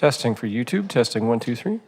Testing for YouTube, testing 1, 2, 3.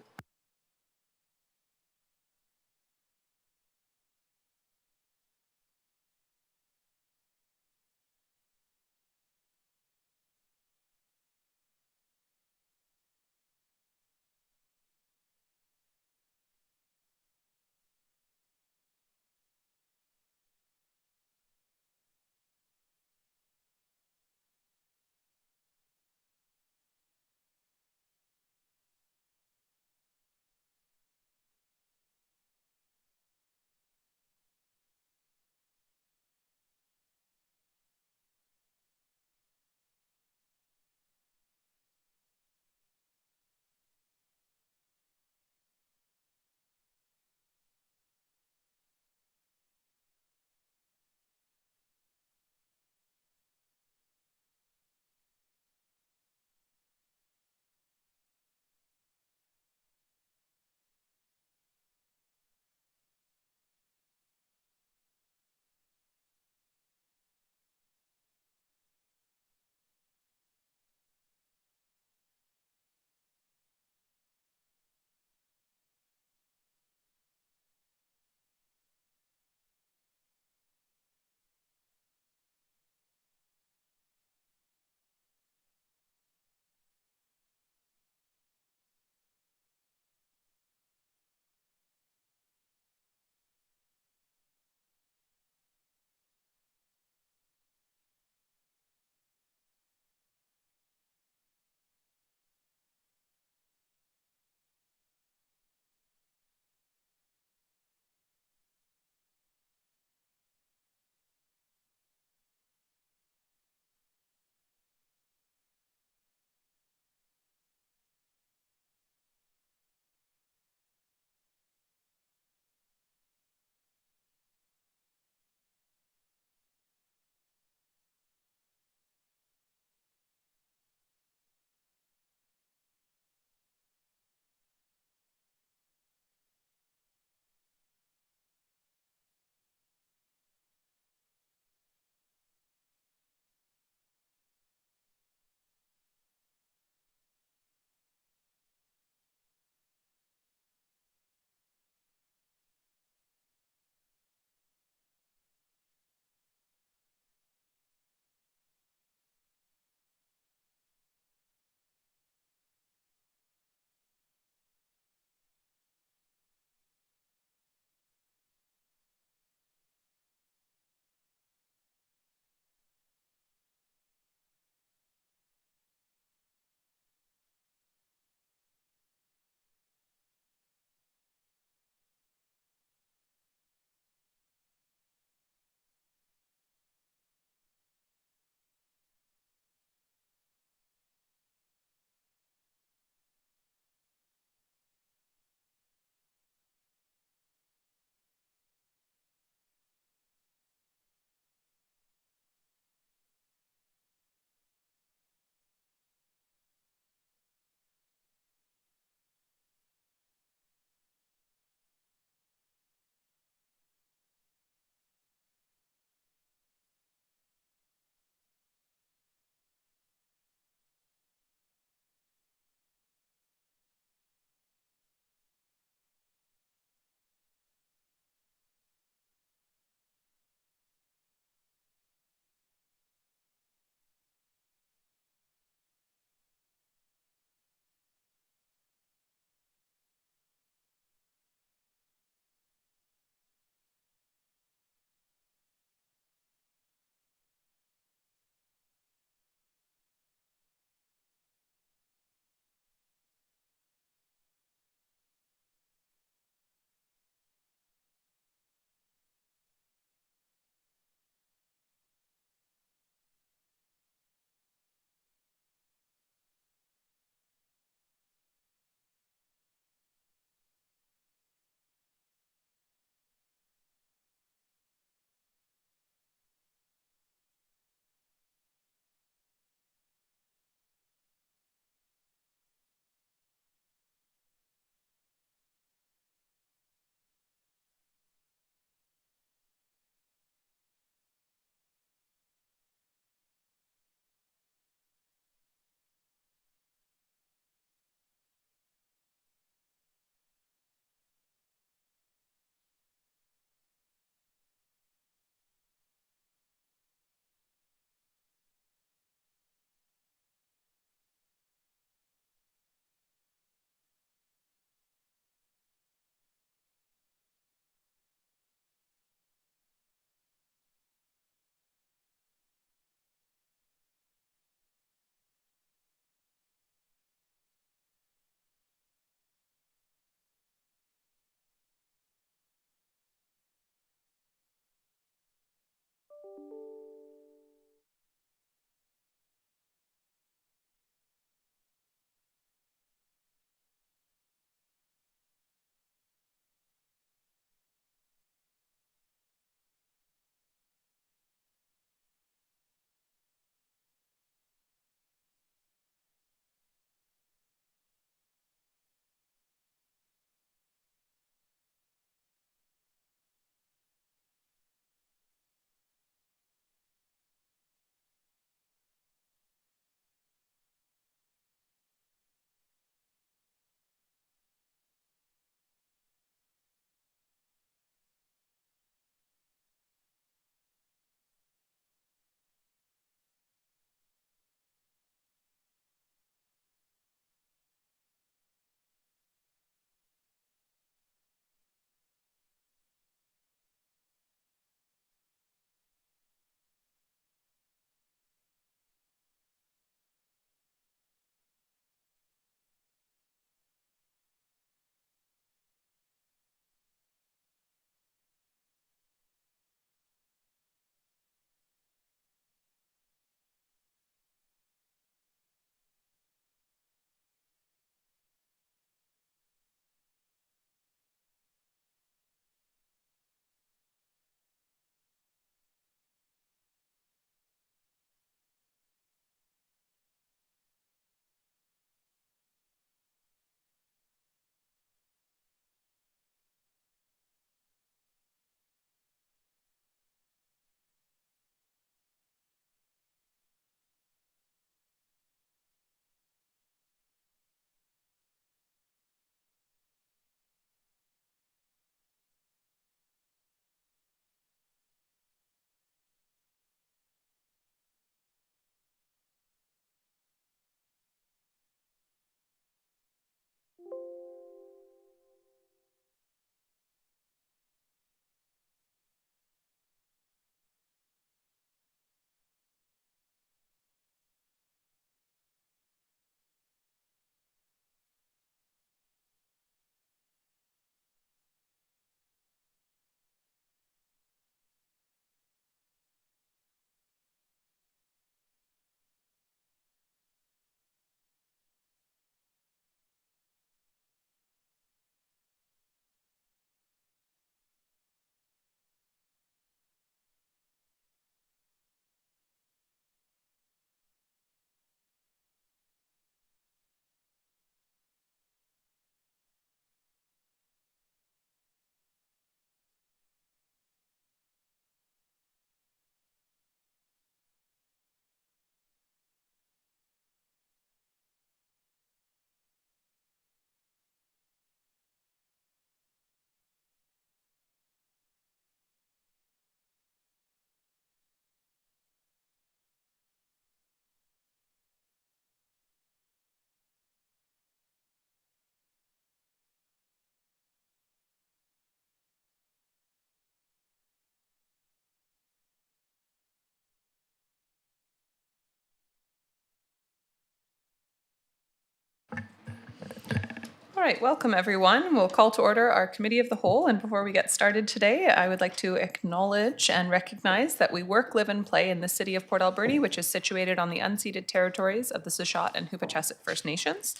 All right, welcome everyone. We'll call to order our Committee of the Whole, and before we get started today, I would like to acknowledge and recognize that we work, live, and play in the city of Port Alberni, which is situated on the unceded territories of the Sechot and Hupachesset First Nations.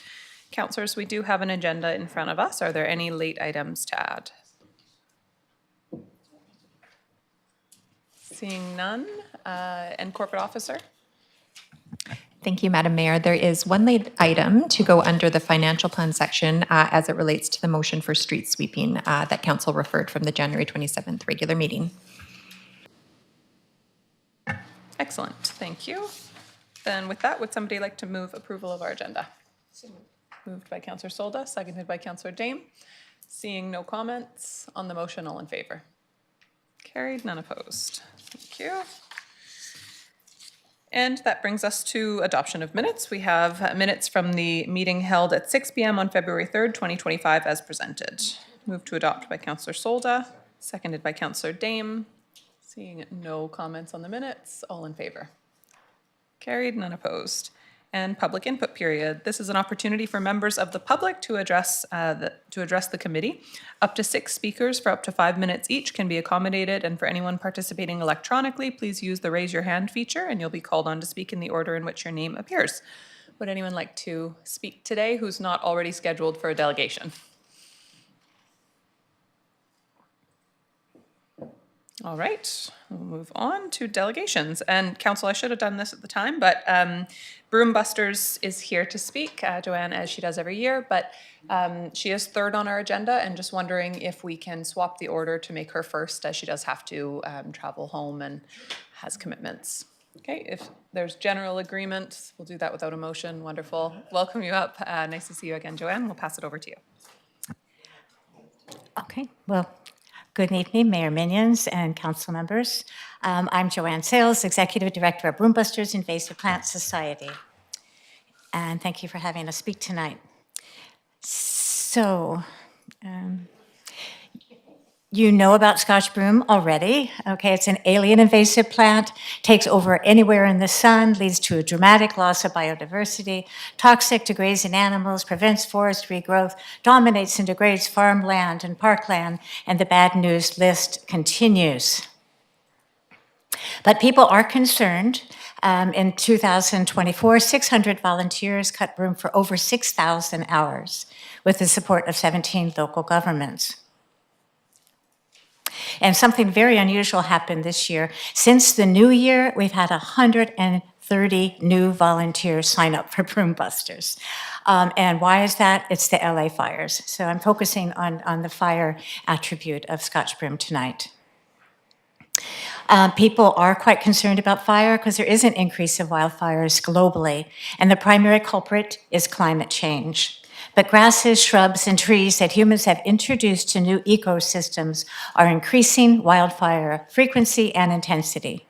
Councillors, we do have an agenda in front of us. Are there any late items to add? Seeing none, and Corporate Officer? Thank you, Madam Mayor. There is one late item to go under the financial plan section as it relates to the motion for street sweeping that Council referred from the January 27th regular meeting. Excellent, thank you. Then with that, would somebody like to move approval of our agenda? Moved by Councillor Solda, seconded by Councillor Dame. Seeing no comments on the motion, all in favor? Carried, none opposed. Thank you. And that brings us to adoption of minutes. We have minutes from the meeting held at 6 p.m. on February 3rd, 2025 as presented. Moved to adopt by Councillor Solda, seconded by Councillor Dame. Seeing no comments on the minutes, all in favor? Carried, none opposed. And public input period. This is an opportunity for members of the public to address the committee. Up to 6 speakers for up to 5 minutes each can be accommodated, and for anyone participating electronically, please use the raise your hand feature and you'll be called on to speak in the order in which your name appears. Would anyone like to speak today who's not already scheduled for a delegation? All right, we'll move on to delegations. And Council, I should have done this at the time, but Broom Busters is here to speak, Joanne, as she does every year, but she is third on our agenda, and just wondering if we can swap the order to make her first, as she does have to travel home and has commitments. Okay, if there's general agreement, we'll do that without a motion. Wonderful. Welcome you up. Nice to see you again, Joanne. We'll pass it over to you. Okay, well, good evening, Mayor Minions and council members. I'm Joanne Sales, Executive Director of Broom Busters Invasive Plant Society. And thank you for having us speak tonight. So, you know about Scotch broom already. Okay, it's an alien invasive plant, takes over anywhere in the sun, leads to a dramatic loss of biodiversity, toxic to grazing animals, prevents forest regrowth, dominates and degrades farmland and parkland, and the bad news list continues. But people are concerned. In 2024, 600 volunteers cut broom for over 6,000 hours with the support of 17 local governments. And something very unusual happened this year. Since the new year, we've had 130 new volunteers sign up for Broom Busters. And why is that? It's the LA fires. So I'm focusing on the fire attribute of Scotch broom tonight. People are quite concerned about fire because there is an increase of wildfires globally, and the primary culprit is climate change. But grasses, shrubs, and trees that humans have introduced to new ecosystems are increasing wildfire frequency and intensity.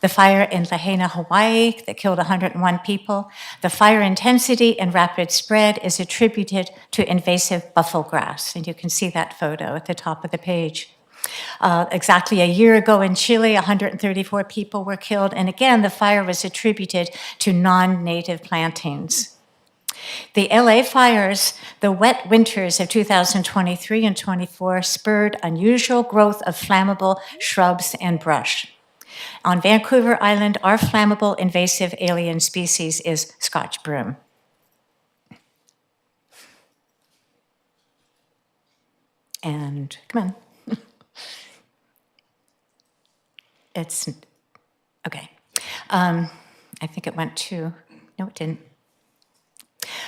The fire in Lahaina, Hawaii, that killed 101 people, the fire intensity and rapid spread is attributed to invasive buffalo grass, and you can see that photo at the top of the page. Exactly a year ago in Chile, 134 people were killed, and again, the fire was attributed to non-native plantings. The LA fires, the wet winters of 2023 and 24 spurred unusual growth of flammable shrubs and brush. On Vancouver Island, our flammable invasive alien species is Scotch broom. And come on. It's, okay. I think it went to, no, it didn't.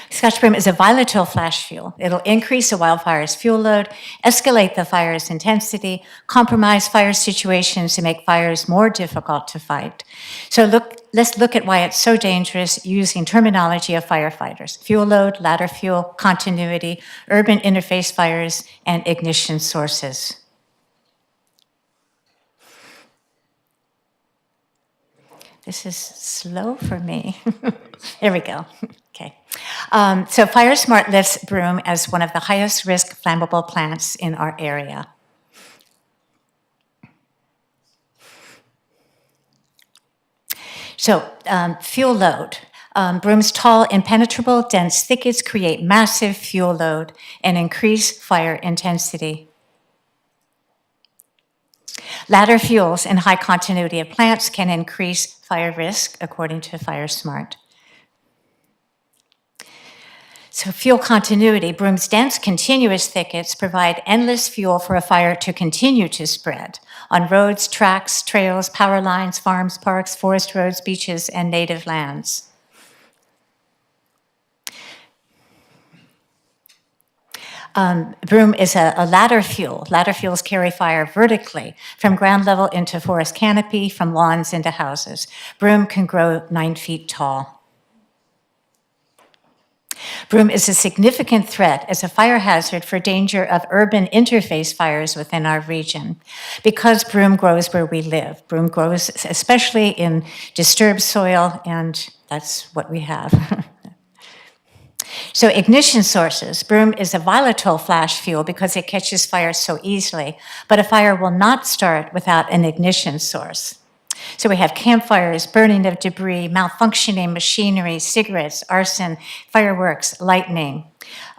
Scotch broom is a volatile flash fuel. It'll increase a wildfire's fuel load, escalate the fire's intensity, compromise fire situations to make fires more difficult to fight. So let's look at why it's so dangerous using terminology of firefighters: fuel load, ladder fuel, continuity, urban interface fires, and ignition sources. This is slow for me. There we go. Okay. So FireSmart lists broom as one of the highest risk flammable plants in our area. So fuel load. Broom's tall, impenetrable, dense thickets create massive fuel load and increase fire intensity. Ladder fuels and high continuity of plants can increase fire risk, according to FireSmart. So fuel continuity, Broom's dense, continuous thickets provide endless fuel for a fire to continue to spread on roads, tracks, trails, power lines, farms, parks, forest roads, beaches, and native lands. Broom is a ladder fuel. Ladder fuels carry fire vertically from ground level into forest canopy, from lawns into houses. Broom can grow 9 feet tall. Broom is a significant threat as a fire hazard for danger of urban interface fires within our region. Because broom grows where we live. Broom grows especially in disturbed soil, and that's what we have. So ignition sources. Broom is a volatile flash fuel because it catches fire so easily, but a fire will not start without an ignition source. So we have campfires, burning of debris, malfunctioning machinery, cigarettes, arson, fireworks, lightning.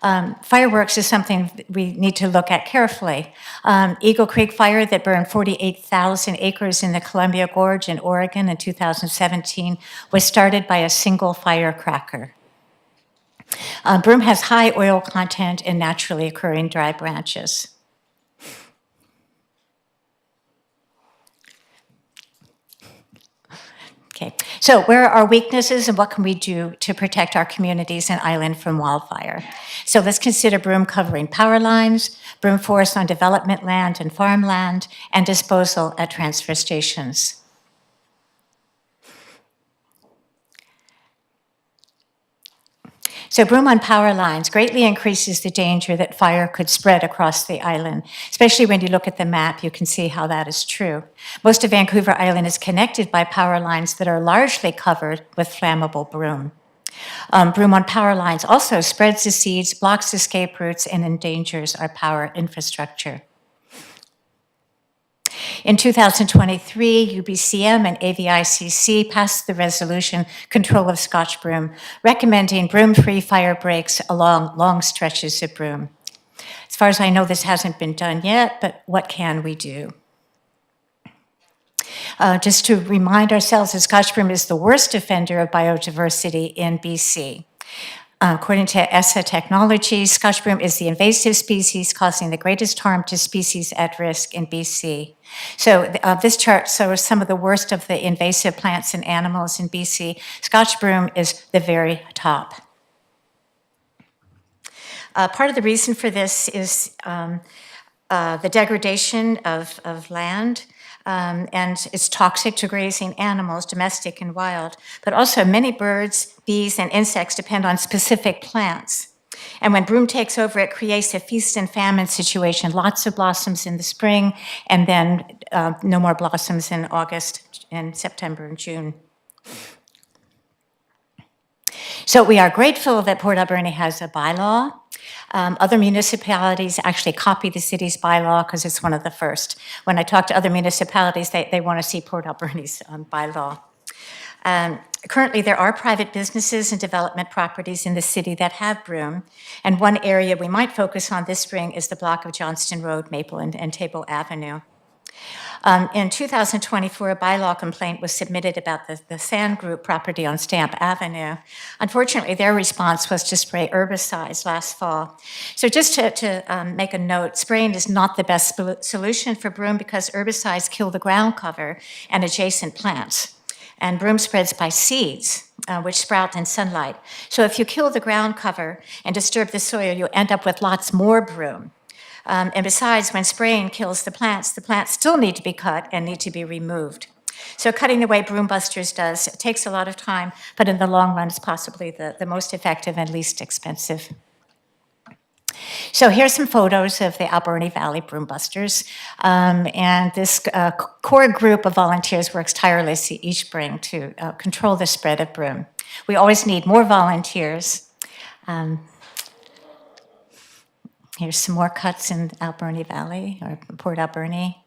Fireworks is something we need to look at carefully. Eagle Creek fire that burned 48,000 acres in the Columbia Gorge in Oregon in 2017 was started by a single firecracker. Broom has high oil content and naturally occurring dry branches. Okay, so where are our weaknesses and what can we do to protect our communities and island from wildfire? So let's consider broom covering power lines, broom forests on development land and farmland, and disposal at transfer stations. So broom on power lines greatly increases the danger that fire could spread across the island. Especially when you look at the map, you can see how that is true. Most of Vancouver Island is connected by power lines that are largely covered with flammable broom. Broom on power lines also spreads the seeds, blocks escape routes, and endangers our power infrastructure. In 2023, UBCM and AVICC passed the resolution Control of Scotch Broom, recommending broom-free fire breaks along long stretches of broom. As far as I know, this hasn't been done yet, but what can we do? Just to remind ourselves that Scotch broom is the worst offender of biodiversity in BC. According to ESSA Technologies, Scotch broom is the invasive species causing the greatest harm to species at risk in BC. So this chart shows some of the worst of the invasive plants and animals in BC. Scotch broom is the very top. Part of the reason for this is the degradation of land. And it's toxic to grazing animals, domestic and wild. But also many birds, bees, and insects depend on specific plants. And when broom takes over, it creates a feast and famine situation. Lots of blossoms in the spring, and then no more blossoms in August and September and June. So we are grateful that Port Alberni has a bylaw. Other municipalities actually copy the city's bylaw because it's one of the first. When I talk to other municipalities, they want to see Port Alberni's bylaw. Currently, there are private businesses and development properties in the city that have broom. And one area we might focus on this spring is the block of Johnston Road, Maple, and Table Avenue. In 2024, a bylaw complaint was submitted about the Sand Group property on Stamp Avenue. Unfortunately, their response was to spray herbicides last fall. So just to make a note, spraying is not the best solution for broom because herbicides kill the ground cover and adjacent plants. And broom spreads by seeds, which sprout in sunlight. So if you kill the ground cover and disturb the soil, you end up with lots more broom. And besides, when spraying kills the plants still need to be cut and need to be removed. So cutting the way Broom Busters does, it takes a lot of time, but in the long run, it's possibly the most effective and least expensive. So here's some photos of the Alberni Valley Broom Busters. And this core group of volunteers works tirelessly each spring to control the spread of broom. We always need more volunteers. Here's some more cuts in Alberni Valley, or Port Alberni.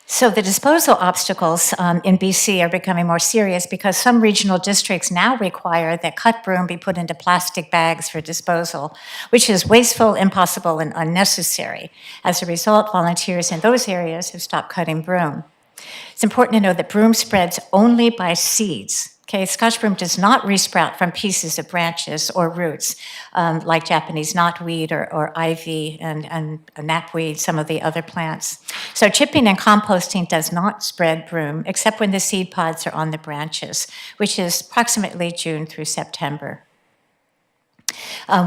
So the disposal obstacles in BC are becoming more serious because some regional districts now require that cut broom be put into plastic bags for disposal, which is wasteful, impossible, and unnecessary. As a result, volunteers in those areas have stopped cutting broom. It's important to know that broom spreads only by seeds. Okay, Scotch broom does not resprout from pieces of branches or roots, like Japanese knotweed or ivy and knapweed, some of the other plants. So chipping and composting does not spread broom, except when the seed pods are on the branches, which is approximately June through September.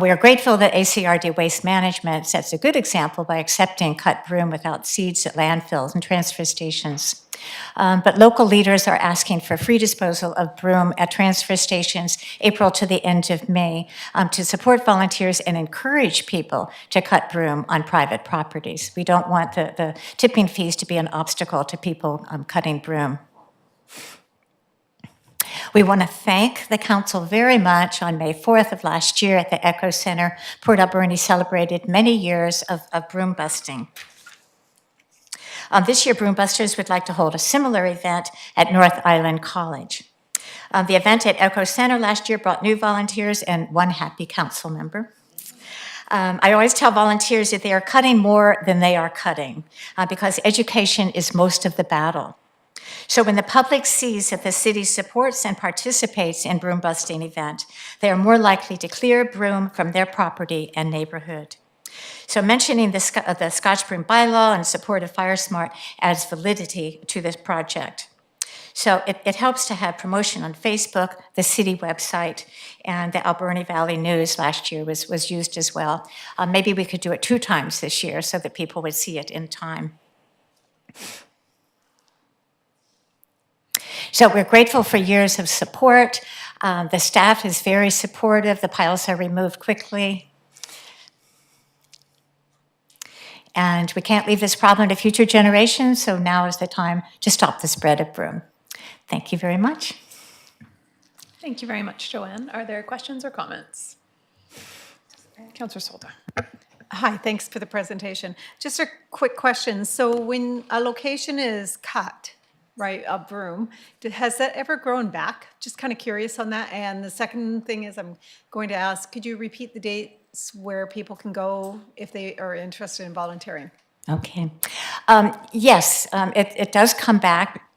We are grateful that ACRD Waste Management sets a good example by accepting cut broom without seeds at landfills and transfer stations. But local leaders are asking for free disposal of broom at transfer stations April to the end of May to support volunteers and encourage people to cut broom on private properties. We don't want the tipping fees to be an obstacle to people cutting broom. We want to thank the council very much. On May 4th of last year at the Echo Center, Port Alberni celebrated many years of broom busting. This year, Broom Busters would like to hold a similar event at North Island College. The event at Echo Center last year brought new volunteers and one happy council member. I always tell volunteers that they are cutting more than they are cutting because education is most of the battle. So when the public sees that the city supports and participates in broom busting event, they are more likely to clear broom from their property and neighborhood. So mentioning the Scotch Broom bylaw and support of Fire Smart adds validity to this project. So it helps to have promotion on Facebook, the city website, and the Alberni Valley News last year was used as well. Maybe we could do it 2 times this year so that people would see it in time. So we're grateful for years of support. The staff is very supportive. The piles are removed quickly. And we can't leave this problem to future generations, so now is the time to stop the spread of broom. Thank you very much. Thank you very much, Joanne. Are there questions or comments? Councillor Solda. Hi, thanks for the presentation. Just a quick question. So when a location is cut, right, a broom, has that ever grown back? Just kind of curious on that. And the second thing is I'm going to ask, could you repeat the dates where people can go if they are interested in volunteering? Okay. Yes, it does come back.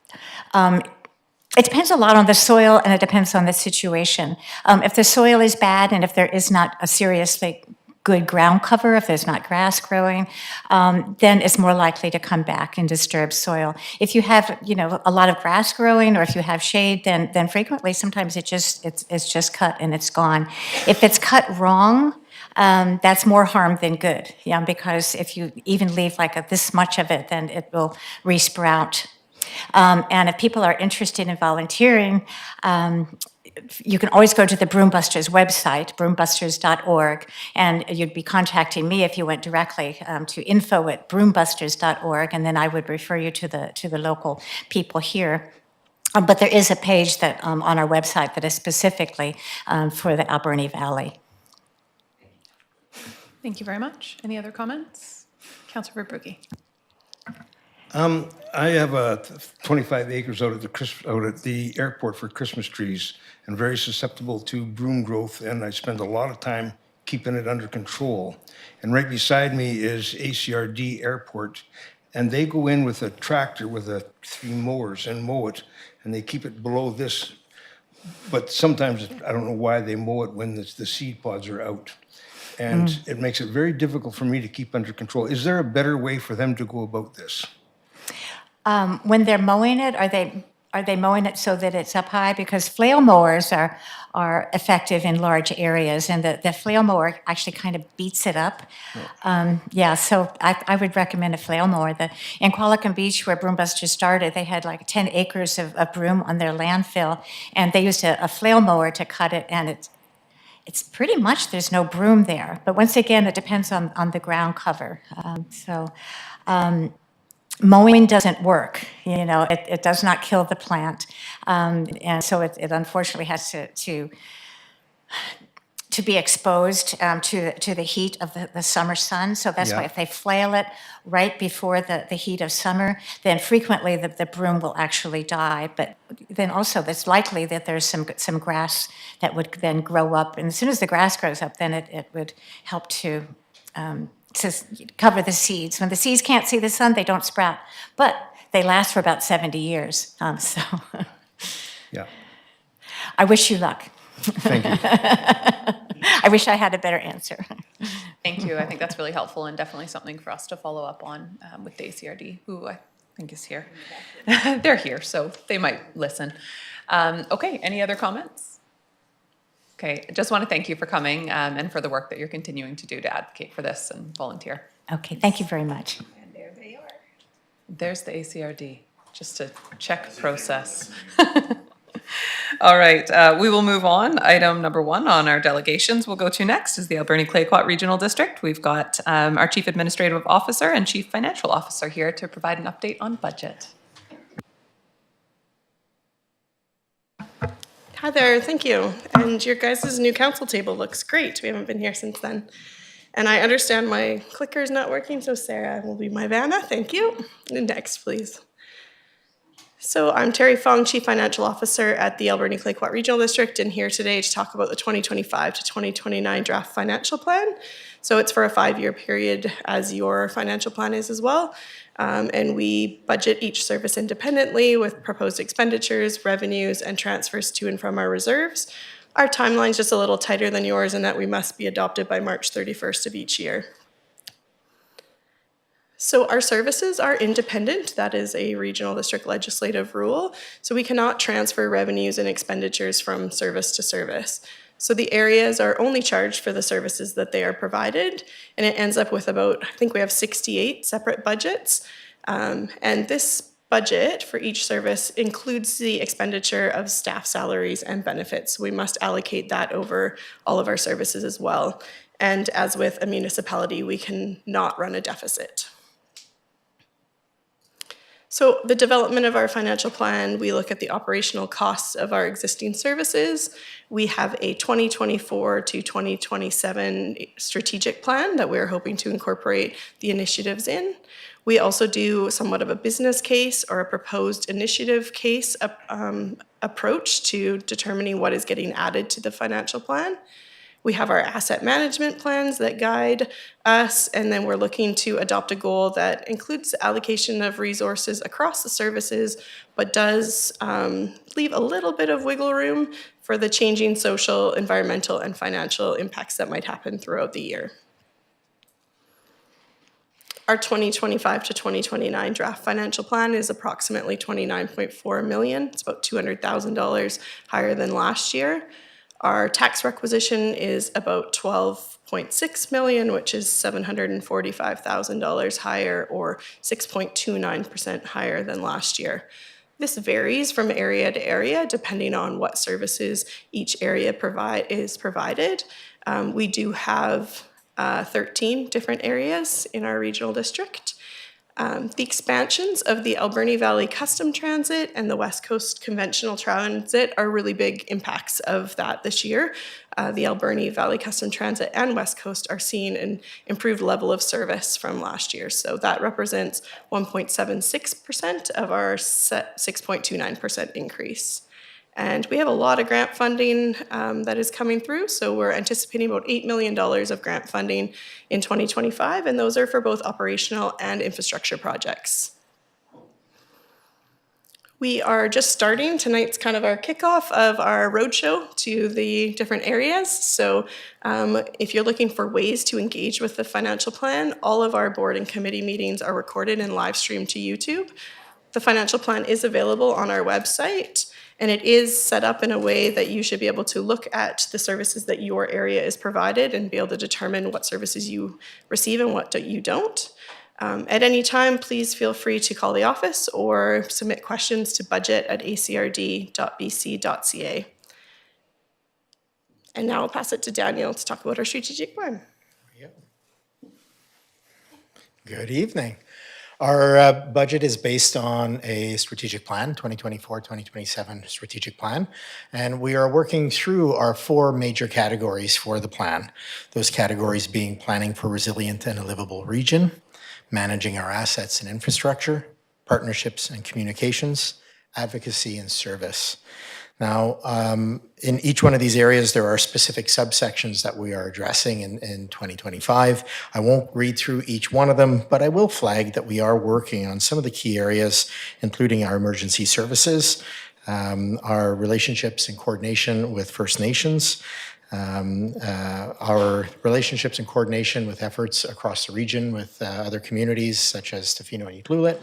It depends a lot on the soil and it depends on the situation. If the soil is bad and if there is not a seriously good ground cover, if there's not grass growing, then it's more likely to come back and disturb soil. If you have, a lot of grass growing, or if you have shade, then frequently, sometimes it's just cut and it's gone. If it's cut wrong, that's more harm than good, because if you even leave like this much of it, then it will resprout. And if people are interested in volunteering, you can always go to the Broom Busters website, broombusters.org, and you'd be contacting me if you went directly to info@broombusters.org, and then I would refer you to the local people here. But there is a page that on our website that is specifically for the Alberni Valley. Thank you very much. Any other comments? Councillor Verbrugge. I have 25 acres out at the airport for Christmas trees and very susceptible to broom growth, and I spend a lot of time keeping it under control. And right beside me is ACRD Airport, and they go in with a tractor with 3 mowers and mow it, and they keep it below this. But sometimes, I don't know why they mow it when the seed pods are out. And it makes it very difficult for me to keep under control. Is there a better way for them to go about this? When they're mowing it, are they mowing it so that it's up high? Because flail mowers are effective in large areas, and the flail mower actually kind of beats it up. So I would recommend a flail mower. In Qualicum Beach, where Broom Busters started, they had like 10 acres of broom on their landfill, and they used a flail mower to cut it, and it's pretty much, there's no broom there. But once again, it depends on the ground cover. Mowing doesn't work, it does not kill the plant. And so it unfortunately has to to be exposed to the heat of the summer sun. So that's why Yeah. if they flail it right before the heat of summer, then frequently the broom will actually die. But then also it's likely that there's some grass that would then grow up. And as soon as the grass grows up, then it would help to cover the seeds. When the seeds can't see the sun, they don't sprout. But they last for about 70 years. So Yeah, I wish you luck. thank you. I wish I had a better answer. Thank you. I think that's really helpful and definitely something for us to follow up on with the ACRD, who I think is here. They're here, so they might listen. Okay, any other comments? Okay, just want to thank you for coming and for the work that you're continuing to do to advocate for this and volunteer. Okay, thank you very much. There's the ACRD, just to check process. All right, we will move on. Item number 1 on our delegations we'll go to next is the Alberni Clayoquot Regional District. We've got our Chief Administrative Officer and Chief Financial Officer here to provide an update on budget. Hi there, thank you. And your guys' new council table looks great. We haven't been here since then. And I understand my clicker is not working, so Sarah will be my Vanna, thank you. And next, please. So I'm Terry Fong, Chief Financial Officer at the Alberni Clayoquot Regional District, and here today to talk about the 2025 to 2029 draft financial plan. So it's for a 5-year period, as your financial plan is as well. And we budget each service independently with proposed expenditures, revenues, and transfers to and from our reserves. Our timeline's just a little tighter than yours in that we must be adopted by March 31st of each year. So our services are independent. That is a regional district legislative rule. So we cannot transfer revenues and expenditures from service to service. So the areas are only charged for the services that they are provided, and it ends up with about, I think we have 68 separate budgets. And this budget for each service includes the expenditure of staff salaries and benefits. We must allocate that over all of our services as well. And as with a municipality, we cannot run a deficit. So the development of our financial plan, we look at the operational costs of our existing services. We have a 2024 to 2027 strategic plan that we're hoping to incorporate the initiatives in. We also do somewhat of a business case or a proposed initiative case approach to determining what is getting added to the financial plan. We have our asset management plans that guide us, and then we're looking to adopt a goal that includes the allocation of resources across the services, but does leave a little bit of wiggle room for the changing social, environmental, and financial impacts that might happen throughout the year. Our 2025 to 2029 draft financial plan is approximately $29.4 million. It's about $200,000 higher than last year. Our tax requisition is about $12.6 million, which is $745,000 higher, or 6.29% higher than last year. This varies from area to area depending on what services each area is provided. We do have 13 different areas in our regional district. The expansions of the Alberni Valley Custom Transit and the West Coast Conventional Transit are really big impacts of that this year. The Alberni Valley Custom Transit and West Coast are seeing an improved level of service from last year. So that represents 1.76% of our 6.29% increase. And we have a lot of grant funding that is coming through. So we're anticipating about $8 million of grant funding in 2025, and those are for both operational and infrastructure projects. We are just starting. Tonight's kind of our kickoff of our roadshow to the different areas. So if you're looking for ways to engage with the financial plan, all of our board and committee meetings are recorded and live streamed to YouTube. The financial plan is available on our website, and it is set up in a way that you should be able to look at the services that your area is provided and be able to determine what services you receive and what you don't. At any time, please feel free to call the office or submit questions to budget@acrd.bc.ca. And now I'll pass it to Daniel to talk about our strategic plan. Good evening. Our budget is based on a strategic plan, 2024-2027 strategic plan, and we are working through our 4 major categories for the plan. Those categories being planning for resilient and a livable region, managing our assets and infrastructure, partnerships and communications, advocacy and service. Now, in each one of these areas, there are specific subsections that we are addressing in 2025. I won't read through each one of them, but I will flag that we are working on some of the key areas, including our emergency services, our relationships and coordination with First Nations, our relationships and coordination with efforts across the region with other communities such as Tofino and Iqaluit.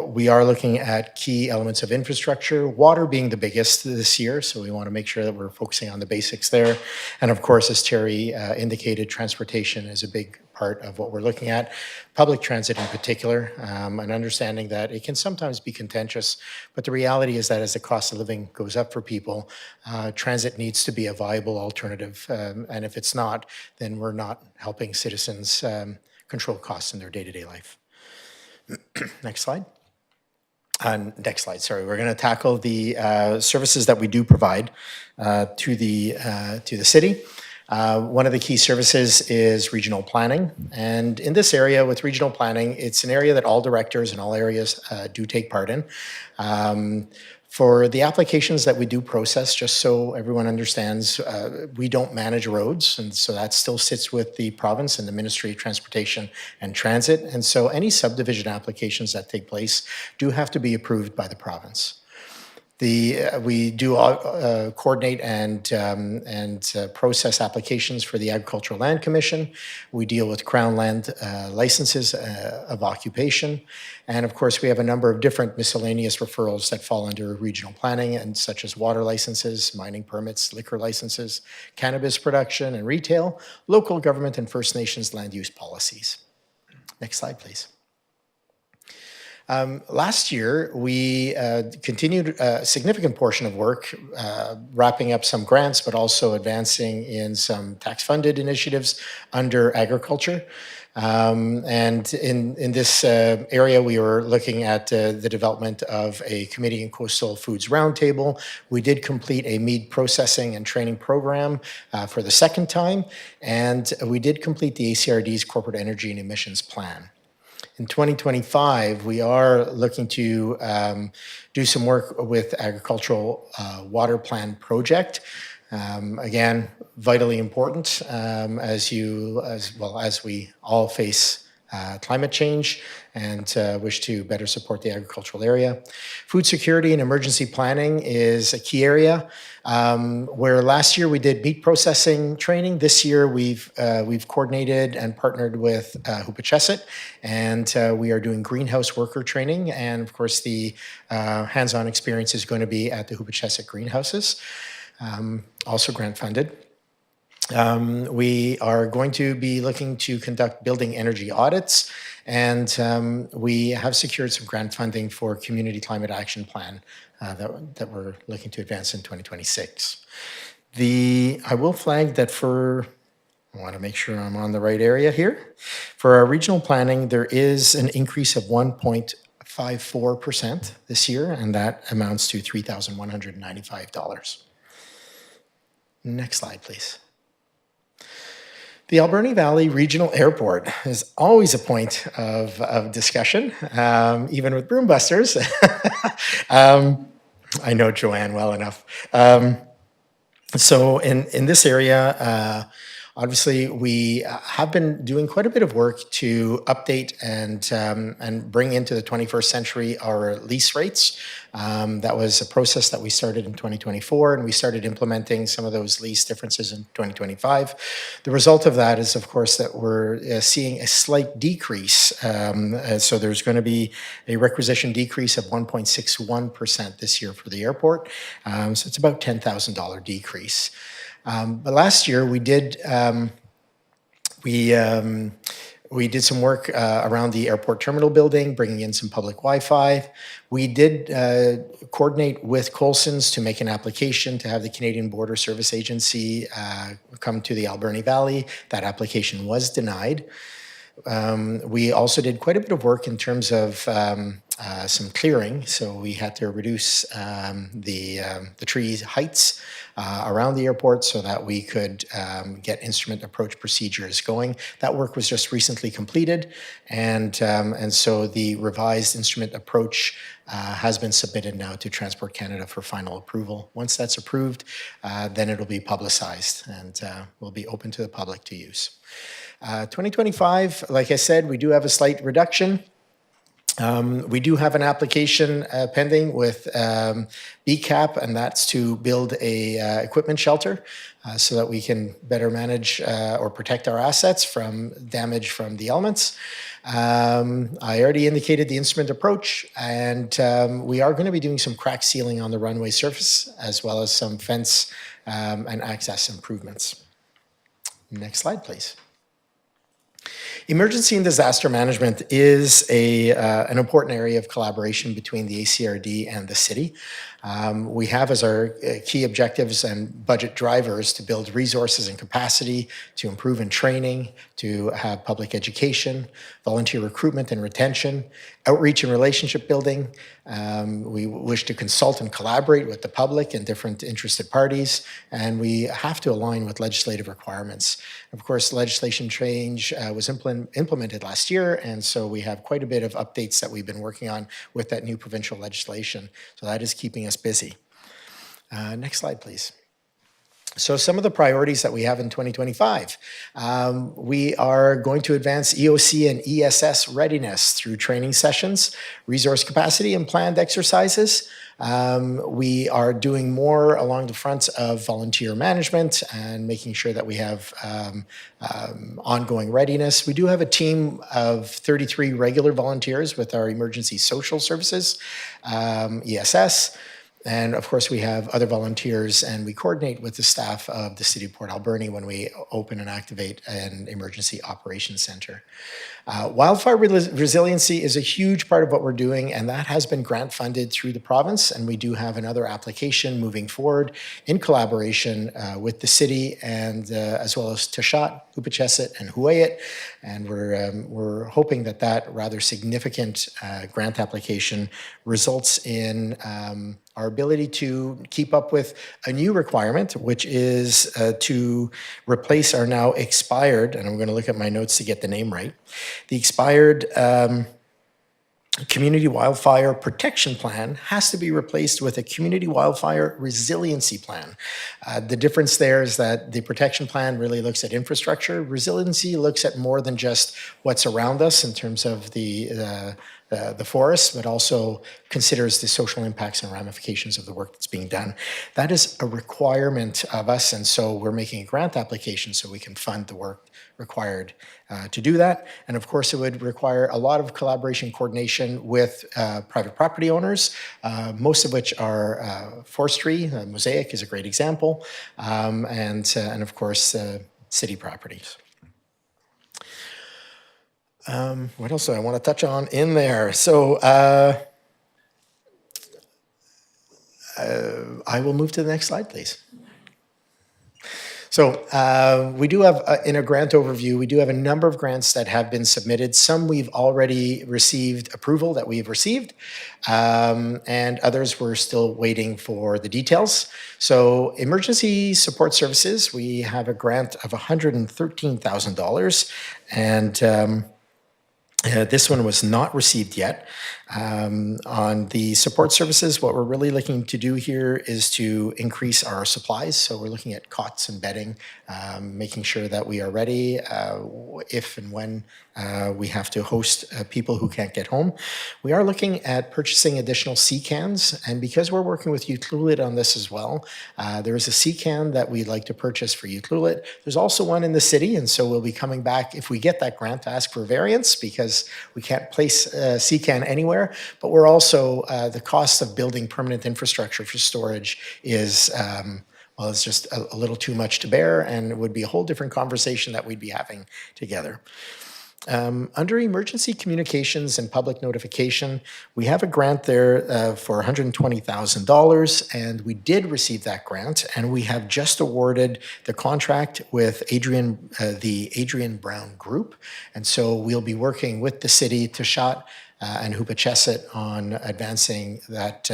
We are looking at key elements of infrastructure, water being the biggest this year, so we want to make sure that we're focusing on the basics there. And of course, as Terry indicated, transportation is a big part of what we're looking at, public transit in particular, and understanding that it can sometimes be contentious, but the reality is that as the cost of living goes up for people, transit needs to be a viable alternative, and if it's not, then we're not helping citizens control costs in their day-to-day life. Next slide. Next slide, sorry. We're going to tackle the services that we do provide to the city. One of the key services is regional planning. And in this area with regional planning, it's an area that all directors in all areas do take part in. For the applications that we do process, just so everyone understands, we don't manage roads, and so that still sits with the province and the Ministry of Transportation and Transit. And so any subdivision applications that take place do have to be approved by the province. We do coordinate and process applications for the Agricultural Land Commission. We deal with Crown land licenses of occupation. And of course, we have a number of different miscellaneous referrals that fall under regional planning, and such as water licenses, mining permits, liquor licenses, cannabis production and retail, local government and First Nations land use policies. Next slide, please. Last year, we continued a significant portion of work, wrapping up some grants, but also advancing in some tax-funded initiatives under agriculture. And in this area, we were looking at the development of a Canadian Coastal Foods Roundtable. We did complete a meat processing and training program for the second time, and we did complete the ACRD's Corporate Energy and Emissions Plan. In 2025, we are looking to do some work with Agricultural Water Plan Project. Again, vitally important as we all face climate change and wish to better support the agricultural area. Food security and emergency planning is a key area. Where last year we did meat processing training, this year we've coordinated and partnered with Hoopachesit, and we are doing greenhouse worker training. And of course, the hands-on experience is going to be at the Hoopachesit greenhouses, also grant funded. We are going to be looking to conduct building energy audits, and we have secured some grant funding for Community Climate Action Plan that we're looking to advance in 2026. I will flag that I want to make sure I'm on the right area here. For our regional planning, there is an increase of 1.54% this year, and that amounts to $3,195. Next slide, please. The Alberni Valley Regional Airport is always a point of discussion, even with Broom Busters. I know Joanne well enough. So in this area, obviously, we have been doing quite a bit of work to update and bring into the 21st century our lease rates. That was a process that we started in 2024, and we started implementing some of those lease differences in 2025. The result of that is, of course, that we're seeing a slight decrease. So there's going to be a requisition decrease of 1.61% this year for the airport. So it's about $10,000 decrease. But last year we did some work around the airport terminal building, bringing in some public Wi-Fi. We did coordinate with Colson's to make an application to have the Canadian Border Service Agency come to the Alberni Valley. That application was denied. We also did quite a bit of work in terms of some clearing, so we had to reduce the tree heights around the airport so that we could get instrument approach procedures going. That work was just recently completed, and so the revised instrument approach has been submitted now to Transport Canada for final approval. Once that's approved, then it'll be publicized and will be open to the public to use. 2025, like I said, we do have a slight reduction. We do have an application pending with BCAP, and that's to build a equipment shelter so that we can better manage or protect our assets from damage from the elements. I already indicated the instrument approach, and we are going to be doing some crack sealing on the runway surface, as well as some fence and access improvements. Next slide, please. Emergency and disaster management is an important area of collaboration between the ACRD and the city. We have as our key objectives and budget drivers to build resources and capacity, to improve in training, to have public education, volunteer recruitment and retention, outreach and relationship building. We wish to consult and collaborate with the public and different interested parties, and we have to align with legislative requirements. Of course, legislation change was implemented last year, and so we have quite a bit of updates that we've been working on with that new provincial legislation. So that is keeping us busy. Next slide, please. So some of the priorities that we have in 2025, we are going to advance EOC and ESS readiness through training sessions, resource capacity, and planned exercises. We are doing more along the fronts of volunteer management and making sure that we have ongoing readiness. We do have a team of 33 regular volunteers with our emergency social services, ESS. And of course, we have other volunteers, and we coordinate with the staff of the City of Port Alberni when we open and activate an emergency operations center. Wildfire resiliency is a huge part of what we're doing, and that has been grant funded through the province, and we do have another application moving forward in collaboration with the city and as well as Tashat, Upachesset, and Huayet, and we're hoping that that rather significant grant application results in our ability to keep up with a new requirement, which is to replace our now expired, and I'm going to look at my notes to get the name right, the expired Community Wildfire Protection Plan has to be replaced with a Community Wildfire Resiliency Plan. The difference there is that the protection plan really looks at infrastructure. Resiliency looks at more than just what's around us in terms of the forest, but also considers the social impacts and ramifications of the work that's being done. That is a requirement of us, and so we're making a grant application so we can fund the work required to do that. And of course, it would require a lot of collaboration, coordination with private property owners, most of which are forestry. Mosaic is a great example, and of course, city properties. What else do I want to touch on in there? So I will move to the next slide, please. So we do have, in a grant overview, we do have a number of grants that have been submitted. Some we've already received approval that we've received, and others we're still waiting for the details. So emergency support services, we have a grant of $113,000, and this one was not received yet. On the support services, what we're really looking to do here is to increase our supplies. So we're looking at cots and bedding, making sure that we are ready if and when we have to host people who can't get home. We are looking at purchasing additional sea cans, and because we're working with Ucluelet on this as well, there is a sea can that we'd like to purchase for Ucluelet. There's also one in the city, and so we'll be coming back if we get that grant to ask for variance because we can't place a sea can anywhere. But we're also, the cost of building permanent infrastructure for storage is, well, it's just a little too much to bear, and it would be a whole different conversation that we'd be having together. Under emergency communications and public notification, we have a grant there for $120,000, and we did receive that grant, and we have just awarded the contract with the Adrian Brown Group, and so we'll be working with the city, Tishat, and Hupachesset on advancing that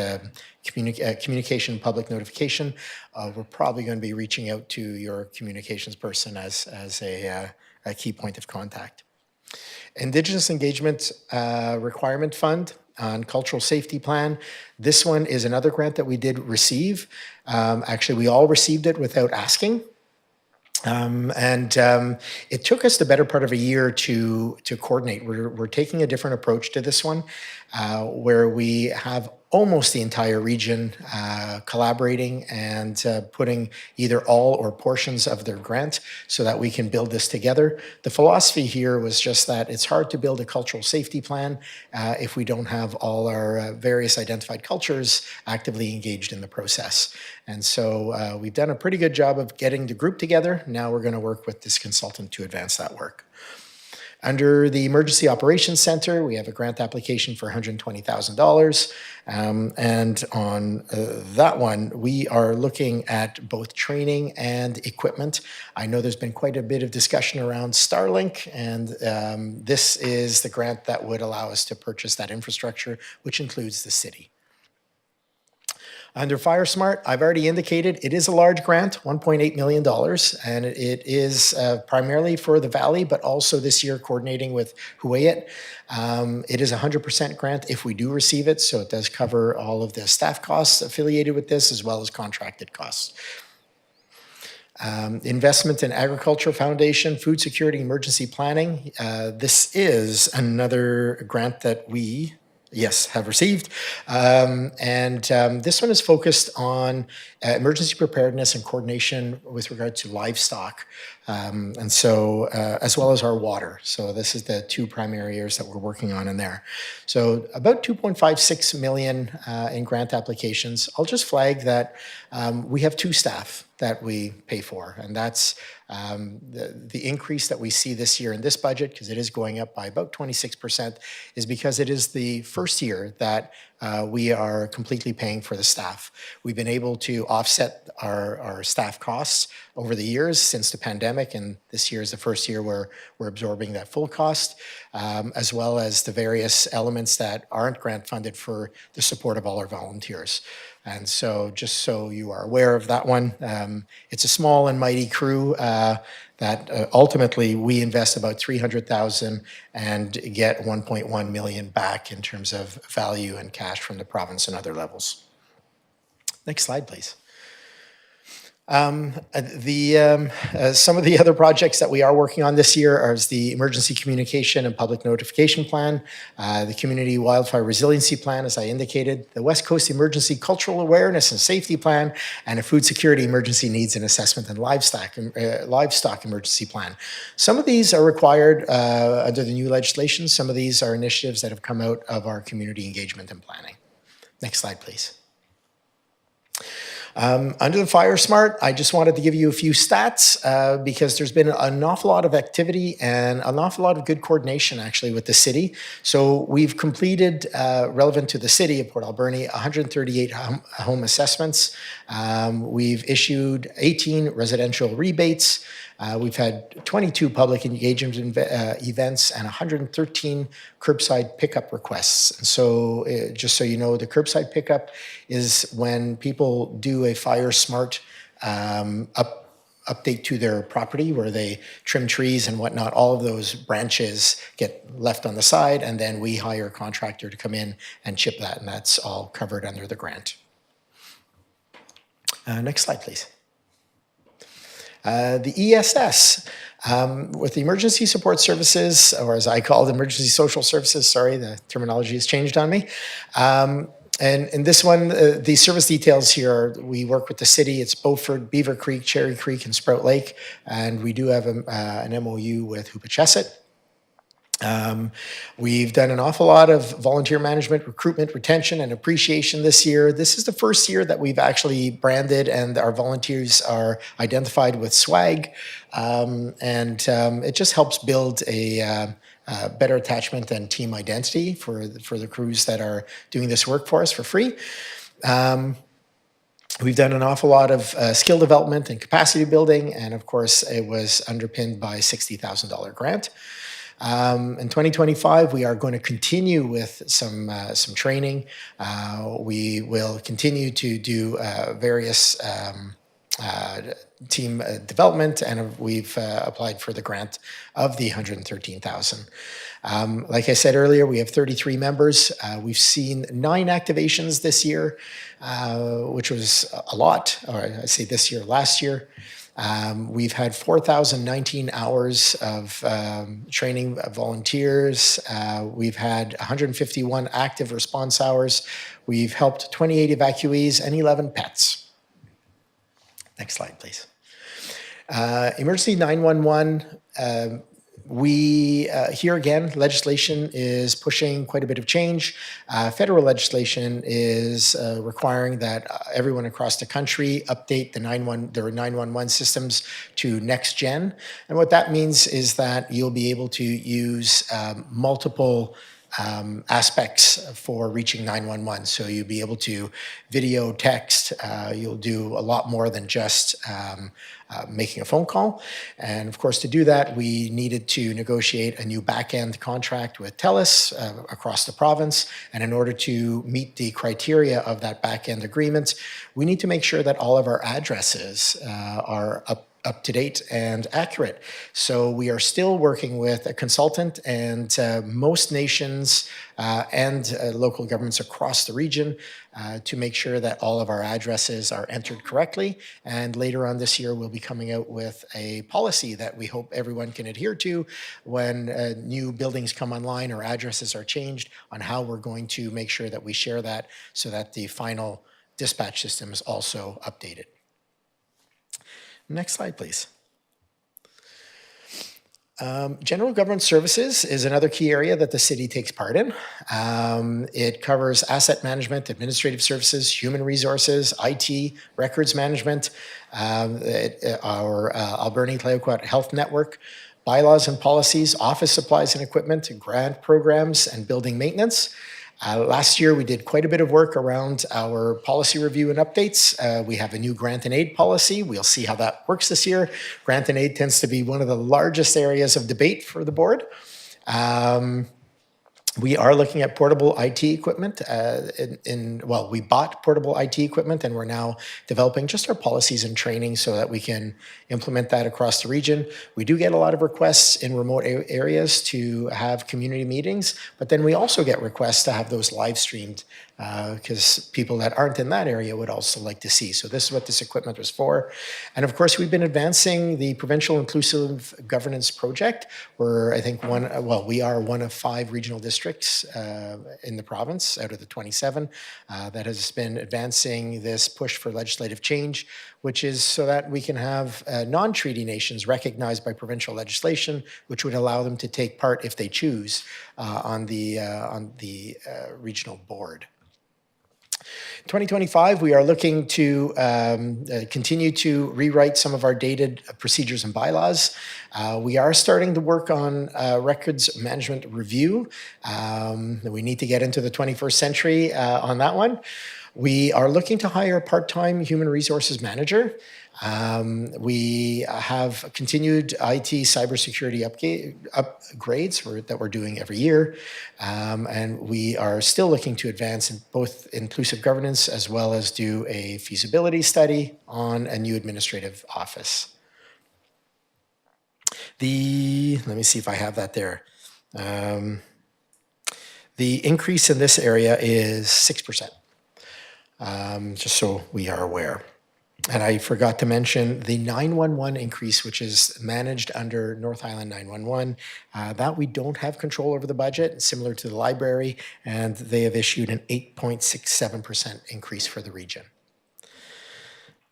communication public notification. We're probably going to be reaching out to your communications person as a key point of contact. Indigenous Engagement Requirement Fund on Cultural Safety Plan. This one is another grant that we did receive. Actually, we all received it without asking. It took us the better part of a year to coordinate. We're taking a different approach to this one, where we have almost the entire region collaborating and putting either all or portions of their grant so that we can build this together. The philosophy here was just that it's hard to build a cultural safety plan if we don't have all our various identified cultures actively engaged in the process. And so we've done a pretty good job of getting the group together. Now we're going to work with this consultant to advance that work. Under the Emergency Operations Center, we have a grant application for $120,000. And on that one, we are looking at both training and equipment. I know there's been quite a bit of discussion around Starlink, and this is the grant that would allow us to purchase that infrastructure, which includes the city. Under FireSmart, I've already indicated it is a large grant, $1.8 million, and it is primarily for the Valley, but also this year coordinating with Huayet. It is a 100% grant if we do receive it, so it does cover all of the staff costs affiliated with this as well as contracted costs. Investment in Agriculture Foundation, Food Security Emergency Planning. This is another grant that we have received. This one is focused on emergency preparedness and coordination with regard to livestock, as well as our water. So this is the two primary areas that we're working on in there. So about 2.56 million in grant applications. I'll just flag that we have two staff that we pay for, and that's the increase that we see this year in this budget, because it is going up by about 26%, is because it is the first year that we are completely paying for the staff. We've been able to offset our staff costs over the years since the pandemic, and this year is the first year where we're absorbing that full cost, as well as the various elements that aren't grant funded for the support of all our volunteers. And so just so you are aware of that one, it's a small and mighty crew that ultimately we invest about $300,000 and get 1.1 million back in terms of value and cash from the province and other levels. Next slide, please. Some of the other projects that we are working on this year are the Emergency Communication and Public Notification Plan, the Community Wildfire Resiliency Plan, as I indicated, the West Coast Emergency Cultural Awareness and Safety Plan, and a Food Security Emergency Needs and Assessment and Livestock Emergency Plan. Some of these are required under the new legislation. Some of these are initiatives that have come out of our community engagement and planning. Next slide, please. Under the FireSmart, I just wanted to give you a few stats because there's been an awful lot of activity and an awful lot of good coordination actually with the city. So we've completed, relevant to the city of Port Alberni, 138 home assessments. We've issued 18 residential rebates. We've had 22 public engagement events and 113 curbside pickup requests. And so just so you know, the curbside pickup is when people do a FireSmart update to their property where they trim trees and whatnot. All of those branches get left on the side, and then we hire a contractor to come in and chip that, and that's all covered under the grant. Next slide, please. The ESS, with the Emergency Support Services, or as I call it, Emergency Social Services, sorry, the terminology has changed on me. And in this one, the service details here are, we work with the city, it's Beaufort, Beaver Creek, Cherry Creek, and Sprout Lake, and we do have an MOU with Hupachesset. We've done an awful lot of volunteer management, recruitment, retention, and appreciation this year. This is the first year that we've actually branded and our volunteers are identified with swag. It just helps build a better attachment and team identity for the crews that are doing this work for us for free. We've done an awful lot of skill development and capacity building, and of course, it was underpinned by a $60,000 grant. In 2025, we are going to continue with some training. We will continue to do various team development, and we've applied for the grant of the $113,000. Like I said earlier, we have 33 members. We've seen 9 activations this year, which was a lot, or I say this year, last year. We've had 4,019 hours of training of volunteers. We've had 151 active response hours. We've helped 28 evacuees and 11 pets. Next slide, please. Emergency 911, here again, legislation is pushing quite a bit of change. Federal legislation is requiring that everyone across the country update their 911 systems to next gen. And what that means is that you'll be able to use multiple aspects for reaching 911. So you'll be able to video, text, you'll do a lot more than just making a phone call. And of course, to do that, we needed to negotiate a new back-end contract with TELUS across the province. And in order to meet the criteria of that back-end agreement, we need to make sure that all of our addresses are up to date and accurate. So we are still working with a consultant, and most nations and local governments across the region to make sure that all of our addresses are entered correctly. And later on this year, we'll be coming out with a policy that we hope everyone can adhere to when new buildings come online or addresses are changed, on how we're going to make sure that we share that so that the final dispatch system is also updated. Next slide, please. General government services is another key area that the city takes part in. It covers asset management, administrative services, human resources, IT, records management, our Alberni Health Network, bylaws and policies, office supplies and equipment, grant programs, and building maintenance. Last year, we did quite a bit of work around our policy review and updates. We have a new grant and aid policy. We'll see how that works this year. Grant and aid tends to be one of the largest areas of debate for the board. We are looking at portable IT equipment. We bought portable IT equipment, and we're now developing just our policies and training so that we can implement that across the region. We do get a lot of requests in remote areas to have community meetings, but then we also get requests to have those live streamed because people that aren't in that area would also like to see. So this is what this equipment was for. And of course, we've been advancing the Provincial Inclusive Governance Project. We're, I think, we are one of 5 regional districts in the province out of the 27 that has been advancing this push for legislative change, which is so that we can have non-treaty nations recognized by provincial legislation, which would allow them to take part, if they choose, on the regional board. In 2025, we are looking to continue to rewrite some of our dated procedures and bylaws. We are starting to work on records management review. We need to get into the 21st century on that one. We are looking to hire a part-time human resources manager. We have continued IT cybersecurity upgrades that we're doing every year. And we are still looking to advance in both inclusive governance as well as do a feasibility study on a new administrative office. Let me see if I have that there. The increase in this area is 6%. Just so we are aware. And I forgot to mention the 911 increase, which is managed under North Island 911, that we don't have control over the budget, similar to the library, and they have issued an 8.67% increase for the region.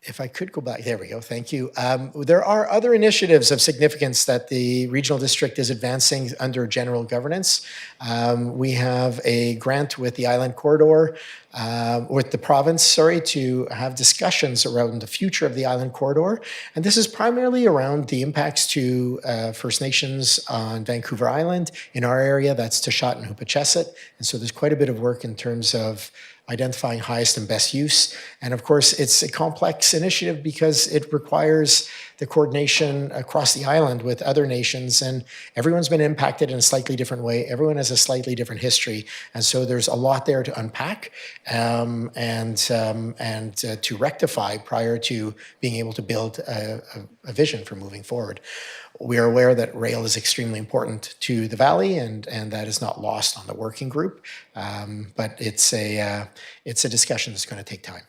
If I could go back, there we go, thank you. There are other initiatives of significance that the regional district is advancing under general governance. We have a grant with the Island Corridor, with the province, sorry, to have discussions around the future of the Island Corridor. And this is primarily around the impacts to First Nations on Vancouver Island. In our area, that's Tishat and Hupachesset. And so there's quite a bit of work in terms of identifying highest and best use. And of course, it's a complex initiative because it requires the coordination across the island with other nations, and everyone's been impacted in a slightly different way. Everyone has a slightly different history. And so there's a lot there to unpack and to rectify prior to being able to build a vision for moving forward. We are aware that rail is extremely important to the valley, and that is not lost on the working group, but it's a discussion that's going to take time.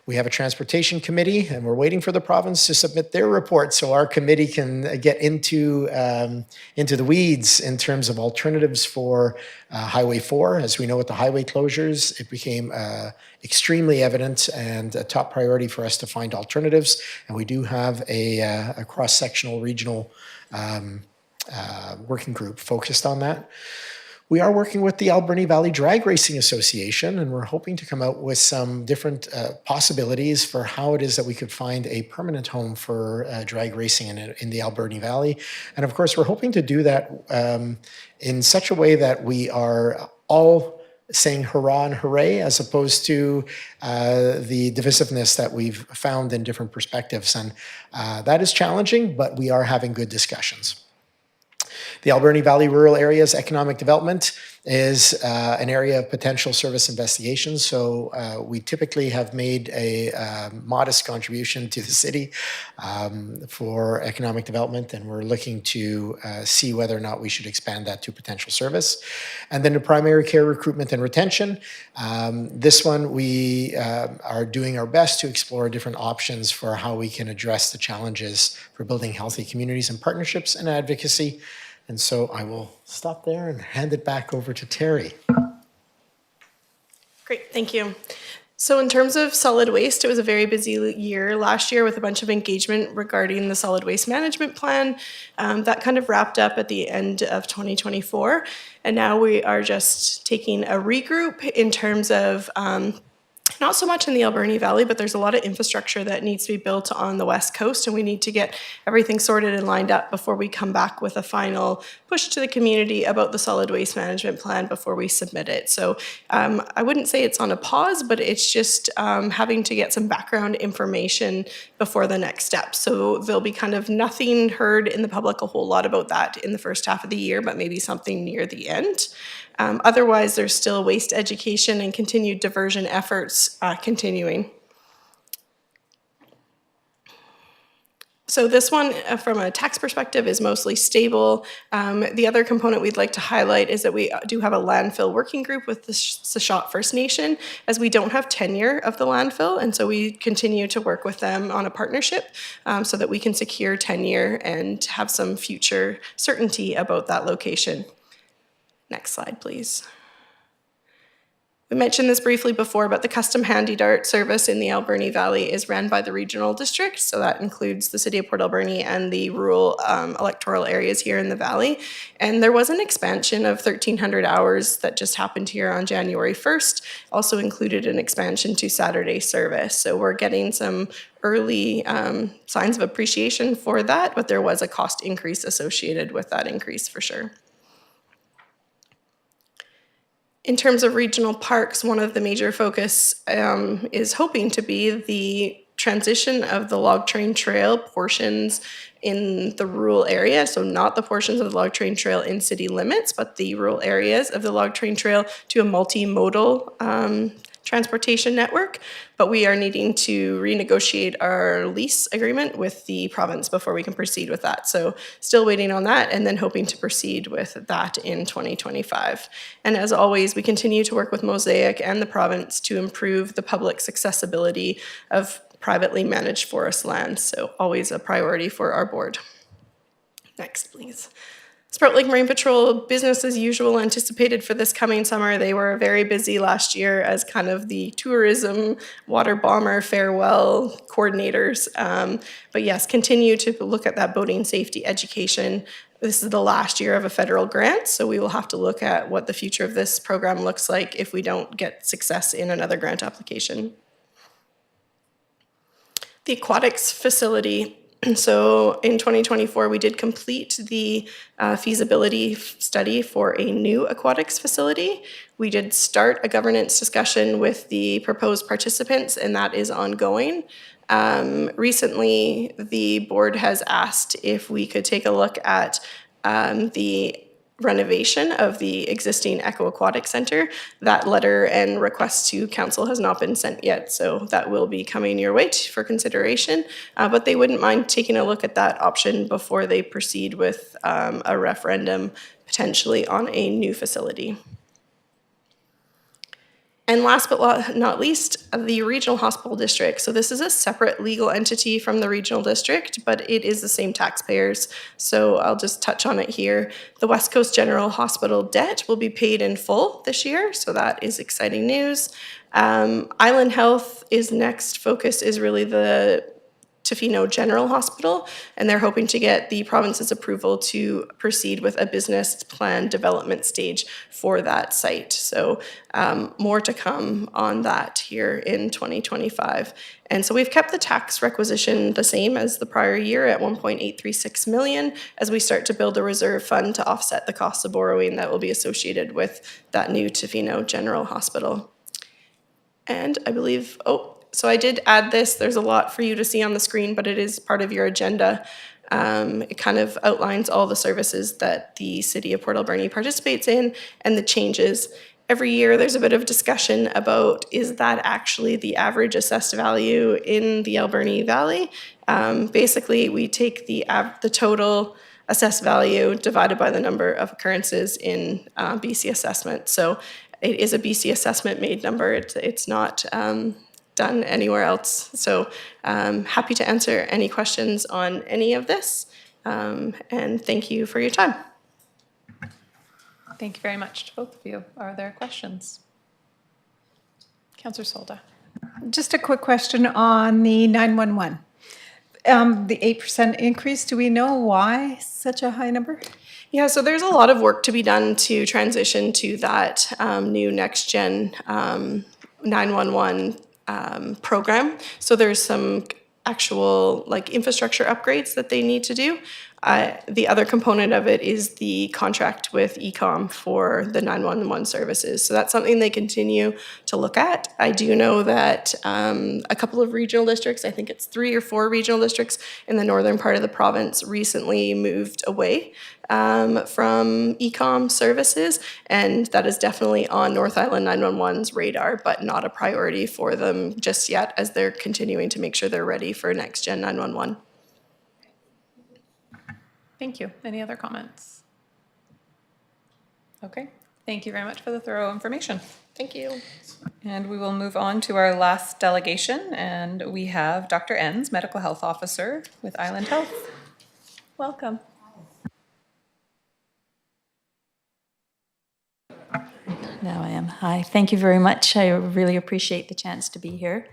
We have a transportation committee, and we're waiting for the province to submit their report so our committee can get into the weeds in terms of alternatives for Highway 4. As we know, with the highway closures, it became extremely evident and a top priority for us to find alternatives. And we do have a cross-sectional regional working group focused on that. We are working with the Alberni Valley Drag Racing Association, and we're hoping to come out with some different possibilities for how it is that we could find a permanent home for drag racing in the Alberni Valley. And of course, we're hoping to do that in such a way that we are all saying hurrah and hooray, as opposed to the divisiveness that we've found in different perspectives. And that is challenging, but we are having good discussions. The Alberni Valley Rural Areas Economic Development is an area of potential service investigations. So we typically have made a modest contribution to the city for economic development, and we're looking to see whether or not we should expand that to potential service. And then the primary care recruitment and retention. This one we are doing our best to explore different options for how we can address the challenges for building healthy communities and partnerships and advocacy. And so I will stop there and hand it back over to Terry. Great, thank you. So in terms of solid waste, it was a very busy year last year with a bunch of engagement regarding the solid waste management plan. That kind of wrapped up at the end of 2024. And now we are just taking a regroup in terms of not so much in the Alberni Valley, but there's a lot of infrastructure that needs to be built on the West Coast, and we need to get everything sorted and lined up before we come back with a final push to the community about the solid waste management plan before we submit it. So I wouldn't say it's on a pause, but it's just having to get some background information before the next step. So there'll be kind of nothing heard in the public a whole lot about that in the first half of the year, but maybe something near the end. Otherwise, there's still waste education and continued diversion efforts continuing. So this one, from a tax perspective, is mostly stable. The other component we'd like to highlight is that we do have a landfill working group with the Tishat First Nation, as we don't have tenure of the landfill, and so we continue to work with them on a partnership so that we can secure tenure and have some future certainty about that location. Next slide, please. We mentioned this briefly before, but the custom handy dart service in the Alberni Valley is run by the regional district. So that includes the city of Port Alberni and the rural electoral areas here in the valley. And there was an expansion of 1,300 hours that just happened here on January 1st, also included an expansion to Saturday service. So we're getting some early signs of appreciation for that, but there was a cost increase associated with that increase for sure. In terms of regional parks, one of the major focus is hoping to be the transition of the log train trail portions in the rural area. So not the portions of the log train trail in city limits, but the rural areas of the log train trail to a multimodal transportation network. But we are needing to renegotiate our lease agreement with the province before we can proceed with that. So still waiting on that, and then hoping to proceed with that in 2025. And as always, we continue to work with Mosaic and the province to improve the public's accessibility of privately managed forest lands. So always a priority for our board. Next, please. Sprout Lake Marine Patrol, business as usual anticipated for this coming summer. They were very busy last year as kind of the tourism water bomber farewell coordinators. But yes, continue to look at that boating safety education. This is the last year of a federal grant, so we will have to look at what the future of this program looks like if we don't get success in another grant application. The aquatics facility. So in 2024, we did complete the feasibility study for a new aquatics facility. We did start a governance discussion with the proposed participants, and that is ongoing. Recently, the board has asked if we could take a look at the renovation of the existing Echo Aquatic Center. That letter and request to council has not been sent yet, so that will be coming your way for consideration. But they wouldn't mind taking a look at that option before they proceed with a referendum, potentially on a new facility. And last but not least, the regional hospital district. So this is a separate legal entity from the regional district, but it is the same taxpayers. So I'll just touch on it here. The West Coast General Hospital debt will be paid in full this year, so that is exciting news. Island Health is next. Focus is really the Tofino General Hospital, and they're hoping to get the province's approval to proceed with a business plan development stage for that site. So more to come on that here in 2025. And so we've kept the tax requisition the same as the prior year at 1.836 million as we start to build a reserve fund to offset the costs of borrowing that will be associated with that new Tofino General Hospital. And I believe, so I did add this. There's a lot for you to see on the screen, but it is part of your agenda. It kind of outlines all the services that the City of Port Alberni participates in and the changes. Every year there's a bit of discussion about, is that actually the average assessed value in the Alberni Valley? Basically, we take the total assessed value divided by the number of occurrences in BC assessment. So it is a BC assessment made number. It's not done anywhere else. So happy to answer any questions on any of this. And thank you for your time. Thank you very much to both of you. Are there questions? Councillor Solda. Just a quick question on the 911. The 8% increase, do we know why such a high number? Yeah, so there's a lot of work to be done to transition to that new next-gen 911 program. So there's some actual infrastructure upgrades that they need to do. The other component of it is the contract with ECOM for the 911 services. So that's something they continue to look at. I do know that a couple of regional districts, I think it's 3 or 4 regional districts in the northern part of the province recently moved away from ECOM services, and that is definitely on North Island 911's radar, but not a priority for them just yet as they're continuing to make sure they're ready for next gen 911. Thank you. Any other comments? Okay. Thank you very much for the thorough information. Thank you. And we will move on to our last delegation, and we have Dr. Enns, Medical Health Officer with Island Health. Welcome. Now I am. Hi, thank you very much. I really appreciate the chance to be here.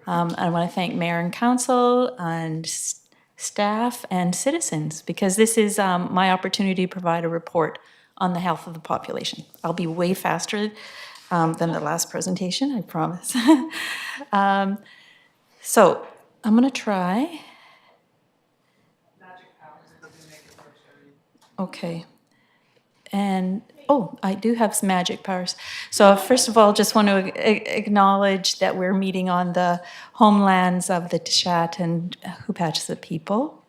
I want to thank Mayor and Council and staff and citizens, because this is my opportunity to provide a report on the health of the population. I'll be way faster than the last presentation, I promise. So I'm going to try. Okay. And I do have some magic powers. So first of all, just want to acknowledge that we're meeting on the homelands of the Tishat and Hupatchisa people.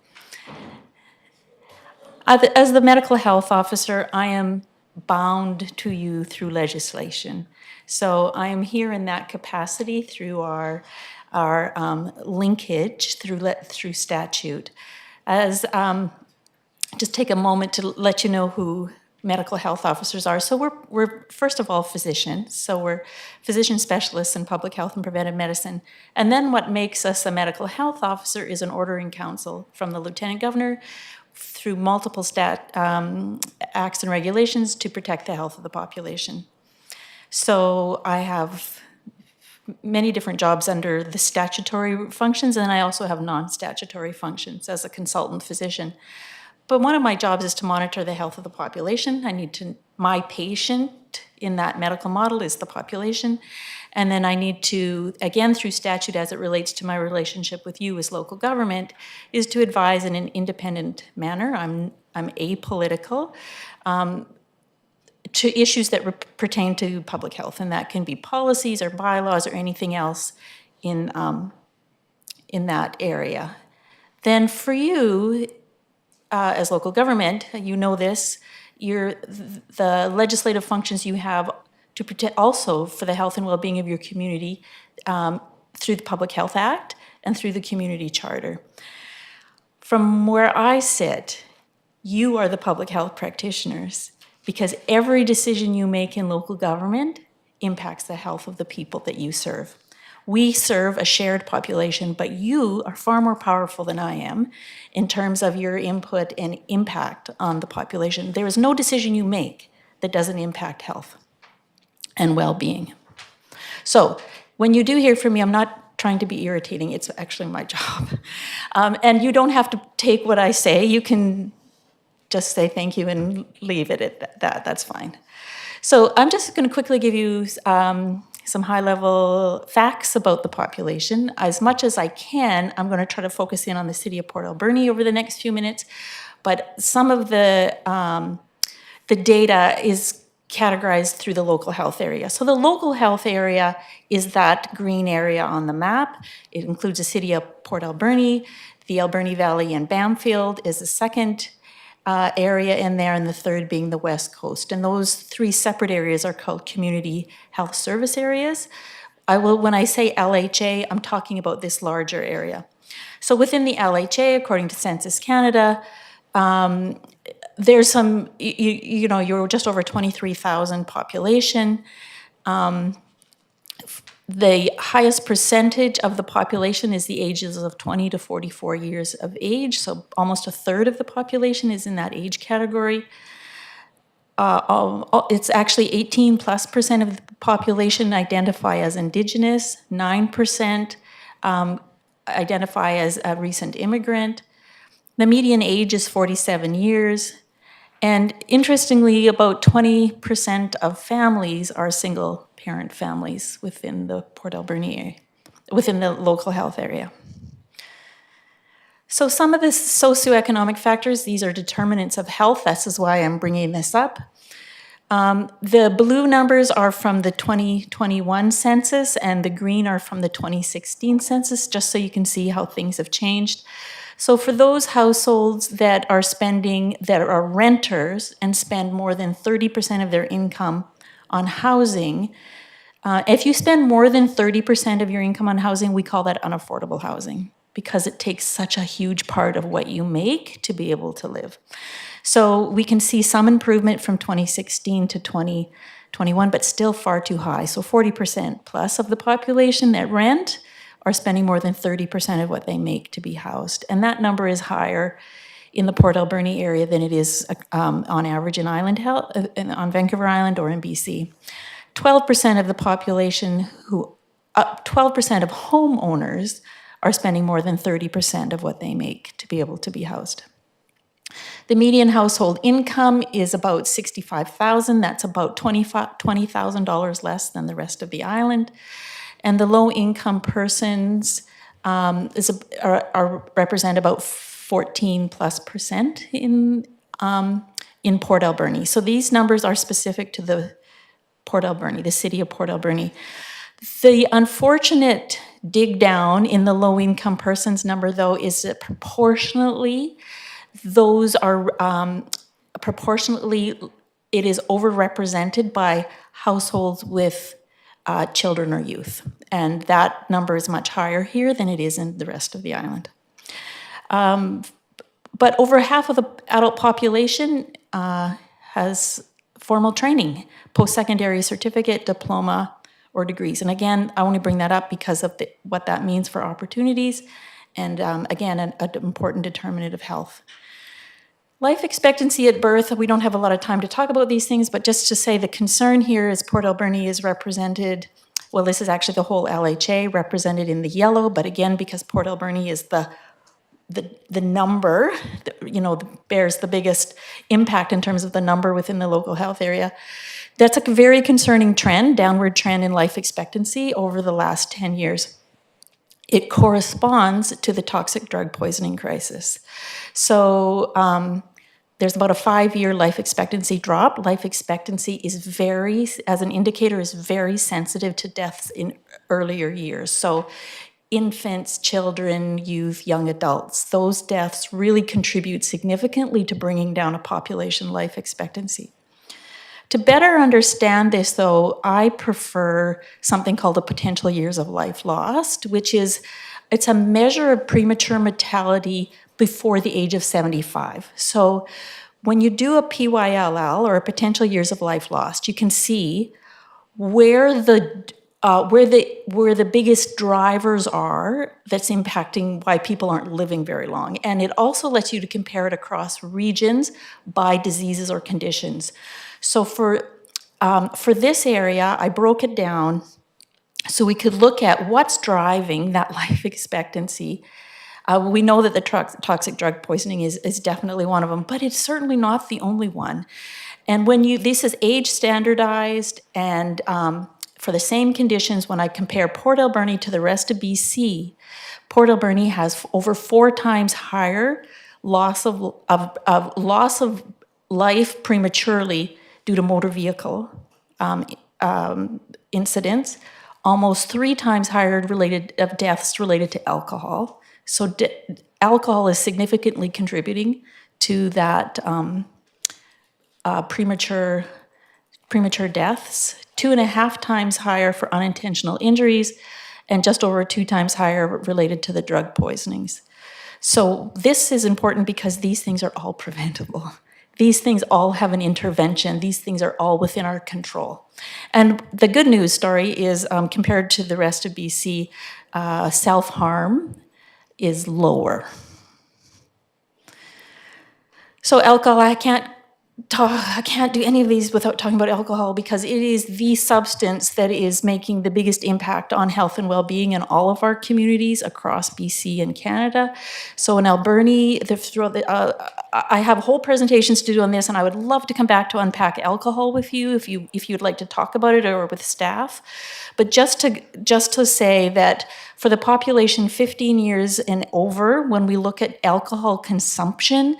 As the medical health officer, I am bound to you through legislation. So I am here in that capacity through our linkage through statute. As just take a moment to let you know who medical health officers are. So we're first of all physicians. So we're physician specialists in public health and preventive medicine. And then what makes us a medical health officer is an ordering council from the Lieutenant Governor. through multiple acts and regulations to protect the health of the population. So I have many different jobs under the statutory functions, and I also have non-statutory functions as a consultant physician. But one of my jobs is to monitor the health of the population. My patient in that medical model is the population. And then I need to, again, through statute as it relates to my relationship with you as local government, is to advise in an independent manner. I'm apolitical to issues that pertain to public health, and that can be policies or bylaws or anything else in that area. Then for you, as local government, you know this, the legislative functions you have to protect also for the health and well-being of your community through the Public Health Act and through the Community Charter. From where I sit, you are the public health practitioners, because every decision you make in local government impacts the health of the people that you serve. We serve a shared population, but you are far more powerful than I am in terms of your input and impact on the population. There is no decision you make that doesn't impact health and well-being. So when you do hear from me, I'm not trying to be irritating. It's actually my job. And you don't have to take what I say. You can just say thank you and leave it at that. That's fine. So I'm just going to quickly give you some high-level facts about the population. As much as I can, I'm going to try to focus in on the city of Port Alberni over the next few minutes, but some of the data is categorized through the local health area. So the local health area is that green area on the map. It includes the city of Port Alberni, the Alberni Valley and Bamfield is the second area in there, and the third being the West Coast. And those three separate areas are called community health service areas. When I say LHA, I'm talking about this larger area. So within the LHA, according to Census Canada, there's some, you're just over 23,000 population. The highest percentage of the population is the ages of 20 to 44 years of age, so almost a third of the population is in that age category. It's actually 18+% of the population identify as Indigenous, 9% identify as a recent immigrant. The median age is 47 years. And interestingly, about 20% of families are single-parent families within the Port Alberni area, within the local health area. So some of the socioeconomic factors, these are determinants of health. This is why I'm bringing this up. The blue numbers are from the 2021 census, and the green are from the 2016 census, just so you can see how things have changed. So for those households that are renters and spend more than 30% of their income on housing, if you spend more than 30% of your income on housing, we call that unaffordable housing, because it takes such a huge part of what you make to be able to live. So we can see some improvement from 2016 to 2021, but still far too high. So 40% plus of the population that rent are spending more than 30% of what they make to be housed. And that number is higher in the Port Alberni area than it is on average in on Vancouver Island or in BC. 12% of the population 12% of homeowners are spending more than 30% of what they make to be able to be housed. The median household income is about $65,000. That's about $20,000 less than the rest of the island. And the low-income persons represent about 14+% in Port Alberni. So these numbers are specific to the Port Alberni, the city of Port Alberni. The unfortunate dig down in the low-income persons number, though, is that proportionately, it is overrepresented by households with children or youth. And that number is much higher here than it is in the rest of the island. But over half of the adult population has formal training, post-secondary certificate, diploma, or degrees. And again, I only bring that up because of what that means for opportunities, and again, an important determinant of health. Life expectancy at birth, we don't have a lot of time to talk about these things, but just to say the concern here is Port Alberni is represented, well, this is actually the whole LHA represented in the yellow, but again, because Port Alberni is the number, bears the biggest impact in terms of the number within the local health area. That's a very concerning trend, downward trend in life expectancy over the last 10 years. It corresponds to the toxic drug poisoning crisis. So there's about a 5-year life expectancy drop. Life expectancy is as an indicator, is very sensitive to deaths in earlier years. So infants, children, youth, young adults, those deaths really contribute significantly to bringing down a population life expectancy. To better understand this, though, I prefer something called the potential years of life lost, which is, it's a measure of premature mortality before the age of 75. So when you do a PYLL, or a potential years of life lost, you can see where the biggest drivers are that's impacting why people aren't living very long. And it also lets you to compare it across regions by diseases or conditions. So for this area, I broke it down so we could look at what's driving that life expectancy. We know that the toxic drug poisoning is definitely one of them, but it's certainly not the only one. And this is age standardized, and for the same conditions, when I compare Port Alberni to the rest of BC, Port Alberni has over 4 times higher loss of life prematurely due to motor vehicle incidents, almost 3 times higher of deaths related to alcohol. So alcohol is significantly contributing to that premature deaths, 2.5 times higher for unintentional injuries, and just over 2 times higher related to the drug poisonings. So this is important because these things are all preventable. These things all have an intervention. These things are all within our control. And the good news story is, compared to the rest of BC, self-harm is lower. So alcohol, I can't do any of these without talking about alcohol, because it is the substance that is making the biggest impact on health and well-being in all of our communities across BC and Canada. So in Alberni, I have whole presentations to do on this, and I would love to come back to unpack alcohol with you if you'd like to talk about it, or with staff. But just to say that for the population 15 years and over, when we look at alcohol consumption,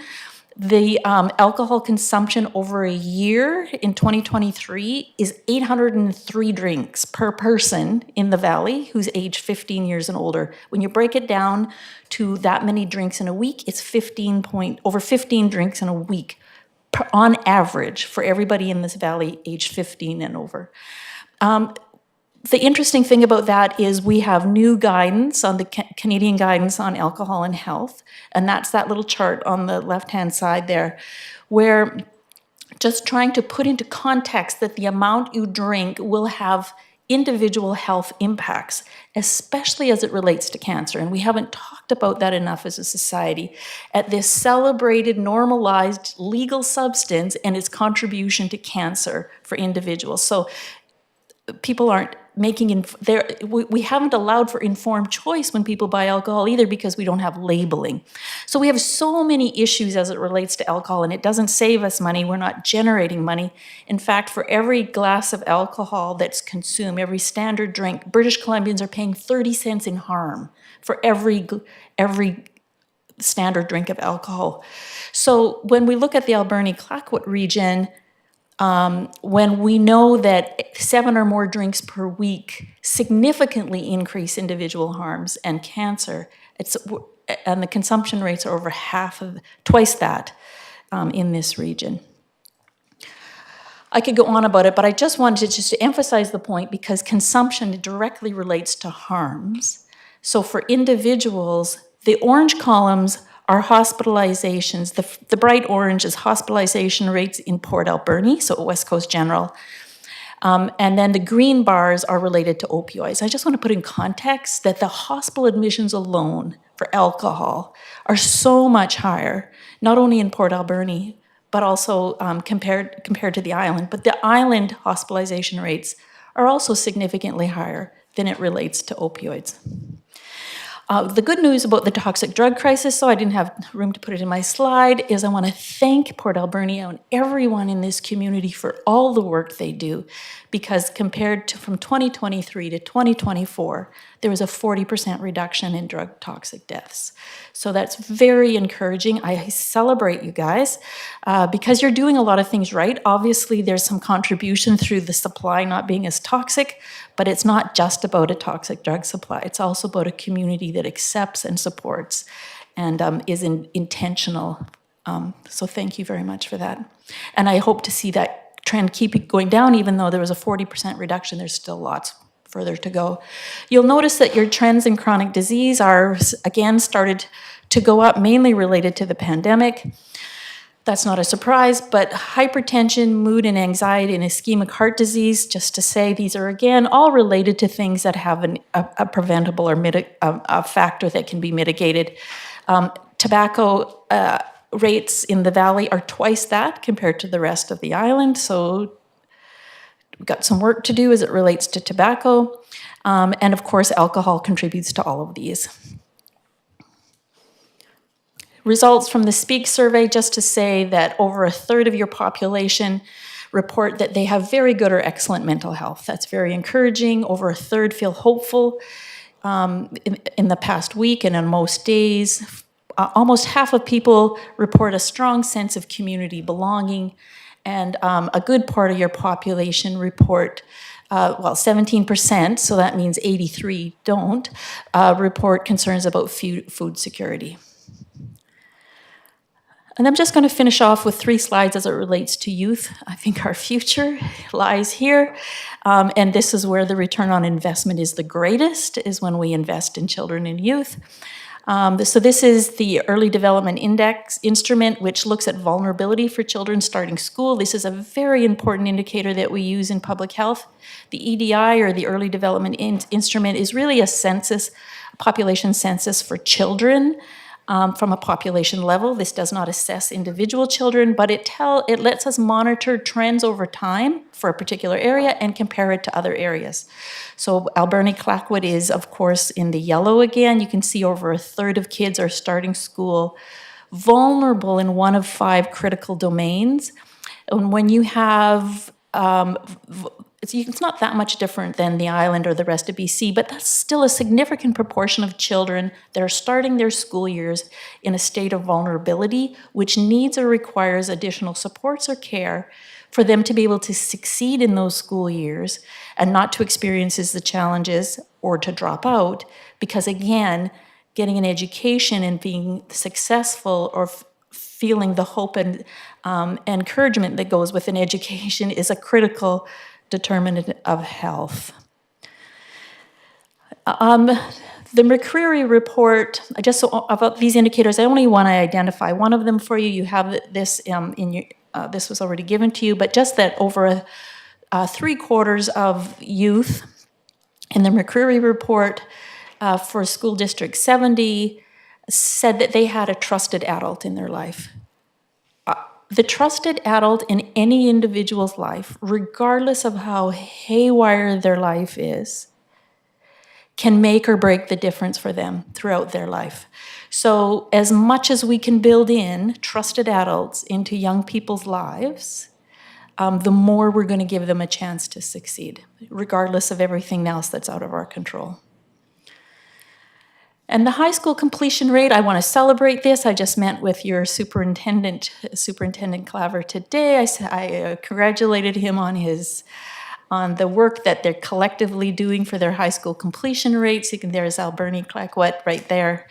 the alcohol consumption over a year in 2023 is 803 drinks per person in the valley who's age 15 years and older. When you break it down to that many drinks in a week, it's over 15 drinks in a week on average for everybody in this valley age 15 and over. The interesting thing about that is we have new guidance on the Canadian guidance on alcohol and health, and that's that little chart on the left-hand side there, where just trying to put into context that the amount you drink will have individual health impacts, especially as it relates to cancer. And we haven't talked about that enough as a society, at this celebrated, normalized, legal substance and its contribution to cancer for individuals. So people aren't we haven't allowed for informed choice when people buy alcohol either, because we don't have labeling. So we have so many issues as it relates to alcohol, and it doesn't save us money. We're not generating money. In fact, for every glass of alcohol that's consumed, every standard drink, British Columbians are paying 30 cents in harm for every standard drink of alcohol. So when we look at the Alberni-Clayoquot region, when we know that 7 or more drinks per week significantly increase individual harms and cancer, and the consumption rates are over twice that in this region. I could go on about it, but I just wanted to emphasize the point, because consumption directly relates to harms. So for individuals, the orange columns are hospitalizations. The bright orange is hospitalization rates in Port Alberni, so West Coast General. And then the green bars are related to opioids. I just want to put in context that the hospital admissions alone for alcohol are so much higher, not only in Port Alberni, but also compared to the island. But the island hospitalization rates are also significantly higher than it relates to opioids. The good news about the toxic drug crisis, so I didn't have room to put it in my slide, is I want to thank Port Alberni and everyone in this community for all the work they do, because compared to from 2023 to 2024, there was a 40% reduction in drug toxic deaths. So that's very encouraging. I celebrate you guys because you're doing a lot of things right. Obviously, there's some contribution through the supply not being as toxic, but it's not just about a toxic drug supply. It's also about a community that accepts and supports and is intentional. So thank you very much for that. And I hope to see that trend keep going down. Even though there was a 40% reduction, there's still lots further to go. You'll notice that your trends in chronic disease are, again, started to go up, mainly related to the pandemic. That's not a surprise, but hypertension, mood and anxiety, and ischemic heart disease, just to say, these are, again, all related to things that have a preventable or a factor that can be mitigated. Tobacco rates in the valley are twice that compared to the rest of the island, so we've got some work to do as it relates to tobacco. And of course, alcohol contributes to all of these. Results from the SPEAK survey, just to say that over a third of your population report that they have very good or excellent mental health. That's very encouraging. Over a third feel hopeful in the past week and on most days. Almost half of people report a strong sense of community belonging, and a good part of your population report 17%, so that means 83 don't, report concerns about food security. And I'm just going to finish off with 3 slides as it relates to youth. I think our future lies here. And this is where the return on investment is the greatest, is when we invest in children and youth. So this is the Early Development Index instrument, which looks at vulnerability for children starting school. This is a very important indicator that we use in public health. The EDI, or the Early Development Instrument, is really a census, a population census for children. From a population level. This does not assess individual children, but it lets us monitor trends over time for a particular area and compare it to other areas. So Alberni Clackwood is, of course, in the yellow again. You can see over a third of kids are starting school vulnerable in one of 5 critical domains. And when you have it's not that much different than the island or the rest of BC, but that's still a significant proportion of children that are starting their school years in a state of vulnerability, which needs or requires additional supports or care for them to be able to succeed in those school years and not to experience the challenges or to drop out, because again, getting an education and being successful or feeling the hope and encouragement that goes with an education is a critical determinant of health. The McCreary report, about these indicators, I only want to identify one of them for you. You have this in your, this was already given to you, but just that over 3/4 of youth in the McCreary report for School District 70 said that they had a trusted adult in their life. The trusted adult in any individual's life, regardless of how haywire their life is, can make or break the difference for them throughout their life. So as much as we can build in trusted adults into young people's lives, the more we're going to give them a chance to succeed, regardless of everything else that's out of our control. And the high school completion rate, I want to celebrate this. I just met with your Superintendent Claver today. I congratulated him on the work that they're collectively doing for their high school completion rates. There's Alberni Clackwood right there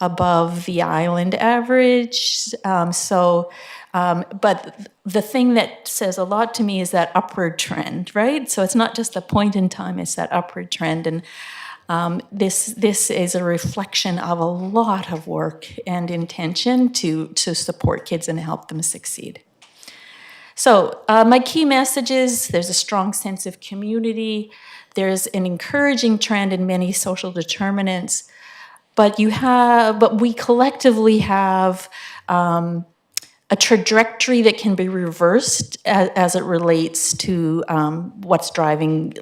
above the island average. But the thing that says a lot to me is that upward trend, right? So it's not just a point in time, it's that upward trend. And this is a reflection of a lot of work and intention to support kids and help them succeed. So my key messages: there's a strong sense of community, there's an encouraging trend in many social determinants, but we collectively have a trajectory that can be reversed as it relates to what's driving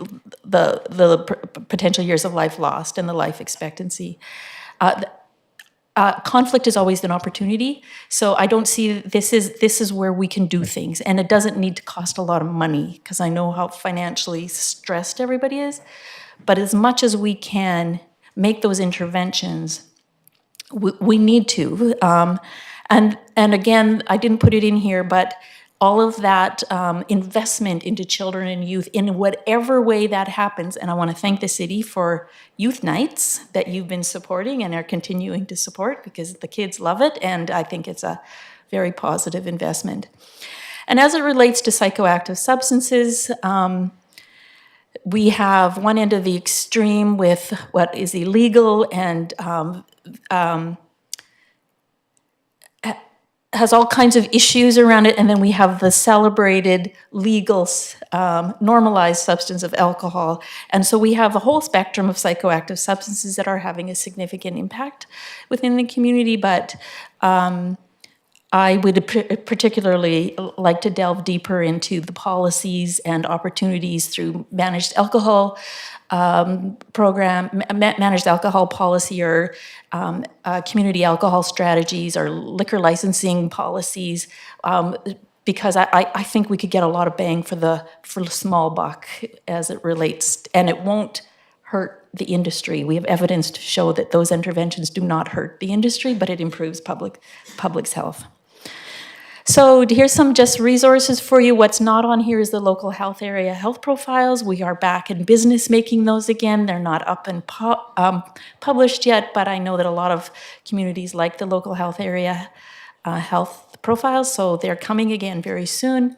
the potential years of life lost and the life expectancy. Conflict is always an opportunity, so I don't see this is where we can do things, and it doesn't need to cost a lot of money because I know how financially stressed everybody is. But as much as we can make those interventions, we need to. And again, I didn't put it in here, but all of that investment into children and youth in whatever way that happens, and I want to thank the city for youth nights that you've been supporting and are continuing to support because the kids love it, and I think it's a very positive investment. And as it relates to psychoactive substances, we have one end of the extreme with what is illegal and has all kinds of issues around it, and then we have the celebrated, legal, normalized substance of alcohol. And so we have a whole spectrum of psychoactive substances that are having a significant impact within the community, but I would particularly like to delve deeper into the policies and opportunities through managed alcohol program, managed alcohol policy, or community alcohol strategies, or liquor licensing policies, because I think we could get a lot of bang for the small buck as it relates, and it won't hurt the industry. We have evidence to show that those interventions do not hurt the industry, but it improves public's health. So here's some just resources for you. What's not on here is the local health area health profiles. We are back in business making those again. They're not up and published yet, but I know that a lot of communities like the local health area health profiles, so they're coming again very soon.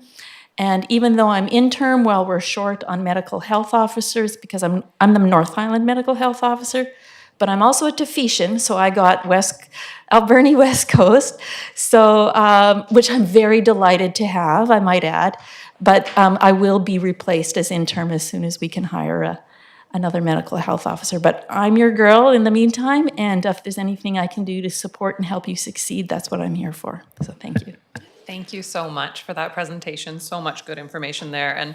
And even though I'm interim, while we're short on medical health officers, because I'm the North Island medical health officer, but I'm also a Tahitian, so I got Alberni West Coast, so which I'm very delighted to have, I might add. But I will be replaced as interim as soon as we can hire another medical health officer. But I'm your girl in the meantime, and if there's anything I can do to support and help you succeed, that's what I'm here for. So thank you. Thank you so much for that presentation. So much good information there. And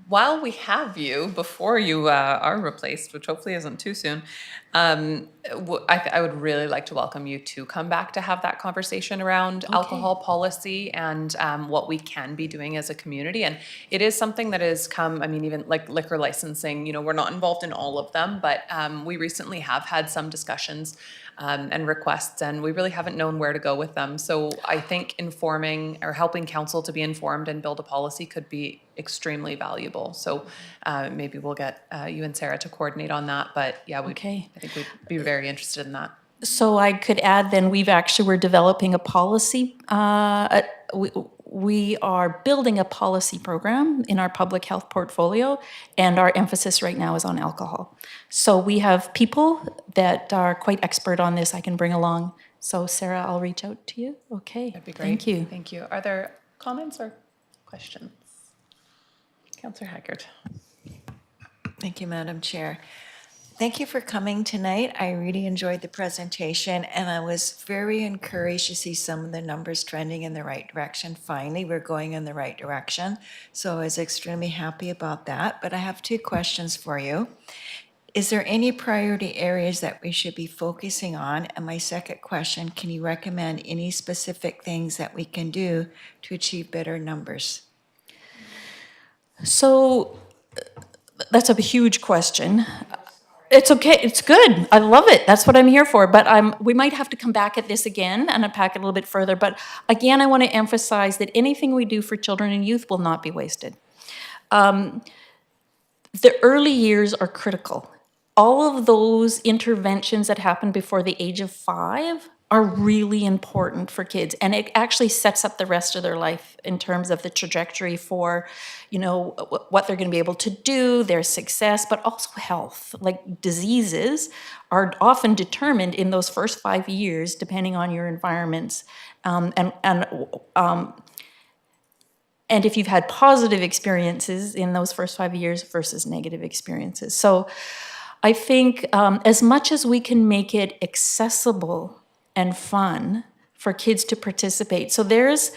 while we have you, before you are replaced, which hopefully isn't too soon, I would really like to welcome you to come back to have that conversation around alcohol policy and what we can be doing as a community. And it is something that has come, I mean, even like liquor licensing, we're not involved in all of them, but we recently have had some discussions and requests, and we really haven't known where to go with them. So I think informing or helping council to be informed and build a policy could be extremely valuable. So maybe we'll get you and Sarah to coordinate on that. But yeah, I think we'd be very interested in that. So I could add then we're developing a policy. We are building a policy program in our public health portfolio, and our emphasis right now is on alcohol. So we have people that are quite expert on this I can bring along. So Sarah, I'll reach out to you. Okay. That'd be great. Thank you. Thank you. Are there comments or questions? Councillor Haggard. Thank you, Madam Chair. Thank you for coming tonight. I really enjoyed the presentation, and I was very encouraged to see some of the numbers trending in the right direction. Finally, we're going in the right direction. So I was extremely happy about that. But I have two questions for you. Is there any priority areas that we should be focusing on? And my second question, can you recommend any specific things that we can do to achieve better numbers? So that's a huge question. It's okay. It's good. I love it. That's what I'm here for. But we might have to come back at this again and unpack it a little bit further. But again, I want to emphasize that anything we do for children and youth will not be wasted. The early years are critical. All of those interventions that happen before the age of 5 are really important for kids, and it actually sets up the rest of their life in terms of the trajectory for, what they're going to be able to do, their success, but also health. Like diseases are often determined in those first 5 years, depending on your environments, and if you've had positive experiences in those first 5 years versus negative experiences. So I think as much as we can make it accessible and fun for kids to participate. So there's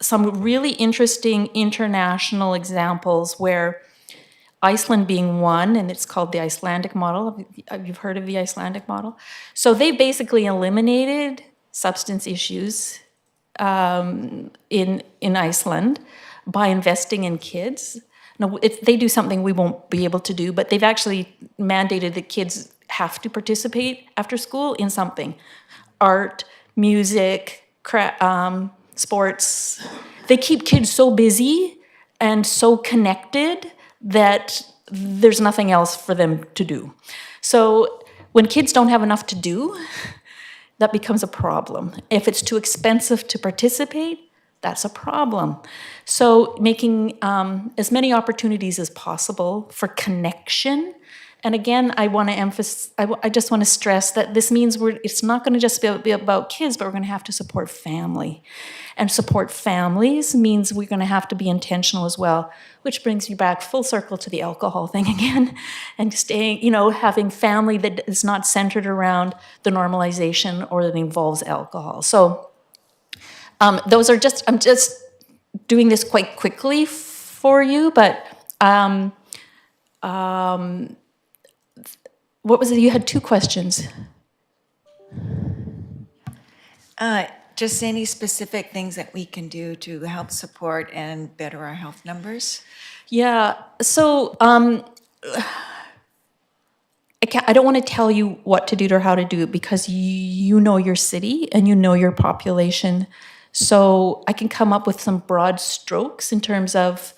some really interesting international examples where Iceland being one, and it's called the Icelandic model. You've heard of the Icelandic model? So they basically eliminated substance issues in Iceland by investing in kids. Now, if they do something we won't be able to do, but they've actually mandated that kids have to participate after school in something. Art, music, sports. They keep kids so busy and so connected that there's nothing else for them to do. So when kids don't have enough to do, that becomes a problem. If it's too expensive to participate, that's a problem. So making as many opportunities as possible for connection. And again, I want to emphasize, I just want to stress that this means it's not going to just be about kids, but we're going to have to support family. And support families means we're going to have to be intentional as well, which brings you back full circle to the alcohol thing again. And staying, having family that is not centered around the normalization or that involves alcohol. So those are I'm just doing this quite quickly for you, but what was it? You had two questions. Just any specific things that we can do to help support and better our health numbers? Yeah, so I don't want to tell you what to do or how to do it because you know your city and you know your population. So I can come up with some broad strokes in terms of,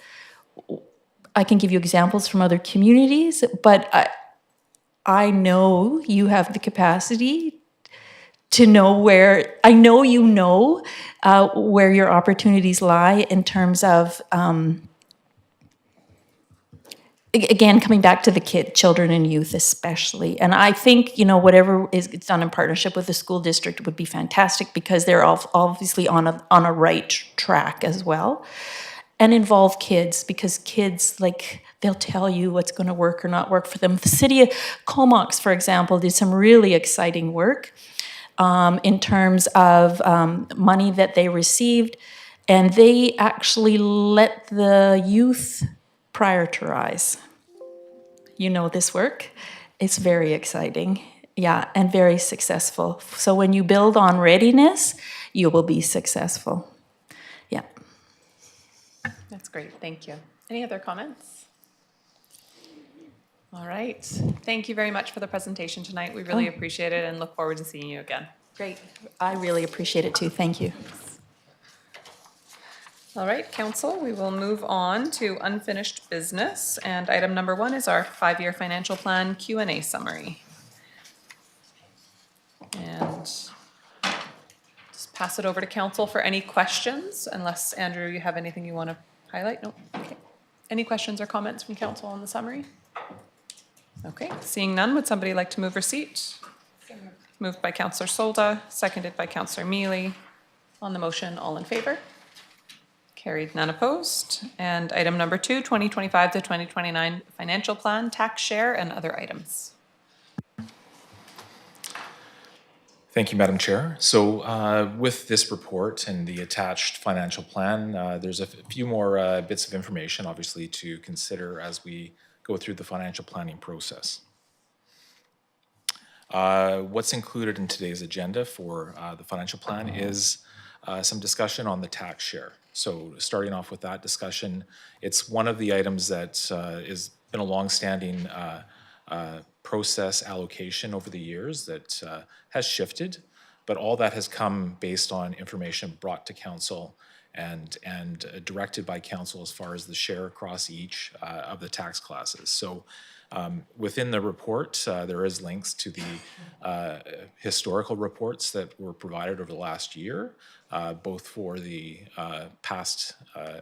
I can give you examples from other communities, but I know you have the capacity to know where, I know you know where your opportunities lie in terms of, again, coming back to the children and youth especially. And I think, whatever is done in partnership with the school district would be fantastic because they're obviously on a right track as well. And involve kids because kids, they'll tell you what's going to work or not work for them. The city of Comox, for example, did some really exciting work in terms of money that they received. And they actually let the youth prioritize. You know this work. It's very exciting. Yeah, and very successful. So when you build on readiness, you will be successful. Yeah. That's great, thank you. Any other comments? All right, thank you very much for the presentation tonight. We really appreciate it and look forward to seeing you again. Great. I really appreciate it too. Thank you. All right, council, we will move on to unfinished business. And item number 1 is our 5-year financial plan Q&A summary. And just pass it over to council for any questions, unless, Andrew, you have anything you want to highlight? No? Okay. Any questions or comments from council on the summary? Okay, seeing none, would somebody like to move receipt? Moved by Councillor Solda, seconded by Councillor Mealy. On the motion, all in favor? Carried, none opposed. And item number 2, 2025 to 2029 financial plan, tax share, and other items. Thank you, Madam Chair. So with this report and the attached financial plan, there's a few more bits of information, obviously, to consider as we go through the financial planning process. What's included in today's agenda for the financial plan is some discussion on the tax share. So starting off with that discussion, it's one of the items that has been a longstanding process allocation over the years that has shifted, but all that has come based on information brought to council and directed by council as far as the share across each of the tax classes. So within the report, there is links to the historical reports that were provided over the last year, both for the past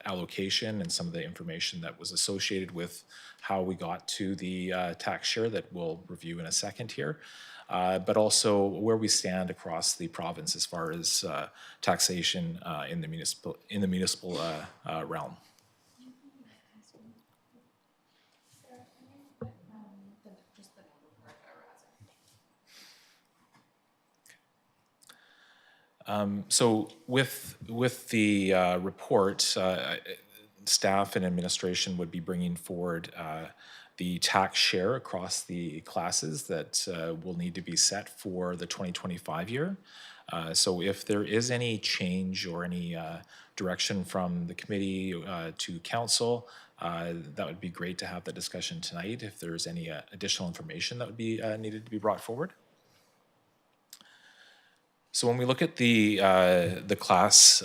allocation and some of the information that was associated with how we got to the tax share that we'll review in a second here, but also where we stand across the province as far as taxation in the municipal realm. So with the report, staff and administration would be bringing forward the tax share across the classes that will need to be set for the 2025 year. So if there is any change or any direction from the committee to council, that would be great to have that discussion tonight. If there's any additional information that would be needed to be brought forward. So when we look at the class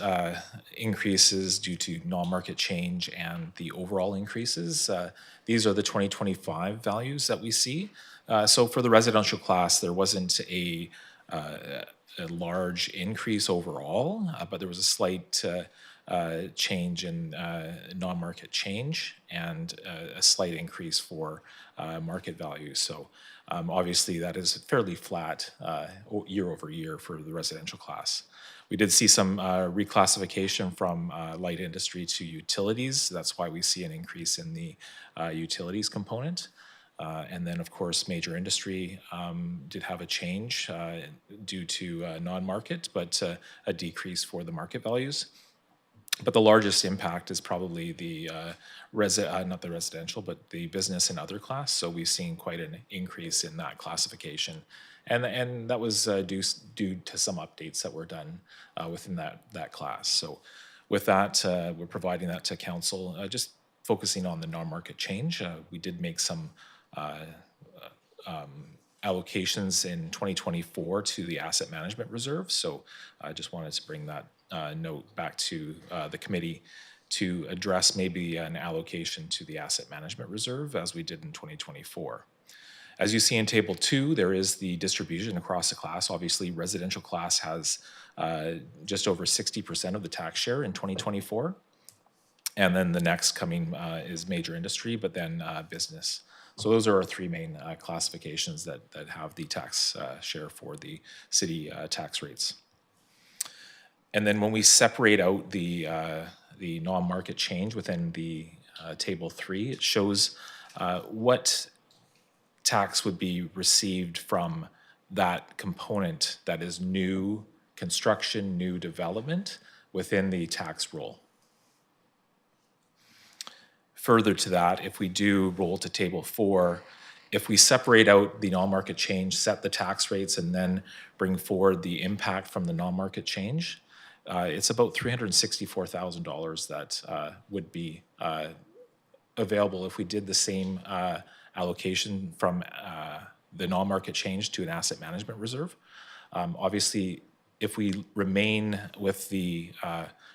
increases due to non-market change and the overall increases, these are the 2025 values that we see. So for the residential class, there wasn't a large increase overall, but there was a slight change in non-market change and a slight increase for market values. So obviously that is fairly flat year over year for the residential class. We did see some reclassification from light industry to utilities. That's why we see an increase in the utilities component. And then, of course, major industry did have a change due to non-market, but a decrease for the market values. But the largest impact is probably the not the residential, but the business and other class. So we've seen quite an increase in that classification. And that was due to some updates that were done within that class. So with that, we're providing that to council, just focusing on the non-market change. We did make some allocations in 2024 to the asset management reserve. So I just wanted to bring that note back to the committee to address maybe an allocation to the asset management reserve as we did in 2024. As you see in table 2, there is the distribution across the class. Obviously, residential class has just over 60% of the tax share in 2024. And then the next coming is major industry, but then business. So those are our three main classifications that have the tax share for the city tax rates. And then when we separate out the non-market change within the table 3, it shows what tax would be received from that component that is new construction, new development within the tax roll. Further to that, if we do roll to table 4, if we separate out the non-market change, set the tax rates, and then bring forward the impact from the non-market change, it's about $364,000 that would be available if we did the same allocation from the non-market change to an asset management reserve. Obviously, if we remain with the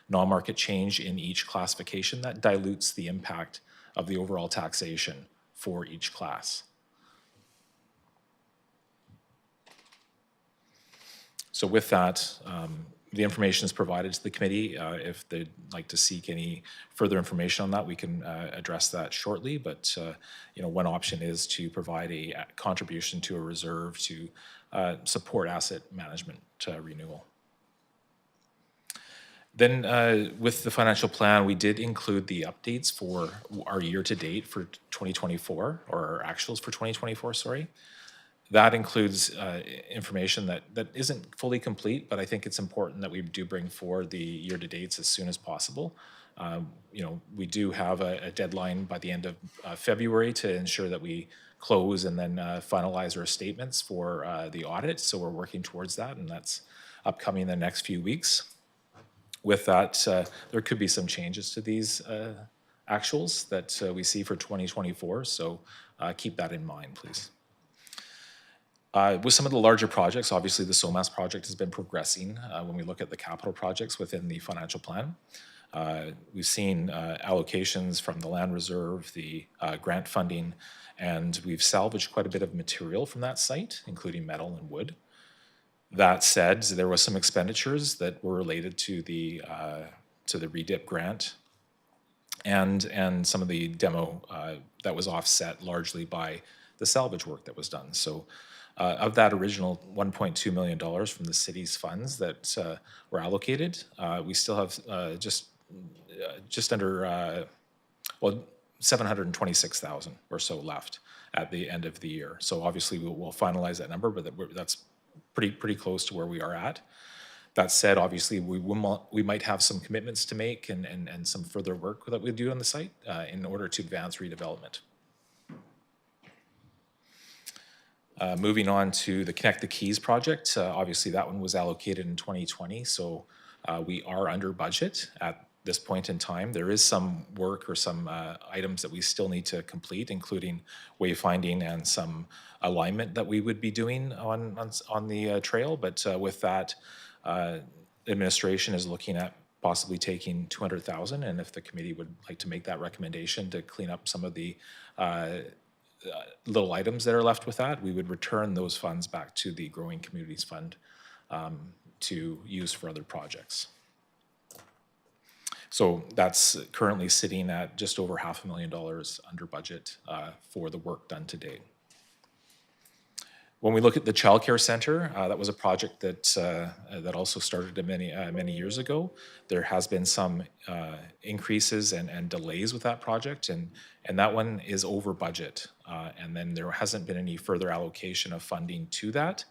non-market change in each classification, that dilutes the impact of the overall taxation for each class. So with that, the information is provided to the committee. If they'd like to seek any further information on that, we can address that shortly. But one option is to provide a contribution to a reserve to support asset management renewal. Then with the financial plan, we did include the updates for our year-to-date for 2024, or our actuals for 2024, sorry. That includes information that isn't fully complete, but I think it's important that we do bring forward the year-to-dates as soon as possible. We do have a deadline by the end of February to ensure that we close and then finalize our statements for the audit. So we're working towards that, and that's upcoming in the next few weeks. With that, there could be some changes to these actuals that we see for 2024, so keep that in mind, please. With some of the larger projects, obviously the SOMAS project has been progressing when we look at the capital projects within the financial plan. We've seen allocations from the land reserve, the grant funding, and we've salvaged quite a bit of material from that site, including metal and wood. That said, there was some expenditures that were related to the REDIP grant and some of the demo that was offset largely by the salvage work that was done. So of that original $1.2 million from the city's funds that were allocated, we still have just under, $726,000 or so left at the end of the year. So obviously we'll finalize that number, but that's pretty close to where we are at. That said, obviously, we might have some commitments to make and some further work that we do on the site in order to advance redevelopment. Moving on to the Connect the Keys project, obviously that one was allocated in 2020, so we are under budget at this point in time. There is some work or some items that we still need to complete, including wayfinding and some alignment that we would be doing on the trail. But with that, administration is looking at possibly taking $200,000, and if the committee would like to make that recommendation to clean up some of the little items that are left with that, we would return those funds back to the Growing Communities Fund to use for other projects. So that's currently sitting at just over $500,000 under budget for the work done to date. When we look at the childcare center, that was a project that also started many years ago. There has been some increases and delays with that project, and that one is over budget. And then there hasn't been any further allocation of funding to that.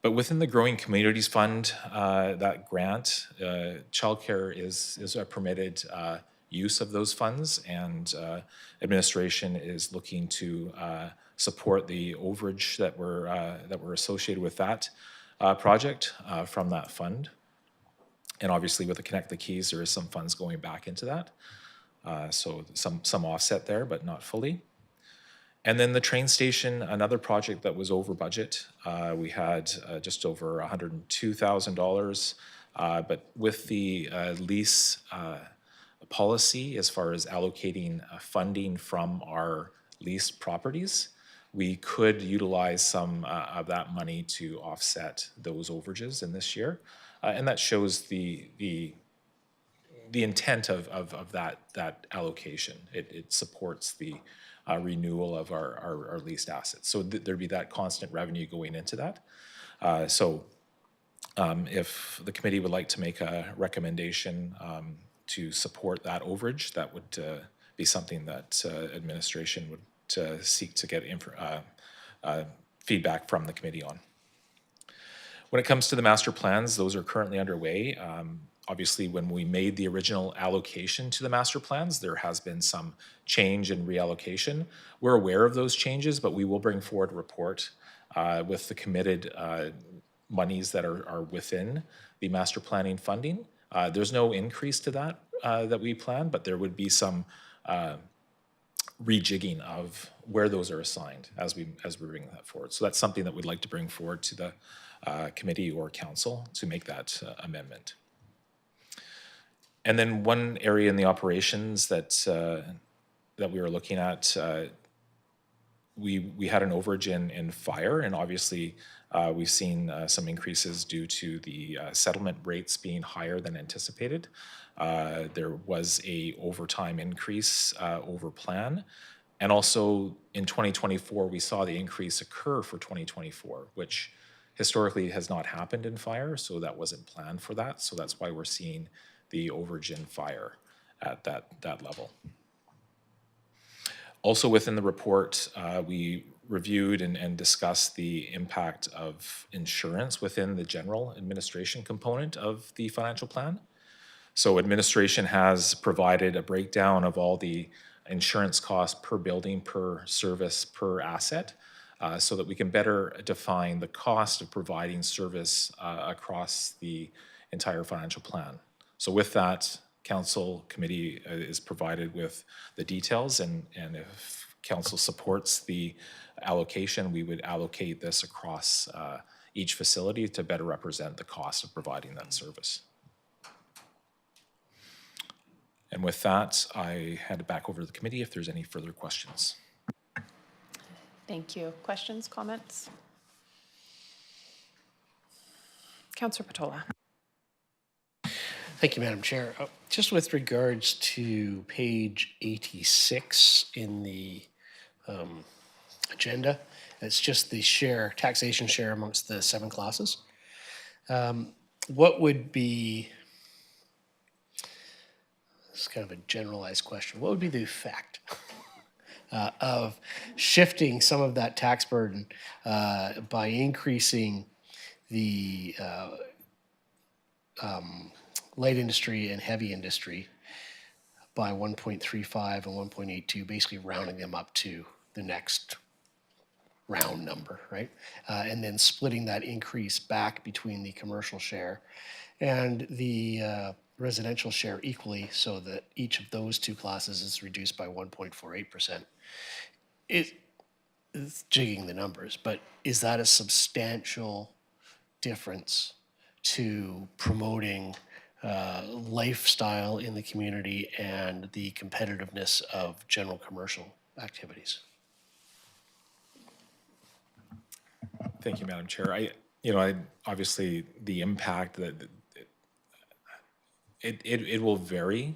But within the Growing Communities Fund, that grant, childcare is a permitted use of those funds, and administration is looking to support the overage that were associated with that project from that fund. And obviously with the Connect the Keys, there is some funds going back into that. So some offset there, but not fully. And then the train station, another project that was over budget. We had just over $102,000, but with the lease policy as far as allocating funding from our leased properties, we could utilize some of that money to offset those overages in this year. And that shows the intent of that allocation. It supports the renewal of our leased assets. So there'd be that constant revenue going into that. If the committee would like to make a recommendation to support that overage, that would be something that administration would seek to get feedback from the committee on. When it comes to the master plans, those are currently underway. Obviously, when we made the original allocation to the master plans, there has been some change in reallocation. We're aware of those changes, but we will bring forward a report with the committed monies that are within the master planning funding. There's no increase to that that we plan, but there would be some rejigging of where those are assigned as we bring that forward. So that's something that we'd like to bring forward to the committee or council to make that amendment. And then one area in the operations that we were looking at, we had an overage in fire, and obviously we've seen some increases due to the settlement rates being higher than anticipated. There was a overtime increase over plan. And also in 2024, we saw the increase occur for 2024, which historically has not happened in fire, so that wasn't planned for that. So that's why we're seeing the overage in fire at that level. Also within the report, we reviewed and discussed the impact of insurance within the general administration component of the financial plan. So administration has provided a breakdown of all the insurance costs per building, per service, per asset, so that we can better define the cost of providing service across the entire financial plan. So with that, council committee is provided with the details, and if council supports the allocation, we would allocate this across each facility to better represent the cost of providing that service. And with that, I hand it back over to the committee if there's any further questions. Thank you. Questions, comments? Councillor Patola. Thank you, Madam Chair. Just with regards to page 86 in the agenda, it's just the share, taxation share amongst the 7 classes. What would be, this is kind of a generalized question, what would be the effect of shifting some of that tax burden by increasing the light industry and heavy industry by 1.35 and 1.82, basically rounding them up to the next round number, right? And then splitting that increase back between the commercial share and the residential share equally, so that each of those two classes is reduced by 1.48%. It's jigging the numbers, but is that a substantial difference to promoting lifestyle in the community and the competitiveness of general commercial activities? Thank you, Madam Chair. I obviously the impact that it will vary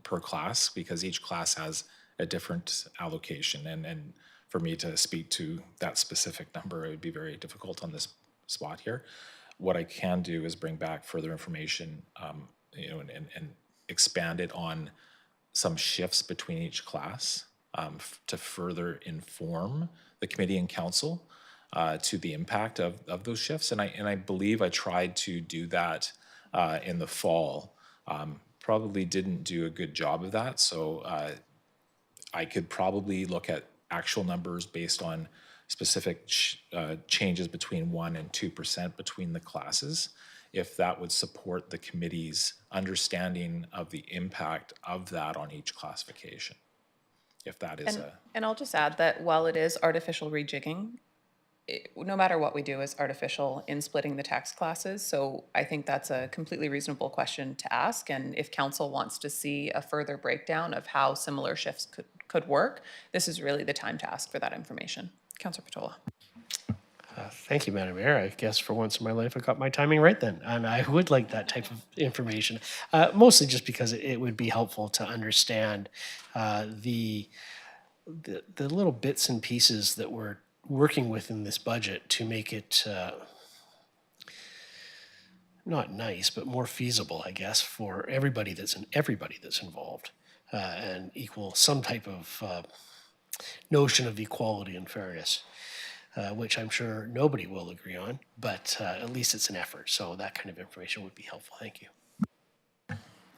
per class, because each class has a different allocation, and for me to speak to that specific number, it would be very difficult on this spot here. What I can do is bring back further information, and expand it on some shifts between each class, to further inform the committee and council to the impact of those shifts. And I believe I tried to do that in the fall. Probably didn't do a good job of that. So I could probably look at actual numbers based on specific changes between 1% and 2% between the classes, if that would support the committee's understanding of the impact of that on each classification. If that is And I'll just add that while it is artificial rejigging, no matter what we do is artificial in splitting the tax classes. So I think that's a completely reasonable question to ask. And if council wants to see a further breakdown of how similar shifts could work, this is really the time to ask for that information. Councillor Patola. Thank you, Madam Mayor. I guess for once in my life, I got my timing right then. And I would like that type of information, mostly just because it would be helpful to understand the little bits and pieces that we're working with in this budget to make it not nice, but more feasible, I guess, for everybody that's involved, and equal some type of notion of equality and fairness. Which I'm sure nobody will agree on, but at least it's an effort. So that kind of information would be helpful. Thank you.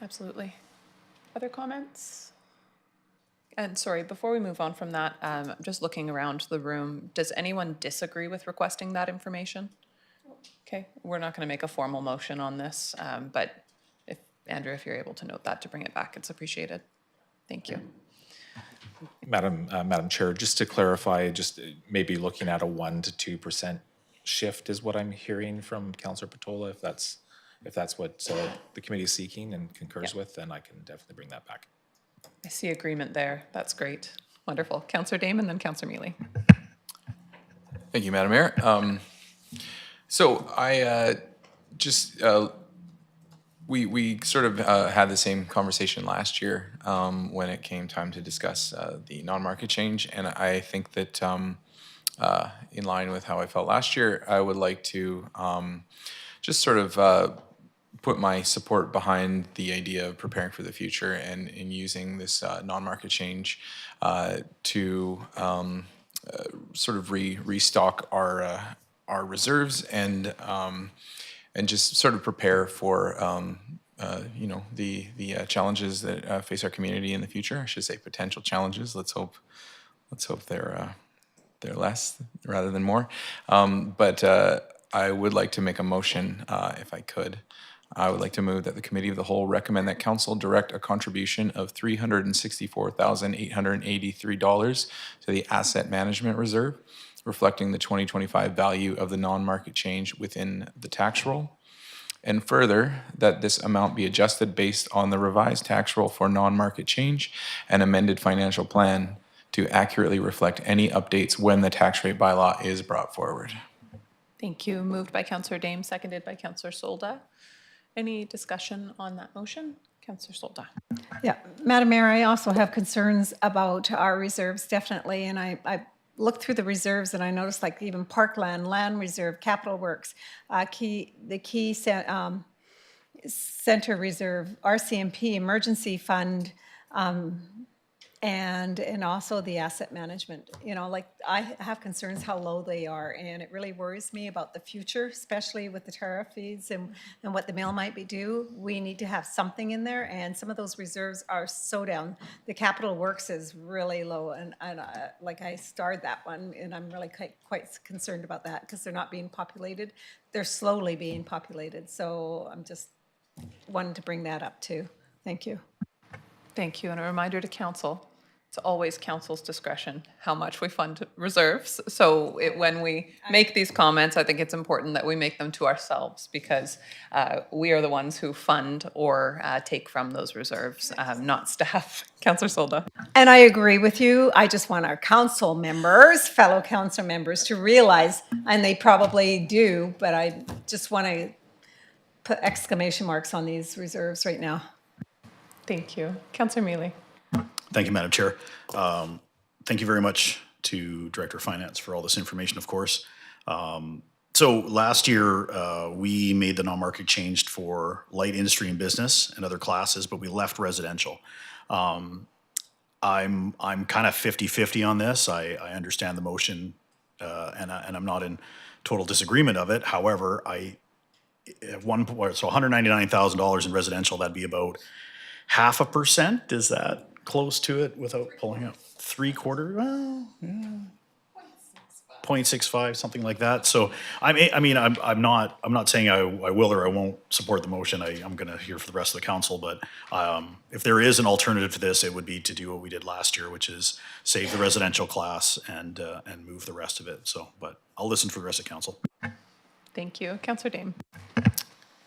Absolutely. Other comments? And sorry, before we move on from that, I'm just looking around the room. Does anyone disagree with requesting that information? Okay, we're not going to make a formal motion on this, but if Andrew, if you're able to note that to bring it back, it's appreciated. Thank you. Madam Chair, just to clarify, just maybe looking at a 1% to 2% shift is what I'm hearing from Councillor Patola. If that's what the committee is seeking and concurs with, then I can definitely bring that back. I see agreement there. That's great. Wonderful. Councillor Dame and then Councillor Mealy. Thank you, Madam Mayor. So I just we sort of had the same conversation last year when it came time to discuss the non-market change, and I think that in line with how I felt last year, I would like to just sort of put my support behind the idea of preparing for the future and in using this non-market change to sort of restock our reserves and just sort of prepare for the challenges that face our community in the future. I should say potential challenges. Let's hope they're less rather than more. But I would like to make a motion, if I could. I would like to move that the Committee of the Whole recommend that Council direct a contribution of $364,883 to the Asset Management Reserve, reflecting the 2025 value of the non-market change within the tax roll. And further, that this amount be adjusted based on the revised tax roll for non-market change and amended financial plan to accurately reflect any updates when the tax rate bylaw is brought forward. Thank you. Moved by Councillor Dame, seconded by Councillor Solda. Any discussion on that motion? Councillor Solda. Yeah, Madam Mayor, I also have concerns about our reserves, definitely, and I looked through the reserves and I noticed like even Parkland, Land Reserve, Capital Works, the key Center Reserve, RCMP, Emergency Fund, and also the asset management. You know, like I have concerns how low they are, and it really worries me about the future, especially with the tariff fees and what the mill might be due. We need to have something in there, and some of those reserves are so down. The capital works is really low, and like I starred that one, and I'm really quite concerned about that because they're not being populated. They're slowly being populated, so I'm just wanting to bring that up too. Thank you. Thank you, and a reminder to council, it's always council's discretion how much we fund reserves. So when we make these comments, I think it's important that we make them to ourselves because we are the ones who fund or take from those reserves, not staff. Councillor Solda. And I agree with you. I just want our council members, fellow council members, to realize, and they probably do, but I just want to put exclamation marks on these reserves right now. Thank you. Councillor Mealy. Thank you, Madam Chair. Thank you very much to Director of Finance for all this information, of course. So last year, we made the non-market change for light industry and business and other classes, but we left residential. I'm kind of 50-50 on this. I understand the motion, and I'm not in total disagreement of it. However, at one point, so $199,000 in residential, that'd be about 0.5%. Is that close to it without pulling up 3/4? Well, yeah. 0.65, something like that. So I'm not saying I will or I won't support the motion. I'm going to hear for the rest of the council, but if there is an alternative to this, it would be to do what we did last year, which is save the residential class and move the rest of it. So, but I'll listen for the rest of council. Thank you. Councillor Dame.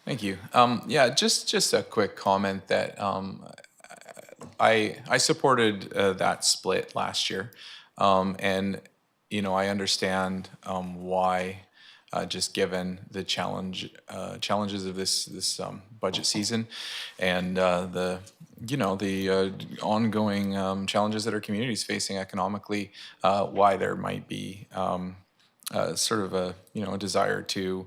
Thank you. Yeah, just a quick comment that I supported that split last year, and you know I understand why, just given the challenges of this budget season, and the ongoing challenges that our community is facing economically, why there might be sort of a desire to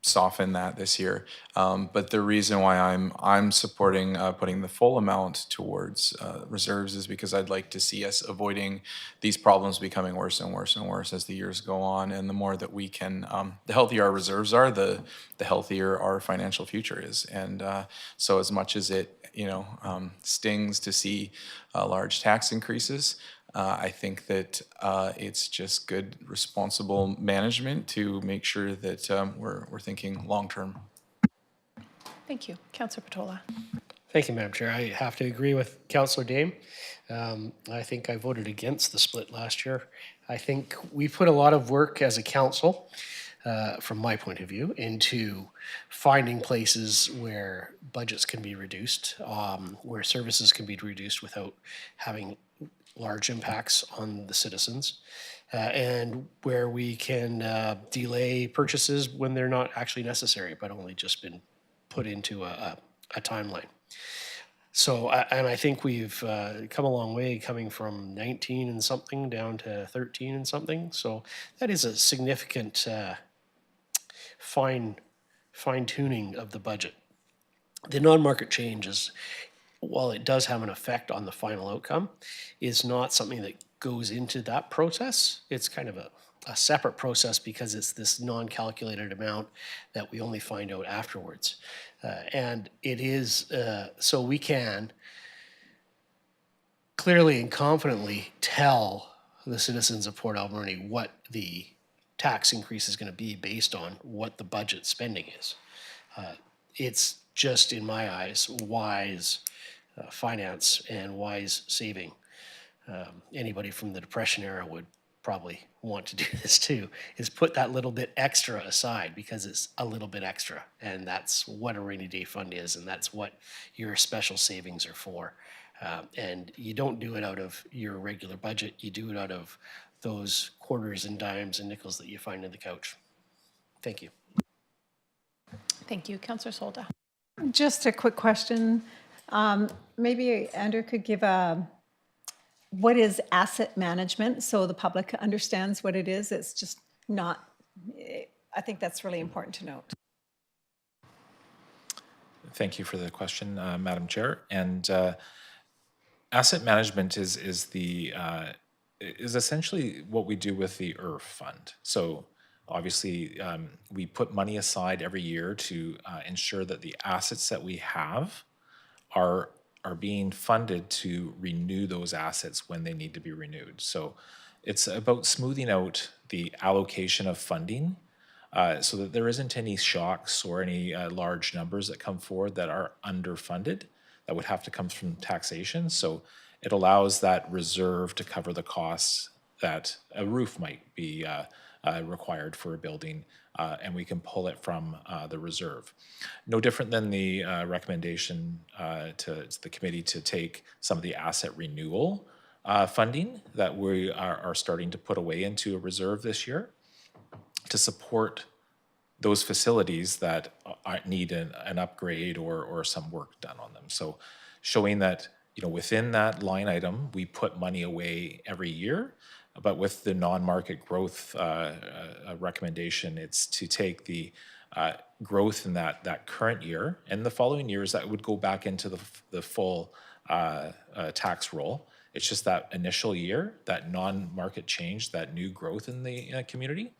soften that this year. But the reason why I'm supporting putting the full amount towards reserves is because I'd like to see us avoiding these problems becoming worse and worse and worse as the years go on. And the more that we can, the healthier our reserves are, the healthier our financial future is. And so as much as it stings to see large tax increases, I think that it's just good, responsible management to make sure that we're thinking long-term. Thank you. Councillor Patola. Thank you, Madam Chair. I have to agree with Councillor Dame. I think I voted against the split last year. I think we put a lot of work as a council, from my point of view, into finding places where budgets can be reduced, where services can be reduced without having large impacts on the citizens, and where we can delay purchases when they're not actually necessary, but only just been put into a timeline. So, and I think we've come a long way, coming from 19 and something down to 13 and something. So that is a significant fine-tuning of the budget. The non-market changes, while it does have an effect on the final outcome, is not something that goes into that process. It's kind of a separate process because it's this non-calculated amount that we only find out afterwards. And it is, so we can clearly and confidently tell the citizens of Port Alberni what the tax increase is going to be based on what the budget spending is. It's just, in my eyes, wise finance and wise saving. Anybody from the Depression era would probably want to do this too, is put that little bit extra aside because it's a little bit extra, and that's what a rainy day fund is, and that's what your special savings are for. And you don't do it out of your regular budget, you do it out of those quarters and dimes and nickels that you find in the couch. Thank you. Thank you. Councillor Solda. Just a quick question. Maybe Andrew could give what is asset management so the public understands what it is. It's just not, I think that's really important to note. Thank you for the question, Madam Chair. And Asset management is essentially what we do with the IRF fund. So obviously, we put money aside every year to ensure that the assets that we have are being funded to renew those assets when they need to be renewed. So it's about smoothing out the allocation of funding so that there isn't any shocks or any large numbers that come forward that are underfunded that would have to come from taxation. So it allows that reserve to cover the costs that a roof might be required for a building, and we can pull it from the reserve. No different than the recommendation to the committee to take some of the asset renewal funding that we are starting to put away into a reserve this year to support those facilities that need an upgrade or some work done on them. So showing that, within that line item, we put money away every year, but with the non-market growth recommendation, it's to take the growth in that current year and the following years that would go back into the full tax roll. It's just that initial year, that non-market change, that new growth in the community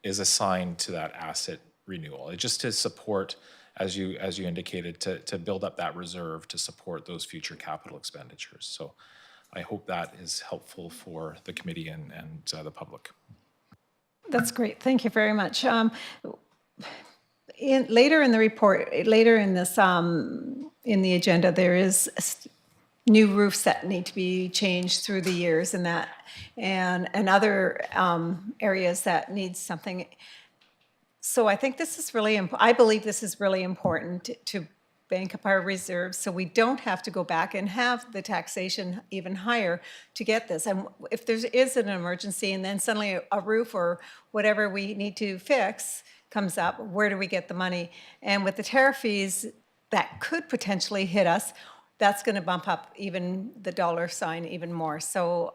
is assigned to that asset renewal. It's just to support, as you indicated, to build up that reserve to support those future capital expenditures. So I hope that is helpful for the committee and the public. That's great. Thank you very much. Later in the report, later in this, in the agenda, there is new roofs that need to be changed through the years and that, and other areas that need something. So I think this is really, I believe this is really important to bank up our reserves so we don't have to go back and have the taxation even higher to get this. And if there is an emergency and then suddenly a roof or whatever we need to fix comes up, where do we get the money? And with the tariff fees that could potentially hit us, that's going to bump up even the dollar sign even more. So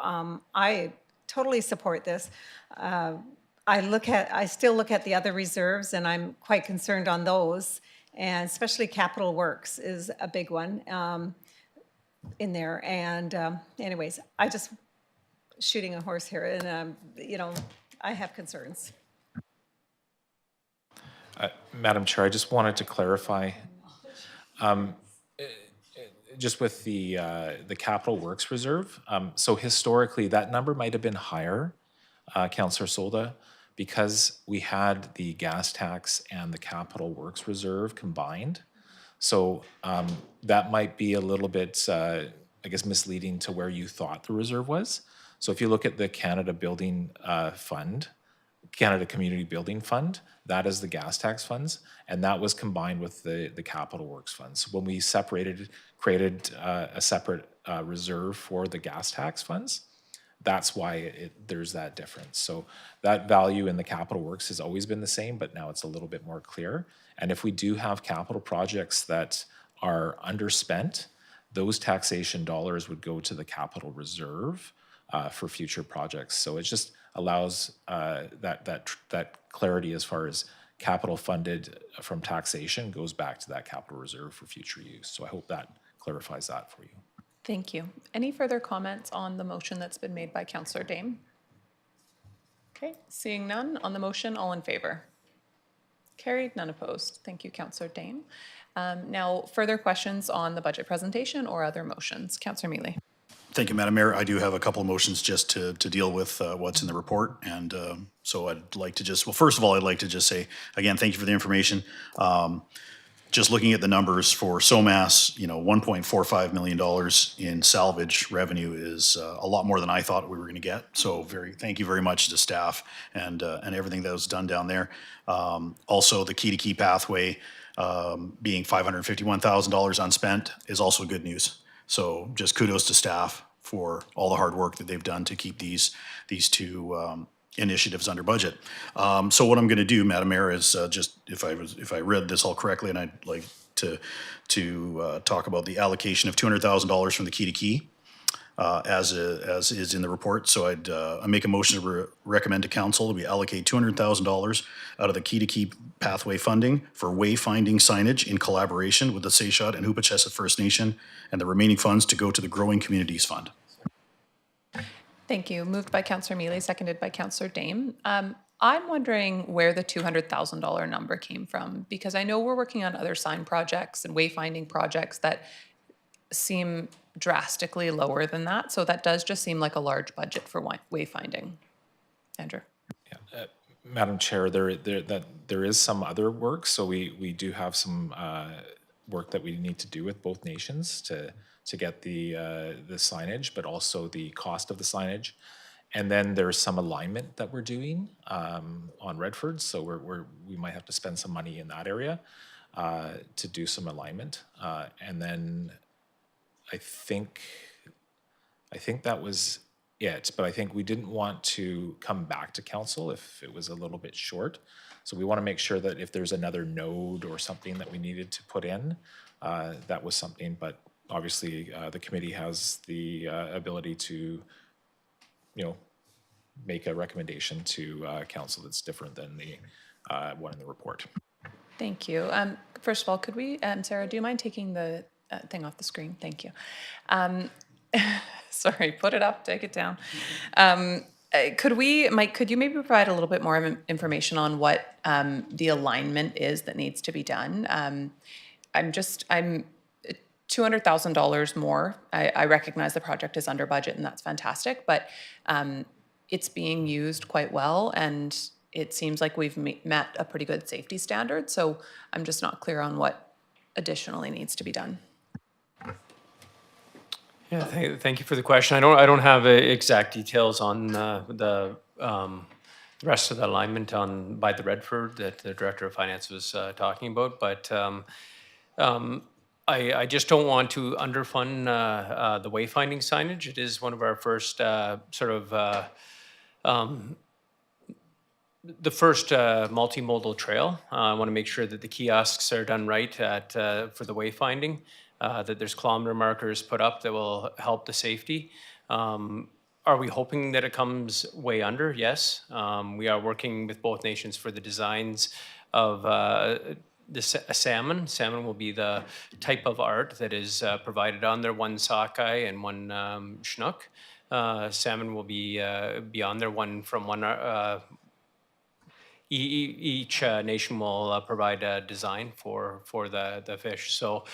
I totally support this. I still look at the other reserves and I'm quite concerned on those. And especially capital works is a big one in there. And anyways, I just shooting a horse here and, I have concerns. Madam Chair, I just wanted to clarify, just with the capital works reserve. So historically, that number might have been higher, Councillor Solda, because we had the gas tax and the capital works reserve combined. So that might be a little bit, misleading to where you thought the reserve was. So if you look at the Canada Building Fund, Canada Community Building Fund, that is the gas tax funds, and that was combined with the capital works funds. So when we created a separate reserve for the gas tax funds, that's why there's that difference. So that value in the capital works has always been the same, but now it's a little bit more clear. And if we do have capital projects that are underspent, those taxation dollars would go to the capital reserve for future projects. So it just allows that clarity as far as capital funded from taxation goes back to that capital reserve for future use. So I hope that clarifies that for you. Thank you. Any further comments on the motion that's been made by Councillor Dame? Okay, seeing none on the motion, all in favor? Carried, none opposed. Thank you, Councillor Dame. Now, further questions on the budget presentation or other motions? Councillor Mealy. Thank you, Madam Mayor. I do have a couple of motions just to deal with what's in the report. And so I'd like to just, well, first of all, I'd like to just say, again, thank you for the information. Just looking at the numbers for SOMAS, $1.45 million in salvage revenue is a lot more than I thought we were going to get. So thank you very much to staff and everything that was done down there. Also, the Key to Key pathway being $551,000 unspent is also good news. So just kudos to staff for all the hard work that they've done to keep these two initiatives under budget. So what I'm going to do, Madam Mayor, is just if I read this all correctly, and I'd like to talk about the allocation of $200,000 from the Key to Key as is in the report. So I make a motion to recommend to council that we allocate $200,000 out of the Key to Keep pathway funding for wayfinding signage in collaboration with the Seychelles and Hoopachesset First Nation, and the remaining funds to go to the Growing Communities Fund. Thank you. Moved by Councillor Mealy, seconded by Councillor Dame. I'm wondering where the $200,000 number came from, because I know we're working on other sign projects and wayfinding projects that seem drastically lower than that. So that does just seem like a large budget for wayfinding. Andrew. Madam Chair, there is some other work. So we do have some work that we need to do with both nations to get the signage, but also the cost of the signage. And then there's some alignment that we're doing on Redford. So we might have to spend some money in that area to do some alignment. And then I think that was it, but I think we didn't want to come back to council if it was a little bit short. So we want to make sure that if there's another node or something that we needed to put in, that was something, but obviously the committee has the ability to, make a recommendation to council that's different than the one in the report. Thank you. First of all, could we, Sarah, do you mind taking the thing off the screen? Thank you. Sorry, put it up, take it down. Mike, could you maybe provide a little bit more information on what the alignment is that needs to be done? I'm $200,000 more. I recognize the project is under budget and that's fantastic, but it's being used quite well and it seems like we've met a pretty good safety standard. So I'm just not clear on what additionally needs to be done. Yeah, thank you for the question. I don't have exact details on the rest of the alignment by the Redford that the Director of Finance was talking about, but I just don't want to underfund the wayfinding signage. It is one of our first the first multimodal trail. I want to make sure that the kiosks are done right for the wayfinding, that there's kilometer markers put up that will help the safety. Are we hoping that it comes way under? Yes. We are working with both nations for the designs of the salmon. Salmon will be the type of art that is provided on there, one sockeye and one chinook. Salmon will be on there, one from one. Each nation will provide a design for the fish. So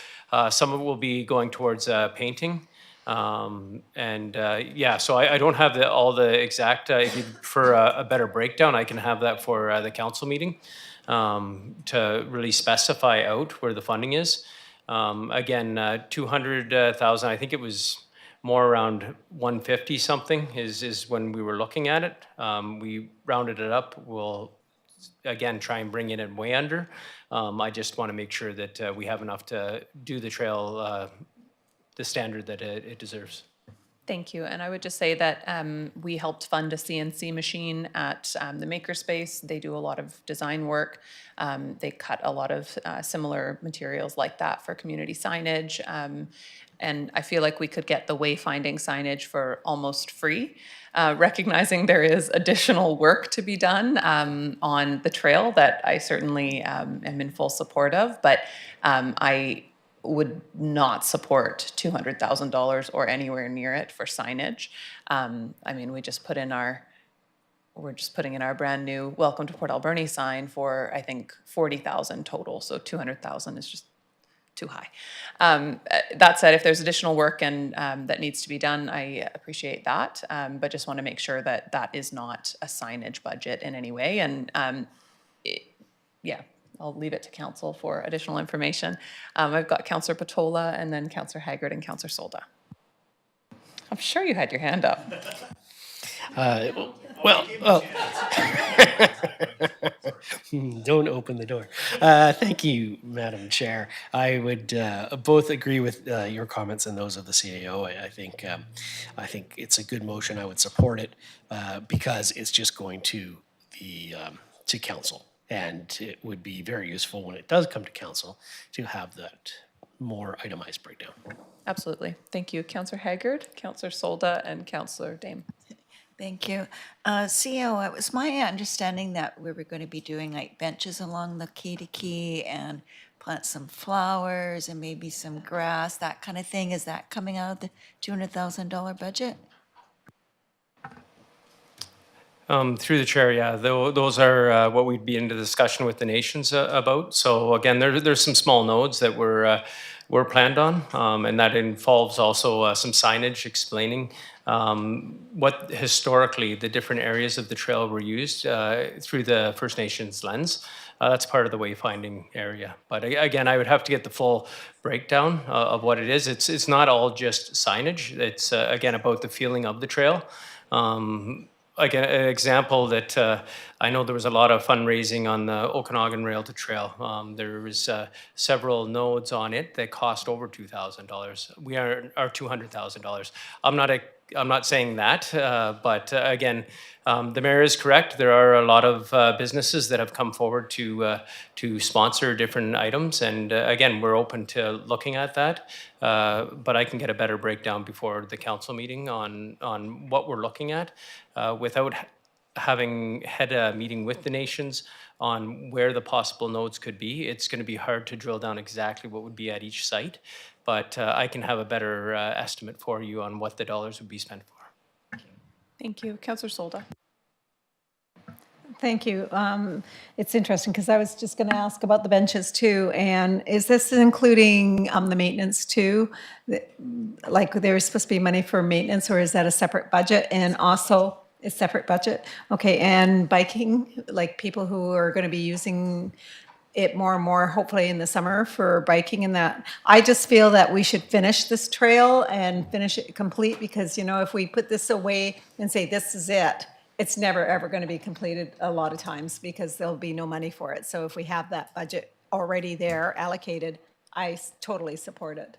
some of it will be going towards painting. So I don't have all the exact, if you prefer a better breakdown, I can have that for the council meeting to really specify out where the funding is. Again, 200,000, I think it was more around 150 something is when we were looking at it. We rounded it up. We'll again try and bring it in way under. I just want to make sure that we have enough to do the trail the standard that it deserves. Thank you. And I would just say that we helped fund a CNC machine at the Makerspace. They do a lot of design work. They cut a lot of similar materials like that for community signage. And I feel like we could get the wayfinding signage for almost free, recognizing there is additional work to be done on the trail that I certainly am in full support of. But I would not support $200,000 or anywhere near it for signage. I mean, we're just putting in our brand new Welcome to Port Alberni sign for, I think, $40,000 total. So $200,000 is just too high. That said, if there's additional work and that needs to be done, I appreciate that. But just want to make sure that that is not a signage budget in any way. And I'll leave it to council for additional information. I've got Councillor Patola and then Councillor Haggard and Councillor Solda. I'm sure you had your hand up. Don't open the door. Thank you, Madam Chair. I would both agree with your comments and those of the CAO. I think it's a good motion. I would support it because it's just going to the to council. And it would be very useful when it does come to council to have that more itemized breakdown. Absolutely. Thank you. Councillor Haggard, Councillor Solda, and Councillor Dame. Thank you. CEO, it was my understanding that we were going to be doing like benches along the key to key and plant some flowers and maybe some grass, that kind of thing. Is that coming out of the $200,000 budget? Through the chair, yeah, those are what we'd be into discussion with the nations about. So again, there's some small nodes that we're planned on, and that involves also some signage explaining what historically the different areas of the trail were used through the First Nations lens. That's part of the wayfinding area. But again, I would have to get the full breakdown of what it is. It's not all just signage. It's again about the feeling of the trail. Like an example that I know there was a lot of fundraising on the Okanagan Rail to Trail. There was several nodes on it that cost over $2,000. We are $200,000. I'm not saying that, but again, the mayor is correct. There are a lot of businesses that have come forward to sponsor different items, and again, we're open to looking at that. But I can get a better breakdown before the council meeting on what we're looking at, without having had a meeting with the nations on where the possible nodes could be. It's going to be hard to drill down exactly what would be at each site, but I can have a better estimate for you on what the dollars would be spent for. Thank you. Councillor Solda. Thank you. It's interesting because I was just going to ask about the benches too. And is this including the maintenance too? Like there's supposed to be money for maintenance, or is that a separate budget? And also a separate budget? Okay, and biking, like people who are going to be using it more and more, hopefully in the summer for biking and that. I just feel that we should finish this trail and finish it complete because, you know, if we put this away and say, this is it, it's never, ever going to be completed a lot of times because there'll be no money for it. So if we have that budget already there allocated, I totally support it.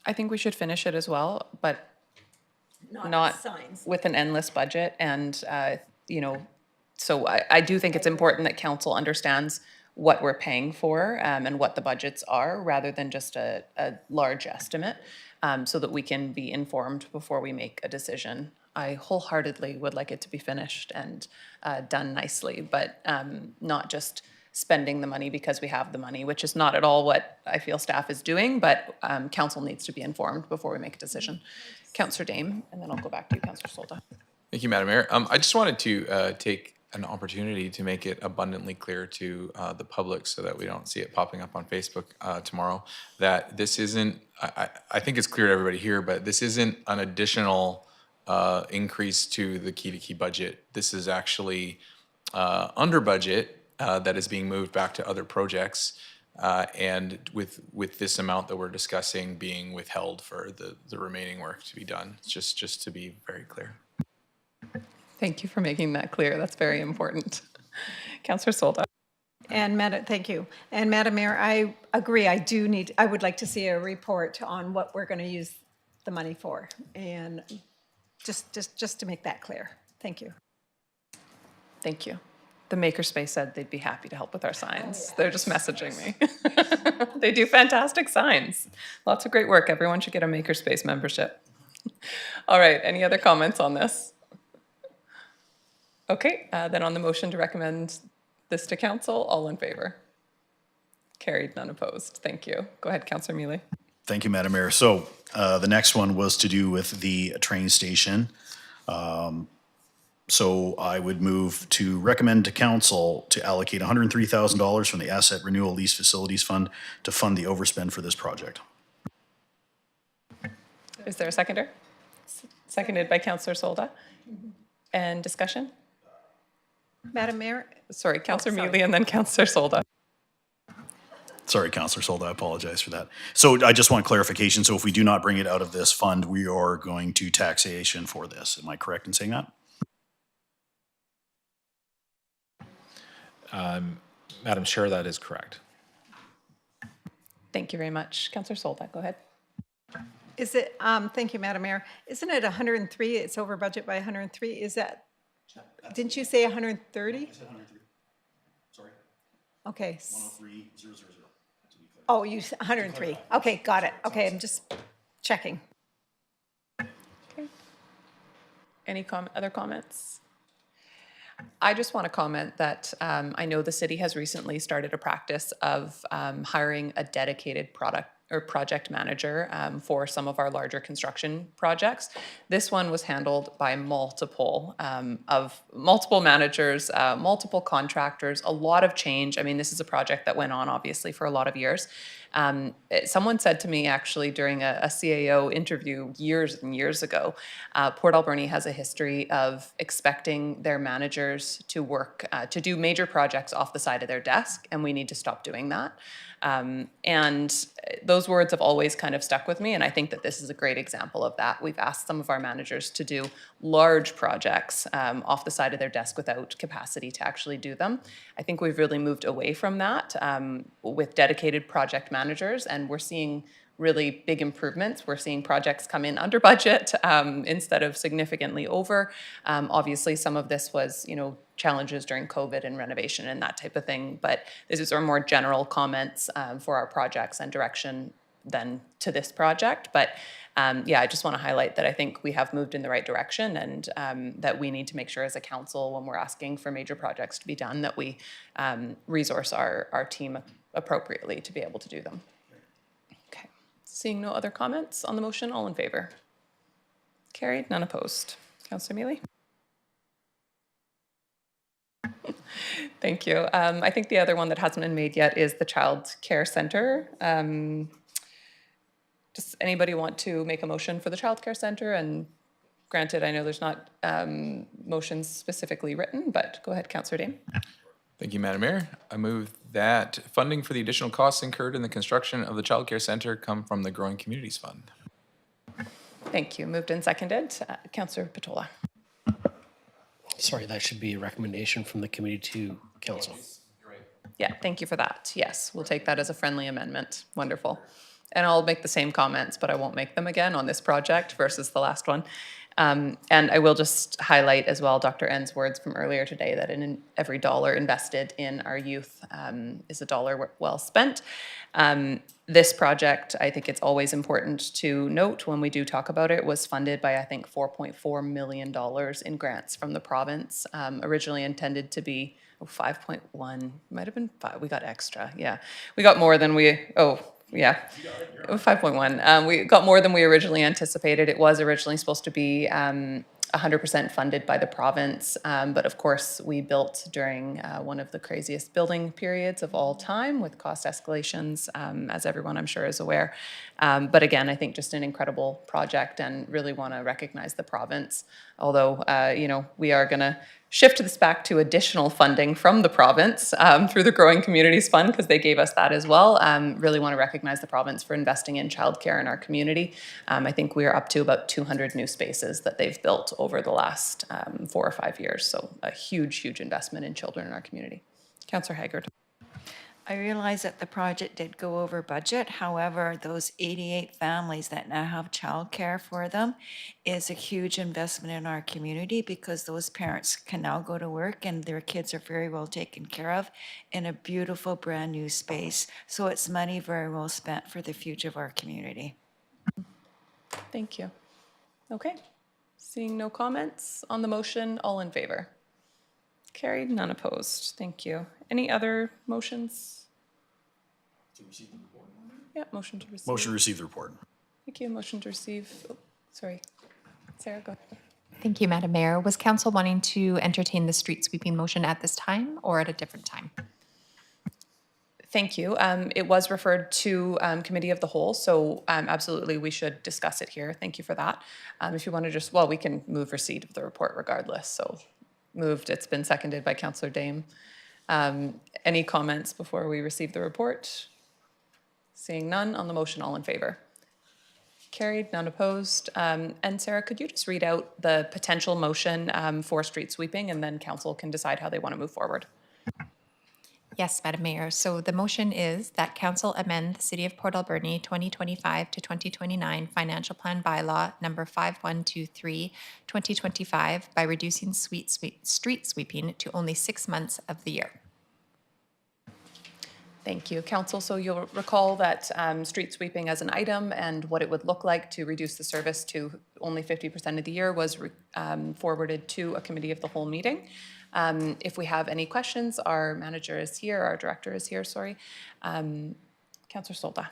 I think we should finish it as well, but not signs. with an endless budget. And, you know, so I do think it's important that council understands what we're paying for and what the budgets are rather than just a large estimate, so that we can be informed before we make a decision. I wholeheartedly would like it to be finished and done nicely, but not just spending the money because we have the money, which is not at all what I feel staff is doing, but council needs to be informed before we make a decision. Councillor Dame, and then I'll go back to you, Councillor Solda. Thank you, Madam Mayor. I just wanted to take an opportunity to make it abundantly clear to the public so that we don't see it popping up on Facebook tomorrow, that this isn't, I think it's clear to everybody here, but this isn't an additional increase to the key-to-key budget. This is actually under budget that is being moved back to other projects, and with this amount that we're discussing being withheld for the remaining work to be done, just to be very clear. Thank you for making that clear. That's very important. Councillor Solda. And thank you. And Madam Mayor, I agree. I would like to see a report on what we're going to use the money for, and just to make that clear. Thank you. Thank you. The Makerspace said they'd be happy to help with our signs. They're just messaging me. They do fantastic signs. Lots of great work. Everyone should get a Makerspace membership. All right, any other comments on this? Okay, then on the motion to recommend this to council, all in favor? Carried, none opposed. Thank you. Go ahead, Councillor Mealy. Thank you, Madam Mayor. So the next one was to do with the train station. So I would move to recommend to council to allocate $103,000 from the Asset Renewal Lease Facilities Fund to fund the overspend for this project. Is there a seconder? Seconded by Councillor Solda. And discussion? Madam Mayor? Sorry, Councillor Mealy and then Councillor Solda. Sorry, Councillor Solda, I apologize for that. So I just want clarification. So if we do not bring it out of this fund, we are going to taxation for this. Am I correct in saying that? Madam Chair, that is correct. Thank you very much. Councillor Solda, go ahead. Is it, thank you, Madam Mayor. Isn't it 103? It's over budget by 103. Is that, didn't you say 130? I said 103. Sorry. Okay. 103,000, to be clear. Oh, 103. Okay, got it. Okay, I'm just checking. Any other comments? I just want to comment that I know the city has recently started a practice of hiring a dedicated project manager for some of our larger construction projects. This one was handled by multiple managers, multiple contractors, a lot of change. I mean, this is a project that went on obviously for a lot of years. Someone said to me actually during a CAO interview years and years ago, Port Alberni has a history of expecting their managers to work, to do major projects off the side of their desk, and we need to stop doing that. And those words have always kind of stuck with me, and I think that this is a great example of that. We've asked some of our managers to do large projects off the side of their desk without capacity to actually do them. I think we've really moved away from that with dedicated project managers, and we're seeing really big improvements. We're seeing projects come in under budget instead of significantly over. Obviously, some of this was, challenges during COVID and renovation and that type of thing, but these are more general comments for our projects and direction than to this project. But I just want to highlight that I think we have moved in the right direction, and that we need to make sure as a council, when we're asking for major projects to be done, that we resource our team appropriately to be able to do them. Seeing no other comments on the motion, all in favor? Carried, none opposed. Councillor Mealy? Thank you. I think the other one that hasn't been made yet is the Child Care Centre. Does anybody want to make a motion for the Child Care Centre? And granted, I know there's not motions specifically written, but go ahead, Councillor Dame. Thank you, Madam Mayor. I move that funding for the additional costs incurred in the construction of the Child Care Centre come from the Growing Communities Fund. Thank you. Moved and seconded. Councillor Patola. Sorry, that should be a recommendation from the committee to council. Yeah, thank you for that. Yes, we'll take that as a friendly amendment. Wonderful. And I'll make the same comments, but I won't make them again on this project versus the last one. And I will just highlight as well Dr. N's words from earlier today that in every dollar invested in our youth is a dollar well spent. This project, I think it's always important to note when we do talk about it, was funded by I think $4.4 million in grants from the province, originally intended to be 5.1, might have been 5, we got extra, yeah. We got more than we, 5.1. We got more than we originally anticipated. It was originally supposed to be 100% funded by the province, but of course we built during one of the craziest building periods of all time with cost escalations, as everyone I'm sure is aware. But again, I think just an incredible project, and really want to recognize the province. Although, we are going to shift this back to additional funding from the province through the Growing Communities Fund, because they gave us that as well. Really want to recognize the province for investing in childcare in our community. I think we are up to about 200 new spaces that they've built over the last 4 or 5 years. So a huge, huge investment in children in our community. Councillor Haggard. I realize that the project did go over budget. However, those 88 families that now have childcare for them is a huge investment in our community, because those parents can now go to work and their kids are very well taken care of in a beautiful brand new space. So it's money very well spent for the future of our community. Thank you. Okay. Seeing no comments on the motion, all in favor? Carried, none opposed. Thank you. Any other motions? Yeah, motion to receive. Motion to receive the report. Thank you. Motion to receive. Oh, sorry. Sarah, go ahead. Thank you, Madam Mayor. Was council wanting to entertain the street sweeping motion at this time or at a different time? Thank you. It was referred to committee of the whole, so absolutely we should discuss it here. Thank you for that. If you want to just, we can move receipt of the report regardless. So moved. It's been seconded by Councillor Dame. Any comments before we receive the report? Seeing none on the motion, all in favor? Carried, none opposed. And Sarah, could you just read out the potential motion for street sweeping, and then council can decide how they want to move forward? Yes, Madam Mayor. So the motion is that council amend the City of Port Alberni 2025 to 2029 Financial Plan Bylaw number 5123 2025 by reducing street sweeping to only 6 months of the year. Thank you, Council. So you'll recall that street sweeping as an item and what it would look like to reduce the service to only 50% of the year was forwarded to a committee of the whole meeting. If we have any questions, our manager is here, our director is here, sorry. Councillor Solda.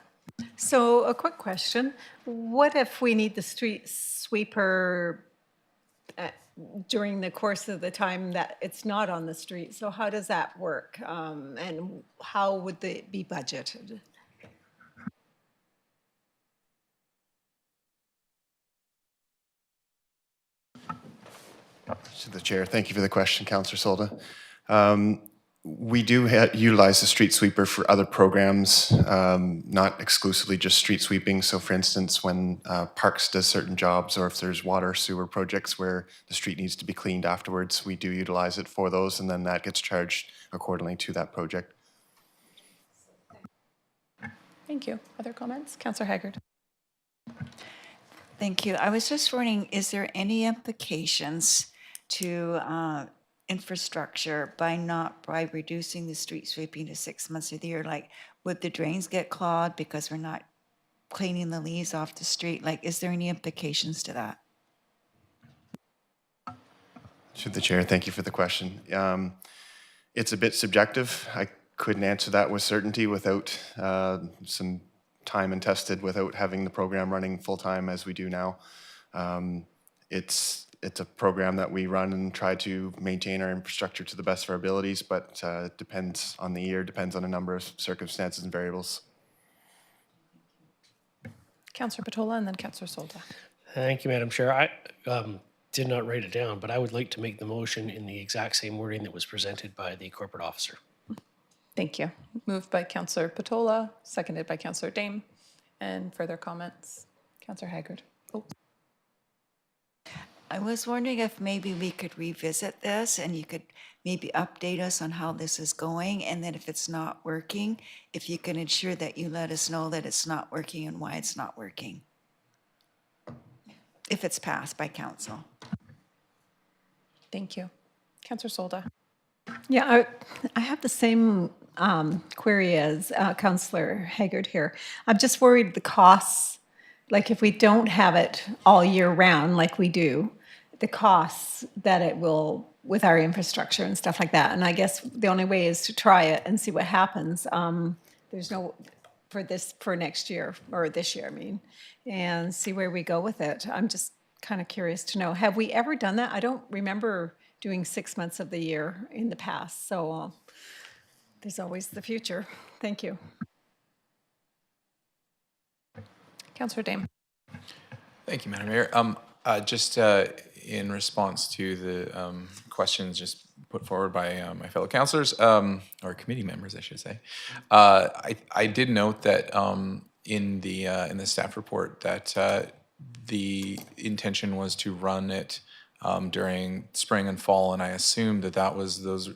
So a quick question. What if we need the street sweeper during the course of the time that it's not on the street? So how does that work? And how would it be budgeted? To the chair, thank you for the question, Councillor Solda. We do utilize the street sweeper for other programs, not exclusively just street sweeping. So for instance, when Parks does certain jobs, or if there's water sewer projects where the street needs to be cleaned afterwards, we do utilize it for those, and then that gets charged accordingly to that project. Thank you. Other comments? Councillor Haggard. Thank you. I was just wondering, is there any implications to infrastructure by reducing the street sweeping to 6 months of the year? Like, would the drains get clogged because we're not cleaning the leaves off the street? Like, is there any implications to that? To the chair, thank you for the question. It's a bit subjective. I couldn't answer that with certainty without some time and tested, without having the program running full time as we do now. It's a program that we run and try to maintain our infrastructure to the best of our abilities, but depends on the year, depends on a number of circumstances and variables. Councillor Patola and then Councillor Solda. Thank you, Madam Chair. I did not write it down, but I would like to make the motion in the exact same wording that was presented by the corporate officer. Thank you. Moved by Councillor Patola, seconded by Councillor Dame. And further comments? Councillor Haggard. Oh. I was wondering if maybe we could revisit this and you could maybe update us on how this is going, and then if it's not working, if you can ensure that you let us know that it's not working and why it's not working, if it's passed by council. Thank you. Councillor Solda. Yeah, I have the same query as Councillor Haggard here. I'm just worried the costs, like if we don't have it all year round like we do, the costs that it will with our infrastructure and stuff like that. And I guess the only way is to try it and see what happens. There's no, for next year, or this year, I mean, and see where we go with it. I'm just kind of curious to know, have we ever done that? I don't remember doing 6 months of the year in the past. So there's always the future. Thank you. Councillor Dame. Thank you, Madam Mayor. Just in response to the questions just put forward by my fellow councillors, or committee members, I should say, I did note that in the staff report that the intention was to run it during spring and fall, and I assumed that was those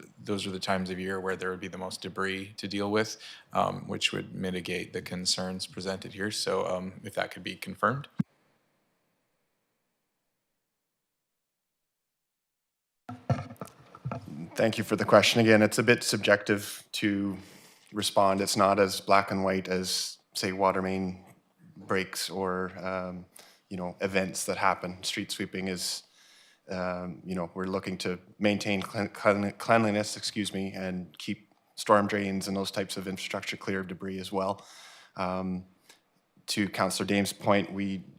are the times of year where there would be the most debris to deal with, which would mitigate the concerns presented here. So if that could be confirmed. Thank you for the question. Again, it's a bit subjective to respond. It's not as black and white as, say, water main breaks or events that happen. Street sweeping is, we're looking to maintain cleanliness, and keep storm drains and those types of infrastructure clear of debris as well. To Councillor Dame's point,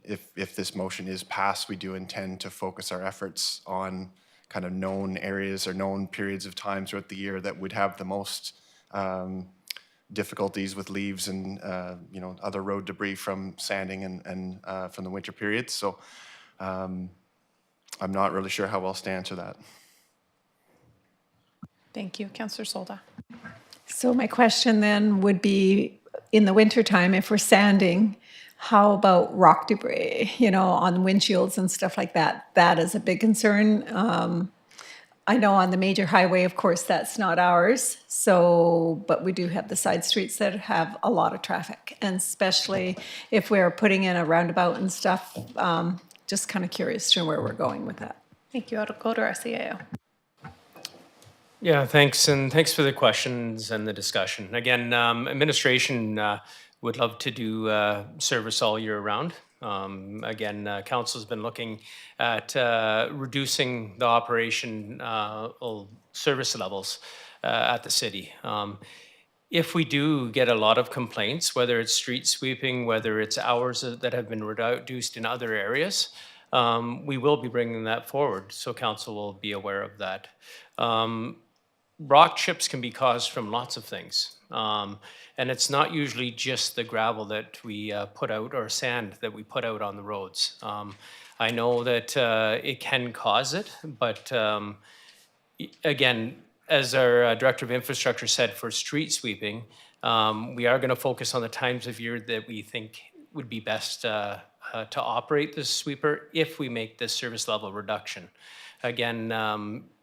if this motion is passed, we do intend to focus our efforts on kind of known areas or known periods of time throughout the year that would have the most difficulties with leaves and other road debris from sanding and from the winter periods. So I'm not really sure how else to answer that. Thank you. Councillor Solda. So my question then would be, in the wintertime, if we're sanding, how about rock debris, on windshields and stuff like that? That is a big concern. I know on the major highway, of course, that's not ours. So, but we do have the side streets that have a lot of traffic, and especially if we're putting in a roundabout and stuff. Just kind of curious to where we're going with that. Thank you. I'll go to our CAO. Yeah, thanks, and thanks for the questions and the discussion. Again, administration would love to do service all year round. Again, council's been looking at reducing the operation service levels at the city. If we do get a lot of complaints, whether it's street sweeping, whether it's hours that have been reduced in other areas, we will be bringing that forward, so council will be aware of that. Rock chips can be caused from lots of things. And it's not usually just the gravel that we put out or sand that we put out on the roads. I know that it can cause it, but again, as our Director of Infrastructure said, for street sweeping, we are going to focus on the times of year that we think would be best to operate this sweeper if we make this service level reduction. Again,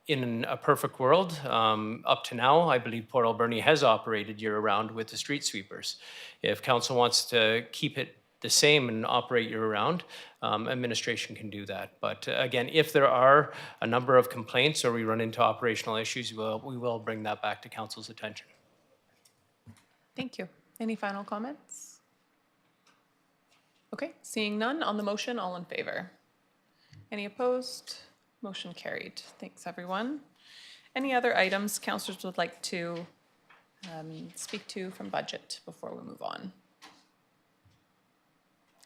in a perfect world, up to now, I believe Port Alberni has operated year-round with the street sweepers. If council wants to keep it the same and operate year-round, administration can do that. But again, if there are a number of complaints or we run into operational issues, we will bring that back to council's attention. Thank you. Any final comments? Okay, seeing none on the motion, all in favor? Any opposed? Motion carried. Thanks, everyone. Any other items councillors would like to speak to from budget before we move on?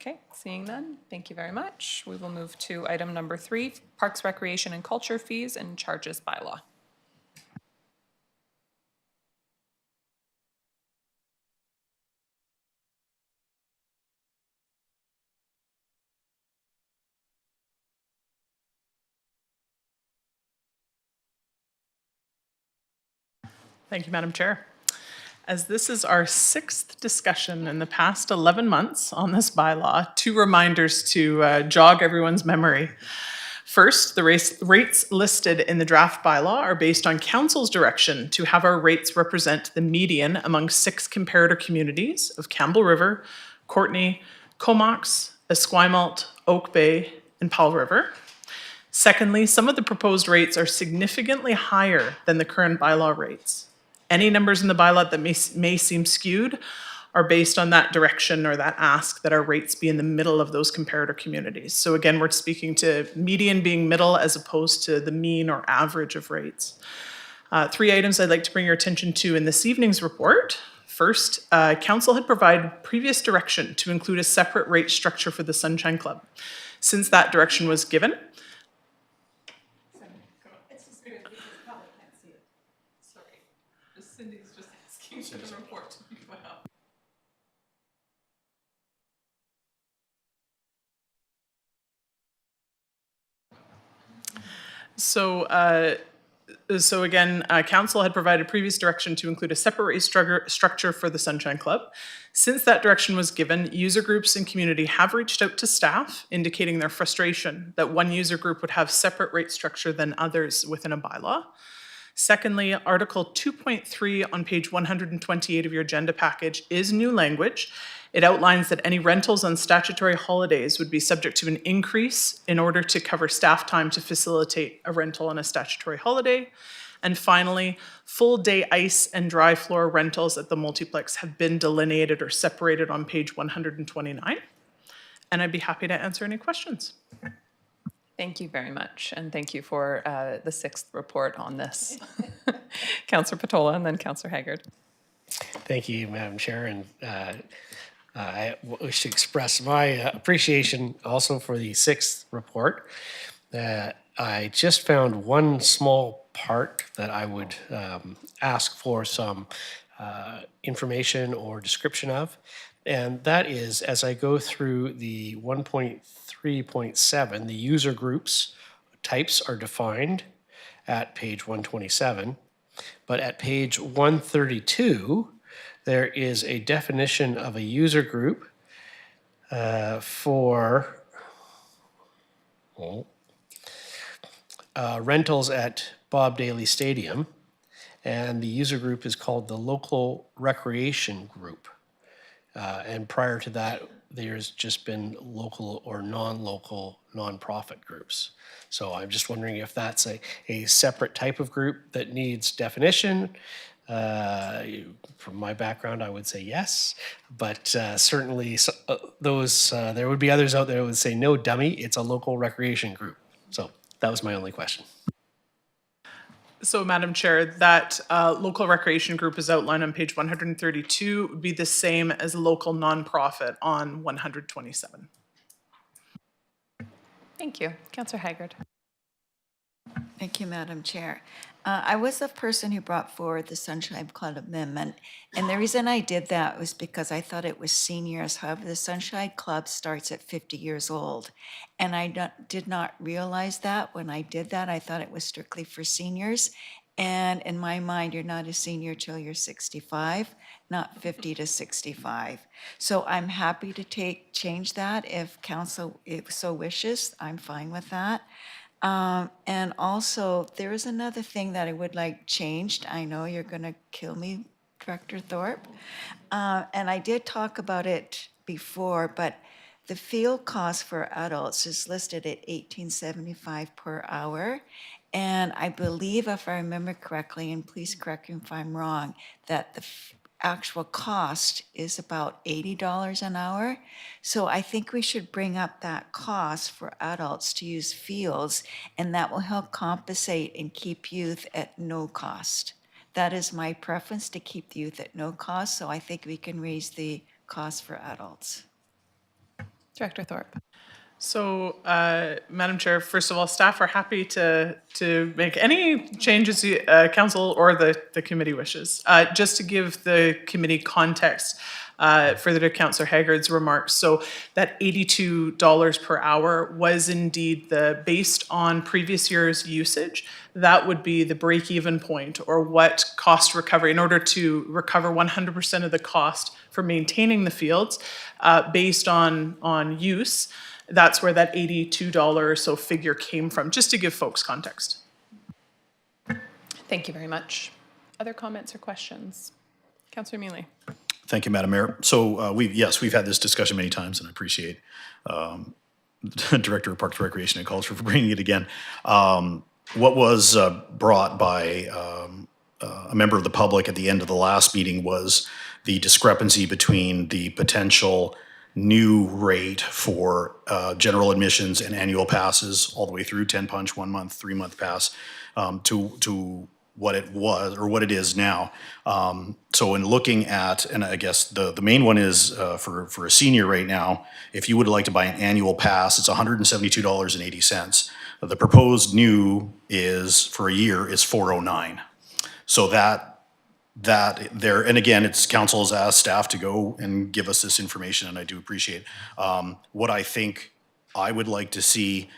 Okay, seeing none, thank you very much. We will move to item number 3, Parks, Recreation and Culture Fees and Charges Bylaw. Thank you, Madam Chair. As this is our 6th discussion in the past 11 months on this bylaw, 2 reminders to jog everyone's memory. First, the rates listed in the draft bylaw are based on council's direction to have our rates represent the median among 6 comparator communities of Campbell River, Courtenay, Comox, Esquimalt, Oak Bay, and Powell River. Secondly, some of the proposed rates are significantly higher than the current bylaw rates. Any numbers in the bylaw that may seem skewed are based on that direction or that ask that our rates be in the middle of those comparator communities. So again, we're speaking to median being middle as opposed to the mean or average of rates. 3 items I'd like to bring your attention to in this evening's report. First, council had provided previous direction to include a separate rate structure for the Sunshine Club. Since that direction was given, So again, council had provided previous direction to include a separate rate structure for the Sunshine Club. Since that direction was given, user groups and community have reached out to staff, indicating their frustration that one user group would have separate rate structure than others within a bylaw. Secondly, Article 2.3 on page 128 of your agenda package is new language. It outlines that any rentals on statutory holidays would be subject to an increase in order to cover staff time to facilitate a rental on a statutory holiday. And finally, full day ice and dry floor rentals at the multiplex have been delineated or separated on page 129. And I'd be happy to answer any questions. Thank you very much, and thank you for the 6th report on this. Councillor Patola and then Councillor Haggard. Thank you, Madam Chair, and I wish to express my appreciation also for the 6th report. I just found one small part that I would ask for some information or description of, and that is, as I go through the 1.3.7, the user groups types are defined at page 127, but at page 132, there is a definition of a user group for rentals at Bob Daly Stadium, and the user group is called the Local Recreation Group. And prior to that, there's just been local or non-local nonprofit groups. So I'm just wondering if that's a separate type of group that needs definition. From my background, I would say yes, but certainly there would be others out there who would say, no, dummy, it's a local recreation group. So that was my only question. So, Madam Chair, that local recreation group is outlined on page 132, would be the same as local nonprofit on 127. Thank you. Councillor Haggard. Thank you, Madam Chair. I was the person who brought forward the Sunshine Club Amendment, and the reason I did that was because I thought it was seniors. However, the Sunshine Club starts at 50 years old, and I did not realize that when I did that. I thought it was strictly for seniors, and in my mind, you're not a senior till you're 65, not 50 to 65. So I'm happy to change that if council so wishes. I'm fine with that. And also, there is another thing that I would like changed. I know you're going to kill me, Director Thorpe. And I did talk about it before, but the field cost for adults is listed at $18.75 per hour. And I believe, if I remember correctly, and please correct me if I'm wrong, that the actual cost is about $80 an hour. So I think we should bring up that cost for adults to use fields, and that will help compensate and keep youth at no cost. That is my preference, to keep the youth at no cost, so I think we can raise the cost for adults. Director Thorpe. So, Madam Chair, first of all, staff are happy to make any changes council or the committee wishes. Just to give the committee context, further to Councillor Haggard's remarks, so that $82 per hour was indeed based on previous year's usage. That would be the break-even point, or what cost recovery, in order to recover 100% of the cost for maintaining the fields based on use. That's where that $82 or so figure came from, just to give folks context. Thank you very much. Other comments or questions? Councillor Mealy. Thank you, Madam Mayor. So we've had this discussion many times, and I appreciate Director of Parks, Recreation and Culture for bringing it again. What was brought by a member of the public at the end of the last meeting was the discrepancy between the potential new rate for general admissions and annual passes all the way through 10 punch, 1 month, 3 month pass to what it was or what it is now. So in looking at, and I guess the main one is for a senior right now, if you would like to buy an annual pass, it's $172.80. The proposed new is for a year is $409. So that there, and again, it's council has asked staff to go and give us this information, and I do appreciate what I think I would like to see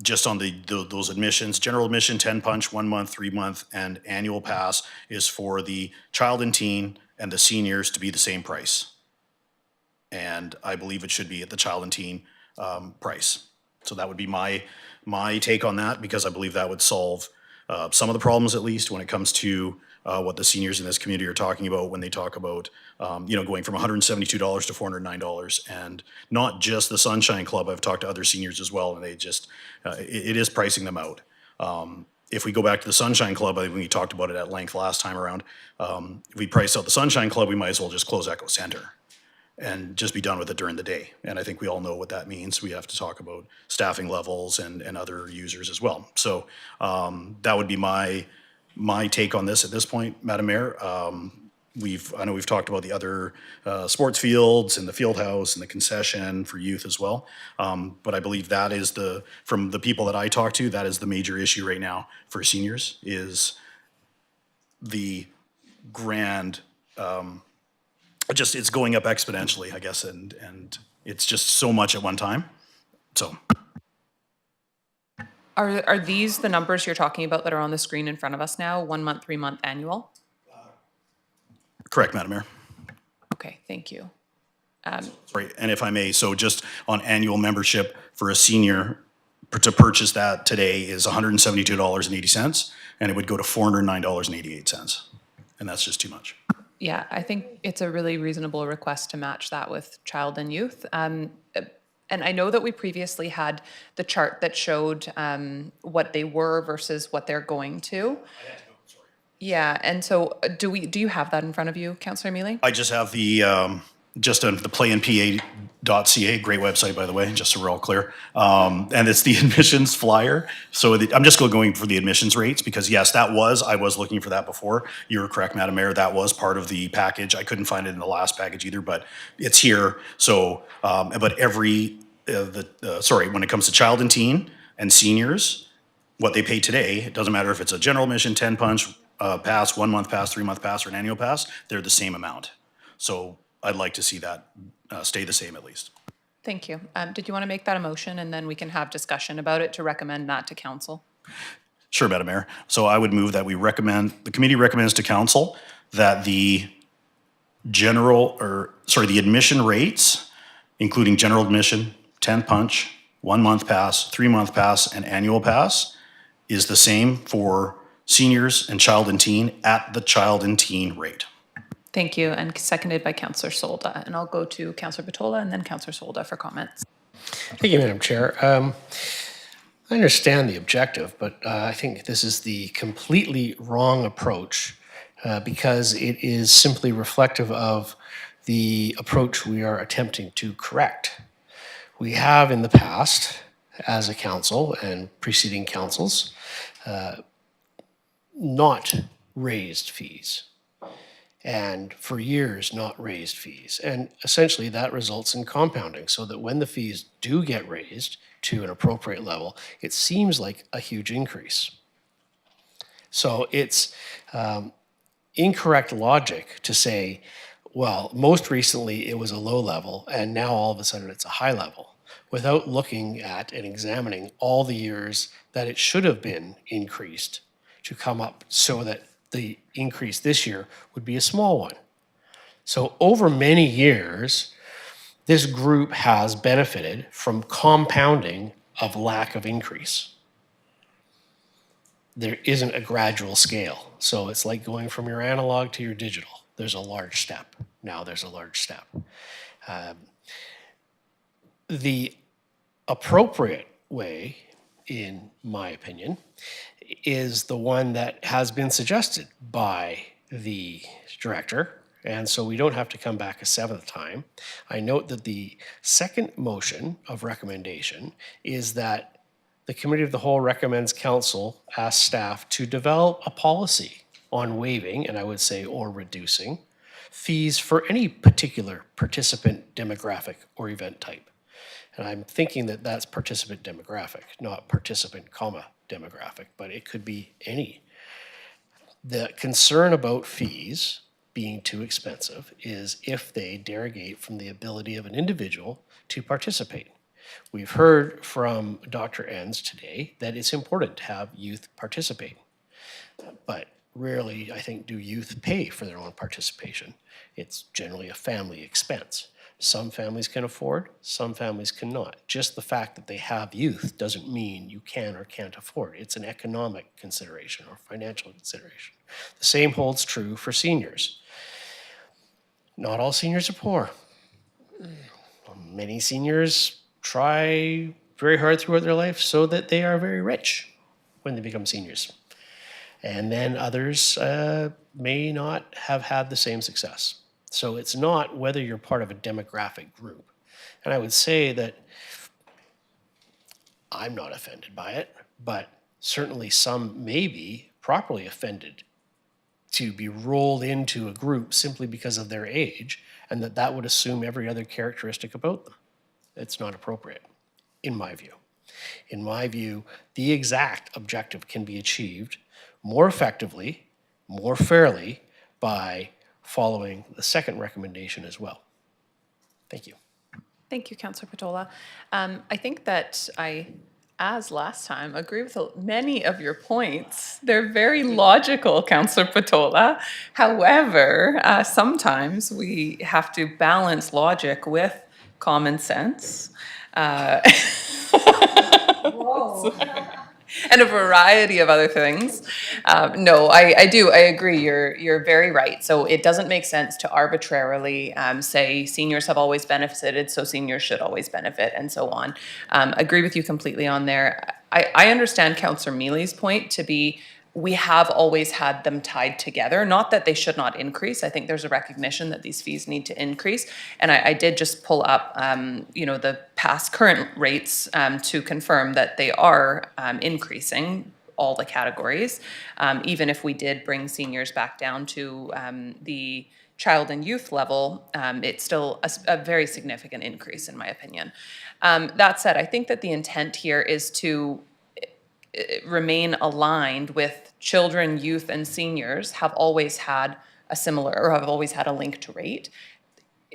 just on those admissions. General admission, 10 punch, 1 month, 3 month, and annual pass is for the child and teen and the seniors to be the same price. And I believe it should be at the child and teen price. So that would be my take on that, because I believe that would solve some of the problems, at least when it comes to what the seniors in this community are talking about when they talk about, going from $172 to $409, and not just the Sunshine Club. I've talked to other seniors as well, and they just, it is pricing them out. If we go back to the Sunshine Club, I think we talked about it at length last time around. If we priced out the Sunshine Club, we might as well just close Echo Center and just be done with it during the day. And I think we all know what that means. We have to talk about staffing levels and other users as well. So that would be my take on this at this point, Madam Mayor. I know we've talked about the other sports fields and the field house and the concession for youth as well. But I believe that is from the people that I talk to, that is the major issue right now for seniors, is the grand, it's going up exponentially, I guess, and it's just so much at one time. So. Are these the numbers you're talking about that are on the screen in front of us now? 1 month, 3 month, annual? Correct, Madam Mayor. Okay, thank you. Right, and if I may, so just on annual membership for a senior, to purchase that today is $172.80, and it would go to $409.88, and that's just too much. Yeah, I think it's a really reasonable request to match that with child and youth. And I know that we previously had the chart that showed what they were versus what they're going to. Yeah, and so do you have that in front of you, Councillor Mealy? I just have the, just on the playinpa.ca, great website, by the way, just so we're all clear. And it's the admissions flyer. So I'm just going for the admissions rates because yes, I was looking for that before. You were correct, Madam Mayor, that was part of the package. I couldn't find it in the last package either, but it's here. So, but when it comes to child and teen and seniors, what they pay today, it doesn't matter if it's a general admission, 10 punch, pass, 1 month pass, 3 month pass, or an annual pass, they're the same amount. So I'd like to see that stay the same at least. Thank you. Did you want to make that a motion and then we can have discussion about it to recommend that to council? Sure, Madam Mayor. So I would move that the committee recommends to council that the admission rates, including general admission, 10 punch, 1 month pass, 3 month pass, and annual pass is the same for seniors and child and teen at the child and teen rate. Thank you, and seconded by Councillor Solda. And I'll go to Councillor Patola and then Councillor Solda for comments. Thank you, Madam Chair. I understand the objective, but I think this is the completely wrong approach because it is simply reflective of the approach we are attempting to correct. We have in the past, as a council and preceding councils, not raised fees. And for years, not raised fees. And essentially that results in compounding so that when the fees do get raised to an appropriate level, it seems like a huge increase. So it's incorrect logic to say, well, most recently it was a low level and now all of a sudden it's a high level, without looking at and examining all the years that it should have been increased to come up so that the increase this year would be a small one. So over many years, this group has benefited from compounding of lack of increase. There isn't a gradual scale. So it's like going from your analog to your digital. There's a large step. Now there's a large step. The appropriate way, in my opinion, is the one that has been suggested by the director, and so we don't have to come back a seventh time. I note that the second motion of recommendation is that the Committee of the Whole recommends council ask staff to develop a policy on waiving, and I would say or reducing, fees for any particular participant demographic or event type. And I'm thinking that that's participant demographic, not participant, demographic, but it could be any. The concern about fees being too expensive is if they derogate from the ability of an individual to participate. We've heard from Dr. Enns today that it's important to have youth participate, but rarely, I think, do youth pay for their own participation. It's generally a family expense. Some families can afford, some families cannot. Just the fact that they have youth doesn't mean you can or can't afford. It's an economic consideration or financial consideration. The same holds true for seniors. Not all seniors are poor. Many seniors try very hard throughout their life so that they are very rich when they become seniors. And then others may not have had the same success. So it's not whether you're part of a demographic group. And I would say that I'm not offended by it, but certainly some may be properly offended to be rolled into a group simply because of their age, and that would assume every other characteristic about them. It's not appropriate, in my view. In my view, the exact objective can be achieved more effectively, more fairly, by following the second recommendation as well. Thank you. Thank you, Councillor Patola. I think that as last time, agree with many of your points. They're very logical, Councillor Patola. However, sometimes we have to balance logic with common sense. and a variety of other things. No, I do. I agree. You're very right. So it doesn't make sense to arbitrarily say seniors have always benefited, so seniors should always benefit, and so on. Agree with you completely on there. I understand Councillor Mealy's point to be we have always had them tied together. Not that they should not increase. I think there's a recognition that these fees need to increase. And I did just pull up, the past current rates to confirm that they are increasing all the categories. Even if we did bring seniors back down to the child and youth level, it's still a very significant increase in my opinion. That said, I think that the intent here is to remain aligned with children, youth, and seniors have always had a similar or have always had a link to rate.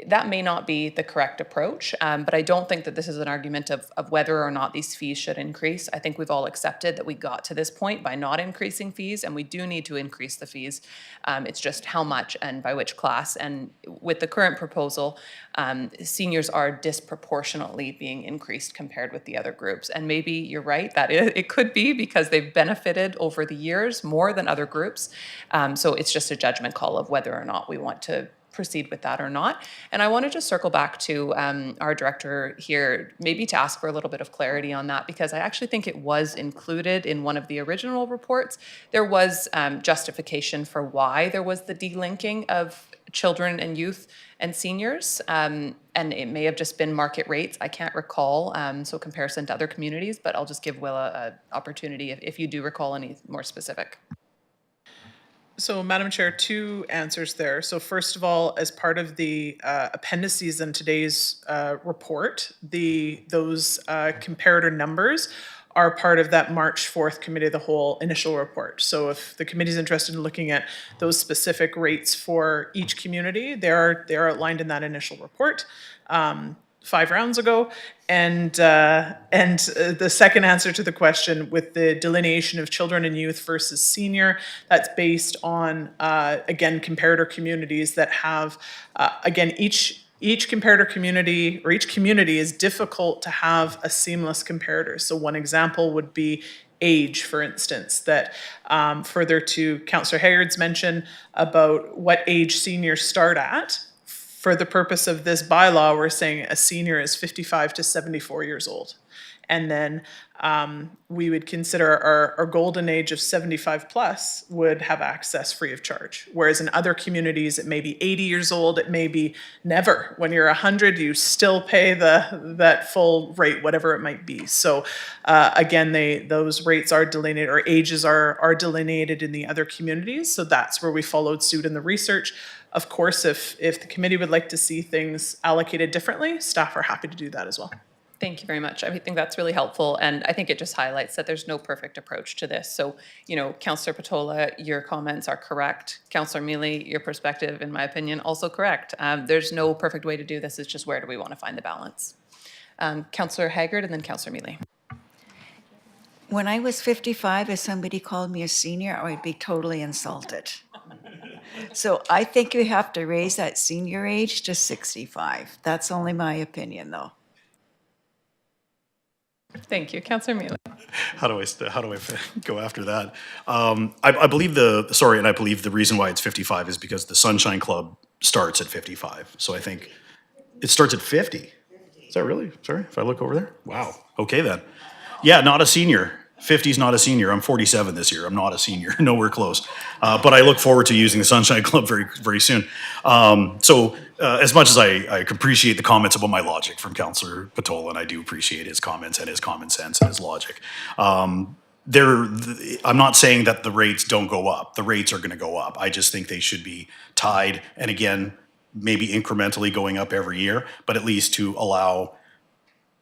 That may not be the correct approach, but I don't think that this is an argument of whether or not these fees should increase. I think we've all accepted that we got to this point by not increasing fees, and we do need to increase the fees. It's just how much and by which class. And with the current proposal, seniors are disproportionately being increased compared with the other groups. And maybe you're right, that it could be because they've benefited over the years more than other groups. So it's just a judgment call of whether or not we want to proceed with that or not. And I want to just circle back to our director here, maybe to ask for a little bit of clarity on that, because I actually think it was included in one of the original reports. There was justification for why there was the delinking of children and youth and seniors, and it may have just been market rates. I can't recall, so comparison to other communities, but I'll just give Will an opportunity if you do recall any more specific. So, Madam Chair, two answers there. So first of all, as part of the appendices in today's report, those comparator numbers are part of that March 4th Committee of the Whole initial report. So if the committee is interested in looking at those specific rates for each community, they're outlined in that initial report 5 rounds ago. And the second answer to the question with the delineation of children and youth versus senior, that's based on, again, comparator communities that have, again, each comparator community or each community is difficult to have a seamless comparator. So one example would be age, for instance, that further to Councillor Haggard's mention about what age seniors start at. For the purpose of this bylaw, we're saying a senior is 55 to 74 years old. And then we would consider our golden age of 75 plus would have access free of charge. Whereas in other communities, it may be 80 years old, it may be never. When you're 100, you still pay that full rate, whatever it might be. So again, those rates are delineated, or ages are delineated in the other communities. So that's where we followed suit in the research. Of course, if the committee would like to see things allocated differently, staff are happy to do that as well. Thank you very much. I think that's really helpful, and I think it just highlights that there's no perfect approach to this. So, Councillor Patola, your comments are correct. Councillor Mealy, your perspective, in my opinion, also correct. There's no perfect way to do this. It's just where do we want to find the balance? Councillor Haggard and then Councillor Mealy. When I was 55, if somebody called me a senior, I would be totally insulted. So I think we have to raise that senior age to 65. That's only my opinion, though. Thank you. Councillor Mealy. How do I go after that? I believe I believe the reason why it's 55 is because the Sunshine Club starts at 55. So I think it starts at 50. Is that really? Sorry, if I look over there. Wow. Okay then. Yeah, not a senior. 50 is not a senior. I'm 47 this year. I'm not a senior. Nowhere close. But I look forward to using the Sunshine Club very, very soon. So as much as I appreciate the comments about my logic from Councillor Patola, and I do appreciate his comments and his common sense and his logic, I'm not saying that the rates don't go up. The rates are going to go up. I just think they should be tied, and again, maybe incrementally going up every year, but at least to allow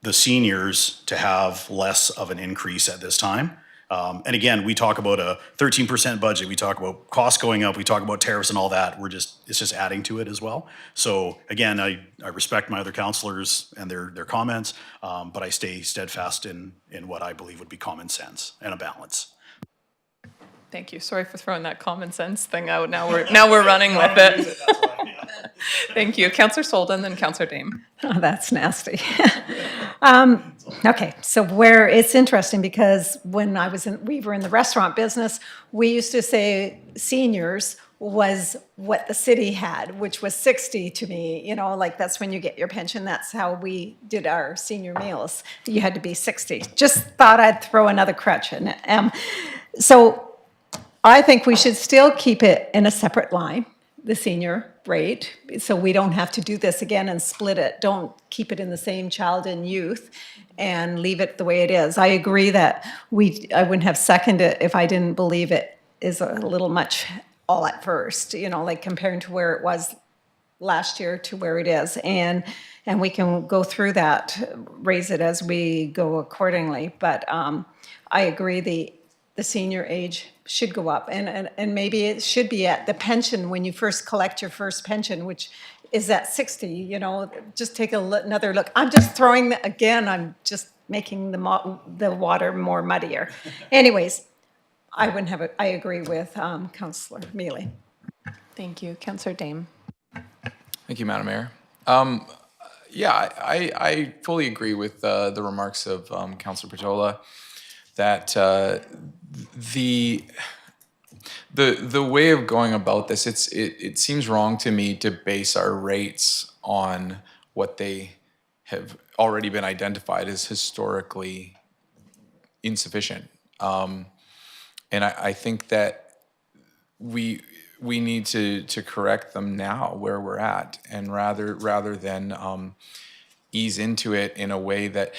the seniors to have less of an increase at this time. And again, we talk about a 13% budget. We talk about costs going up. We talk about tariffs and all that. It's just adding to it as well. So again, I respect my other councillors and their comments, but I stay steadfast in what I believe would be common sense and a balance. Thank you. Sorry for throwing that common sense thing out. Now we're running with it. Thank you. Councillor Solden, then Councillor Dame. Oh, that's nasty. Okay, so where it's interesting because when we were in the restaurant business, we used to say seniors was what the city had, which was 60 to me, like that's when you get your pension. That's how we did our senior meals. You had to be 60. Just thought I'd throw another crutch in it. So I think we should still keep it in a separate line, the senior rate, so we don't have to do this again and split it. Don't keep it in the same child and youth and leave it the way it is. I agree that I wouldn't have seconded it if I didn't believe it is a little much all at first, like comparing to where it was last year to where it is. And we can go through that, raise it as we go accordingly. But I agree the senior age should go up. And maybe it should be at the pension when you first collect your first pension, which is at 60, just take another look. I'm just throwing, I'm just making the water more muddier. Anyways, I agree with Councillor Mealy. Thank you. Councillor Dame. Thank you, Madam Mayor. Yeah, I fully agree with the remarks of Councillor Patola that the way of going about this, it seems wrong to me to base our rates on what they have already been identified as historically insufficient. And I think that we need to correct them now where we're at, and rather than ease into it in a way that,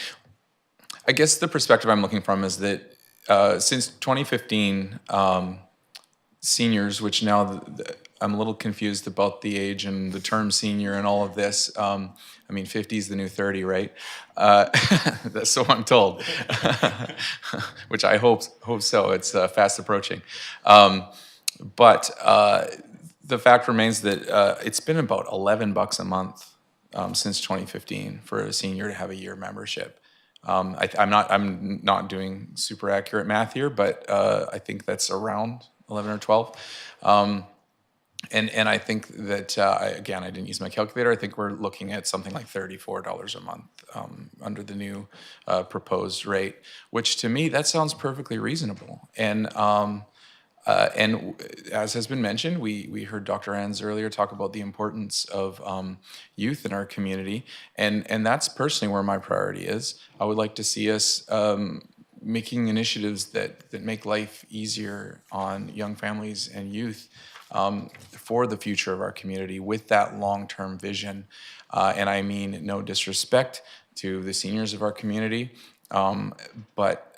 I guess the perspective I'm looking from is that since 2015, seniors, which now I'm a little confused about the age and the term senior and all of this. 50 is the new 30, right? That's so I'm told, which I hope so. It's fast approaching. But the fact remains that it's been about $11 a month since 2015 for a senior to have a year membership. I'm not doing super accurate math here, but I think that's around 11 or 12. And I think that, again, I didn't use my calculator. I think we're looking at something like $34 a month under the new proposed rate, which to me, that sounds perfectly reasonable. And as has been mentioned, we heard Dr. Ans earlier talk about the importance of youth in our community. And that's personally where my priority is. I would like to see us making initiatives that make life easier on young families and youth for the future of our community with that long-term vision. And I mean no disrespect to the seniors of our community, but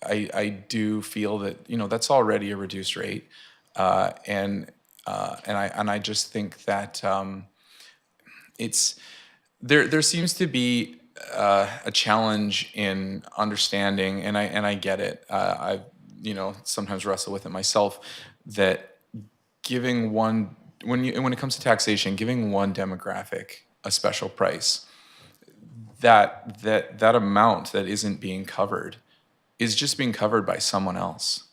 I do feel that that's already a reduced rate, and I just think that there seems to be a challenge in understanding, and I get it. I sometimes wrestle with it myself, that giving when it comes to taxation, giving one demographic a special price, that amount that isn't being covered is just being covered by someone else.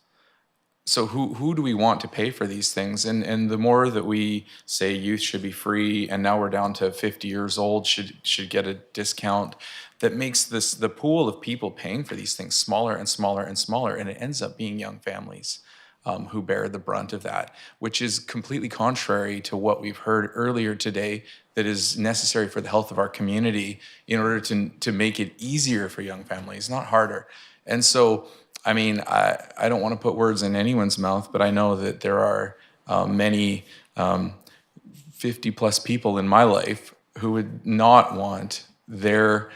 So who do we want to pay for these things? And the more that we say youth should be free, and now we're down to 50 years old should get a discount, that makes the pool of people paying for these things smaller and smaller and smaller, and it ends up being young families who bear the brunt of that, which is completely contrary to what we've heard earlier today that is necessary for the health of our community in order to make it easier for young families, not harder. And so, I don't want to put words in anyone's mouth, but I know that there are many 50-plus people in my life who would not want their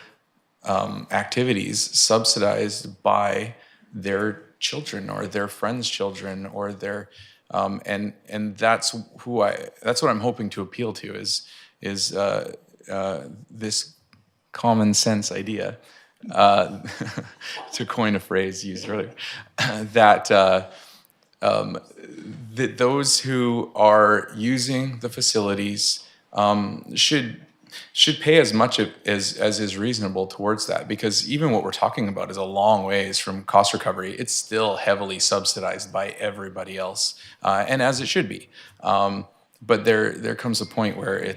activities subsidized by their children or their friends' children or their and that's what I'm hoping to appeal to is this common sense idea. To coin a phrase used earlier, that those who are using the facilities should pay as much as is reasonable towards that, because even what we're talking about is a long ways from cost recovery. It's still heavily subsidized by everybody else, and as it should be. but there comes a point where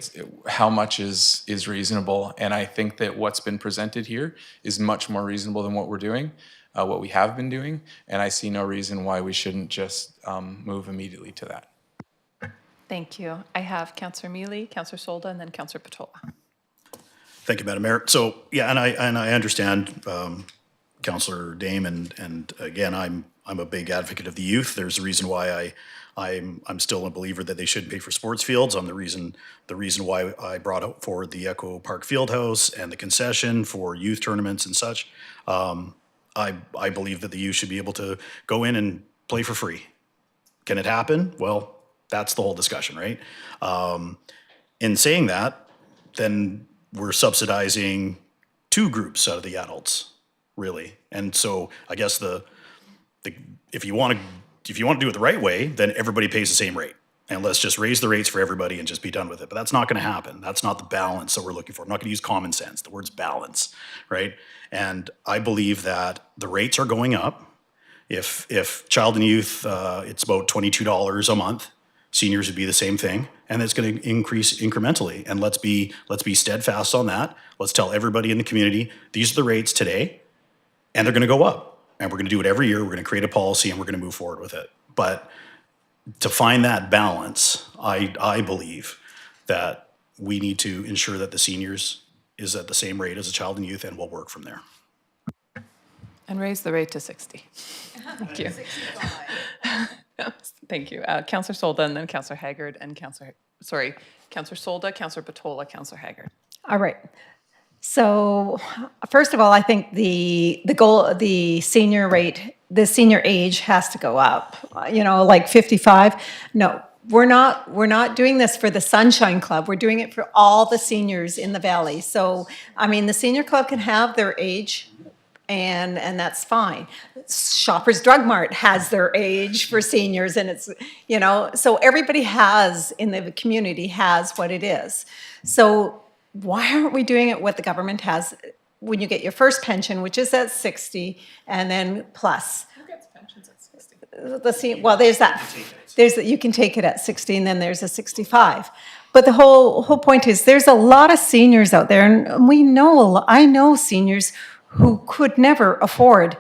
how much is reasonable, and I think that what's been presented here is much more reasonable than what we're doing, what we have been doing, and I see no reason why we shouldn't just move immediately to that. Thank you. I have Councillor Mealy, Councillor Solda, and then Councillor Patola. Thank you, Madam Mayor. So, yeah, and I understand Councillor Dame, and again, I'm a big advocate of the youth. There's a reason why I'm still a believer that they should pay for sports fields. The reason why I brought out forward the Echo Park Fieldhouse and the concession for youth tournaments and such. I believe that the youth should be able to go in and play for free. Can it happen? Well, that's the whole discussion, right? In saying that, then we're subsidizing two groups out of the adults, really. And so I guess if you want to do it the right way, then everybody pays the same rate. And let's just raise the rates for everybody and just be done with it. But that's not going to happen. That's not the balance that we're looking for. I'm not going to use common sense. The word's balance, right? And I believe that the rates are going up. If child and youth, it's about $22 a month. Seniors would be the same thing, and it's going to increase incrementally. And let's be steadfast on that. Let's tell everybody in the community, these are the rates today, and they're going to go up. And we're going to do it every year. We're going to create a policy, and we're going to move forward with it. But to find that balance, I believe that we need to ensure that the seniors is at the same rate as a child and youth, and we'll work from there. And raise the rate to 60. Thank you. Thank you. Councillor Solda, and then Councillor Haggard, and Councillor Solda, Councillor Patola, Councillor Haggard. All right. So first of all, I think the goal, the senior rate, the senior age has to go up, like 55. No, we're not doing this for the Sunshine Club. We're doing it for all the seniors in the valley. So, I mean, the senior club can have their age, and that's fine. Shoppers Drug Mart has their age for seniors, and it's, so everybody has in the community has what it is. So why aren't we doing it what the government has when you get your first pension, which is at 60, and then plus? Who gets pensions at 60? Well, there's that. You can take it at 60, and then there's a 65. But the whole point is there's a lot of seniors out there, and I know seniors who could never afford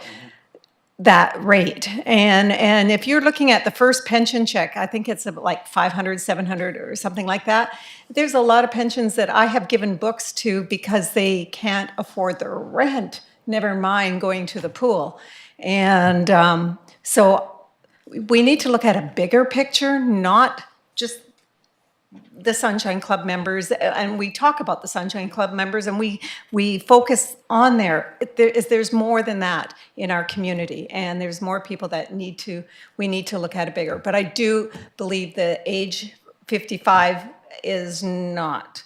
that rate. And if you're looking at the first pension check, I think it's like 500, 700 or something like that. There's a lot of pensions that I have given books to because they can't afford their rent, never mind going to the pool. And so we need to look at a bigger picture, not just the Sunshine Club members, and we talk about the Sunshine Club members, and we focus on there's more than that in our community, and there's more people that we need to look at it bigger. But I do believe the age 55 is not,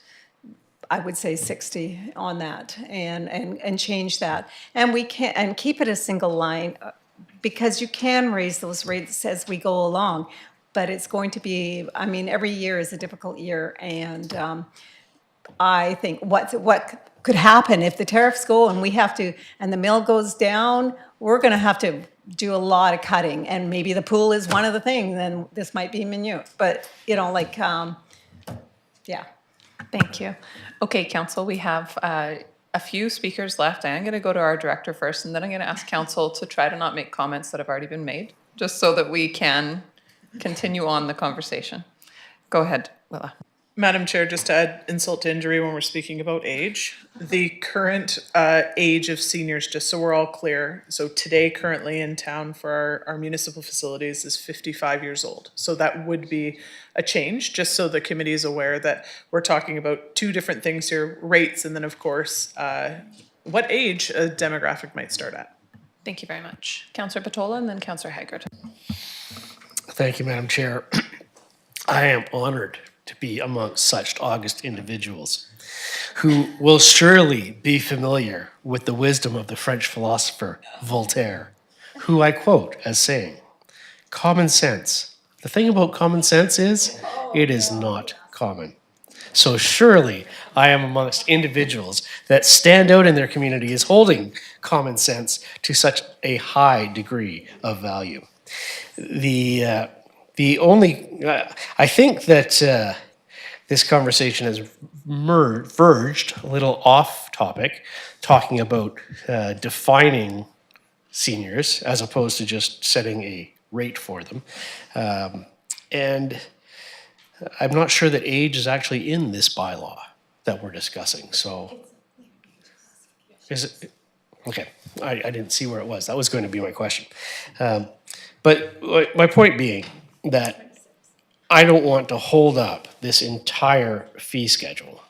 I would say 60 on that, and change that, and we can and keep it a single line, because you can raise those rates as we go along. But it's going to be, every year is a difficult year. And I think what could happen if the tariffs go and and the mill goes down, we're going to have to do a lot of cutting. And maybe the pool is one of the things, then this might be minute. But, yeah. Thank you. Okay, Council, we have a few speakers left. I'm going to go to our director first, and then I'm going to ask Council to try to not make comments that have already been made, just so that we can continue on the conversation. Go ahead, Willa. Madam Chair, just to add insult to injury when we're speaking about age, the current age of seniors, just so we're all clear, so today currently in town for our municipal facilities is 55 years old. So that would be a change, just so the committee is aware that we're talking about two different things here, rates, and then of course, what age a demographic might start at. Thank you very much. Councillor Patola, and then Councillor Haggard. Thank you, Madam Chair. I am honored to be amongst such august individuals who will surely be familiar with the wisdom of the French philosopher Voltaire, who I quote as saying, "Common sense. The thing about common sense is it is not common." So surely I am amongst individuals that stand out in their community as holding common sense to such a high degree of value. The The only, I think that this conversation has verged a little off topic, talking about defining seniors as opposed to just setting a rate for them. And I'm not sure that age is actually in this bylaw that we're discussing, so. Is it? Okay, I didn't see where it was. That was going to be my question. But my point being that I don't want to hold up this entire fee schedule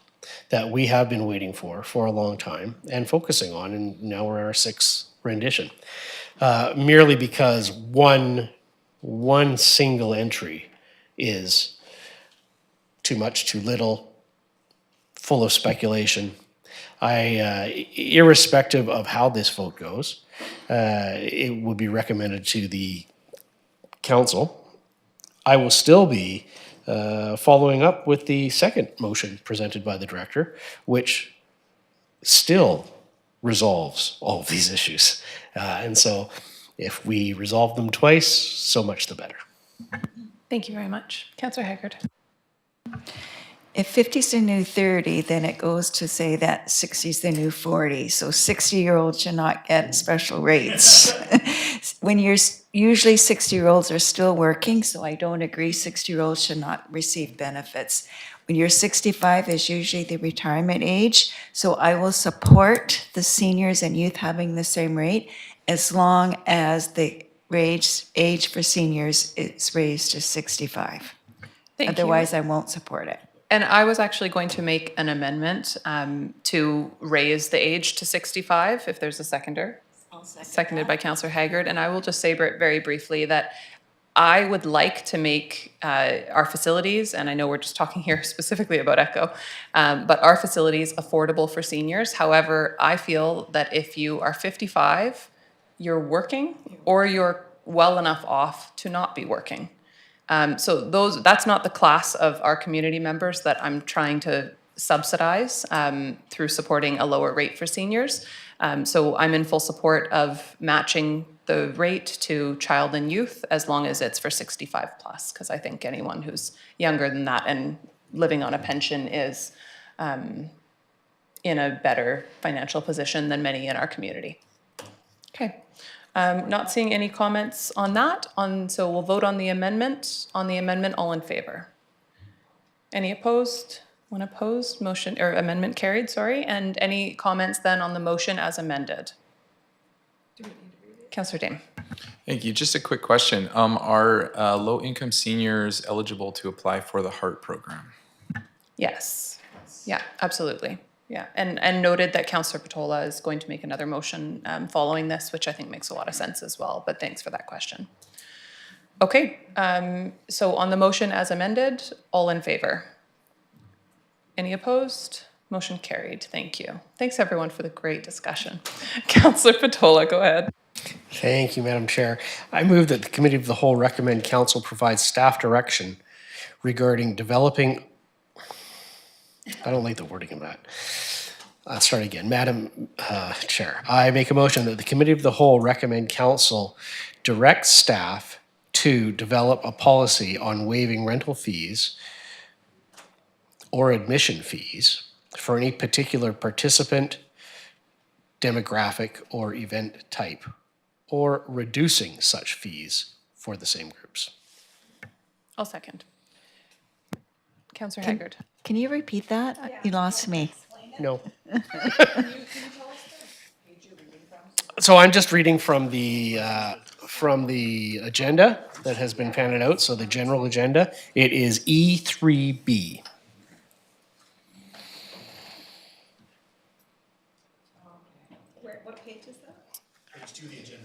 that we have been waiting for a long time and focusing on, and now we're in our sixth rendition, merely because one single entry is too much, too little, full of speculation. Irrespective of how this vote goes, it would be recommended to the council. I will still be following up with the second motion presented by the director, which still resolves all of these issues. And so if we resolve them twice, so much the better. Thank you very much. Councillor Haggard. If 50 is the new 30, then it goes to say that 60 is the new 40. So 60-year-olds should not get special rates. When you're usually 60-year-olds are still working, so I don't agree 60-year-olds should not receive benefits. When you're 65 is usually the retirement age, so I will support the seniors and youth having the same rate as long as the age for seniors is raised to 65. Thank you. Otherwise, I won't support it. And I was actually going to make an amendment to raise the age to 65, if there's a seconder. Seconded by Councillor Haggard. And I will just say very briefly that I would like to make our facilities, and I know we're just talking here specifically about ECHO, but our facilities affordable for seniors. However, I feel that if you are 55, you're working or you're well enough off to not be working. So that's not the class of our community members that I'm trying to subsidize through supporting a lower rate for seniors. So I'm in full support of matching the rate to child and youth as long as it's for 65 plus, because I think anyone who's younger than that and living on a pension is in a better financial position than many in our community. Okay. Not seeing any comments on that, so we'll vote on the amendment. On the amendment, all in favor? Any opposed? One opposed? Motion or amendment carried, sorry. And any comments then on the motion as amended? Councillor Dame. Thank you. Just a quick question. Are low-income seniors eligible to apply for the HEART program? Yes. Yeah, absolutely. Yeah, and noted that Councillor Patola is going to make another motion following this, which I think makes a lot of sense as well, but thanks for that question. Okay, so on the motion as amended, all in favor? Any opposed? Motion carried, thank you. Thanks everyone for the great discussion. Councillor Patola, go ahead. Thank you, Madam Chair. I move that the Committee of the Whole recommend Council provide staff direction regarding developing. I don't like the wording of that. Let's start again. Madam Chair, I make a motion that the Committee of the Whole recommend Council direct staff to develop a policy on waiving rental fees or admission fees for any particular participant, demographic, or event type, or reducing such fees for the same groups. I'll second. Councillor Haggard. Can you repeat that? Yeah. You lost me. No. So I'm just reading from the agenda that has been handed out. So the general agenda, it is E3B. What page is that? Page 2 of the agenda.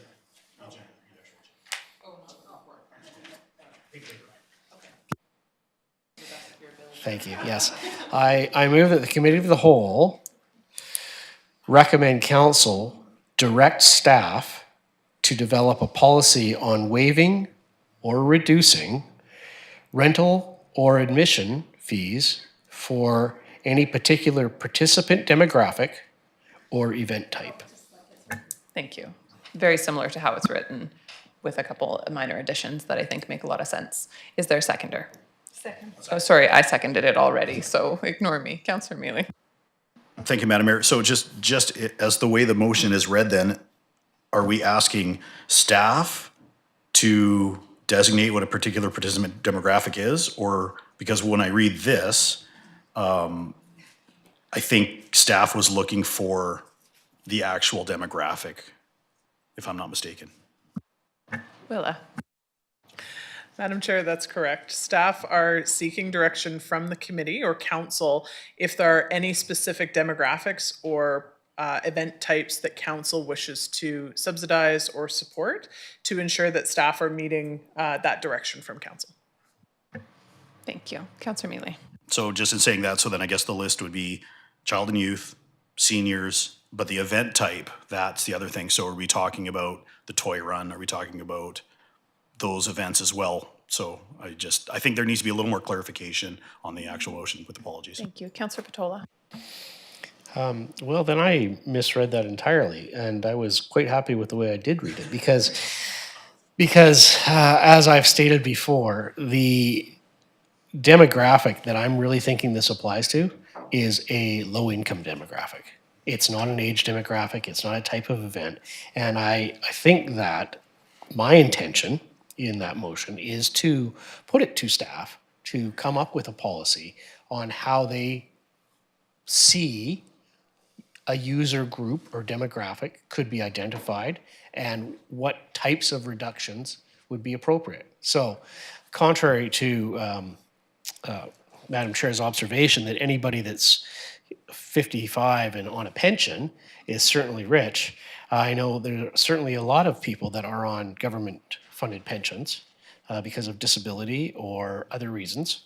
Thank you, yes. I move that the Committee of the Whole recommend Council direct staff to develop a policy on waiving or reducing rental or admission fees for any particular participant demographic or event type. Thank you. Very similar to how it's written. with a couple of minor additions that I think make a lot of sense. Is there a seconder? Second. Oh, sorry, I seconded it already, so ignore me. Councillor Mealy. Thank you, Madam Mayor. So just as the way the motion is read then, are we asking staff to designate what a particular participant demographic is? Or, because when I read this, I think staff was looking for the actual demographic, if I'm not mistaken. Willa. Madam Chair, that's correct. Staff are seeking direction from the committee or council if there are any specific demographics or event types that council wishes to subsidize or support to ensure that staff are meeting that direction from council. Thank you. Councillor Mealy. So just in saying that, so then I guess the list would be child and youth, seniors, but the event type, that's the other thing. So are we talking about the toy run? Are we talking about those events as well? So I think there needs to be a little more clarification on the actual motion, with apologies. Thank you. Councillor Patola. Well, then I misread that entirely, and I was quite happy with the way I did read it because as I've stated before, the demographic that I'm really thinking this applies to is a low-income demographic. It's not an age demographic. It's not a type of event. And I think that my intention in that motion is to put it to staff to come up with a policy on how they see a user group or demographic could be identified and what types of reductions would be appropriate. So contrary to Madam Chair's observation that anybody that's 55 and on a pension is certainly rich, I know there are certainly a lot of people that are on government-funded pensions because of disability or other reasons,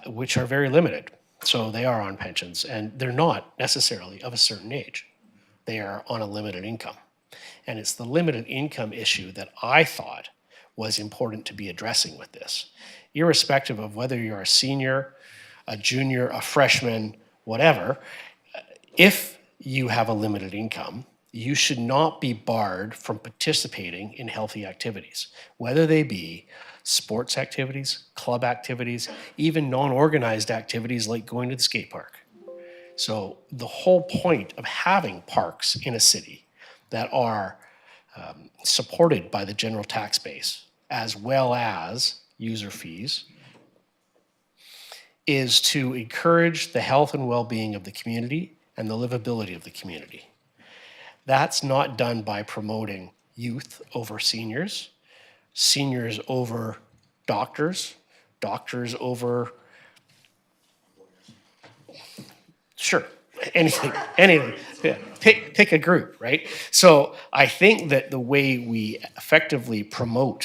which are very limited. So they are on pensions, and they're not necessarily of a certain age. They are on a limited income. And it's the limited income issue that I thought was important to be addressing with this. Irrespective of whether you're a senior, a junior, a freshman, whatever, if you have a limited income, you should not be barred from participating in healthy activities, whether they be sports activities, club activities, even non-organized activities like going to the skate park. So the whole point of having parks in a city that are supported by the general tax base, as well as user fees, is to encourage the health and well-being of the community and the livability of the community. That's not done by promoting youth over seniors, seniors over doctors, doctors over, sure, anything. Yeah. Pick a group, right? So I think that the way we effectively promote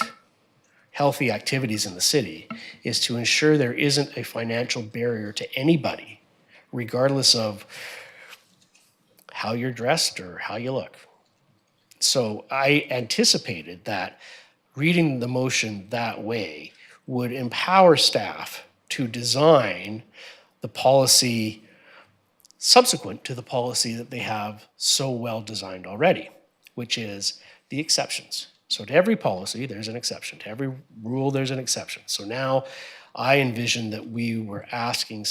healthy activities in the city is to ensure there isn't a financial barrier to anybody, regardless of how you're dressed or how you look. So I anticipated that reading the motion that way would empower staff to design the policy subsequent to the policy that they have so well designed already, which is the exceptions. So to every policy, there's an exception. To every rule, there's an exception. So now I envision that we were asking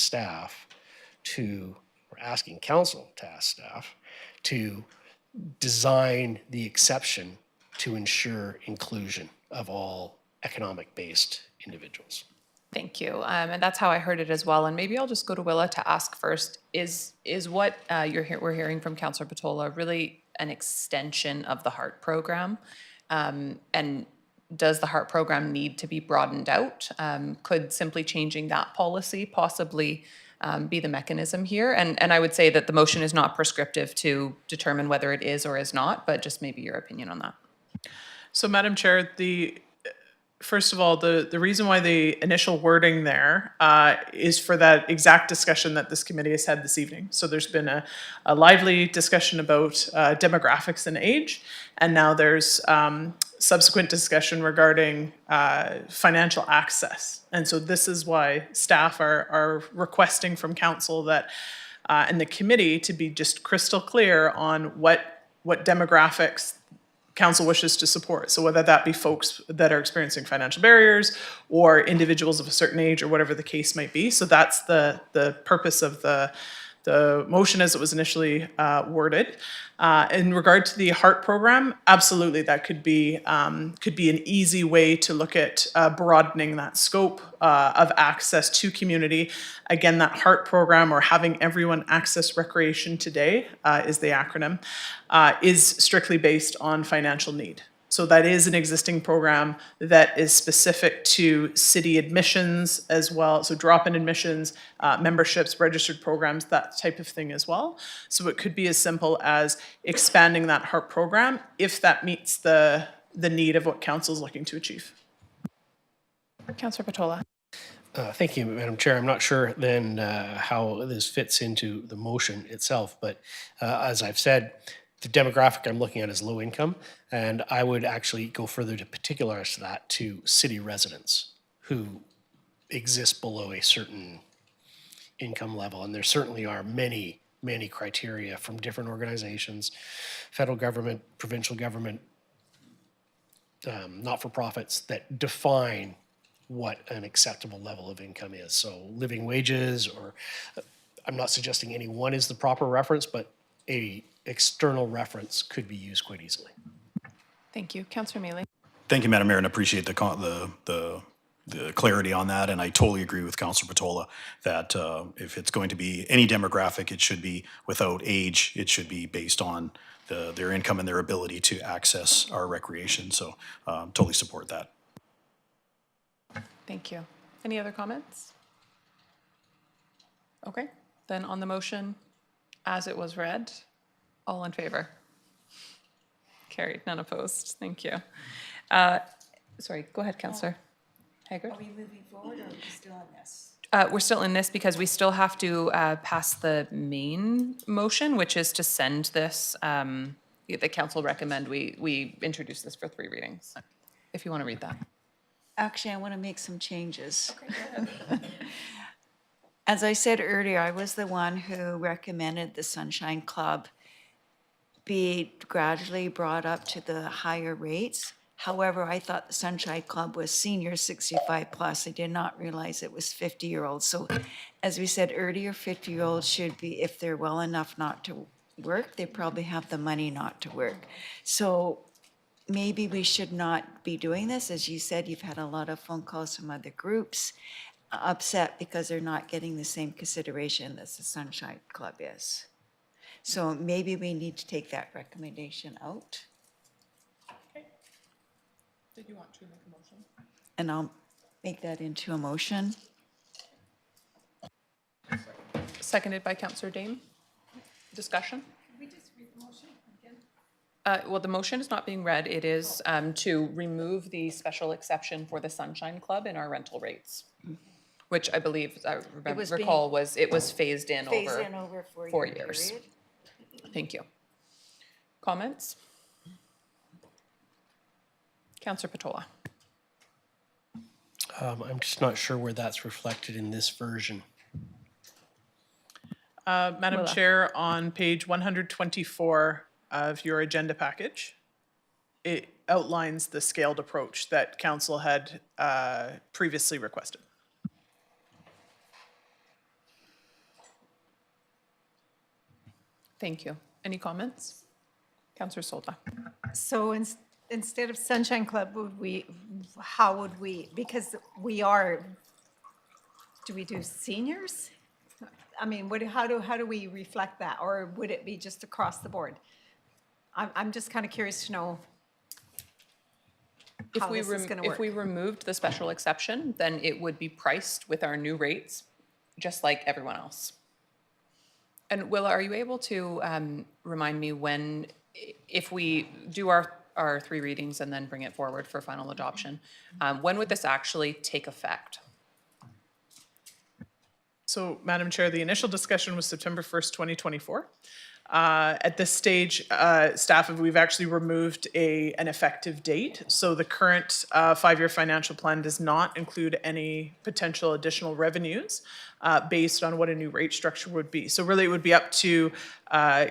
council to ask staff to design the exception to ensure inclusion of all economic-based individuals. Thank you. And that's how I heard it as well. And maybe I'll just go to Willa to ask first, is what we're hearing from Councillor Patola really an extension of the HEART program? And does the HEART program need to be broadened out? Could simply changing that policy possibly be the mechanism here? And I would say that the motion is not prescriptive to determine whether it is or is not, but just maybe your opinion on that. So Madam Chair, first of all, the reason why the initial wording there is for that exact discussion that this committee has had this evening. So there's been a lively discussion about demographics and age, and now there's subsequent discussion regarding financial access. And so this is why staff are requesting from council that and the committee to be just crystal clear on what demographics council wishes to support. So whether that be folks that are experiencing financial barriers or individuals of a certain age or whatever the case might be. So that's the purpose of the motion as it was initially worded. In regard to the HEART program, absolutely, that could be an easy way to look at broadening that scope of access to community. Again, that HEART program, or having everyone access recreation today, is the acronym, is strictly based on financial need. So that is an existing program that is specific to city admissions as well. So drop-in admissions, memberships, registered programs, that type of thing as well. So it could be as simple as expanding that HEART program if that meets the need of what council is looking to achieve. Councillor Patola. Thank you, Madam Chair. I'm not sure then how this fits into the motion itself, but as I've said, the demographic I'm looking at is low income, and I would actually go further to particularize that to city residents who exist below a certain income level. And there certainly are many, many criteria from different organizations, federal government, provincial government, not-for-profits, that define what an acceptable level of income is. So living wages, or I'm not suggesting any one is the proper reference, but a external reference could be used quite easily. Thank you. Councillor Mealy. Thank you, Madam Mayor, and appreciate the clarity on that. And I totally agree with Councillor Patola that if it's going to be any demographic, it should be without age. It should be based on their income and their ability to access our recreation. So totally support that. Thank you. Any other comments? Okay, then on the motion as it was read, all in favor? Carried, none opposed. Thank you. Sorry, go ahead, Councillor Haggard. Are we moving forward, or are we still on this? We're still in this because we still have to pass the main motion, which is to send this, the council recommend we introduce this for 3 readings. If you want to read that. Actually, I want to make some changes. As I said earlier, I was the one who recommended the Sunshine Club be gradually brought up to the higher rates. However, I thought the Sunshine Club was senior 65 plus. I did not realize it was 50-year-olds. So as we said earlier, 50-year-olds should be, if they're well enough not to work, they probably have the money not to work. So maybe we should not be doing this. As you said, you've had a lot of phone calls from other groups upset because they're not getting the same consideration as the Sunshine Club is. So maybe we need to take that recommendation out. Okay. Did you want to make a motion? And I'll make that into a motion. Seconded by Councillor Dame. Discussion? Can we just read the motion again? Well, the motion is not being read. It is to remove the special exception for the Sunshine Club in our rental rates, which I believe, it was phased in over 4 years. Period. Thank you. Comments? Councillor Patola. I'm just not sure where that's reflected in this version. Madam Chair, on page 124 of your agenda package, it outlines the scaled approach that council had previously requested. Thank you. Any comments? Councillor Solda. So instead of Sunshine Club, how would we, because do we do seniors? I mean, how do we reflect that? Or would it be just across the board? I'm just kind of curious to know how this is going to work. If we removed the special exception, then it would be priced with our new rates, just like everyone else. And Willa, are you able to remind me when, if we do our 3 readings and then bring it forward for final adoption, when would this actually take effect? So, Madam Chair, the initial discussion was September 1st, 2024. At this stage, staff, we've actually removed an effective date. So the current 5-year financial plan does not include any potential additional revenues based on what a new rate structure would be. So really it would be up to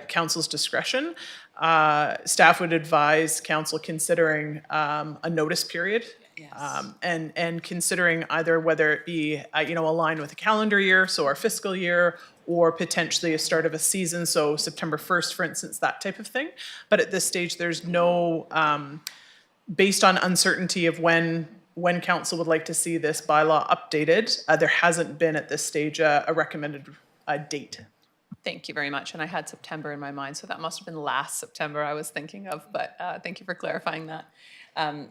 council's discretion. staff would advise council considering a notice period. And considering either whether it be, aligned with a calendar year, so our fiscal year, or potentially a start of a season, so September 1st, for instance, that type of thing. But at this stage, there's no, based on uncertainty of when council would like to see this bylaw updated, there hasn't been at this stage a recommended date. Thank you very much. And I had September in my mind, so that must have been last September I was thinking of, but thank you for clarifying that.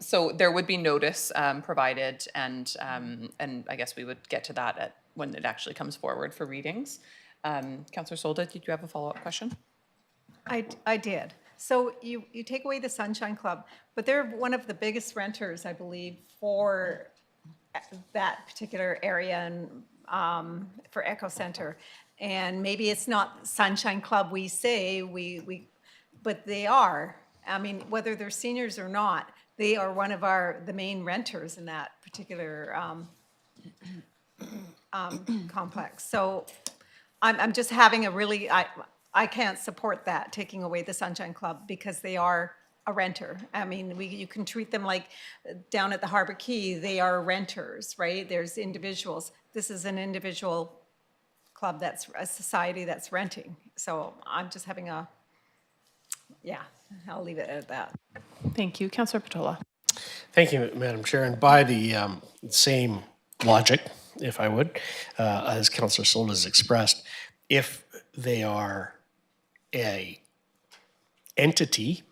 So there would be notice provided, and I guess we would get to that when it actually comes forward for readings. Councillor Solda, did you have a follow-up question? I did. So you take away the Sunshine Club, but they're one of the biggest renters, I believe, for that particular area and for Echo Center. And maybe it's not Sunshine Club we say, but they are. I mean, whether they're seniors or not, they are one of the main renters in that particular complex. So I'm just having I can't support that, taking away the Sunshine Club, because they are a renter. I mean, you can treat them like down at the Harbor Key, they are renters, right? There's individuals. This is an individual club that's a society that's renting. So I'm just having I'll leave it at that. Thank you. Councillor Patola. Thank you, Madam Chair. And by the same logic, if I would, as Councillor Solda has expressed, if they are a entity,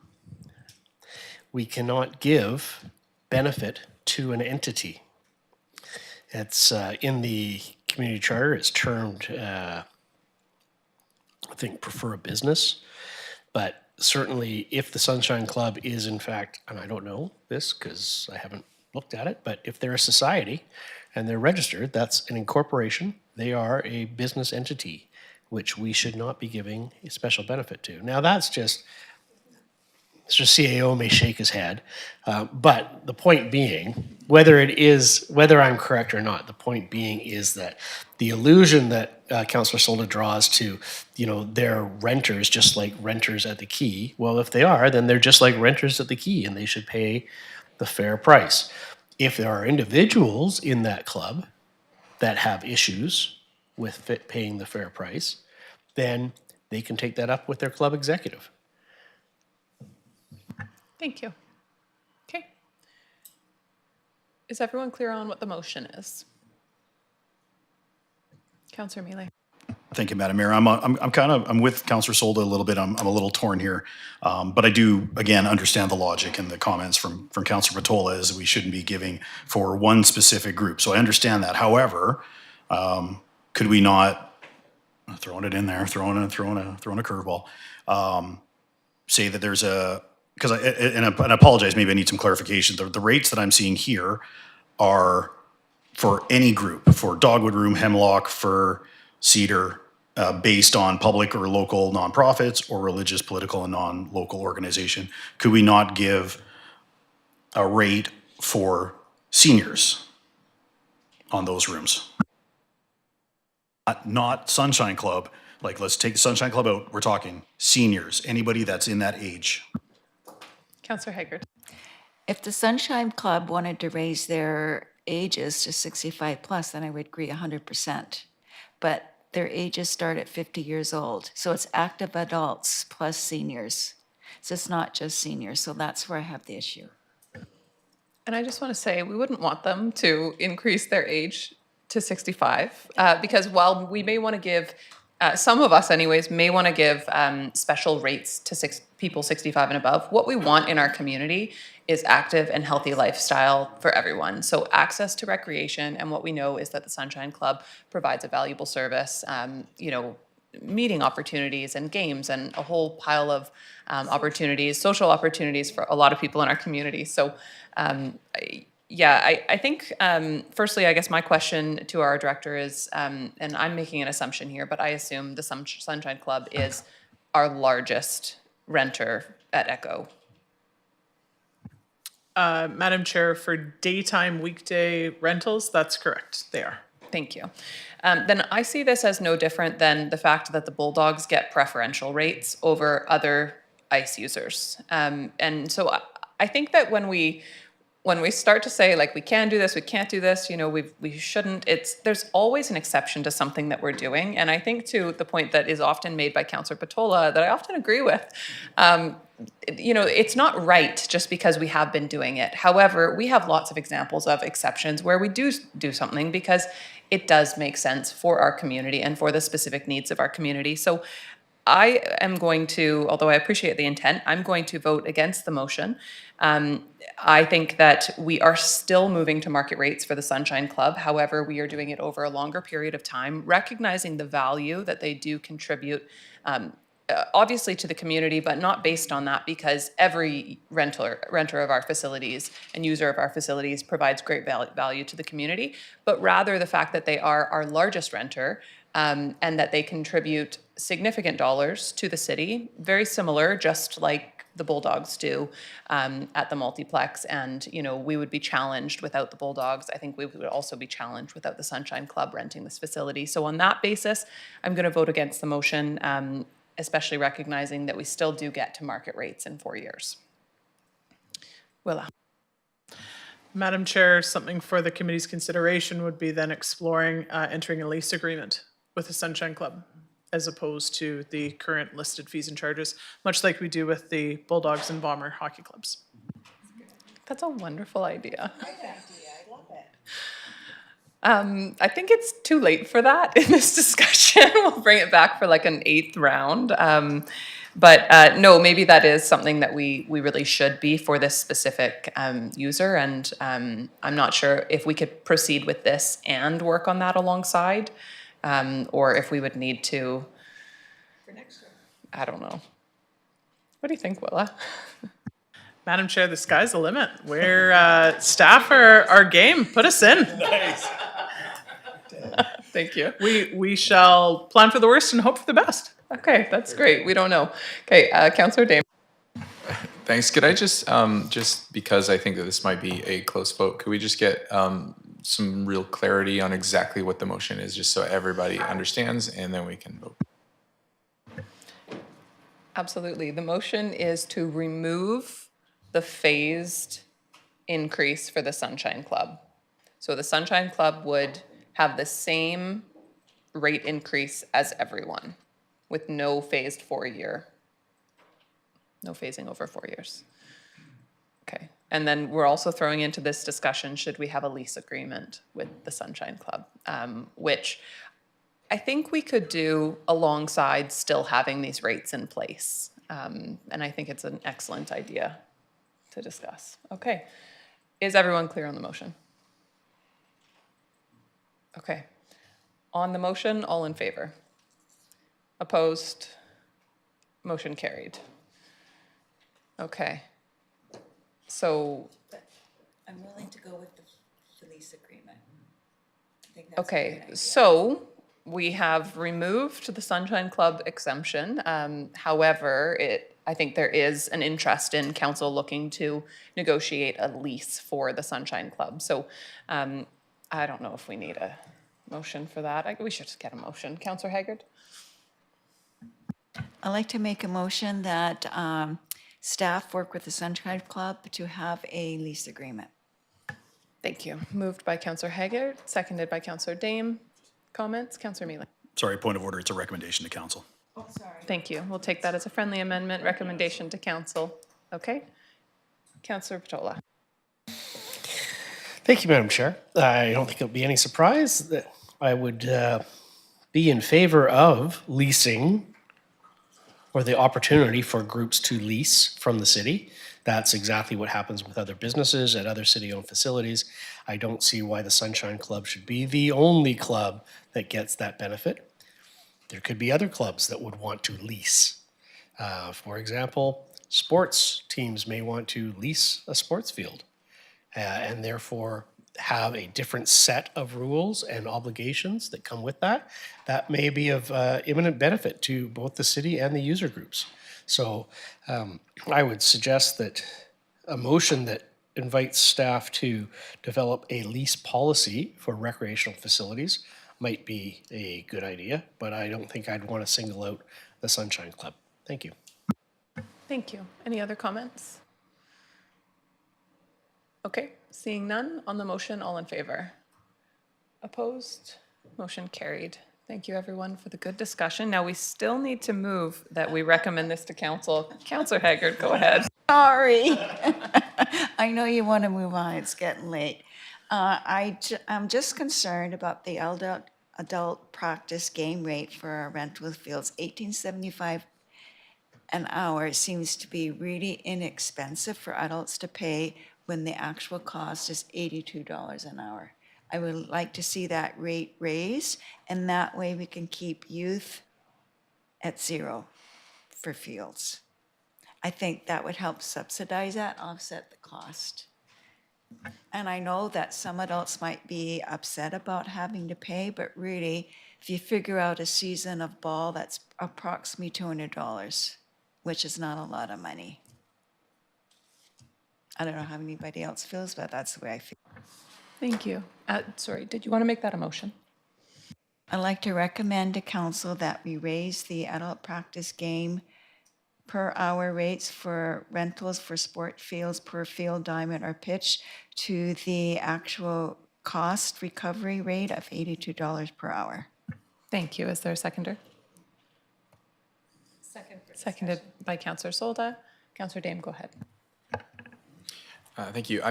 we cannot give benefit to an entity. It's in the community charter, it's termed, I think, prefer a business. But certainly if the Sunshine Club is in fact, and I don't know this because I haven't looked at it, but if they're a society and they're registered, that's an incorporation. They are a business entity, which we should not be giving a special benefit to. Now that's just, Mr. CAO may shake his head, but the point being, whether I'm correct or not, the point being is that the illusion that Councillor Solda draws to, they're renters just like renters at the Quay. Well, if they are, then they're just like renters at the Quay and they should pay the fair price. If there are individuals in that club that have issues with paying the fair price, then they can take that up with their club executive. Thank you. Okay. Is everyone clear on what the motion is? Councillor Mealy. Thank you, Madam Mayor. I'm with Councillor Solda a little bit. I'm a little torn here, but I do again understand the logic and the comments from Councillor Patola as we shouldn't be giving for one specific group. So I understand that. However, could we not, throwing it in there, throwing a curveball, say that there's because I apologize, maybe I need some clarification. The rates that I'm seeing here are for any group, for Dogwood Room, Hemlock, for Cedar, based on public or local nonprofits or religious, political, and non-local organization. Could we not give a rate for seniors on those rooms? Not Sunshine Club. Like, let's take the Sunshine Club out. We're talking seniors, anybody that's in that age. Councillor Haggard. If the Sunshine Club wanted to raise their ages to 65 plus, then I would agree 100%. But their ages start at 50 years old. So it's active adults plus seniors. So it's not just seniors. So that's where I have the issue. And I just want to say, we wouldn't want them to increase their age to 65, because while we may want to give, some of us anyways, may want to give special rates to people 65 and above, what we want in our community is active and healthy lifestyle for everyone. So access to recreation, and what we know is that the Sunshine Club provides a valuable service, meeting opportunities and games and a whole pile of opportunities, social opportunities for a lot of people in our community. So I think, firstly, I guess my question to our director is, and I'm making an assumption here, but I assume the Sunshine Club is our largest renter at Echo. Madam Chair, for daytime weekday rentals, that's correct. They are. Thank you. Then I see this as no different than the fact that the Bulldogs get preferential rates over other ice users. And so I think that when we start to say like we can do this, we can't do this, you know, we shouldn't. There's always an exception to something that we're doing, and I think to the point that is often made by Councillor Patola that I often agree with. You know, it's not right just because we have been doing it. However, we have lots of examples of exceptions where we do something because it does make sense for our community and for the specific needs of our community. So I am going to, although I appreciate the intent, I'm going to vote against the motion. I think that we are still moving to market rates for the Sunshine Club. However, we are doing it over a longer period of time, recognizing the value that they do contribute, obviously to the community, but not based on that, because every renter of our facilities and user of our facilities provides great value to the community, but rather the fact that they are our largest renter, and that they contribute significant dollars to the city, very similar, just like the Bulldogs do at the multiplex. And, you know, we would be challenged without the Bulldogs. I think we would also be challenged without the Sunshine Club renting this facility. So on that basis, I'm going to vote against the motion, especially recognizing that we still do get to market rates in 4 years. Willa. Madam Chair, something for the committee's consideration would be then exploring entering a lease agreement with the Sunshine Club, as opposed to the current listed fees and charges, much like we do with the Bulldogs and Bomber hockey clubs. That's a wonderful idea. Great idea, I love it. I think it's too late for that in this discussion. We'll bring it back for like an 8th round. But no, maybe that is something that we really should be for this specific user. And I'm not sure if we could proceed with this and work on that alongside, or if we would need to. For next year. I don't know. What do you think, Willa? Madam Chair, the sky's the limit. We're staff are game. Put us in. Nice. Thank you. We shall plan for the worst and hope for the best. Okay, that's great. We don't know. Okay, Councillor Dame. Thanks. Could I just because I think that this might be a close vote, could we just get some real clarity on exactly what the motion is, just so everybody understands, and then we can vote? Absolutely. The motion is to remove the phased increase for the Sunshine Club. So the Sunshine Club would have the same rate increase as everyone, with no phased 4-year, no phasing over 4 years. Okay, and then we're also throwing into this discussion, should we have a lease agreement with the Sunshine Club, which I think we could do alongside still having these rates in place. And I think it's an excellent idea to discuss. Okay, is everyone clear on the motion? Okay, on the motion, all in favor? Opposed? Motion carried. Okay. So. I'm willing to go with the lease agreement. I think that's a Okay, good idea. so we have removed the Sunshine Club exemption. However, I think there is an interest in council looking to negotiate a lease for the Sunshine Club. So I don't know if we need a motion for that. We should just get a motion. Councillor Haggard? I'd like to make a motion that staff work with the Sunshine Club to have a lease agreement. Thank you. Moved by Councillor Haggard, seconded by Councillor Dame. Comments? Councillor Mealy. Sorry, point of order, it's a recommendation to council. Oh, sorry. Thank you. We'll take that as a friendly amendment, recommendation to council. Okay. Councillor Patola. Thank you, Madam Chair. I don't think it'll be any surprise that I would be in favor of leasing, or the opportunity for groups to lease from the city. That's exactly what happens with other businesses at other city-owned facilities. I don't see why the Sunshine Club should be the only club that gets that benefit. There could be other clubs that would want to lease. For example, sports teams may want to lease a sports field and therefore have a different set of rules and obligations that come with that. That may be of imminent benefit to both the city and the user groups. So I would suggest that a motion that invites staff to develop a lease policy for recreational facilities might be a good idea, but I don't think I'd want to single out the Sunshine Club. Thank you. Thank you. Any other comments? Okay, seeing none, on the motion, all in favor? Opposed? Motion carried. Thank you, everyone, for the good discussion. Now, we still need to move that we recommend this to council. Councillor Haggard, go ahead. Sorry. I know you want to move on, it's getting late. I'm just concerned about the adult practice game rate for our rental fields. $18.75 an hour seems to be really inexpensive for adults to pay when the actual cost is $82 an hour. I would like to see that rate raised, and that way we can keep youth at zero for fields. I think that would help subsidize that, offset the cost. And I know that some adults might be upset about having to pay, but really, if you figure out a season of ball, that's approximately $200, which is not a lot of money. I don't know how anybody else feels, but that's the way I feel. Thank you. Sorry, did you want to make that a motion? I'd like to recommend to council that we raise the adult practice game per hour rates for rentals for sport fields per field, diamond, or pitch to the actual cost recovery rate of $82 per hour. Thank you. Is there a seconder? Seconded by Councillor Solda. Councillor Dame, go ahead. Thank you.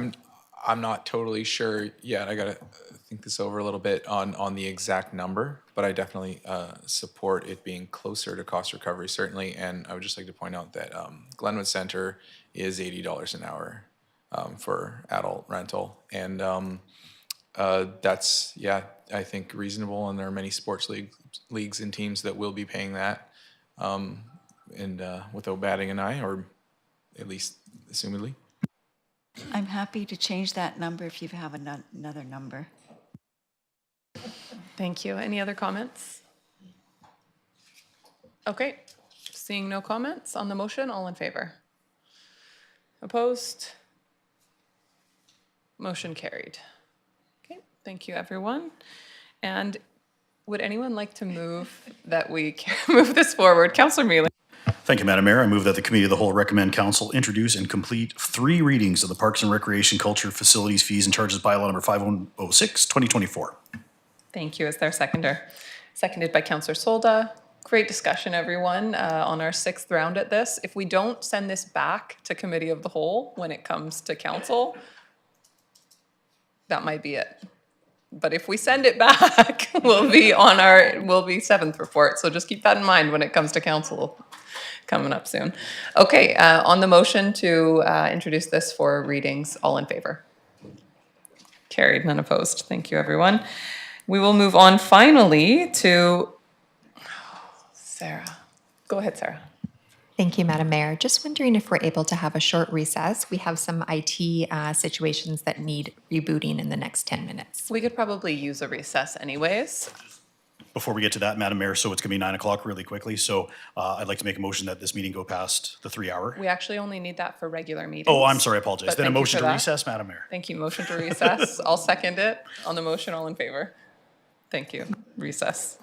I'm not totally sure yet. I gotta think this over a little bit on the exact number, but I definitely support it being closer to cost recovery, certainly. And I would just like to point out that Glenwood Center is $80 an hour for adult rental, and that's, yeah, I think reasonable. And there are many sports leagues and teams that will be paying that, and without batting an eye, or at least assumedly. I'm happy to change that number if you have another number. Thank you. Any other comments? Okay, seeing no comments on the motion, all in favor? Opposed? Motion carried. Okay, thank you, everyone. And would anyone like to move that we move this forward? Councillor Mealy. Thank you, Madam Mayor. I move that the Committee of the Whole recommend Council introduce and complete 3 readings of the Parks and Recreation Culture Facilities Fees and Charges Bylaw number 5106, 2024. Thank you. Is there a seconder? Seconded by Councillor Solda. Great discussion, everyone, on our 6th round at this. If we don't send this back to Committee of the Whole when it comes to Council, that might be it. But if we send it back, we'll be 7th report. So just keep that in mind when it comes to Council coming up soon. Okay, on the motion to introduce this for readings, all in favor? Carried, none opposed. Thank you, everyone. We will move on finally to Sarah. Go ahead, Sarah. Thank you, Madam Mayor. Just wondering if we're able to have a short recess. We have some IT situations that need rebooting in the next 10 minutes. We could probably use a recess anyways. Before we get to that, Madam Mayor, so it's going to be 9 o'clock really quickly. So I'd like to make a motion that this meeting go past the 3 hour. We actually only need that for regular meetings. Oh, I'm sorry, I apologize. But Then a thank you motion for to that. recess, Madam Mayor. Thank you. Motion to recess. I'll second it. On the motion, all in favor? Thank you. Recess.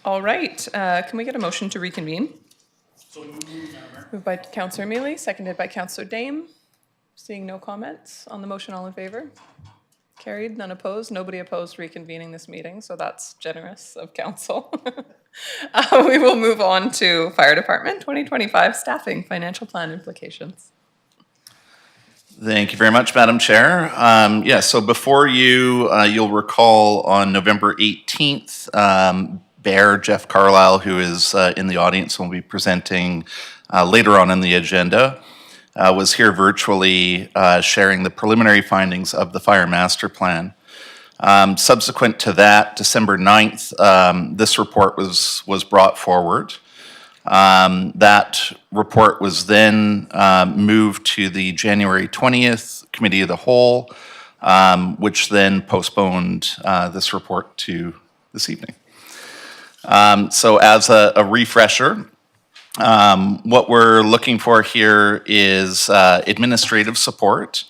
All right, can we get a motion to reconvene? Moved by Councillor Mealy, seconded by Councillor Dame. Seeing no comments on the motion, all in favor? Carried, none opposed, nobody opposed reconvening this meeting, so that's generous of council. We will move on to Fire Department 2025 staffing, financial plan implications. Thank you very much, Madam Chair. So before you, you'll recall on November 18th, Bear Jeff Carlisle, who is in the audience and will be presenting later on in the agenda, was here virtually sharing the preliminary findings of the Fire Master Plan. Subsequent to that, December 9th, this report was brought forward. That report was then moved to the January 20th Committee of the Whole, which then postponed this report to this evening. So as a refresher, what we're looking for here is administrative support.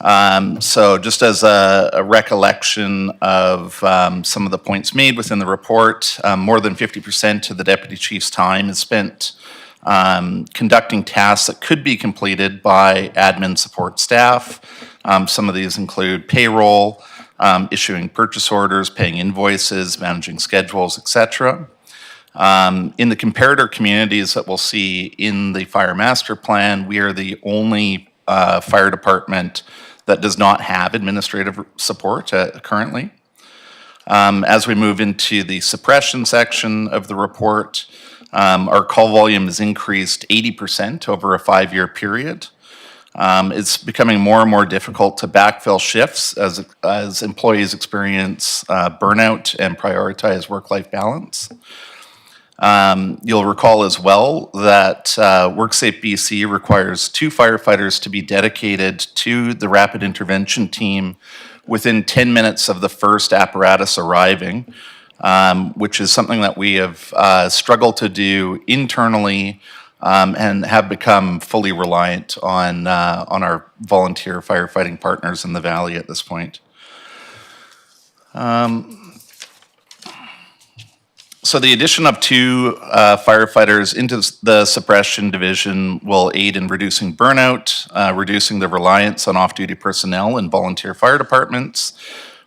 So just as a recollection of some of the points made within the report, more than 50% of the Deputy Chief's time is spent conducting tasks that could be completed by admin support staff. Some of these include payroll, issuing purchase orders, paying invoices, managing schedules, etc. In the comparator communities that we'll see in the Fire Master Plan, we are the only fire department that does not have administrative support currently. As we move into the suppression section of the report, our call volume has increased 80% over a 5-year period. It's becoming more and more difficult to backfill shifts as employees experience burnout and prioritize work-life balance. You'll recall as well that WorkSafe BC requires 2 firefighters to be dedicated to the rapid intervention team within 10 minutes of the first apparatus arriving, which is something that we have struggled to do internally and have become fully reliant on our volunteer firefighting partners in the Valley at this point. So the addition of 2 firefighters into the suppression division will aid in reducing burnout, reducing the reliance on off-duty personnel in volunteer fire departments,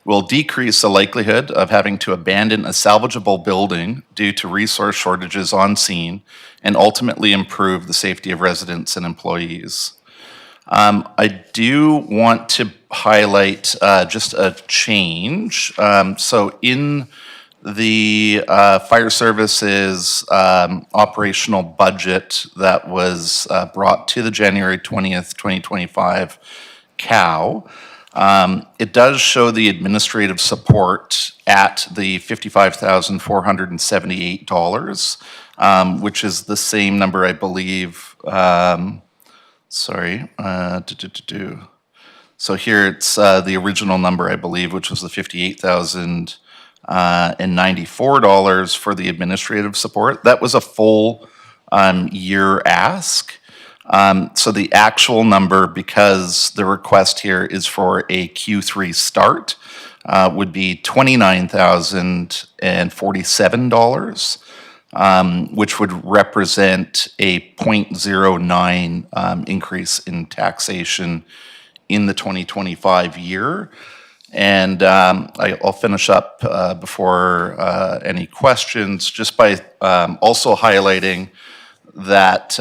will decrease the likelihood of having to abandon a salvageable building due to resource shortages on scene, and ultimately improve the safety of residents and employees. I do want to highlight just a change. So in the fire services operational budget that was brought to the January 20th, 2025 COW, it does show the administrative support at the $55,478, which is the same number, I believe. So here it's the original number, I believe, which was the $58,094 for the administrative support. That was a full year ask. So the actual number, because the request here is for a Q3 start, would be $29,047, which would represent a 0.09 increase in taxation in the 2025 year. And I'll finish up before any questions, just by also highlighting that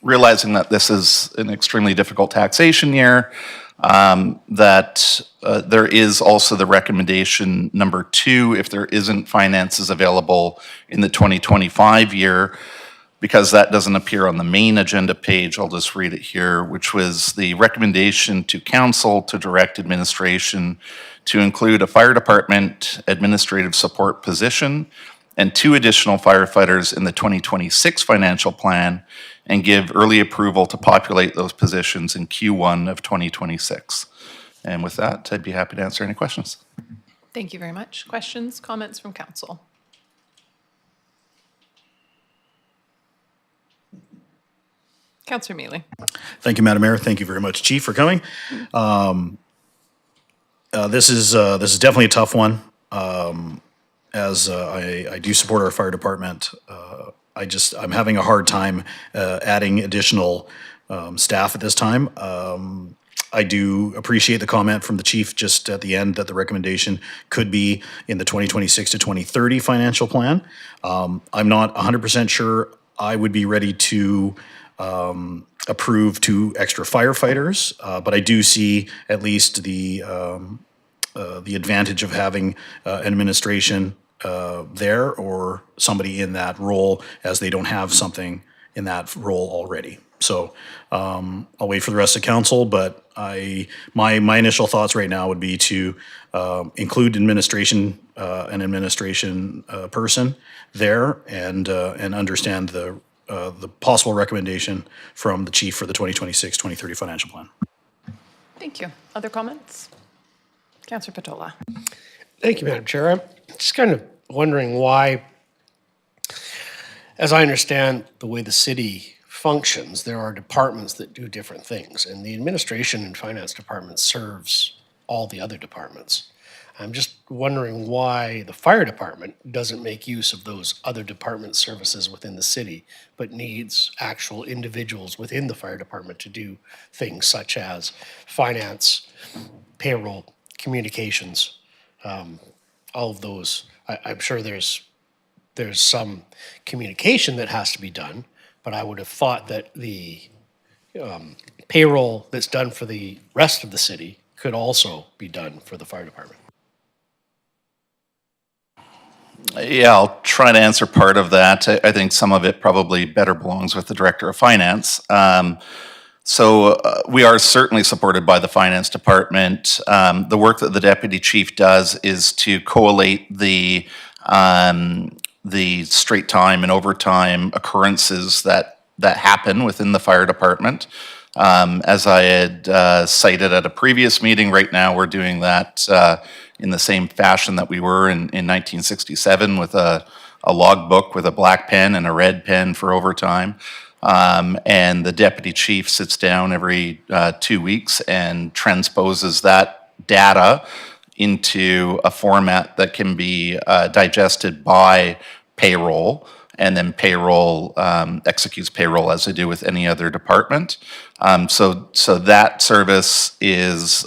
realizing that this is an extremely difficult taxation year, that there is also the recommendation number 2, if there isn't finances available in the 2025 year, because that doesn't appear on the main agenda page, I'll just read it here, which was the recommendation to council to direct administration to include a fire department administrative support position and 2 additional firefighters in the 2026 financial plan, and give early approval to populate those positions in Q1 of 2026. And with that, I'd be happy to answer any questions. Thank you very much. Questions, comments from council? Councillor Mealy. Thank you, Madam Mayor. Thank you very much, Chief, for coming. This is definitely a tough one. as I do support our fire department, I'm having a hard time adding additional staff at this time. I do appreciate the comment from the chief just at the end that the recommendation could be in the 2026 to 2030 financial plan. I'm not 100% sure I would be ready to approve 2 extra firefighters, but I do see at least the advantage of having administration there or somebody in that role as they don't have something in that role already. So I'll wait for the rest of council, but my initial thoughts right now would be to include an administration person there and understand the possible recommendation from the chief for the 2026-2030 financial plan. Thank you. Other comments? Councillor Patola. Thank you, Madam Chair. I'm just kind of wondering why, as I understand the way the city functions, there are departments that do different things, and the administration and finance department serves all the other departments. I'm just wondering why the fire department doesn't make use of those other department services within the city, but needs actual individuals within the fire department to do things such as finance, payroll, communications, all of those. I'm sure there's some communication that has to be done, but I would have thought that the payroll that's done for the rest of the city could also be done for the fire department. Yeah, I'll try to answer part of that. I think some of it probably better belongs with the Director of Finance. We are certainly supported by the Finance Department. The work that the Deputy Chief does is to collate the straight time and overtime occurrences that happen within the Fire Department. As I had cited at a previous meeting, right now we're doing that in the same fashion that we were in 1967 with a logbook with a black pen and a red pen for overtime. And the Deputy Chief sits down every 2 weeks and transposes that data into a format that can be digested by payroll, and then payroll executes payroll as they do with any other department. So that service is,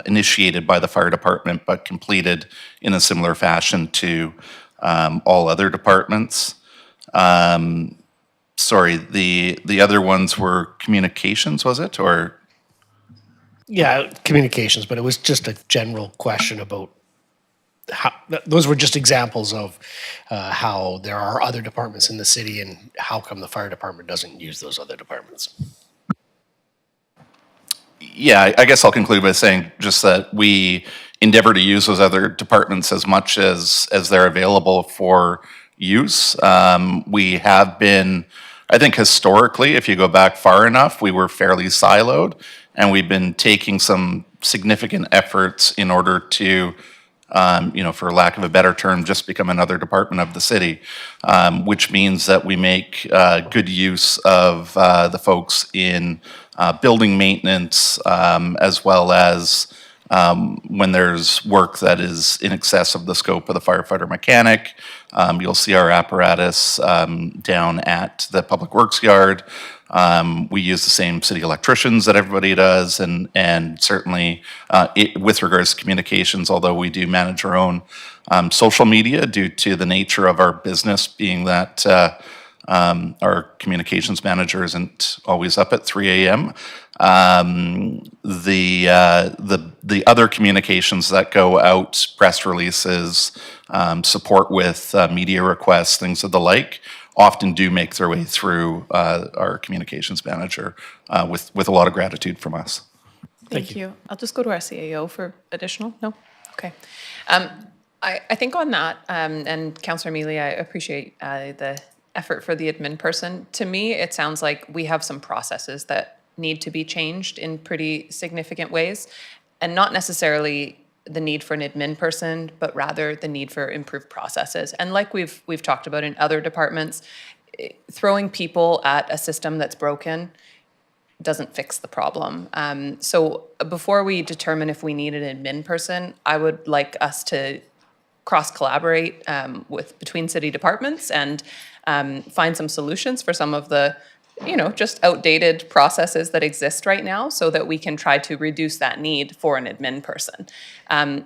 initiated by the fire department, but completed in a similar fashion to all other departments. Sorry, the other ones were communications, was it, or? Yeah, communications, but it was just a general question about how, those were just examples of how there are other departments in the city and how come the fire department doesn't use those other departments. Yeah, I guess I'll conclude by saying just that we endeavor to use those other departments as much as they're available for use. We have been, I think historically, if you go back far enough, we were fairly siloed, and we've been taking some significant efforts in order to, for lack of a better term, just become another department of the city, which means that we make good use of the folks in building maintenance, as well as when there's work that is in excess of the scope of the firefighter mechanic. You'll see our apparatus down at the Public Works Yard. We use the same city electricians that everybody does, and certainly with regards to communications, although we do manage our own social media due to the nature of our business being that our communications manager isn't always up at 3 a.m. The other communications that go out, press releases, support with media requests, things of the like, often do make their way through our communications manager with a lot of gratitude from us. Thank you. I'll just go to our CAO for additional. No? Okay. I think on that, and Councillor Mealy, I appreciate the effort for the admin person. To me, it sounds like we have some processes that need to be changed in pretty significant ways, and not necessarily the need for an admin person, but rather the need for improved processes. And like we've talked about in other departments, throwing people at a system that's broken doesn't fix the problem. So before we determine if we need an admin person, I would like us to cross-collaborate between city departments and find some solutions for some of the, just outdated processes that exist right now so that we can try to reduce that need for an admin person.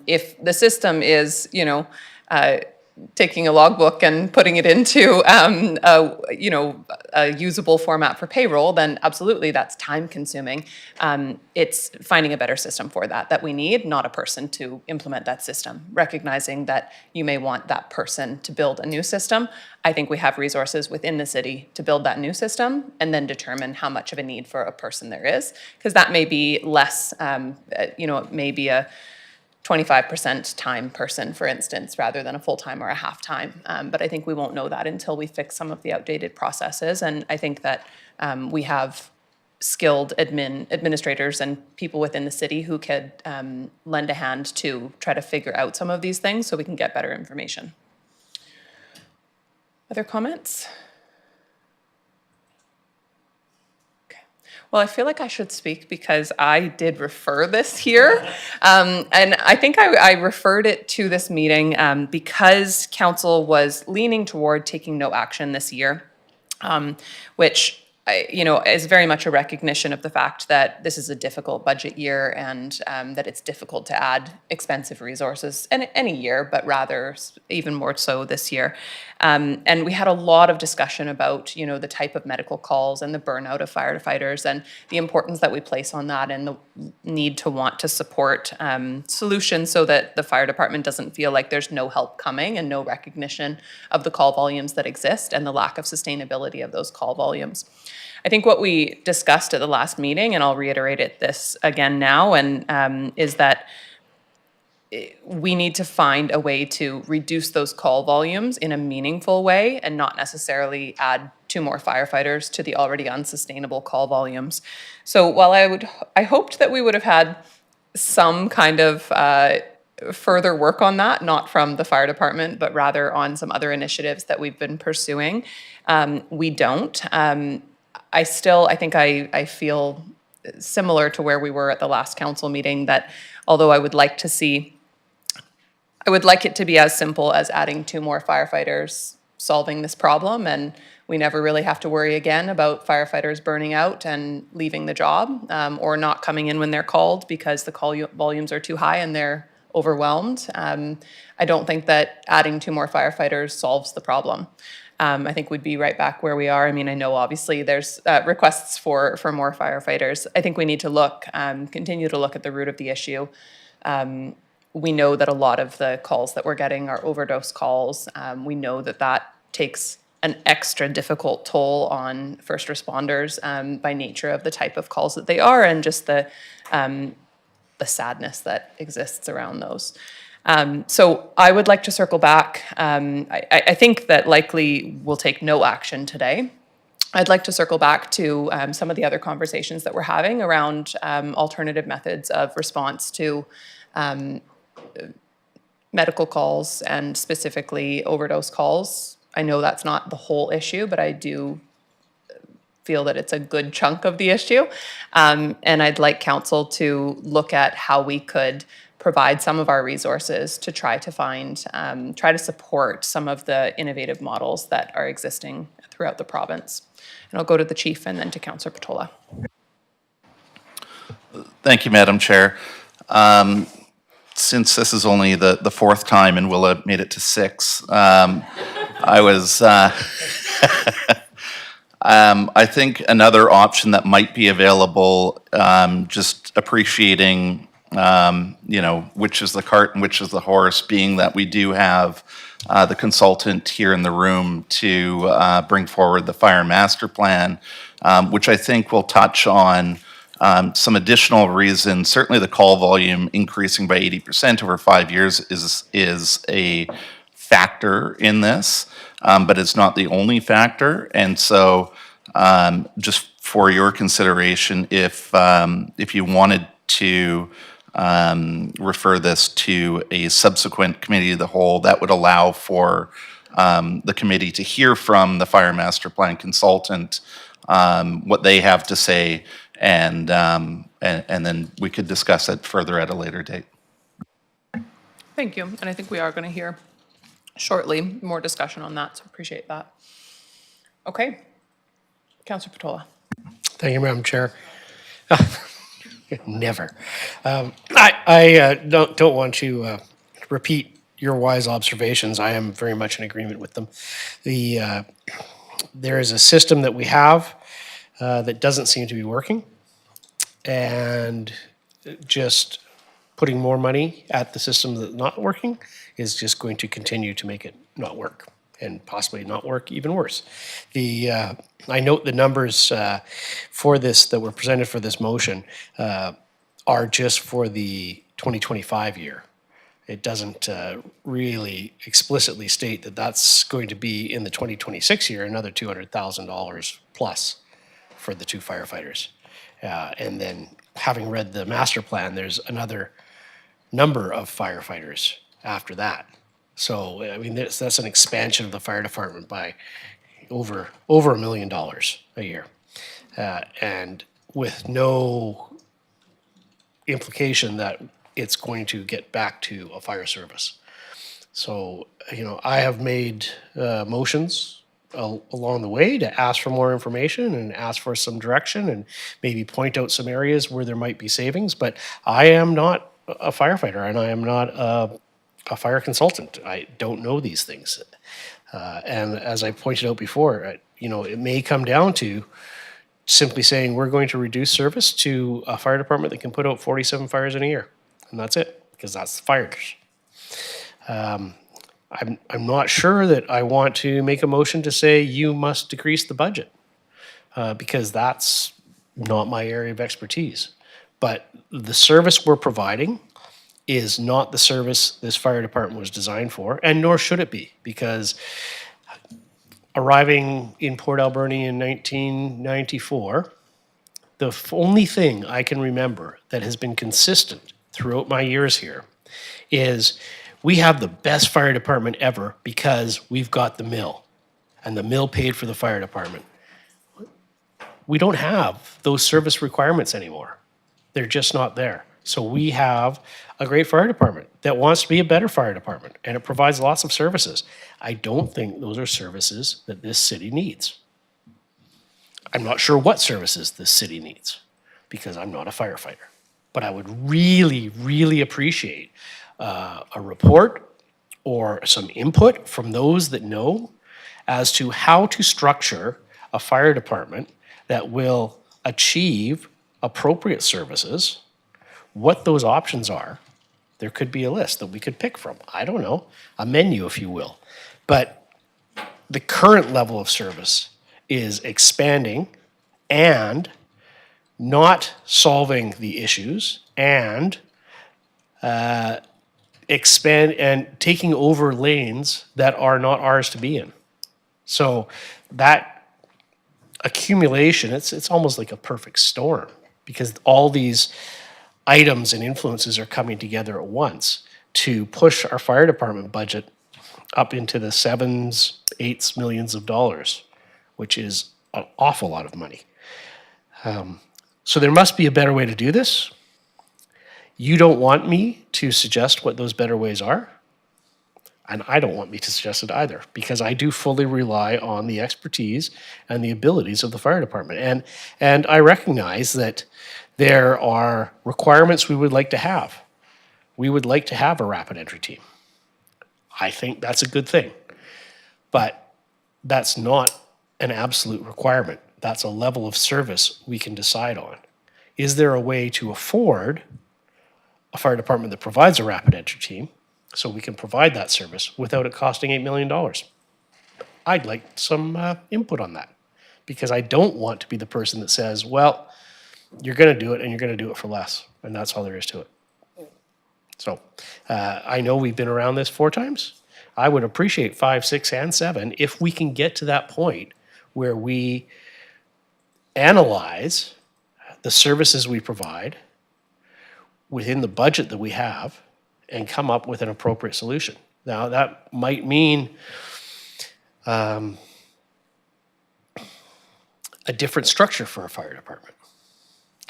If the system is, taking a logbook and putting it into a usable format for payroll, then absolutely that's time consuming. It's finding a better system for that we need, not a person to implement that system. Recognizing that you may want that person to build a new system. I think we have resources within the city to build that new system and then determine how much of a need for a person there is, because that may be less, it may be a 25% time person, for instance, rather than a full-time or a half-time. But I think we won't know that until we fix some of the outdated processes. And I think that we have skilled administrators and people within the city who could lend a hand to try to figure out some of these things so we can get better information. Other comments? Well, I feel like I should speak because I did refer this here. And I think I referred it to this meeting because council was leaning toward taking no action this year, which is very much a recognition of the fact that this is a difficult budget year and that it's difficult to add expensive resources any year, but rather even more so this year. And we had a lot of discussion about, the type of medical calls and the burnout of firefighters and the importance that we place on that and the need to want to support solutions so that the fire department doesn't feel like there's no help coming and no recognition of the call volumes that exist and the lack of sustainability of those call volumes. I think what we discussed at the last meeting, and I'll reiterate it this again now, and is that we need to find a way to reduce those call volumes in a meaningful way and not necessarily add 2 more firefighters to the already unsustainable call volumes. So while I hoped that we would have had some kind of further work on that, not from the fire department, but rather on some other initiatives that we've been pursuing, we don't. I think I feel similar to where we were at the last council meeting, that although I would like it to be as simple as adding 2 more firefighters solving this problem, and we never really have to worry again about firefighters burning out and leaving the job or not coming in when they're called because the call volumes are too high and they're overwhelmed. I don't think that adding 2 more firefighters solves the problem. I think we'd be right back where we are. I mean, I know obviously there's requests for more firefighters. I think we need to continue to look at the root of the issue. We know that a lot of the calls that we're getting are overdose calls. We know that takes an extra difficult toll on first responders by nature of the type of calls that they are and just the sadness that exists around those. So I would like to circle back. I think that likely we'll take no action today. I'd like to circle back to some of the other conversations that we're having around alternative methods of response to medical calls and specifically overdose calls. I know that's not the whole issue, but I do feel that it's a good chunk of the issue. And I'd like council to look at how we could provide some of our resources to try to support some of the innovative models that are existing throughout the province. And I'll go to the chief and then to Councillor Patola. Thank you, Madam Chair. Since this is only the 4th time and Willa made it to 6, I was, I think another option that might be available, just appreciating, which is the cart and which is the horse, being that we do have the consultant here in the room to bring forward the fire master plan, which I think will touch on some additional reasons. Certainly the call volume increasing by 80% over 5 years is a factor in this, but it's not the only factor. And so just for your consideration, if you wanted to refer this to a subsequent committee of the whole, that would allow for the committee to hear from the fire master plan consultant what they have to say, and then we could discuss it further at a later date. Thank you. And I think we are going to hear shortly, more discussion on that, so appreciate that. Okay. Councillor Patola. Thank you, Madam Chair. Never. I don't want to repeat your wise observations. I am very much in agreement with them. There is a system that we have that doesn't seem to be working, and just putting more money at the system that's not working is just going to continue to make it not work, and possibly not work even worse. I note the numbers for this that were presented for this motion are just for the 2025 year. It doesn't really explicitly state that that's going to be in the 2026 year, another $200,000 plus for the 2 firefighters. And then having read the master plan, there's another number of firefighters after that. So, I mean, that's an expansion of the fire department by over $1 million a year. And with no implication that it's going to get back to a fire service. So, I have made motions along the way to ask for more information and ask for some direction and maybe point out some areas where there might be savings, but I am not a firefighter and I am not a fire consultant. I don't know these things. And as I pointed out before, it may come down to simply saying we're going to reduce service to a fire department that can put out 47 fires in a year. And that's it, because that's the fires. I'm not sure that I want to make a motion to say you must decrease the budget, because that's not my area of expertise. But the service we're providing is not the service this fire department was designed for, and nor should it be, because arriving in Port Alberni in 1994, the only thing I can remember that has been consistent throughout my years here is we have the best fire department ever because we've got the mill, and the mill paid for the fire department. We don't have those service requirements anymore. They're just not there. So we have a great fire department that wants to be a better fire department, and it provides lots of services. I don't think those are services that this city needs. I'm not sure what services this city needs because I'm not a firefighter. But I would really, really appreciate a report or some input from those that know as to how to structure a fire department that will achieve appropriate services, what those options are. There could be a list that we could pick from. I don't know, a menu, if you will. But the current level of service is expanding and not solving the issues and expand and taking over lanes that are not ours to be in. So that accumulation, it's almost like a perfect storm because all these items and influences are coming together at once to push our fire department budget up into the 7s, 8s millions of dollars, which is an awful lot of money. So there must be a better way to do this. You don't want me to suggest what those better ways are, and I don't want me to suggest it either, because I do fully rely on the expertise and the abilities of the fire department. And I recognize that there are requirements we would like to have. We would like to have a rapid entry team. I think that's a good thing, but that's not an absolute requirement. That's a level of service we can decide on. Is there a way to afford a fire department that provides a rapid entry team so we can provide that service without it costing $8 million? I'd like some input on that, because I don't want to be the person that says, well, you're going to do it and you're going to do it for less, and that's all there is to it. So I know we've been around this 4 times. I would appreciate 5, 6, and 7 if we can get to that point where we analyze the services we provide within the budget that we have and come up with an appropriate solution. Now, that might mean a different structure for a fire department.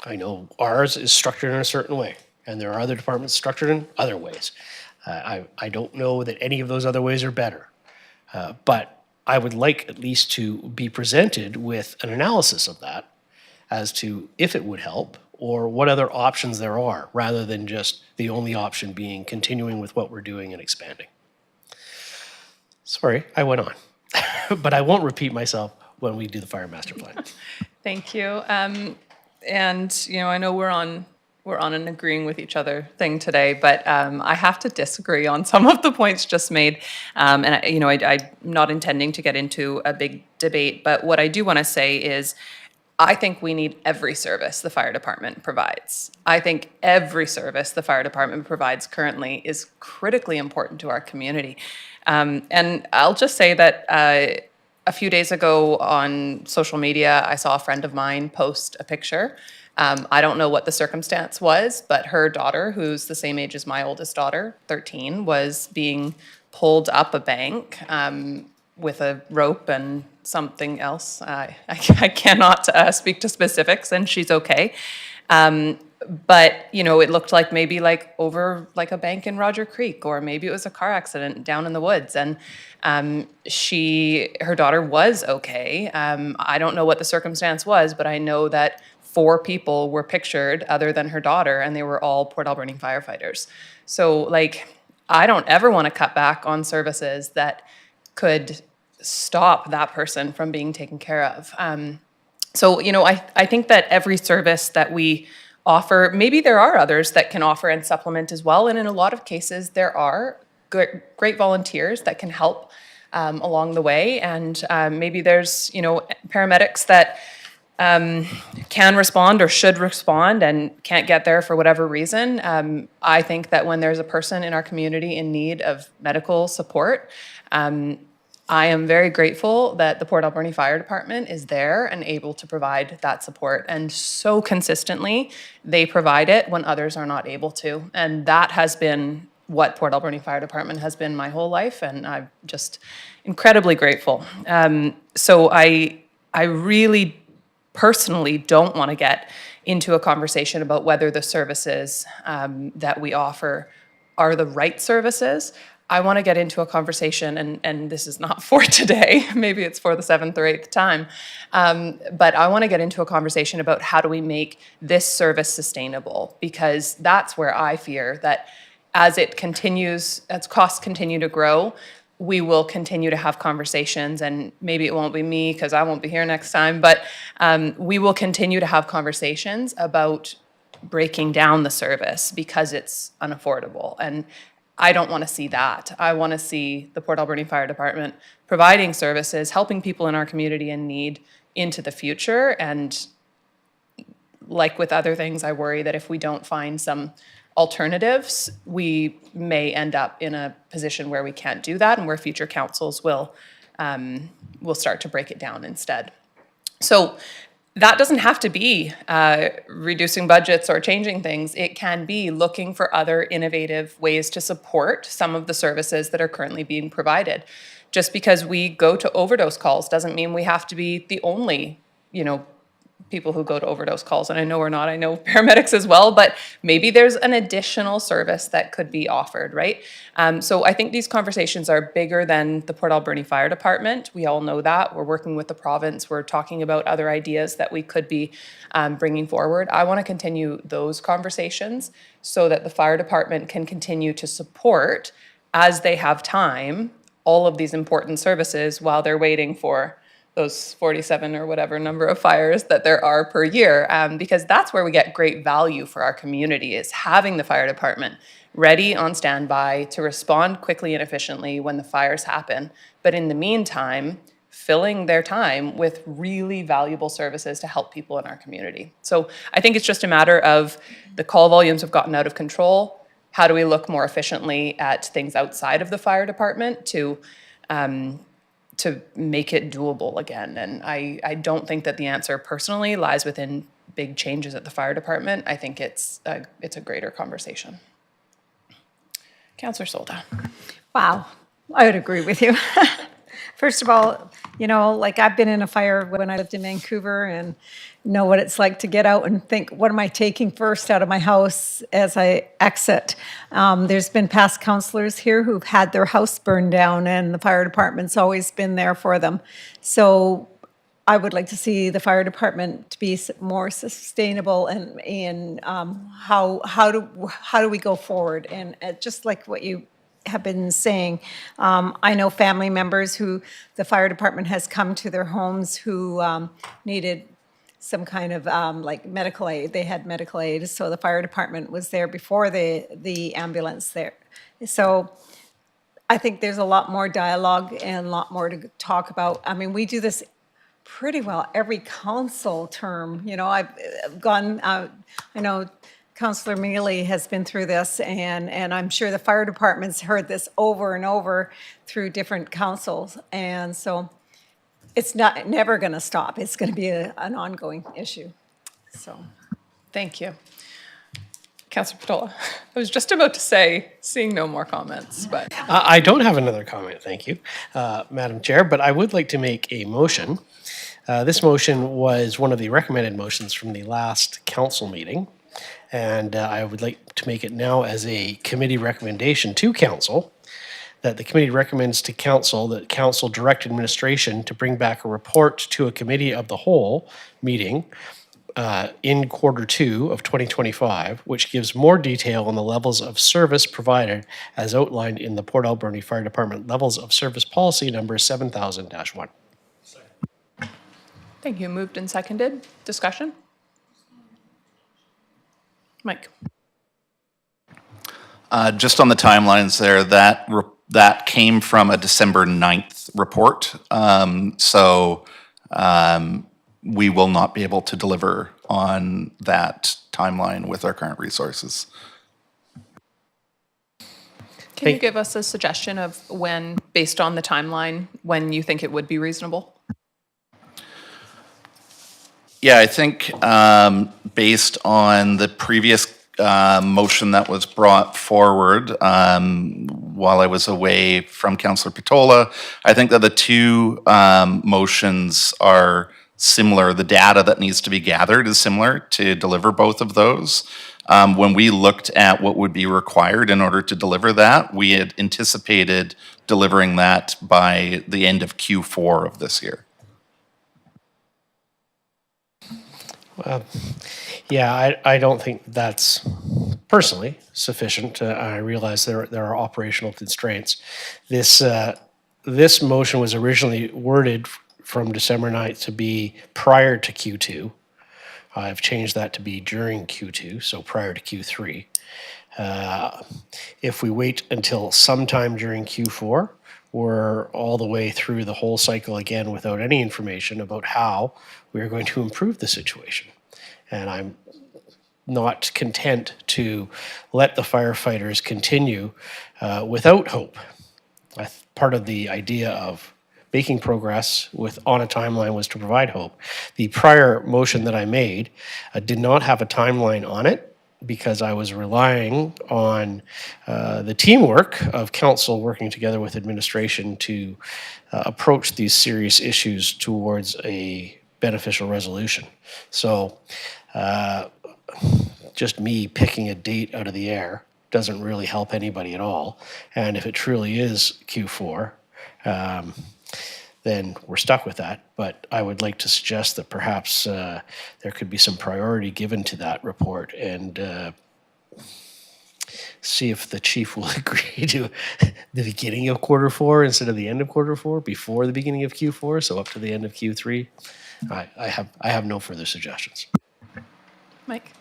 I know ours is structured in a certain way, and there are other departments structured in other ways. I don't know that any of those other ways are better. But I would like at least to be presented with an analysis of that as to if it would help or what other options there are, rather than just the only option being continuing with what we're doing and expanding. Sorry, I went on. But I won't repeat myself when we do the fire master plan. Thank you. And, you know, I know we're on an agreeing with each other thing today, but I have to disagree on some of the points just made. And, I'm not intending to get into a big debate, but what I do want to say is I think we need every service the fire department provides. I think every service the fire department provides currently is critically important to our community. And I'll just say that a few days ago on social media, I saw a friend of mine post a picture. I don't know what the circumstance was, but her daughter, who's the same age as my oldest daughter, 13, was being pulled up a bank with a rope and something else. I cannot speak to specifics, and she's okay. But, you know, it looked like maybe like over like a bank in Roger Creek, or maybe it was a car accident down in the woods. And her daughter was okay. I don't know what the circumstance was, but I know that 4 people were pictured other than her daughter, and they were all Port Alberni firefighters. So, like, I don't ever want to cut back on services that could stop that person from being taken care of. So, you know, I think that every service that we offer, maybe there are others that can offer and supplement as well. And in a lot of cases, there are great volunteers that can help along the way. And maybe there's, you know, paramedics that can respond or should respond and can't get there for whatever reason. I think that when there's a person in our community in need of medical support, I am very grateful that the Port Alberni Fire Department is there and able to provide that support. And so consistently, they provide it when others are not able to. And that has been what Port Alberni Fire Department has been my whole life, and I'm just incredibly grateful. So I really personally don't want to get into a conversation about whether the services that we offer are the right services. I want to get into a conversation, and this is not for today, maybe it's for the 7th or 8th time, but I want to get into a conversation about how do we make this service sustainable, because that's where I fear that as costs continue to grow, we will continue to have conversations, and maybe it won't be me because I won't be here next time, but we will continue to have conversations about breaking down the service because it's unaffordable. And I don't want to see that. I want to see the Port Alberni Fire Department providing services, helping people in our community in need into the future. And like with other things, I worry that if we don't find some alternatives, we may end up in a position where we can't do that and where future councils will start to break it down instead. So that doesn't have to be reducing budgets or changing things. It can be looking for other innovative ways to support some of the services that are currently being provided. Just because we go to overdose calls doesn't mean we have to be the only, you know, people who go to overdose calls. And I know we're not, I know paramedics as well, but maybe there's an additional service that could be offered, right? So I think these conversations are bigger than the Port Alberni Fire Department. We all know that. We're working with the province. We're talking about other ideas that we could be bringing forward. I want to continue those conversations so that the fire department can continue to support, as they have time, all of these important services while they're waiting for those 47 or whatever number of fires that there are per year, because that's where we get great value for our community, is having the fire department ready on standby to respond quickly and efficiently when the fires happen. But in the meantime, filling their time with really valuable services to help people in our community. So I think it's just a matter of the call volumes have gotten out of control. How do we look more efficiently at things outside of the fire department to make it doable again? And I don't think that the answer personally lies within big changes at the fire department. I think it's a greater conversation. Councillor Solda. Wow, I would agree with you. First of all, you know, like I've been in a fire when I lived in Vancouver and know what it's like to get out and think, what am I taking first out of my house as I exit? There's been past counselors here who've had their house burned down and the fire department's always been there for them. So I would like to see the fire department to be more sustainable and how do we go forward? And just like what you have been saying, I know family members who the fire department has come to their homes who needed some kind of like medical aid. They had medical aid, so the fire department was there before the ambulance there. So I think there's a lot more dialogue and a lot more to talk about. I mean, we do this pretty well every council term. You know, I've gone, I know Councillor Mealy has been through this, and I'm sure the fire department's heard this over and over through different councils. And so it's never going to stop. It's going to be an ongoing issue. So, Thank you. Councillor Patola, I was just about to say, seeing no more comments, but. I don't have another comment, thank you, Madam Chair, but I would like to make a motion. This motion was one of the recommended motions from the last council meeting, and I would like to make it now as a committee recommendation to council, that the committee recommends to council that council direct administration to bring back a report to a committee of the whole meeting in Q2 of 2025, which gives more detail on the levels of service provided as outlined in the Port Alberni Fire Department Levels of Service Policy number 7000-1. Thank you. Moved and seconded. Discussion? Mike. Just on the timelines there, that came from a December 9th report. We will not be able to deliver on that timeline with our current resources. Can you give us a suggestion of when, based on the timeline, when you think it would be reasonable? Yeah, I think based on the previous motion that was brought forward while I was away from Councillor Patola, I think that the two motions are similar. The data that needs to be gathered is similar to deliver both of those. When we looked at what would be required in order to deliver that, we had anticipated delivering that by the end of Q4 of this year. Yeah, I don't think that's personally sufficient. I realize there are operational constraints. This motion was originally worded from December 9th to be prior to Q2. I've changed that to be during Q2, so prior to Q3. If we wait until sometime during Q4, we're all the way through the whole cycle again without any information about how we're going to improve the situation. And I'm not content to let the firefighters continue without hope. Part of the idea of making progress on a timeline was to provide hope. The prior motion that I made did not have a timeline on it because I was relying on the teamwork of council working together with administration to approach these serious issues towards a beneficial resolution. So just me picking a date out of the air doesn't really help anybody at all. And if it truly is Q4, then we're stuck with that. But I would like to suggest that perhaps there could be some priority given to that report and see if the chief will agree to the beginning of Q4 instead of the end of Q4, before the beginning of Q4, so up to the end of Q3. I have no further suggestions. Mike.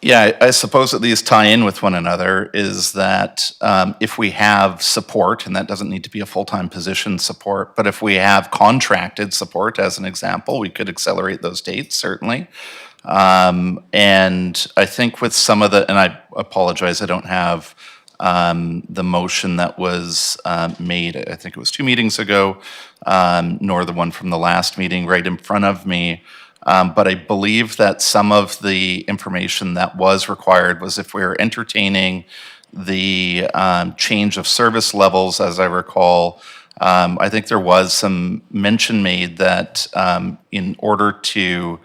Yeah, I suppose that these tie in with one another is that if we have support, and that doesn't need to be a full-time position support, but if we have contracted support, as an example, we could accelerate those dates, certainly. And I think with some of the, and I apologize, I don't have the motion that was made, I think it was 2 meetings ago, nor the one from the last meeting right in front of me. But I believe that some of the information that was required was if we were entertaining the change of service levels, as I recall, I think there was some mention made that in order to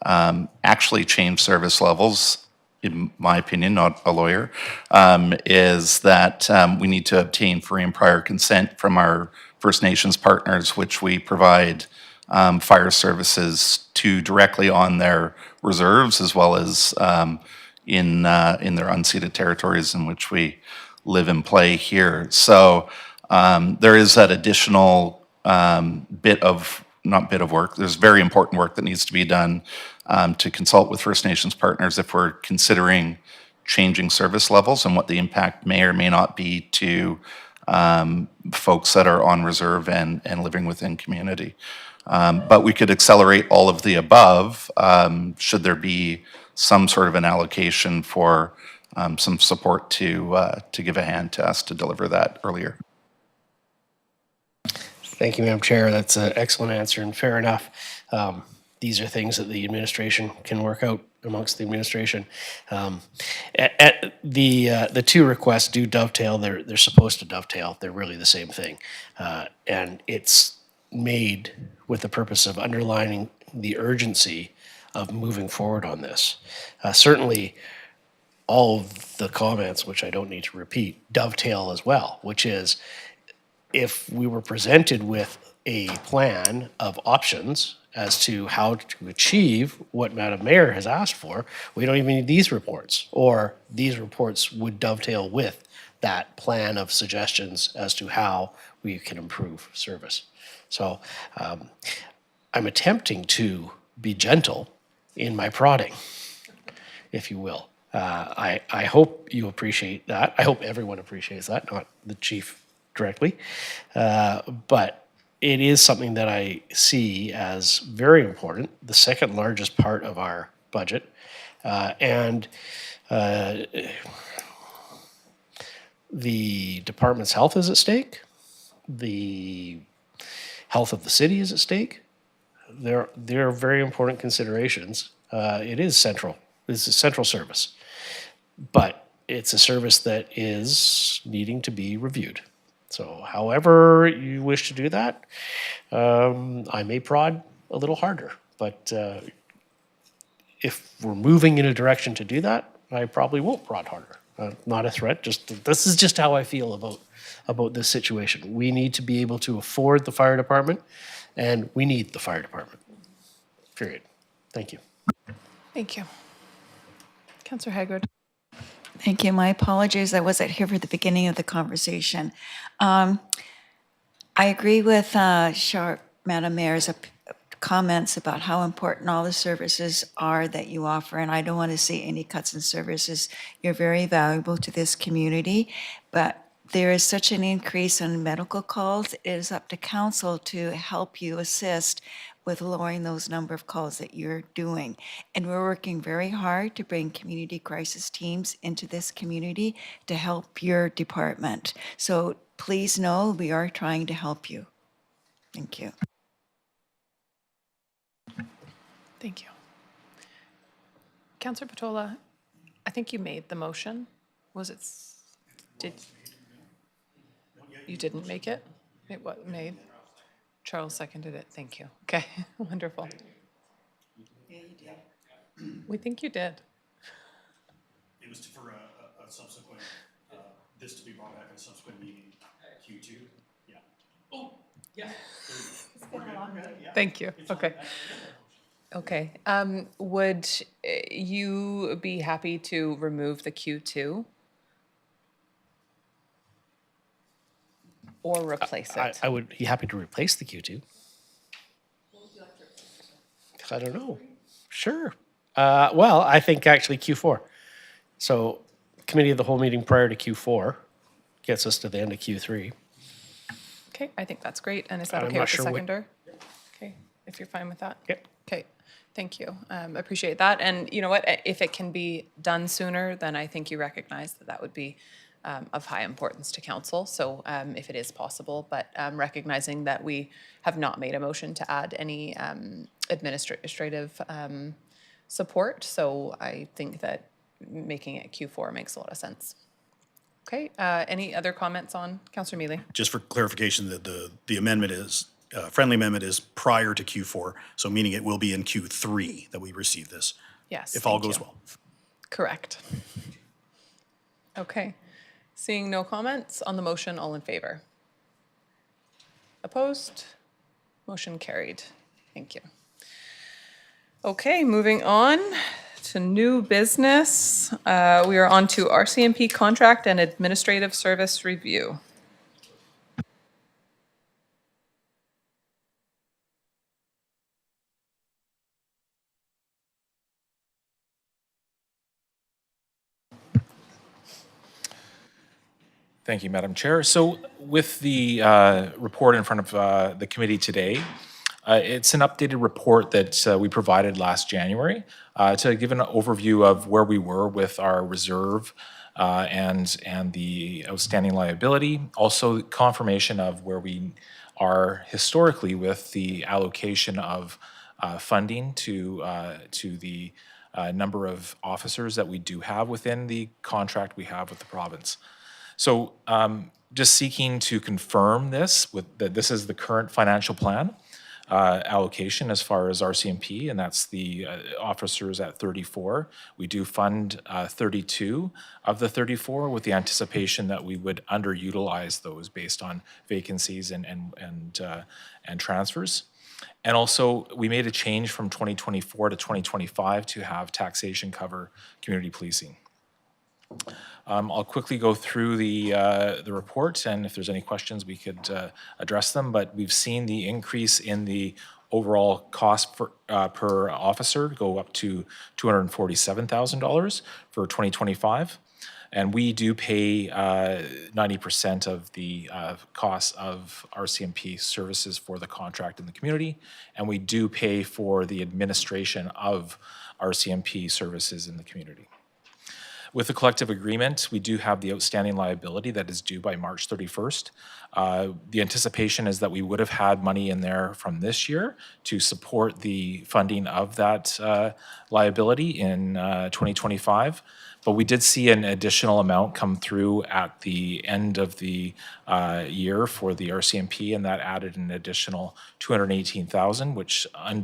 actually change service levels, in my opinion, not a lawyer, is that we need to obtain free and prior consent from our First Nations partners, which we provide fire services to directly on their reserves, as well as in their unceded territories in which we live and play here. So there is that additional not bit of work, there's very important work that needs to be done to consult with First Nations partners if we're considering changing service levels and what the impact may or may not be to folks that are on reserve and living within community. But we could accelerate all of the above should there be some sort of an allocation for some support to give a hand to us to deliver that earlier. Thank you, Madam Chair. That's an excellent answer and fair enough. These are things that the administration can work out amongst the administration. The two requests do dovetail. They're supposed to dovetail. They're really the same thing. And it's made with the purpose of underlining the urgency of moving forward on this. Certainly, all of the comments, which I don't need to repeat, dovetail as well, which is if we were presented with a plan of options as to how to achieve what Madam Mayor has asked for, we don't even need these reports, or these reports would dovetail with that plan of suggestions as to how we can improve service. So I'm attempting to be gentle in my prodding, if you will. I hope you appreciate that. I hope everyone appreciates that, not the chief directly. But it is something that I see as very important, the second largest part of our budget. And the department's health is at stake. The health of the city is at stake. They're very important considerations. It is central. It's a central service. But it's a service that is needing to be reviewed. So however you wish to do that, I may prod a little harder. But if we're moving in a direction to do that, I probably won't prod harder. Not a threat, just this is just how I feel about this situation. We need to be able to afford the fire department, and we need the fire department, period. Thank you. Thank you. Councillor Haggard. Thank you. My apologies. I wasn't here for the beginning of the conversation. I agree with Madam Mayor's comments about how important all the services are that you offer, and I don't want to see any cuts in services. You're very valuable to this community, but there is such an increase in medical calls. It is up to council to help you assist with lowering those number of calls that you're doing. And we're working very hard to bring community crisis teams into this community to help your department. So please know we are trying to help you. Thank you. Thank you. Councillor Patola, I think you made the motion. Was it, you didn't make it? It was made? Charles seconded it. Thank you. Okay, wonderful. Yeah, you did. We think you did. It was for a subsequent, this to be brought back at a subsequent meeting, Q2. Yeah. Oh, yeah. Thank you. Okay. Okay. Would you be happy to remove the Q2? Or replace it? I would be happy to replace the Q2. I don't know. Sure. Well, I think actually Q4. So committee of the whole meeting prior to Q4 gets us to the end of Q3. Okay, I think that's great. And is that I'm okay not with the sure what- seconder? Okay, if you're fine with that? Yep. Okay, thank you. Appreciate that. And you know what, if it can be done sooner, then I think you recognize that that would be of high importance to council. So if it is possible, but recognizing that we have not made a motion to add any administrative support. So I think that making it Q4 makes a lot of sense. Okay, any other comments on, Councillor Mealy? Just for clarification, the amendment is, friendly amendment is prior to Q4, so meaning it will be in Q3 that we receive this, Yes. if all thank goes you. well. Correct. Okay, seeing no comments on the motion, all in favor? Opposed? Motion carried. Thank you. Okay, moving on to new business. We are on to RCMP contract and administrative service review. Thank you, Madam Chair. So with the report in front of the committee today, it's an updated report that we provided last January to give an overview of where we were with our reserve and the outstanding liability. Also, confirmation of where we are historically with the allocation of funding to the number of officers that we do have within the contract we have with the province. So just seeking to confirm this, that this is the current financial plan allocation as far as RCMP, and that's the officers at 34. We do fund 32 of the 34 with the anticipation that we would underutilize those based on vacancies and transfers. And also, we made a change from 2024 to 2025 to have taxation cover community policing. I'll quickly go through the report, and if there's any questions, we could address them. But we've seen the increase in the overall cost per officer go up to $247,000 for 2025. And we do pay 90% of the costs of RCMP services for the contract in the community, and we do pay for the administration of RCMP services in the community. With the collective agreement, we do have the outstanding liability that is due by March 31st. The anticipation is that we would have had money in there from this year to support the funding of that liability in 2025. But we did see an additional amount come through at the end of the year for the RCMP, and that added an additional $218,000, which would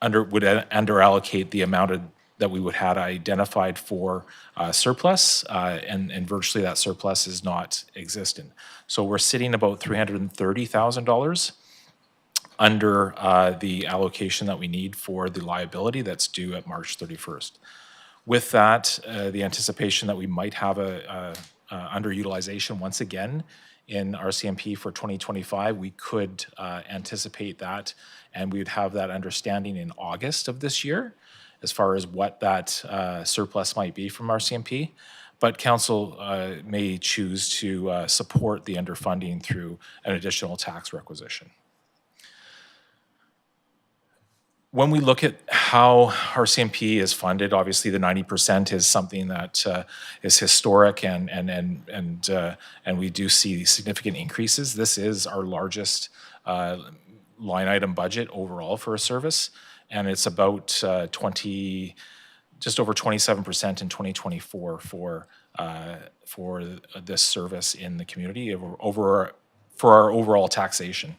underallocate the amount that we would have identified for surplus, and virtually that surplus is not existent. So we're sitting about $330,000 under the allocation that we need for the liability that's due at March 31st. With that, the anticipation that we might have a underutilization once again in RCMP for 2025, we could anticipate that, and we would have that understanding in August of this year as far as what that surplus might be from RCMP. But council may choose to support the underfunding through an additional tax requisition. When we look at how RCMP is funded, obviously the 90% is something that is historic, and we do see significant increases. This is our largest line item budget overall for a service, and it's about just over 27% in 2024 for this service in the community for our overall taxation.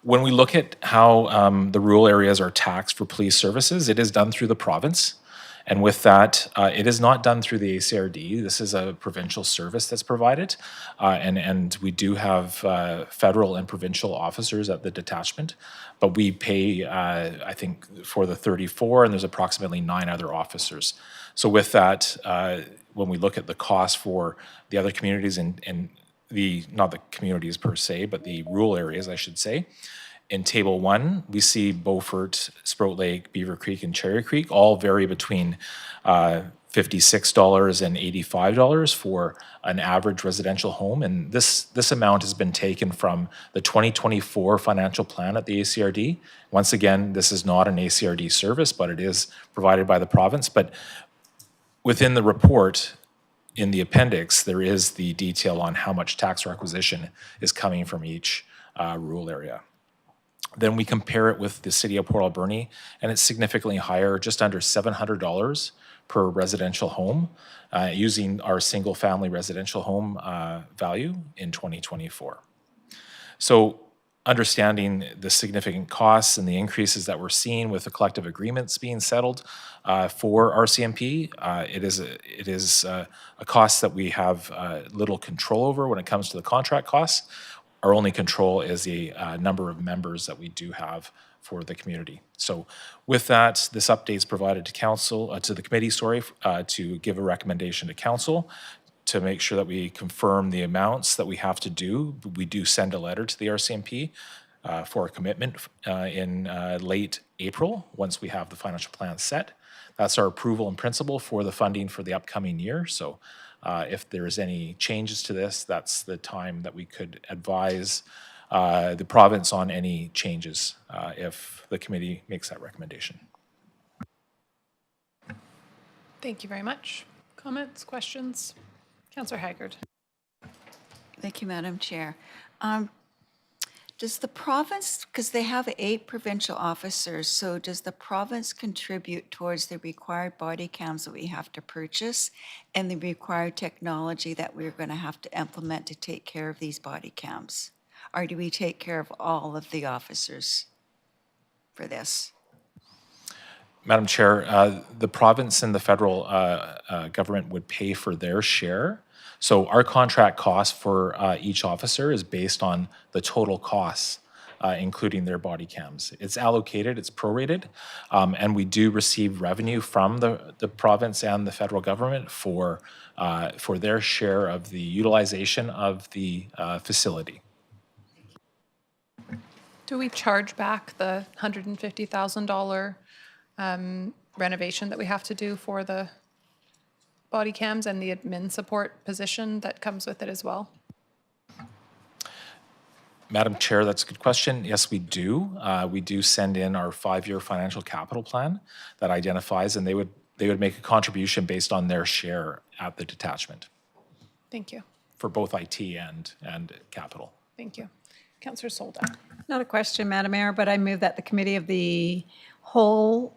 When we look at how the rural areas are taxed for police services, it is done through the province. And with that, it is not done through the ACRD. This is a provincial service that's provided. And we do have federal and provincial officers at the detachment. But we pay, I think, for the 34, and there's approximately 9 other officers. So with that, when we look at the cost for the other communities and not the communities per se, but the rural areas, I should say. In Table 1, we see Beaufort, Sprout Lake, Beaver Creek, and Cherry Creek all vary between $56 and $85 for an average residential home. And this amount has been taken from the 2024 financial plan at the ACRD. Once again, this is not an ACRD service, but it is provided by the province. But within the report, in the appendix, there is the detail on how much tax requisition is coming from each rural area. Then we compare it with the city of Port Alberni, and it's significantly higher, just under $700 per residential home, using our single-family residential home value in 2024. So understanding the significant costs and the increases that we're seeing with the collective agreements being settled for RCMP, it is a cost that we have little control over when it comes to the contract costs. Our only control is the number of members that we do have for the community. So with that, this update is provided to council, to the committee, sorry, to give a recommendation to council to make sure that we confirm the amounts that we have to do. We do send a letter to the RCMP for a commitment in late April, once we have the financial plan set. That's our approval in principle for the funding for the upcoming year. So if there is any changes to this, that's the time that we could advise the province on any changes if the committee makes that recommendation. Thank you very much. Comments, questions? Councillor Haggard. Thank you, Madam Chair. Does the province, because they have 8 provincial officers, so does the province contribute towards the required body cams that we have to purchase and the required technology that we're going to have to implement to take care of these body cams? Or do we take care of all of the officers for this? Madam Chair, the province and the federal government would pay for their share. So our contract cost for each officer is based on the total costs, including their body cams. It's allocated, it's prorated, and we do receive revenue from the province and the federal government for their share of the utilization of the facility. Do we charge back the $150,000 renovation that we have to do for the body cams and the admin support position that comes with it as well? Madam Chair, that's a good question. Yes, we do. We do send in our 5-year financial capital plan that identifies, and they would make a contribution based on their share at the detachment Thank you. for both IT and capital. Thank you. Councillor Solda. Not a question, Madam Mayor, but I move that the committee of the whole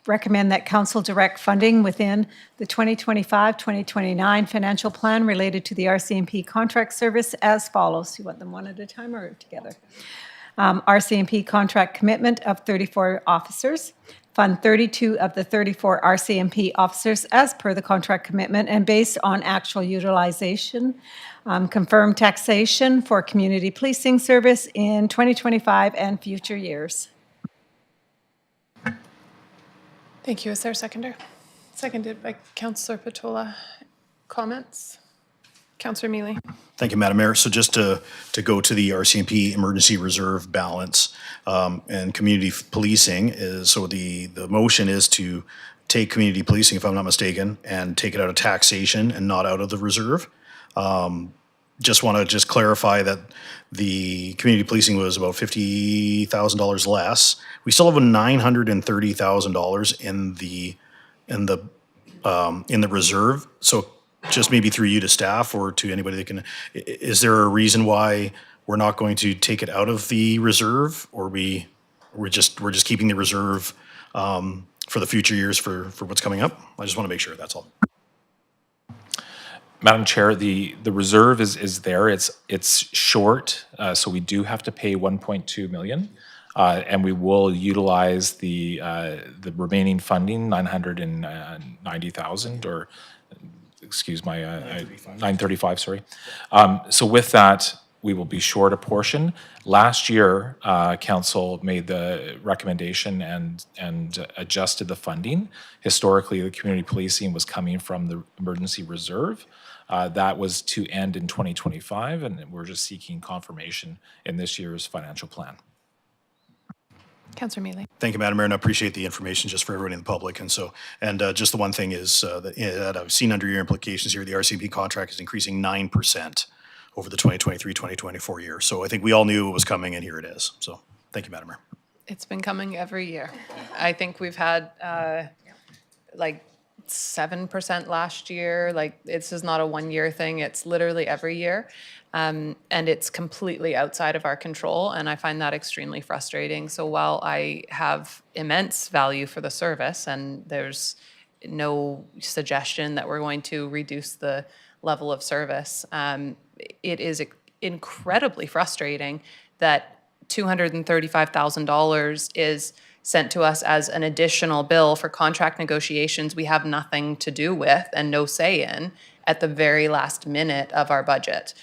recommend that council direct funding within the 2025-2029 financial plan related to the RCMP contract service as follows. You want them one at a time or together? RCMP contract commitment of 34 officers. Fund 32 of the 34 RCMP officers as per the contract commitment and based on actual utilization. Confirm taxation for community policing service in 2025 and future years. Thank you. Is there a seconder? Seconded by Councillor Patola. Comments? Councillor Mealy. Thank you, Madam Mayor. So just to go to the RCMP emergency reserve balance and community policing is, so the motion is to take community policing, if I'm not mistaken, and take it out of taxation and not out of the reserve. Just want to clarify that the community policing was about $50,000 less. We still have $930,000 in the reserve. So just maybe through you to staff or to anybody that can, is there a reason why we're not going to take it out of the reserve, or we're just keeping the reserve for the future years for what's coming up? I just want to make sure, that's all. Madam Chair, the reserve is there. It's short, so we do have to pay $1.2 million, and we will utilize the remaining funding, $990,000, or excuse my $935. Sorry. So with that, we will be short a portion. Last year, council made the recommendation and adjusted the funding. Historically, the community policing was coming from the emergency reserve. That was to end in 2025, and we're just seeking confirmation in this year's financial plan. Councillor Mealy. Thank you, Madam Mayor, and I appreciate the information just for everybody in the public. And so, just the one thing is that I've seen under your implications here, the RCMP contract is increasing 9% over the 2023-2024 year. So I think we all knew it was coming, and here it is. So thank you, Madam Mayor. It's been coming every year. I think we've had like 7% last year. Like, this is not a one-year thing. It's literally every year. And it's completely outside of our control, and I find that extremely frustrating. So while I have immense value for the service, and there's no suggestion that we're going to reduce the level of service. It is incredibly frustrating that $235,000 is sent to us as an additional bill for contract negotiations we have nothing to do with and no say in at the very last minute of our budget.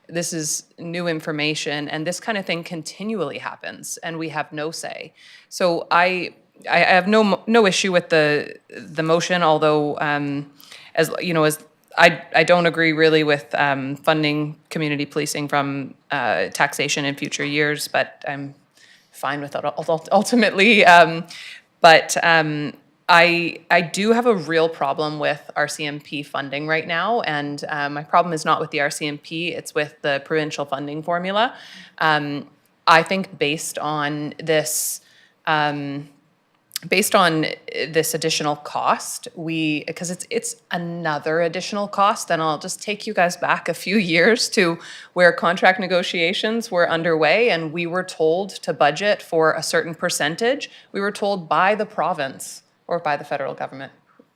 This is new information, and this kind of thing continually happens, and we have no say. So I have no issue with the motion, although as you know, as I don't agree really with funding community policing from taxation in future years, but I'm fine with that ultimately. I do have a real problem with RCMP funding right now, and my problem is not with the RCMP, it's with the provincial funding formula. I think based on this additional cost, because it's another additional cost, and I'll just take you guys back a few years to where contract negotiations were underway and we were told to budget for a certain percentage. We were told by the province or by the federal government.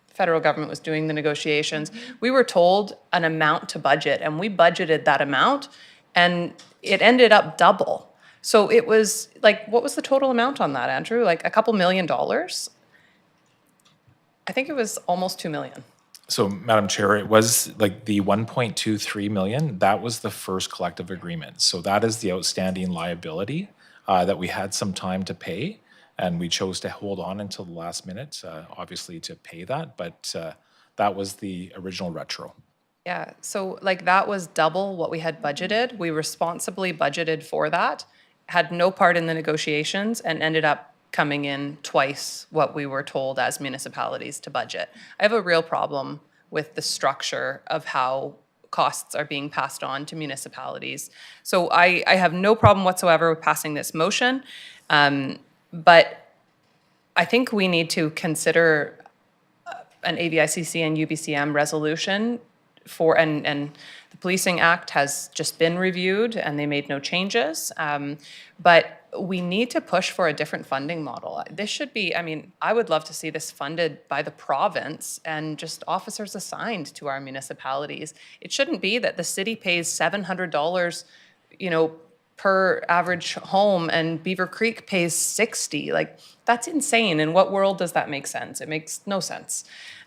The federal government was doing the negotiations. We were told an amount to budget, and we budgeted that amount, and it ended up double. So it was like, what was the total amount on that, Andrew? Like a couple $1 million? I think it was almost 2 million. So, Madam Chair, it was like the 1.23 million, that was the first collective agreement. So that is the outstanding liability that we had some time to pay, and we chose to hold on until the last minute, obviously to pay that, but that was the original retro. Yeah, so like that was double what we had budgeted. We responsibly budgeted for that, had no part in the negotiations, and ended up coming in twice what we were told as municipalities to budget. I have a real problem with the structure of how costs are being passed on to municipalities. So I have no problem whatsoever with passing this motion, but I think we need to consider an AVICC and UBCM resolution for, and the Policing Act has just been reviewed and they made no changes. But we need to push for a different funding model. This should be, I mean, I would love to see this funded by the province and just officers assigned to our municipalities. It shouldn't be that the city pays $700, per average home and Beaver Creek pays 60. Like, that's insane. In what world does that make sense? It makes no sense.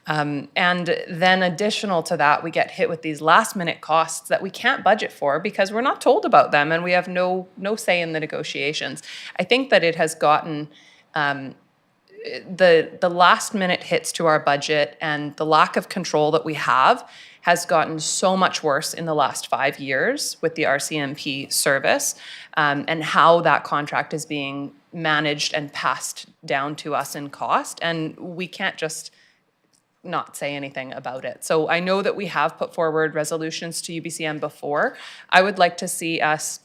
And then additional to that, we get hit with these last minute costs that we can't budget for because we're not told about them and we have no say in the negotiations. I think that it has gotten, the last minute hits to our budget and the lack of control that we have has gotten so much worse in the last 5 years with the RCMP service, and how that contract is being managed and passed down to us in cost. And we can't just not say anything about it. So I know that we have put forward resolutions to UBCM before. I would like to see us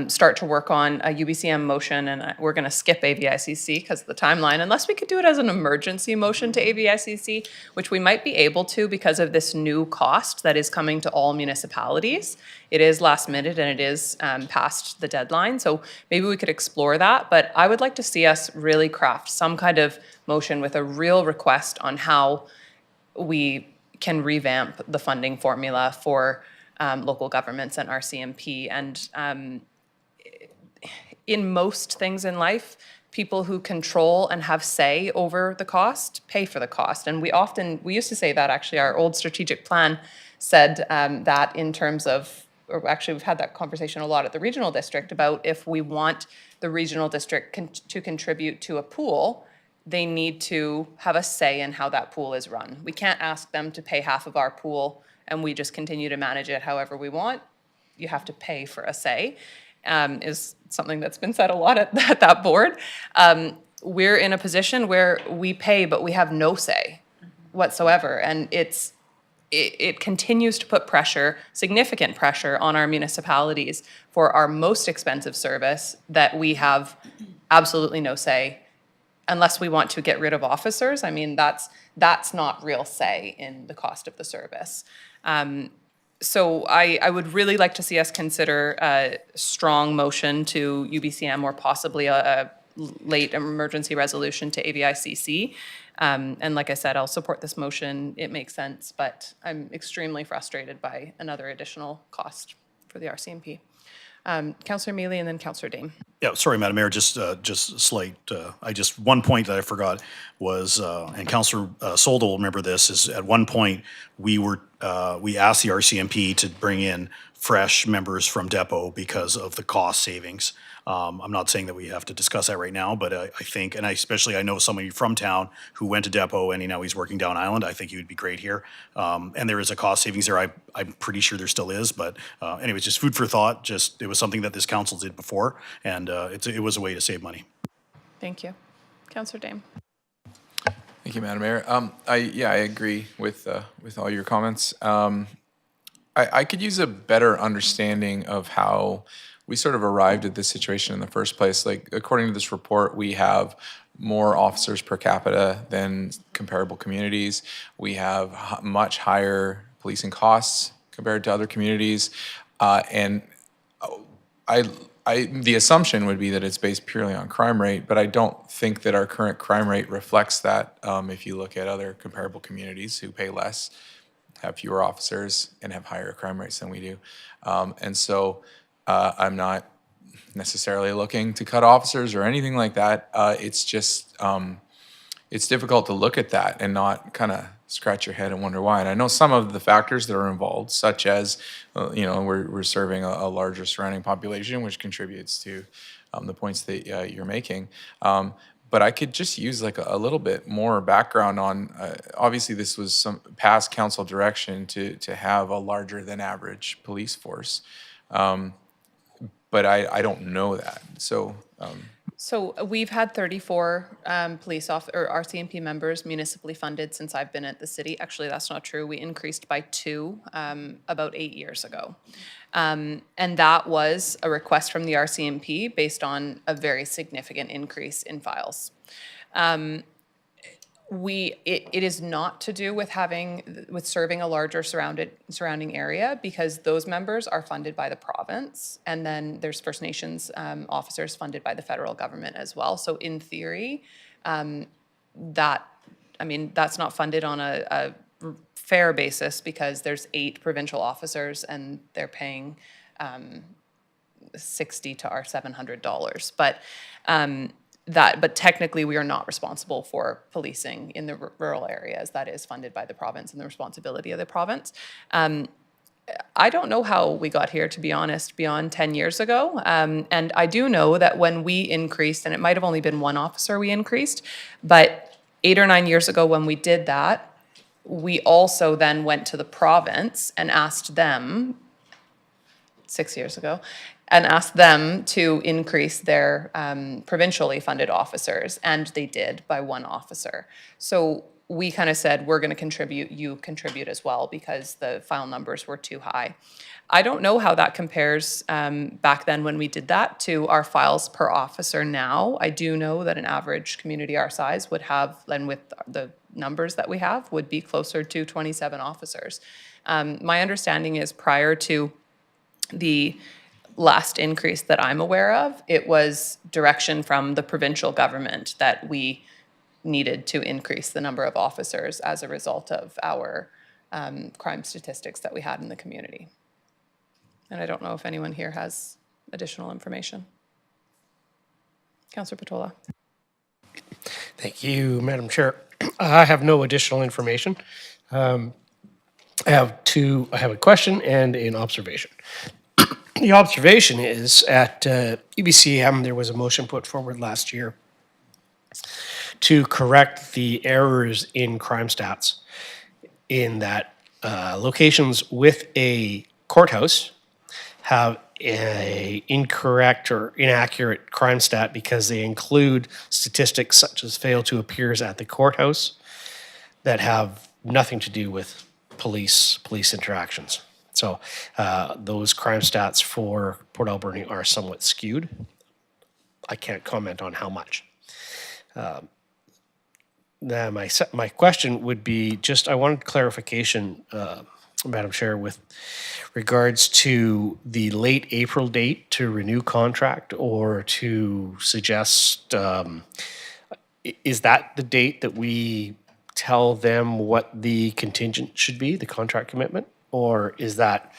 start to work on a UBCM motion, and we're going to skip AVICC because of the timeline, unless we could do it as an emergency motion to AVICC, which we might be able to because of this new cost that is coming to all municipalities. It is last minute and it is past the deadline, so maybe we could explore that, but I would like to see us really craft some kind of motion with a real request on how we can revamp the funding formula for local governments and RCMP. And in most things in life, people who control and have say over the cost pay for the cost. And we used to say that, actually, our old strategic plan said that in terms of, or actually we've had that conversation a lot at the regional district about if we want the regional district to contribute to a pool, they need to have a say in how that pool is run. We can't ask them to pay half of our pool and we just continue to manage it however we want. You have to pay for a say, is something that's been said a lot at that board. We're in a position where we pay, but we have no say whatsoever. And it continues to put pressure, significant pressure, on our municipalities for our most expensive service that we have absolutely no say, unless we want to get rid of officers. I mean, that's not real say in the cost of the service. So I would really like to see us consider a strong motion to UBCM, or possibly a late emergency resolution to AVICC. And like I said, I'll support this motion. It makes sense, but I'm extremely frustrated by another additional cost for the RCMP. Councillor Mealy and then Councillor Dame. Yeah, sorry, Madam Mayor, just slight, one point that I forgot was, and Councillor Solda will remember this, is at one point, we asked the RCMP to bring in fresh members from depot because of the cost savings. I'm not saying that we have to discuss that right now, but I think, and I know somebody from town who went to depot and now he's working down island. I think he would be great here. And there is a cost savings there. I'm pretty sure there still is, but anyways, just food for thought. It was something that this council did before, and it was a way to save money. Thank you. Councillor Dame. Thank you, Madam Mayor. I agree with all your comments. I could use a better understanding of how we sort of arrived at this situation in the first place. Like, according to this report, we have more officers per capita than comparable communities. We have much higher policing costs compared to other communities. And the assumption would be that it's based purely on crime rate, but I don't think that our current crime rate reflects that. If you look at other comparable communities who pay less, have fewer officers, and have higher crime rates than we do. And so I'm not necessarily looking to cut officers or anything like that. It's just, it's difficult to look at that and not kind of scratch your head and wonder why. And I know some of the factors that are involved, such as, we're serving a larger surrounding population, which contributes to the points that you're making. But I could just use like a little bit more background on, obviously this was some past council direction to have a larger than average police force. But I don't know that. So we've had 34 police or RCMP members municipally funded since I've been at the city. Actually, that's not true. We increased by 2 about 8 years ago. And that was a request from the RCMP based on a very significant increase in files. It is not to do with serving a larger surrounding area, because those members are funded by the province, and then there's First Nations officers funded by the federal government as well. So in theory, that's not funded on a fair basis, because there's 8 provincial officers and they're paying $60 to our $700. But technically, we are not responsible for policing in the rural areas. That is funded by the province and the responsibility of the province. I don't know how we got here, to be honest, beyond 10 years ago. And I do know that when we increased, and it might have only been 1 officer we increased, but 8 or 9 years ago when we did that, we also then went to the province and asked them, 6 years ago, and asked them to increase their provincially funded officers, and they did by 1 officer. So we kind of said, we're going to contribute, you contribute as well, because the file numbers were too high. I don't know how that compares back then when we did that to our files per officer now. I do know that an average community our size would have, and with the numbers that we have, would be closer to 27 officers. My understanding is prior to the last increase that I'm aware of, it was direction from the provincial government that we needed to increase the number of officers as a result of our crime statistics that we had in the community. And I don't know if anyone here has additional information. Councillor Patola. Thank you, Madam Chair. I have no additional information. I have a question and an observation. The observation is at EBCM, there was a motion put forward last year to correct the errors in crime stats, in that locations with a courthouse have a incorrect or inaccurate crime stat because they include statistics such as fail to appear at the courthouse that have nothing to do with police interactions. So those crime stats for Port Alberni are somewhat skewed. I can't comment on how much. Now my question would be just, I wanted clarification Madam Chair, with regards to the late April date to renew contract or to suggest, is that the date that we tell them what the contingent should be, the contract commitment? Or is that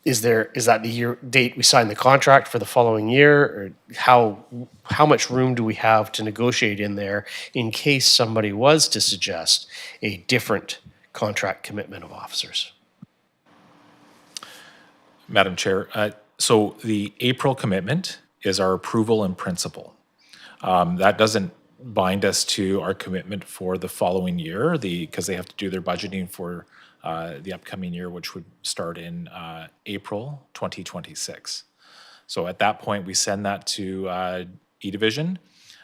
the year date we sign the contract for the following year? Or how much room do we have to negotiate in there in case somebody was to suggest a different contract commitment of officers? Madam Chair, so the April commitment is our approval in principle. That doesn't bind us to our commitment for the following year, because they have to do their budgeting for the upcoming year, which would start in April 2026. So at that point, we send that to E-Division,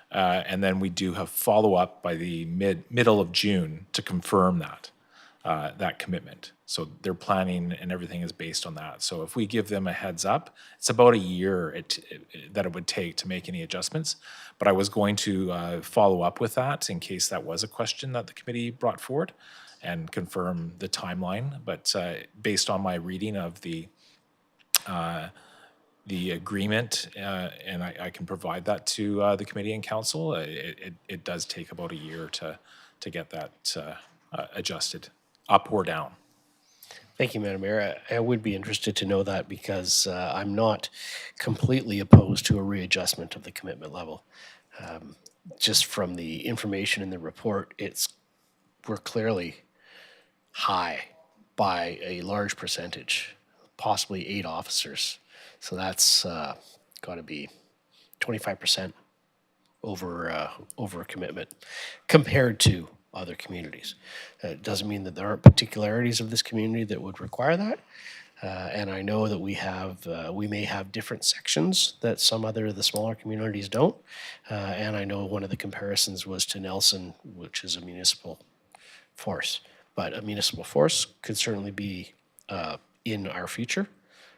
and then we do have follow-up by the middle of June to confirm that commitment. So their planning and everything is based on that. So if we give them a heads up, it's about a year that it would take to make any adjustments. But I was going to follow up with that in case that was a question that the committee brought forward and confirm the timeline. But based on my reading of the agreement, and I can provide that to the committee and council, it does take about a year to get that adjusted up or down. Thank you, Madam Mayor. I would be interested to know that because I'm not completely opposed to a readjustment of the commitment level. Just from the information in the report, we're clearly high by a large percentage, possibly 8 officers. So that's got to be 25% over a commitment compared to other communities. It doesn't mean that there aren't particularities of this community that would require that. And I know that we may have different sections that some other of the smaller communities don't. And I know one of the comparisons was to Nelson, which is a municipal force. But a municipal force could certainly be in our future.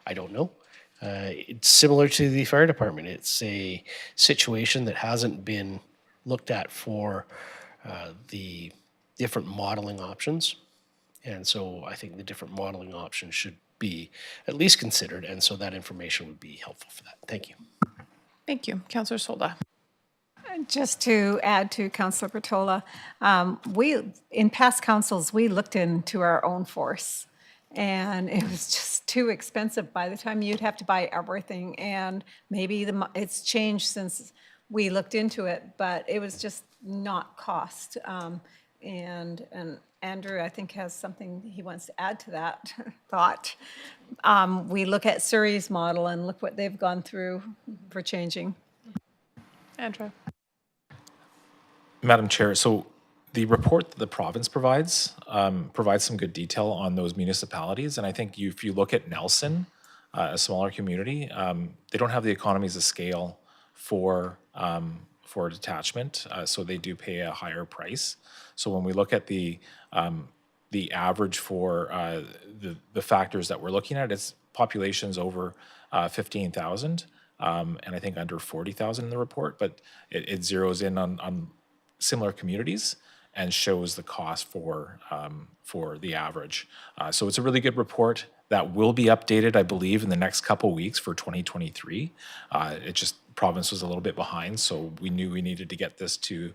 I don't know. It's similar to the fire department. It's a situation that hasn't been looked at for the different modeling options. And so I think the different modeling options should be at least considered. And so that information would be helpful for that. Thank you. Thank you. Councillor Solda. Just to add to Councillor Bertola, in past councils, we looked into our own force. And it was just too expensive by the time you'd have to buy everything. And maybe it's changed since we looked into it, but it was just not cost. And Andrew, I think, has something he wants to add to that thought. We look at Surrey's model and look what they've gone through for changing. Andrew. Madam Chair, so the report that the province provides some good detail on those municipalities. And I think if you look at Nelson, a smaller community, they don't have the economies of scale for a detachment, so they do pay a higher price. So when we look at the average for the factors that we're looking at, it's populations over 15,000, and I think under 40,000 in the report, but it zeroes in on similar communities and shows the cost for the average. So it's a really good report that will be updated, I believe, in the next couple weeks for 2023. Province was a little bit behind, so we knew we needed to get this to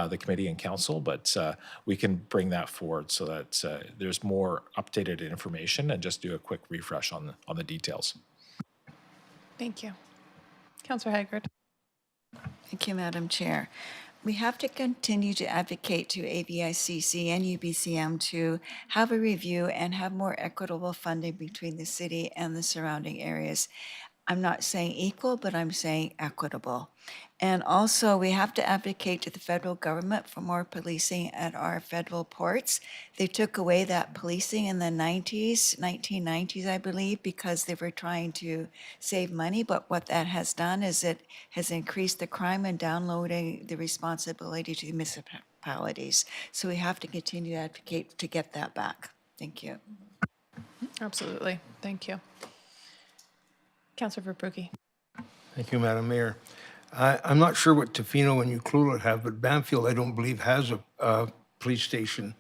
the committee and council, but we can bring that forward so that there's more updated information and just do a quick refresh on the details. Thank you. Councillor Haggard. Thank you, Madam Chair. We have to continue to advocate to ABICC and UBCM to have a review and have more equitable funding between the city and the surrounding areas. I'm not saying equal, but I'm saying equitable. And also, we have to advocate to the federal government for more policing at our federal ports. They took away that policing in the 1990s, I believe, because they were trying to save money. But what that has done is it has increased the crime and downloading the responsibility to the municipalities. So we have to continue to advocate to get that back. Thank you. Absolutely. Thank you. Councillor Verbrugge. Thank you, Madam Mayor. I'm not sure what Tofino and Ucluelet have, but Bamfield, I don't believe, has a police station.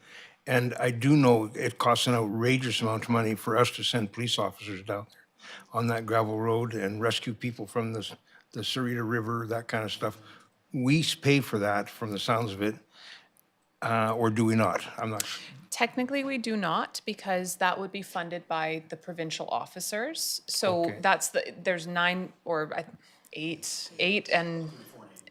And I do know it costs an outrageous amount of money for us to send police officers down there on that gravel road and rescue people from the Sarita River, that kind of stuff. We pay for that from the sounds of it, or do we not? I'm not sure. Technically, we do not, because that would be funded by the provincial officers. So Okay. there's 9 or 8 and,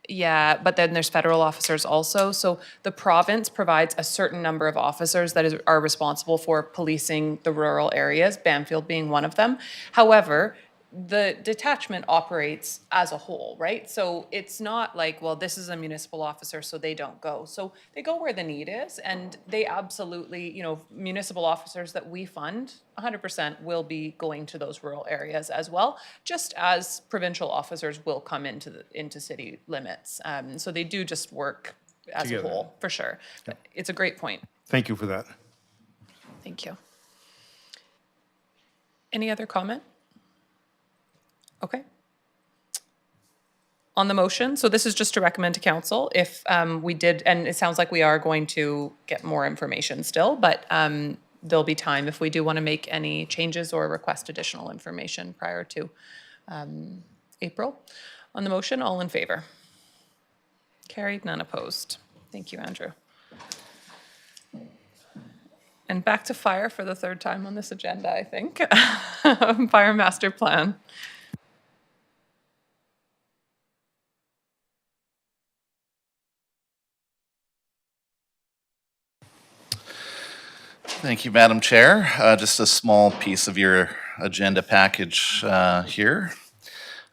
yeah, but then there's federal officers also. So the province provides a certain number of officers that are responsible for policing the rural areas, Bamfield being one of them. However, the detachment operates as a whole, right? So it's not like, well, this is a municipal officer, so they don't go. So they go where the need is, and they absolutely, municipal officers that we fund, 100% will be going to those rural areas as well, just as provincial officers will come into city limits. So they do just work as Together. a whole, for sure. But it's a great point. Thank you for that. Thank you. Any other comment? Okay. On the motion, so this is just to recommend to council if we did, and it sounds like we are going to get more information still, but there'll be time if we do want to make any changes or request additional information prior to April. On the motion, all in favor? Carried, none opposed. Thank you, Andrew. And back to fire for the 3rd time on this agenda, I think. Fire master plan. Thank you, Madam Chair. Just a small piece of your agenda package here.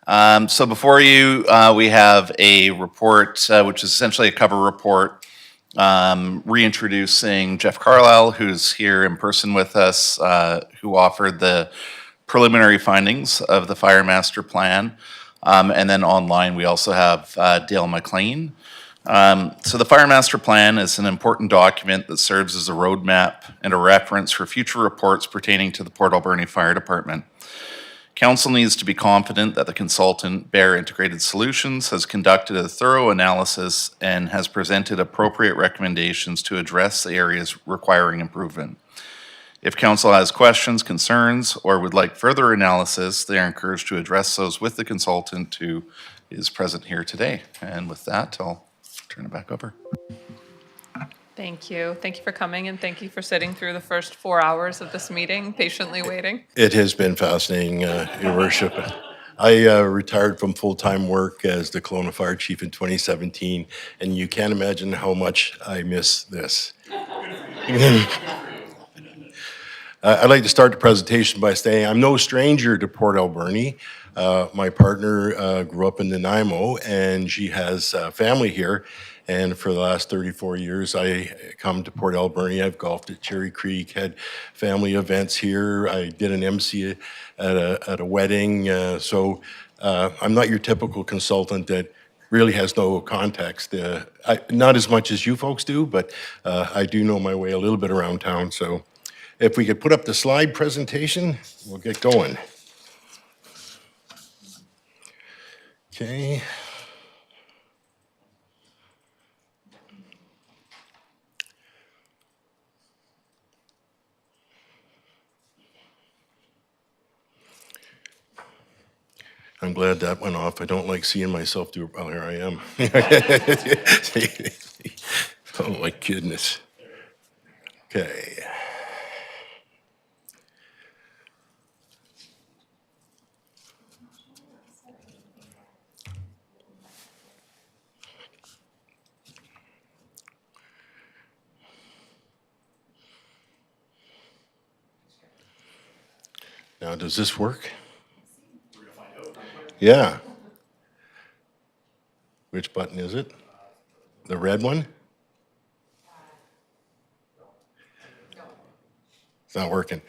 So before you, we have a report, which is essentially a cover report, reintroducing Jeff Carlisle, who's here in person with us, who offered the preliminary findings of the Fire Master Plan. And then online, we also have Dale McLean. So the Fire Master Plan is an important document that serves as a roadmap and a reference for future reports pertaining to the Port Alberni Fire Department. Council needs to be confident that the consultant, Bear Integrated Solutions, has conducted a thorough analysis and has presented appropriate recommendations to address the areas requiring improvement. If council has questions, concerns, or would like further analysis, they are encouraged to address those with the consultant who is present here today. And with that, I'll turn it back over. Thank you. Thank you for coming, and thank you for sitting through the first 4 hours of this meeting, patiently waiting. It has been fascinating, Your Worship. I retired from full-time work as the Kelowna Fire Chief in 2017, and you can't imagine how much I miss this. I'd like to start the presentation by saying I'm no stranger to Port Alberni. My partner grew up in Nanaimo, and she has family here. And for the last 34 years, I come to Port Alberni. I've golfed at Cherry Creek, had family events here. I did an MC at a wedding. So I'm not your typical consultant that really has no context. Not as much as you folks do, but I do know my way a little bit around town. So if we could put up the slide presentation, we'll get going. Okay. I'm glad that went off. I don't like seeing myself do it. Oh, here I am. Oh, my goodness. Okay. Now, does this work? Yeah. Which button is it? The red one? It's not working.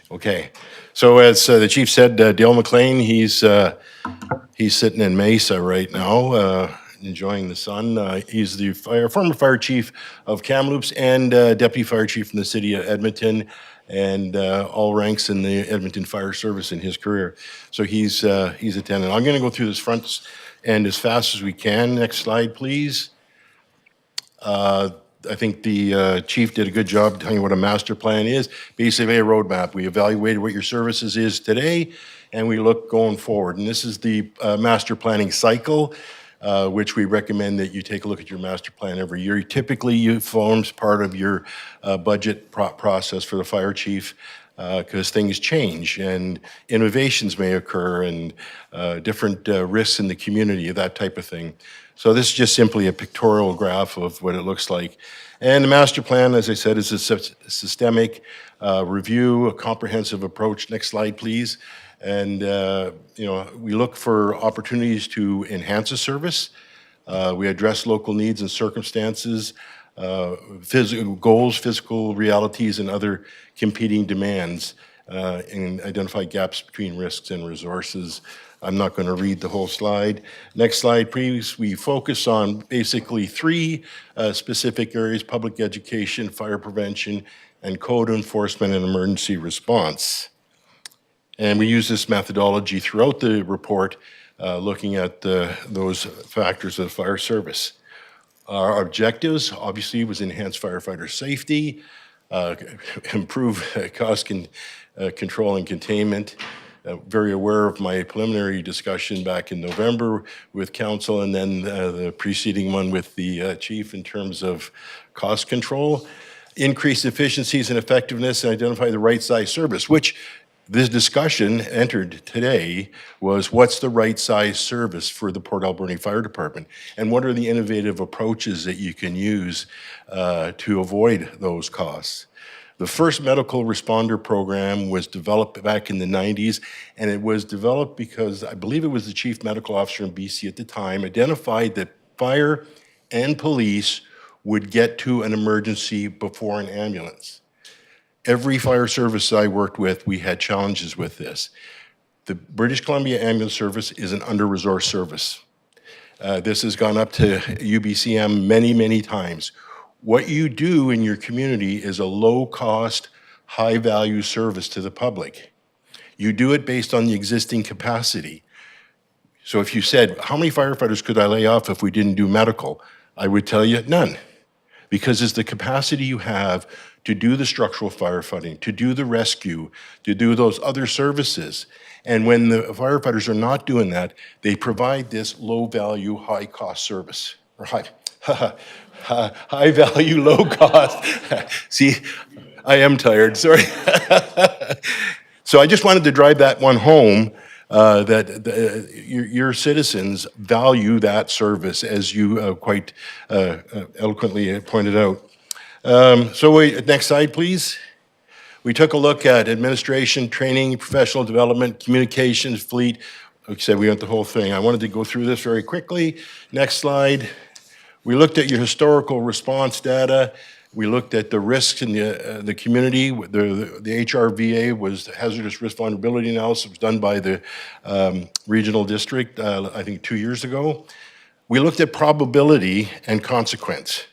Okay. So as the chief said, Dale McLean, he's sitting in Mesa right now, enjoying the sun. He's the former fire chief of Kamloops and deputy fire chief in the city of Edmonton, and all ranks in the Edmonton Fire Service in his career. So he's attending. I'm going to go through this front end as fast as we can. Next slide, please. I think the chief did a good job telling you what a master plan is. Basically, a roadmap. We evaluated what your services is today, and we look going forward. And this is the master planning cycle, which we recommend that you take a look at your master plan every year. Typically, it forms part of your budget process for the fire chief, because things change and innovations may occur and different risks in the community, that type of thing. So this is just simply a pictorial graph of what it looks like. And the master plan, as I said, is a systemic review, a comprehensive approach. Next slide, please. And we look for opportunities to enhance a service. We address local needs and circumstances, physical goals, physical realities, and other competing demands, and identify gaps between risks and resources. I'm not going to read the whole slide. Next slide, please. We focus on basically three specific areas: public education, fire prevention, and code enforcement and emergency response. And we use this methodology throughout the report, looking at those factors of the fire service. Our objectives, obviously, was enhance firefighter safety, improve cost control and containment. Very aware of my preliminary discussion back in November with council, and then the preceding one with the chief in terms of cost control. Increase efficiencies and effectiveness and identify the right size service, which this discussion entered today was what's the right size service for the Port Alberni Fire Department, and what are the innovative approaches that you can use to avoid those costs. The first medical responder program was developed back in the 90s, and it was developed because I believe it was the chief medical officer in BC at the time identified that fire and police would get to an emergency before an ambulance. Every fire service I worked with, we had challenges with this. The British Columbia Ambulance Service is an under-resourced service. This has gone up to UBCM many, many times. What you do in your community is a low-cost, high-value service to the public. You do it based on the existing capacity. So if you said, how many firefighters could I lay off if we didn't do medical? I would tell you, none. Because it's the capacity you have to do the structural firefighting, to do the rescue, to do those other services. And when the firefighters are not doing that, they provide this low-value, high-cost service. Right? High value, low cost. See, I am tired, sorry. So I just wanted to drive that one home, that your citizens value that service, as you quite eloquently pointed out. Next slide, please. We took a look at administration, training, professional development, communications, fleet. Like I said, we went the whole thing. I wanted to go through this very quickly. Next slide. We looked at your historical response data. We looked at the risks in the community. The HRVA was the hazardous risk vulnerability analysis. It was done by the regional district, I think 2 years ago. We looked at probability and consequence.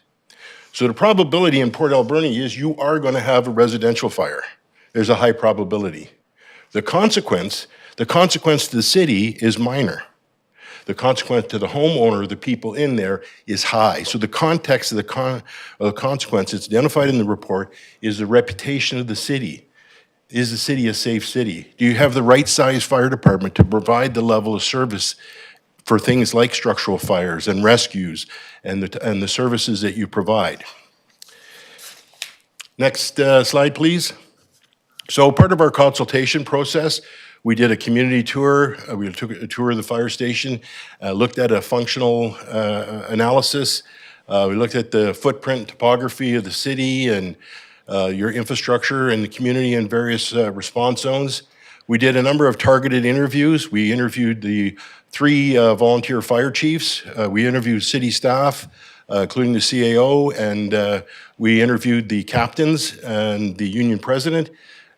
So the probability in Port Alberni is you are going to have a residential fire. There's a high probability. The consequence to the city is minor. The consequence to the homeowner, the people in there, is high. So the context of the consequence that's identified in the report is the reputation of the city. Is the city a safe city? Do you have the right size fire department to provide the level of service for things like structural fires and rescues and the services that you provide? Next slide, please. So part of our consultation process, we did a community tour. We took a tour of the fire station, looked at a functional analysis. We looked at the footprint topography of the city and your infrastructure and the community in various response zones. We did a number of targeted interviews. We interviewed the 3 volunteer fire chiefs. We interviewed city staff, including the CAO, and we interviewed the captains and the union president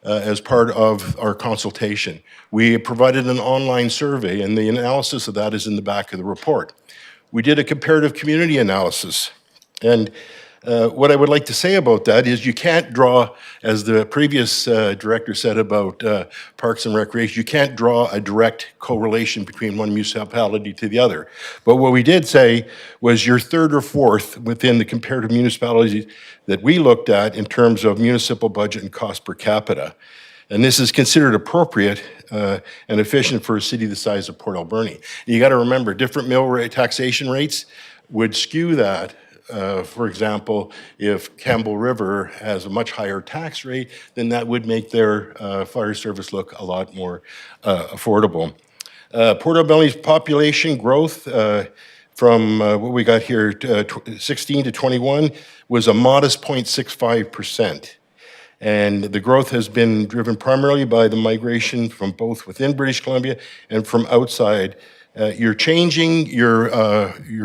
as part of our consultation. We provided an online survey, and the analysis of that is in the back of the report. We did a comparative community analysis, and What I would like to say about that is you can't draw, as the previous director said about Parks and Recreation, you can't draw a direct correlation between one municipality to the other. But what we did say was you're third or fourth within the comparative municipalities that we looked at in terms of municipal budget and cost per capita. And this is considered appropriate and efficient for a city the size of Port Alberni. You got to remember, different mill rate taxation rates would skew that. For example, if Campbell River has a much higher tax rate, then that would make their fire service look a lot more affordable. Port Alberni's population growth from what we got here, 16 to 21, was a modest 0.65%. And the growth has been driven primarily by the migration from both within British Columbia and from outside. You're changing your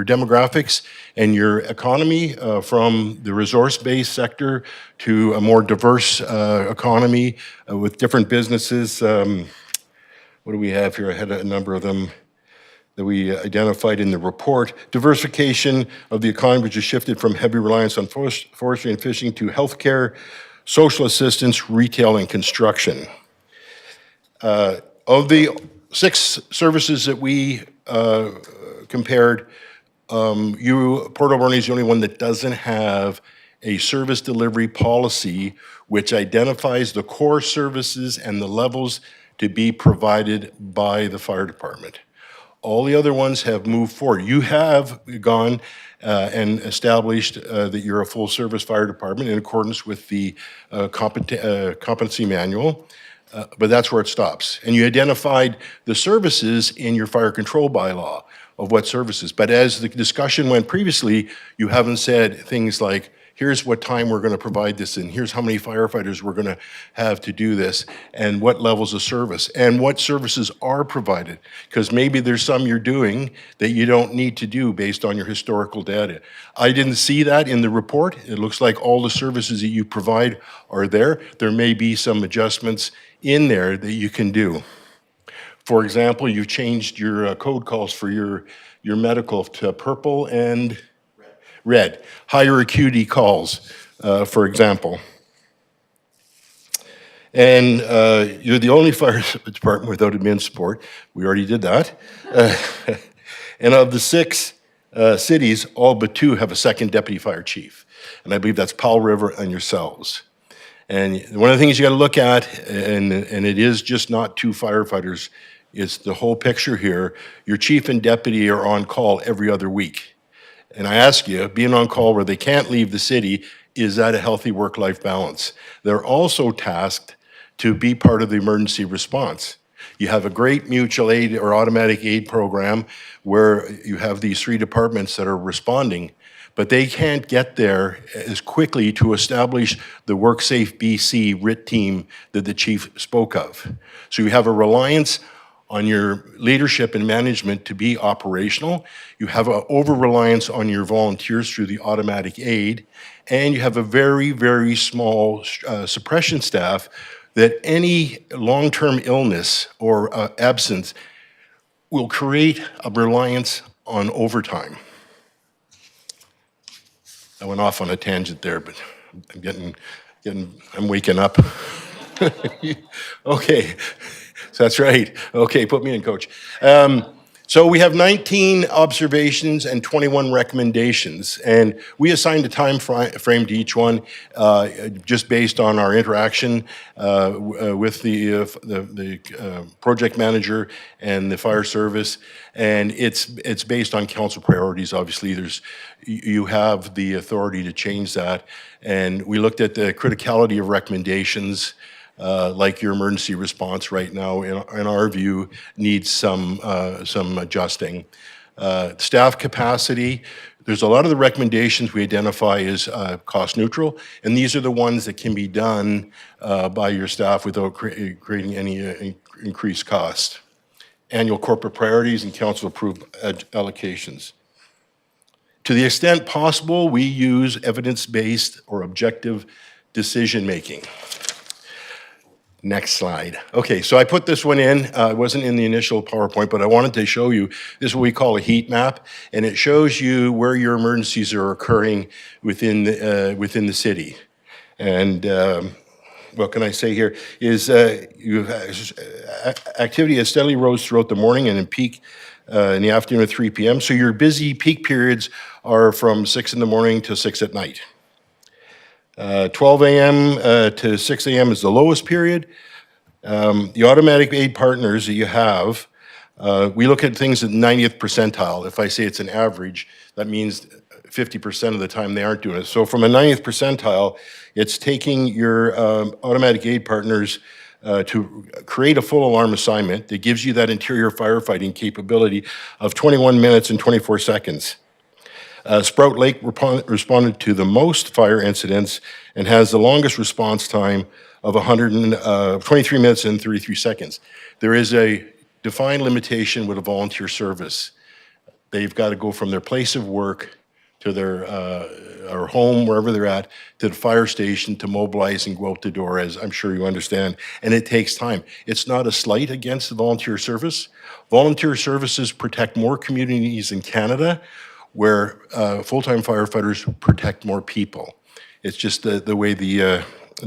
demographics and your economy from the resource-based sector to a more diverse economy with different businesses. What do we have here? I had a number of them that we identified in the report. Diversification of the economy, which has shifted from heavy reliance on forestry and fishing to healthcare, social assistance, retail, and construction. Of the 6 services that we compared, Port Alberni is the only one that doesn't have a service delivery policy which identifies the core services and the levels to be provided by the fire department. All the other ones have moved forward. You have gone and established that you're a full-service fire department in accordance with the competency manual, but that's where it stops. And you identified the services in your fire control bylaw of what services. But as the discussion went previously, you haven't said things like, here's what time we're going to provide this in, here's how many firefighters we're going to have to do this, and what levels of service, and what services are provided. Because maybe there's some you're doing that you don't need to do based on your historical data. I didn't see that in the report. It looks like all the services that you provide are there. There may be some adjustments in there that you can do. For example, you've changed your code calls for your medical to purple and red, higher acuity calls, for example. And you're the only fire department without admin support. We already did that. And of the 6 cities, all but 2 have a second deputy fire chief. And I believe that's Powell River and yourselves. And one of the things you got to look at, and it is just not 2 firefighters, it's the whole picture here. Your chief and deputy are on call every other week. And I ask you, being on call where they can't leave the city, is that a healthy work-life balance? They're also tasked to be part of the emergency response. You have a great mutual aid or automatic aid program where you have these 3 departments that are responding, but they can't get there as quickly to establish the WorkSafe BC RIT team that the chief spoke of. So you have a reliance on your leadership and management to be operational. You have an over-reliance on your volunteers through the automatic aid, and you have a very, very small suppression staff that any long-term illness or absence will create a reliance on overtime. I went off on a tangent there, but I'm waking up. Okay. So that's right. Okay, put me in, coach. So we have 19 observations and 21 recommendations, and we assigned a time frame to each one just based on our interaction with the project manager and the fire service, and it's based on council priorities. Obviously, you have the authority to change that, and we looked at the criticality of recommendations. Like your emergency response right now, in our view, needs some adjusting. Staff capacity, there's a lot of the recommendations we identify as cost neutral, and these are the ones that can be done by your staff without creating any increased cost. Annual corporate priorities and council-approved allocations. To the extent possible, we use evidence-based or objective decision-making. Next slide. Okay, so I put this one in. It wasn't in the initial PowerPoint, but I wanted to show you, this is what we call a heat map, and it shows you where your emergencies are occurring within the city. And what can I say here is activity has steadily rose throughout the morning and in peak in the afternoon at 3 p.m. So your busy peak periods are from 6 in the morning to 6 at night. 12 a.m. To 6 a.m. is the lowest period. The automatic aid partners that you have, we look at things at 90th percentile. If I say it's an average, that means 50% of the time they aren't doing it. So from a 90th percentile, it's taking your automatic aid partners to create a full alarm assignment that gives you that interior firefighting capability of 21 minutes and 24 seconds. Sprout Lake responded to the most fire incidents and has the longest response time of 23 minutes and 33 seconds. There is a defined limitation with a volunteer service. They've got to go from their place of work to their or home, wherever they're at, to the fire station to mobilize and go out the door, as I'm sure you understand, and it takes time. It's not a slight against the volunteer service. Volunteer services protect more communities in Canada, where full-time firefighters protect more people. It's just the way the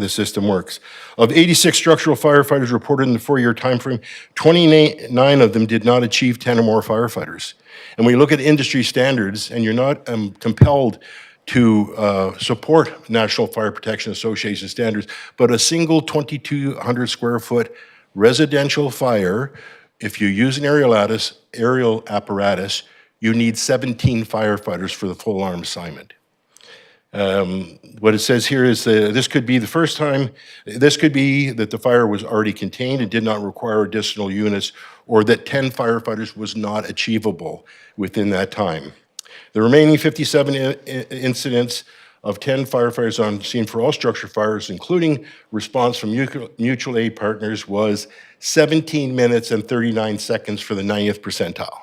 system works. Of 86 structural firefighters reported in the 4-year timeframe, 29 of them did not achieve 10 or more firefighters. And when you look at industry standards, and you're not compelled to support National Fire Protection Association standards, but a single 2,200 square foot residential fire, if you use an aerial apparatus, you need 17 firefighters for the full alarm assignment. What it says here is this could be the first time, this could be that the fire was already contained and did not require additional units, or that 10 firefighters was not achievable within that time. The remaining 57 incidents of 10 firefighters on scene for all structure fires, including response from mutual aid partners, was 17 minutes and 39 seconds for the 90th percentile.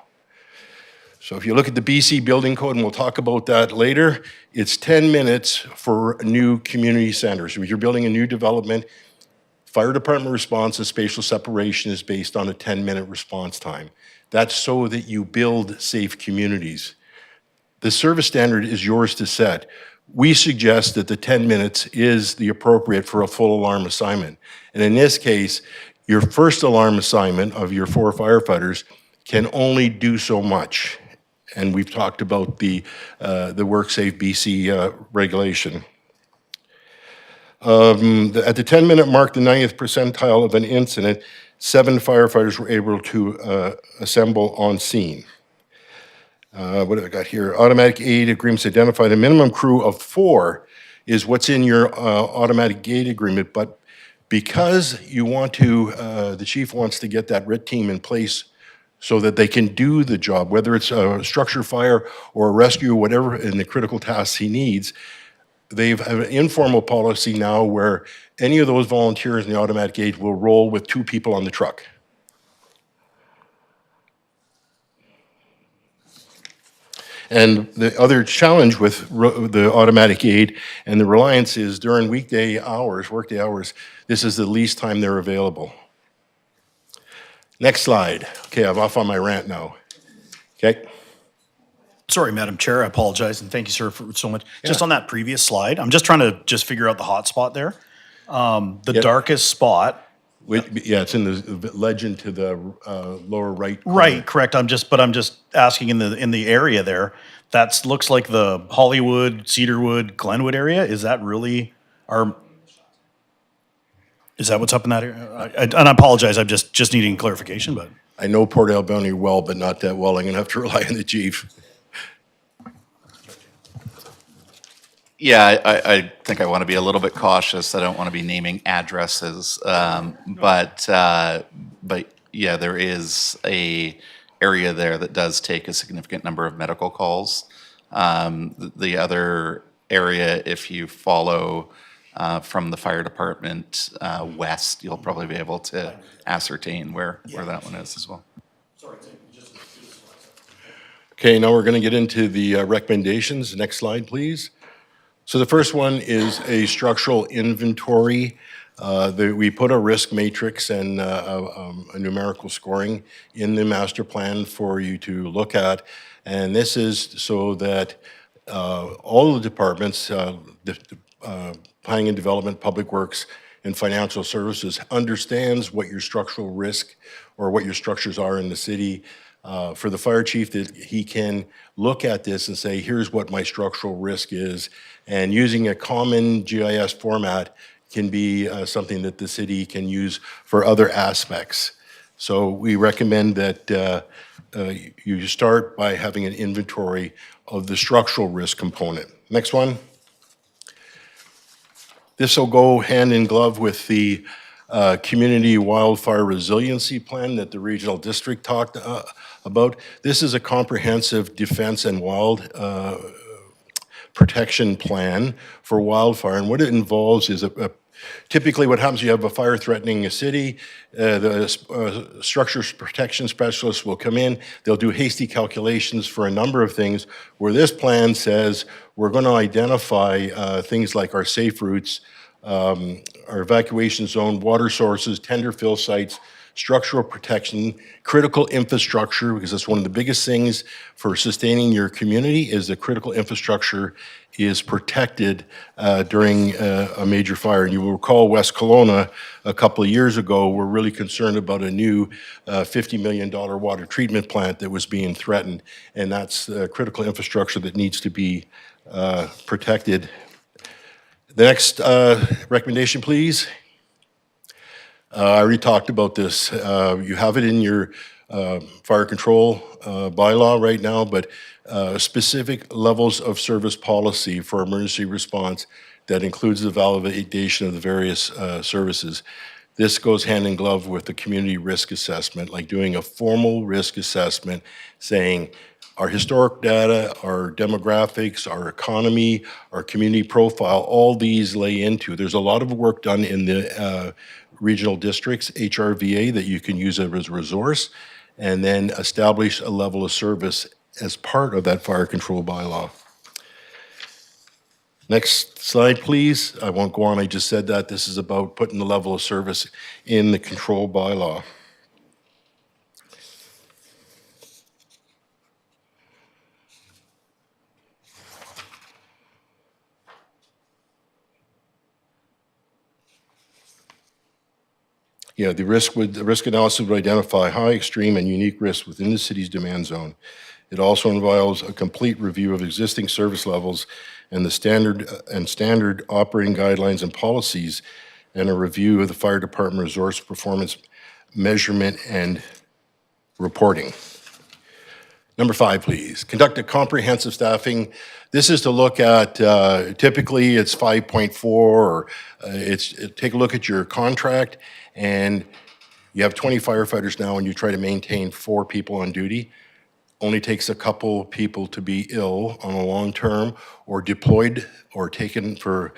So if you look at the BC Building Code, and we'll talk about that later, it's 10 minutes for new community centers. If you're building a new development, fire department response and spatial separation is based on a 10-minute response time. That's so that you build safe communities. The service standard is yours to set. We suggest that the 10 minutes is the appropriate for a full alarm assignment. And in this case, your first alarm assignment of your 4 firefighters can only do so much. And we've talked about the WorkSafe BC regulation. At the 10-minute mark, the 90th percentile of an incident, 7 firefighters were able to assemble on scene. What have I got here? Automatic aid agreements identify the minimum crew of 4 is what's in your automatic aid agreement, but because you want to, the chief wants to get that RIT team in place so that they can do the job, whether it's a structure fire or a rescue, whatever in the critical tasks he needs. They've have an informal policy now where any of those volunteers in the automatic aid will roll with 2 people on the truck. And the other challenge with the automatic aid and the reliance is during weekday hours, workday hours, this is the least time they're available. Next slide. Okay, I'm off on my rant now. Okay. Sorry, Madam Chair, I apologize, and thank you, sir, for so much. Yeah. Just on that previous slide, I'm just trying to figure out the hot spot there. The darkest spot. Yeah, it's in the legend to the lower right corner. Right, correct. I'm just asking in the area there. That looks like the Hollywood, Cedarwood, Glenwood area. Is that really our? Is that what's up in that area? And I apologize. I'm just needing clarification, but I know Port Alberni well, but not that well. I'm gonna have to rely on the chief. Yeah, I think I want to be a little bit cautious. I don't want to be naming addresses, but yeah, there is a area there that does take a significant number of medical calls. The other area, if you follow from the fire department west, you'll probably be able to ascertain where that one is as well. Okay, now we're going to get into the recommendations. Next slide, please. So the first one is a structural inventory. We put a risk matrix and a numerical scoring in the master plan for you to look at. And this is so that all the departments, planning and development, public works, and financial services understands what your structural risk or what your structures are in the city. For the fire chief, that he can look at this and say, here's what my structural risk is. And using a common GIS format can be something that the city can use for other aspects. So we recommend that you start by having an inventory of the structural risk component. Next one. This will go hand in glove with the community wildfire resiliency plan that the regional district talked about. This is a comprehensive defense and wild protection plan for wildfire. And what it involves is typically what happens, you have a fire threatening a city, the structure protection specialists will come in, they'll do hasty calculations for a number of things, where this plan says we're going to identify things like our safe routes, our evacuation zone, water sources, tender fill sites, structural protection, critical infrastructure, because that's one of the biggest things for sustaining your community is the critical infrastructure is protected during a major fire. And you will recall West Kelowna a couple of years ago were really concerned about a new $50 million water treatment plant that was being threatened. And that's critical infrastructure that needs to be protected. The next recommendation, please. I already talked about this. You have it in your fire control bylaw right now, but specific levels of service policy for emergency response that includes the validation of the various services. This goes hand in glove with the community risk assessment, like doing a formal risk assessment saying our historic data, our demographics, our economy, our community profile, all these lay into. There's a lot of work done in the regional districts, HRVA, that you can use as a resource, and then establish a level of service as part of that fire control bylaw. Next slide, please. I won't go on, I just said that. This is about putting the level of service in the control bylaw. Yeah, the risk analysis would identify high, extreme, and unique risks within the city's demand zone. It also involves a complete review of existing service levels and the standard operating guidelines and policies, and a review of the fire department resource performance measurement and reporting. Number 5, please. Conduct a comprehensive staffing. This is to look at, typically it's 5.4, or take a look at your contract, and you have 20 firefighters now and you try to maintain 4 people on duty. Only takes a couple people to be ill on a long term or deployed or taken for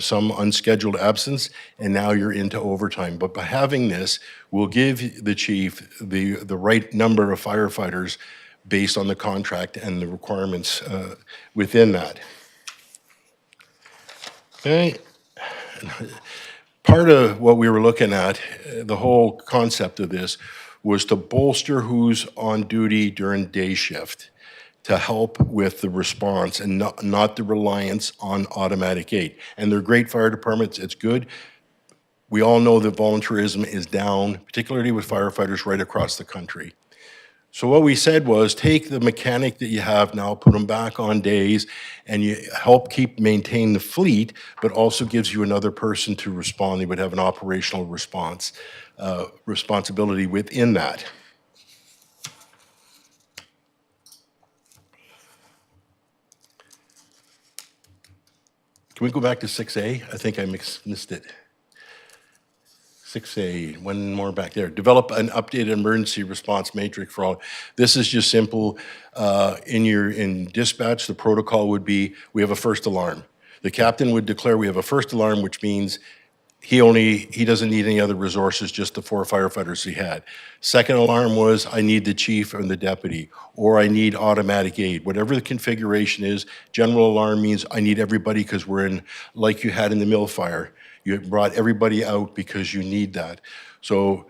some unscheduled absence, and now you're into overtime. But by having this, we'll give the chief the right number of firefighters based on the contract and the requirements within that. Okay. Part of what we were looking at, the whole concept of this, was to bolster who's on duty during day shift to help with the response and not the reliance on automatic aid. And they're great fire departments, it's good. We all know that volunteerism is down, particularly with firefighters right across the country. So what we said was take the mechanic that you have now, put them back on days, and you help maintain the fleet, but also gives you another person to respond. They would have an operational responsibility within that. Can we go back to 6A? I think I missed it. 6A, one more back there. Develop an updated emergency response matrix for all. This is just simple. In dispatch, the protocol would be, we have a first alarm. The captain would declare we have a first alarm, which means he doesn't need any other resources, just the 4 firefighters he had. Second alarm was, I need the chief and the deputy, or I need automatic aid. Whatever the configuration is, general alarm means I need everybody because we're in, like you had in the mill fire. You brought everybody out because you need that. So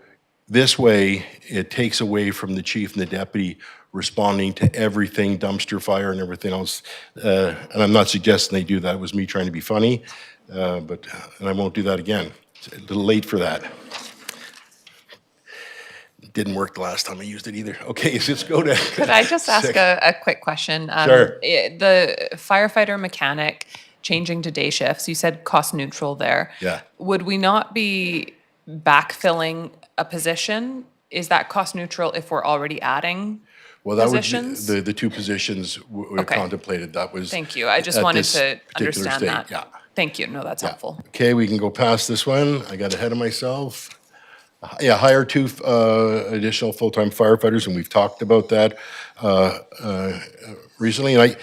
this way, it takes away from the chief and the deputy responding to everything, dumpster fire and everything else. And I'm not suggesting they do that. It was me trying to be funny, and I won't do that again. It's a little late for that. It didn't work the last time I used it either. Okay, so let's go to. Could I just ask a quick question? Sure. The firefighter mechanic changing to day shifts, you said cost neutral there. Yeah. Would we not be backfilling a position? Is that cost neutral if we're already adding Well, that positions? was the two positions we Okay. contemplated. That was. Thank you. I just at wanted this to particular understand state. that. Yeah. Thank you. No, that's helpful. Okay, we can go past this one. I got ahead of myself. Yeah, hire 2 additional full-time firefighters, and we've talked about that recently. And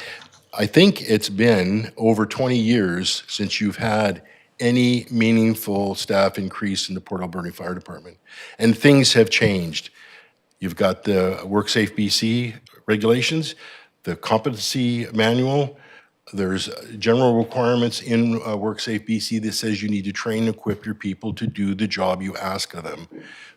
I think it's been over 20 years since you've had any meaningful staff increase in the Port Alberni Fire Department. And things have changed. You've got the WorkSafe BC regulations, the competency manual. There's general requirements in WorkSafe BC that says you need to train and equip your people to do the job you ask of them.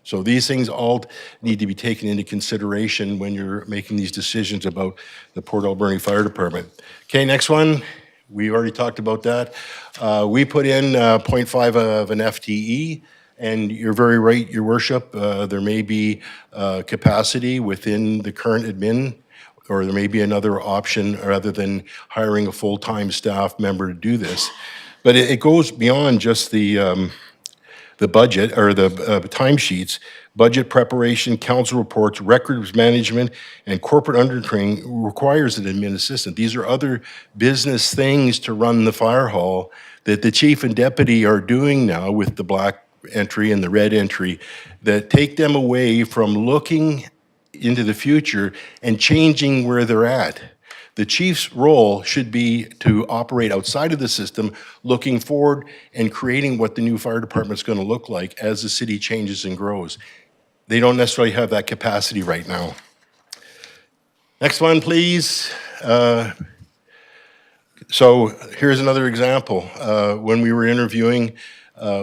So these things all need to be taken into consideration when you're making these decisions about the Port Alberni Fire Department. Okay, next one. We already talked about that. We put in 0.5 of an FTE. And you're very right, Your Worship, there may be capacity within the current admin, or there may be another option rather than hiring a full-time staff member to do this. But it goes beyond just the budget or the timesheets. Budget preparation, council reports, records management, and corporate undertraining requires an admin assistant. These are other business things to run the fire hall that the chief and deputy are doing now with the black entry and the red entry that take them away from looking into the future and changing where they're at. The chief's role should be to operate outside of the system, looking forward and creating what the new fire department's going to look like as the city changes and grows. They don't necessarily have that capacity right now. Next one, please. So here's another example. When we were interviewing,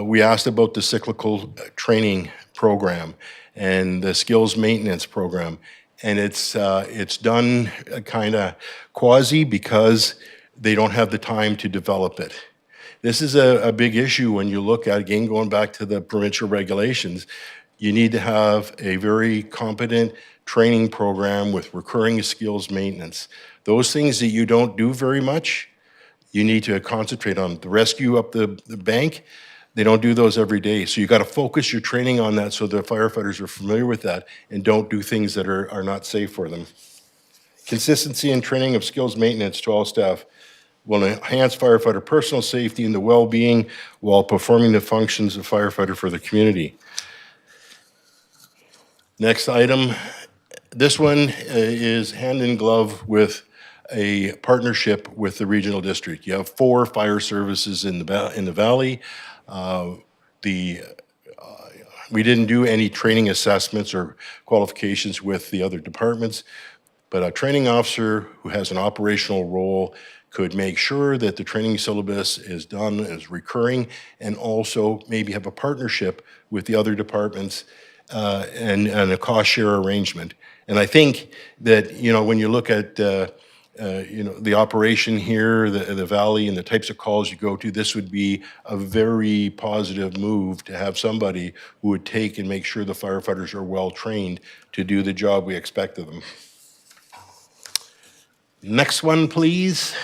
we asked about the cyclical training program and the skills maintenance program. And it's done kind of quasi because they don't have the time to develop it. This is a big issue when you look at, again, going back to the provincial regulations, you need to have a very competent training program with recurring skills maintenance. Those things that you don't do very much, you need to concentrate on. The rescue up the bank, they don't do those every day. So you got to focus your training on that so the firefighters are familiar with that and don't do things that are not safe for them. Consistency and training of skills maintenance to all staff will enhance firefighter personal safety and the well-being while performing the functions of firefighter for the community. Next item, this one is hand in glove with a partnership with the regional district. You have 4 fire services in the valley. We didn't do any training assessments or qualifications with the other departments, but a training officer who has an operational role could make sure that the training syllabus is done as recurring and also maybe have a partnership with the other departments and a cost share arrangement. And I think that, when you look at the operation here, the valley, and the types of calls you go to, this would be a very positive move to have somebody who would take and make sure the firefighters are well trained to do the job we expect of them. Next one, please.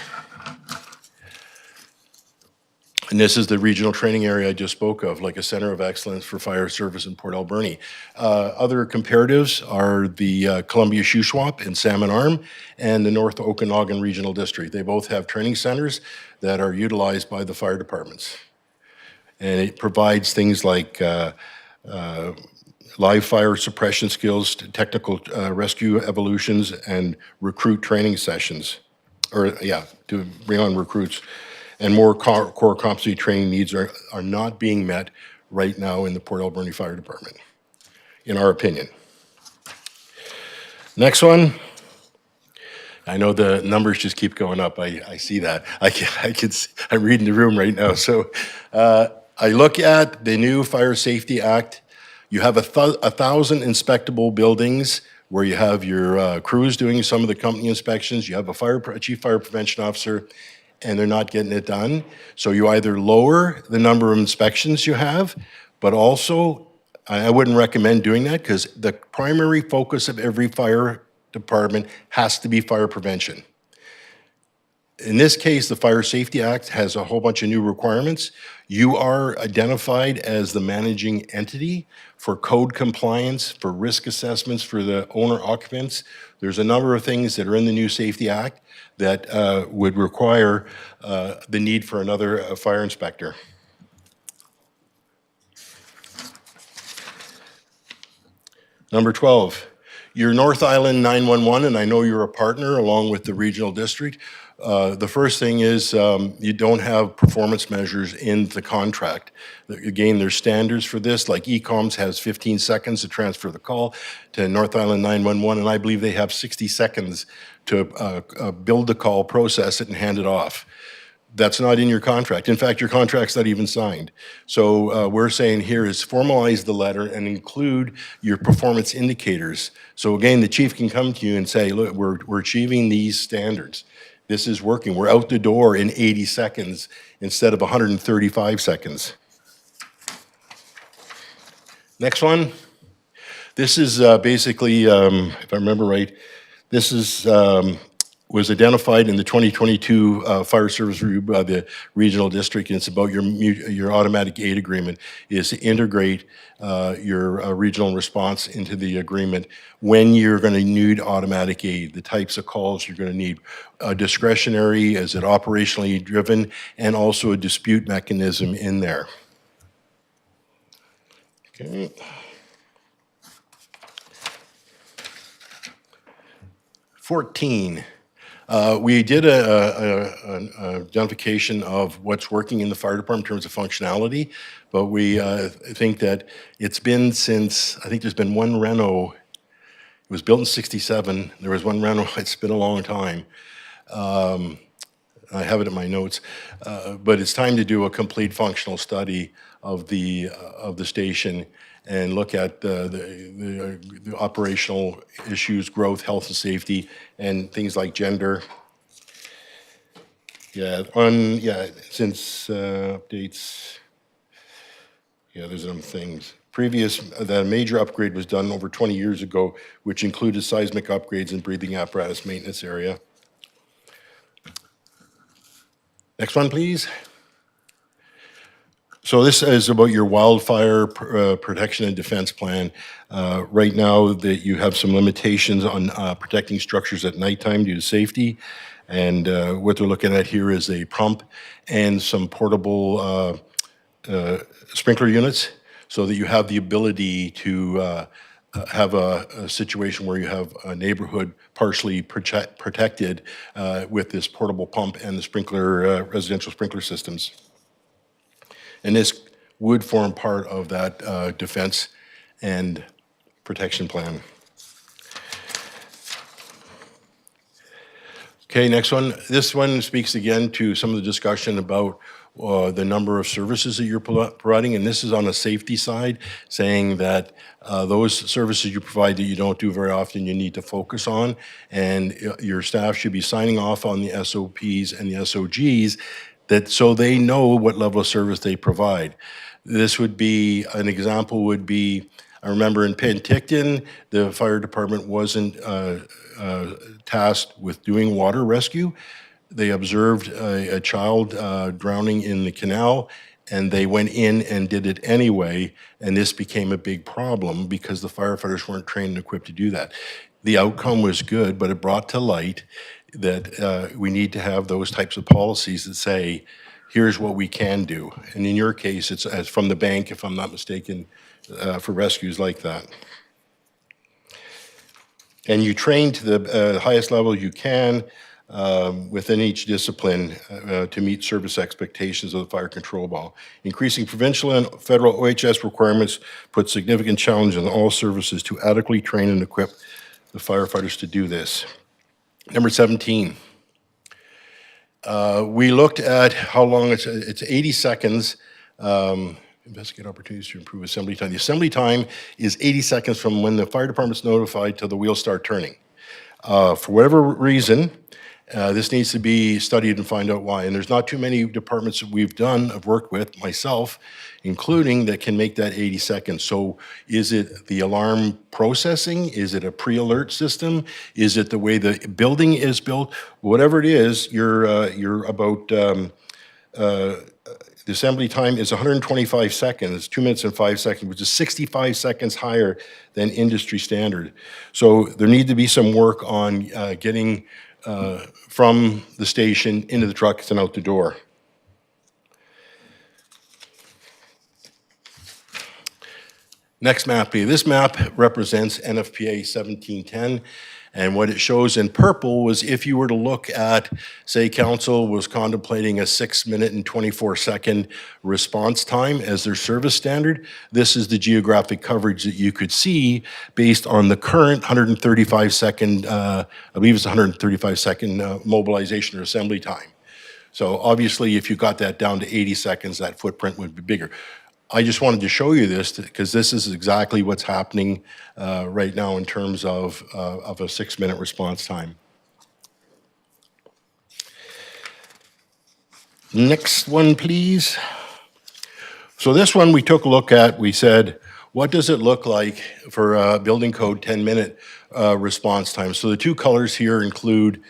And this is the regional training area I just spoke of, like a center of excellence for fire service in Port Alberni. Other comparatives are the Columbia Shuswap in Salmon Arm and the North Okanagan Regional District. They both have training centers that are utilized by the fire departments. And it provides things like live fire suppression skills, technical rescue evolutions, and recruit training sessions. To bring on recruits. And more core competency training needs are not being met right now in the Port Alberni Fire Department, in our opinion. Next one. I know the numbers just keep going up. I see that. I'm reading the room right now. So I look at the new Fire Safety Act. You have 1,000 inspectable buildings where you have your crews doing some of the company inspections. You have a chief fire prevention officer, and they're not getting it done. So you either lower the number of inspections you have, but also I wouldn't recommend doing that because the primary focus of every fire department has to be fire prevention. In this case, the Fire Safety Act has a whole bunch of new requirements. You are identified as the managing entity for code compliance, for risk assessments for the owner occupants. There's a number of things that are in the new Safety Act that would require the need for another fire inspector. Number 12, your North Island 911, and I know you're a partner along with the regional district. The first thing is you don't have performance measures in the contract. Again, there's standards for this, like ECOMS has 15 seconds to transfer the call to North Island 911, and I believe they have 60 seconds to build the call, process it, and hand it off. That's not in your contract. In fact, your contract's not even signed. So we're saying here is formalize the letter and include your performance indicators. So again, the chief can come to you and say, look, we're achieving these standards. This is working. We're out the door in 80 seconds instead of 135 seconds. Next one. This is basically, if I remember right, this is was identified in the 2022 Fire Service Review by the Regional District, and it's about your automatic aid agreement, is to integrate your regional response into the agreement when you're going to need automatic aid, the types of calls you're going to need. Discretionary, is it operationally driven, and also a dispute mechanism in there. Okay. 14. We did an identification of what's working in the fire department in terms of functionality, but we think that it's been since, I think there's been one reno, it was built in '67, there was one reno, it's been a long time. I have it in my notes, but it's time to do a complete functional study of the station and look at the operational issues, growth, health and safety, and things like gender. Since updates, there's some things. The major upgrade was done over 20 years ago, which included seismic upgrades and breathing apparatus maintenance area. Next one, please. So this is about your wildfire protection and defense plan. Right now, that you have some limitations on protecting structures at nighttime due to safety. And what they're looking at here is a pump and some portable sprinkler units so that you have the ability to have a situation where you have a neighborhood partially protected with this portable pump and the sprinkler, residential sprinkler systems. And this would form part of that defense and protection plan. Okay, next one. This one speaks again to some of the discussion about the number of services that you're providing, and this is on a safety side, saying that those services you provide that you don't do very often, you need to focus on, and your staff should be signing off on the SOPs and the SOGs so they know what level of service they provide. This would be, an example would be, I remember in Penticton, the fire department wasn't tasked with doing water rescue. They observed a child drowning in the canal, and they went in and did it anyway, and this became a big problem because the firefighters weren't trained and equipped to do that. The outcome was good, but it brought to light that we need to have those types of policies that say, here's what we can do. And in your case, it's from the bank, if I'm not mistaken, for rescues like that. And you train to the highest level you can within each discipline to meet service expectations of the fire control law. Increasing provincial and federal OHS requirements put significant challenge on all services to adequately train and equip the firefighters to do this. Number 17. We looked at how long it's 80 seconds Investigate opportunities to improve assembly time. The assembly time is 80 seconds from when the fire department's notified till the wheels start turning. For whatever reason, this needs to be studied and find out why. And there's not too many departments that I've worked with, myself, including, that can make that 80 seconds. So is it the alarm processing? Is it a pre-alert system? Is it the way the building is built? Whatever it is, you're about, the assembly time is 125 seconds, 2 minutes and 5 seconds, which is 65 seconds higher than industry standard. So there need to be some work on getting from the station into the trucks and out the door. Next map B. This map represents NFPA 1710. And what it shows in purple was if you were to look at, say, council was contemplating a 6-minute and 24-second response time as their service standard, this is the geographic coverage that you could see based on the current 135-second, I believe it's 135-second mobilization or assembly time. So obviously, if you got that down to 80 seconds, that footprint would be bigger. I just wanted to show you this because this is exactly what's happening right now in terms of a 6-minute response time. Next one, please. So this one we took a look at. We said, what does it look like for building code 10-minute response time? So the two colors here include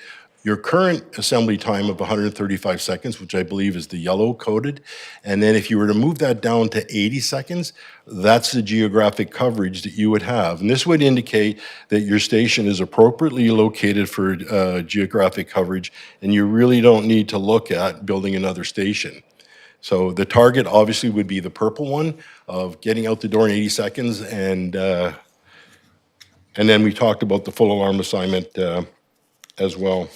your current assembly time of 135 seconds, which I believe is the yellow coded. And then if you were to move that down to 80 seconds, that's the geographic coverage that you would have. And this would indicate that your station is appropriately located for geographic coverage, and you really don't need to look at building another station. So the target obviously would be the purple one of getting out the door in 80 seconds. And then we talked about the full alarm assignment as well.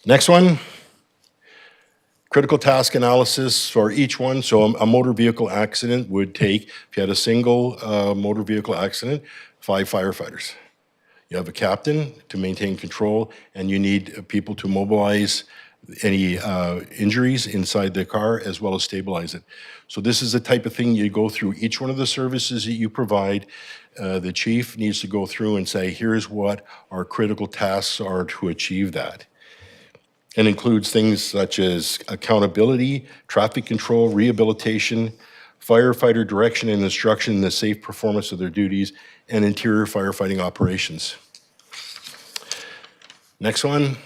Next one, critical task analysis for each one. So a motor vehicle accident would take, if you had a single motor vehicle accident, 5 firefighters. You have a captain to maintain control, and you need people to mobilize any injuries inside the car as well as stabilize it. So this is the type of thing you go through each one of the services that you provide. The chief needs to go through and say, here's what our critical tasks are to achieve that. And includes things such as accountability, traffic control, rehabilitation, firefighter direction and instruction in the safe performance of their duties, and interior firefighting operations. Next one.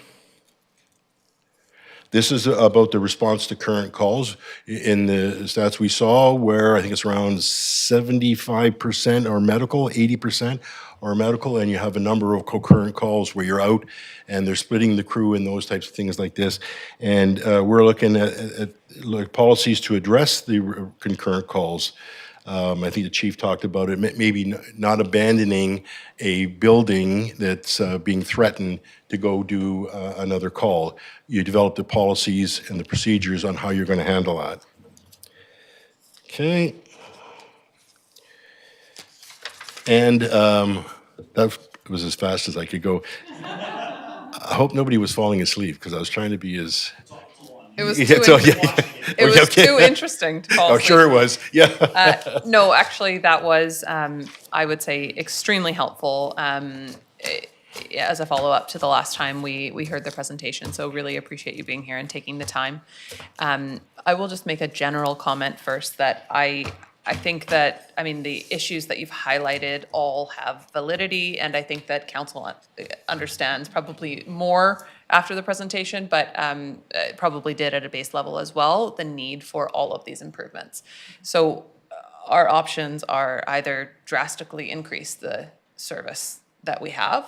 This is about the response to current calls. In the stats we saw, where I think it's around 75% are medical, 80% are medical, and you have a number of concurrent calls where you're out and they're splitting the crew and those types of things like this. And we're looking at policies to address the concurrent calls. I think the chief talked about it, maybe not abandoning a building that's being threatened to go do another call. You develop the policies and the procedures on how you're going to handle that. Okay. And that was as fast as I could go. I hope nobody was falling asleep because I was trying to be as... It was too interesting to fall asleep. Oh, sure it was. Yeah. No, actually, that was, I would say, extremely helpful as a follow-up to the last time we heard the presentation. So really appreciate you being here and taking the time. I will just make a general comment first that I think that, I mean, the issues that you've highlighted all have validity, and I think that council understands probably more after the presentation, but probably did at a base level as well, the need for all of these improvements. So our options are either drastically increase the service that we have,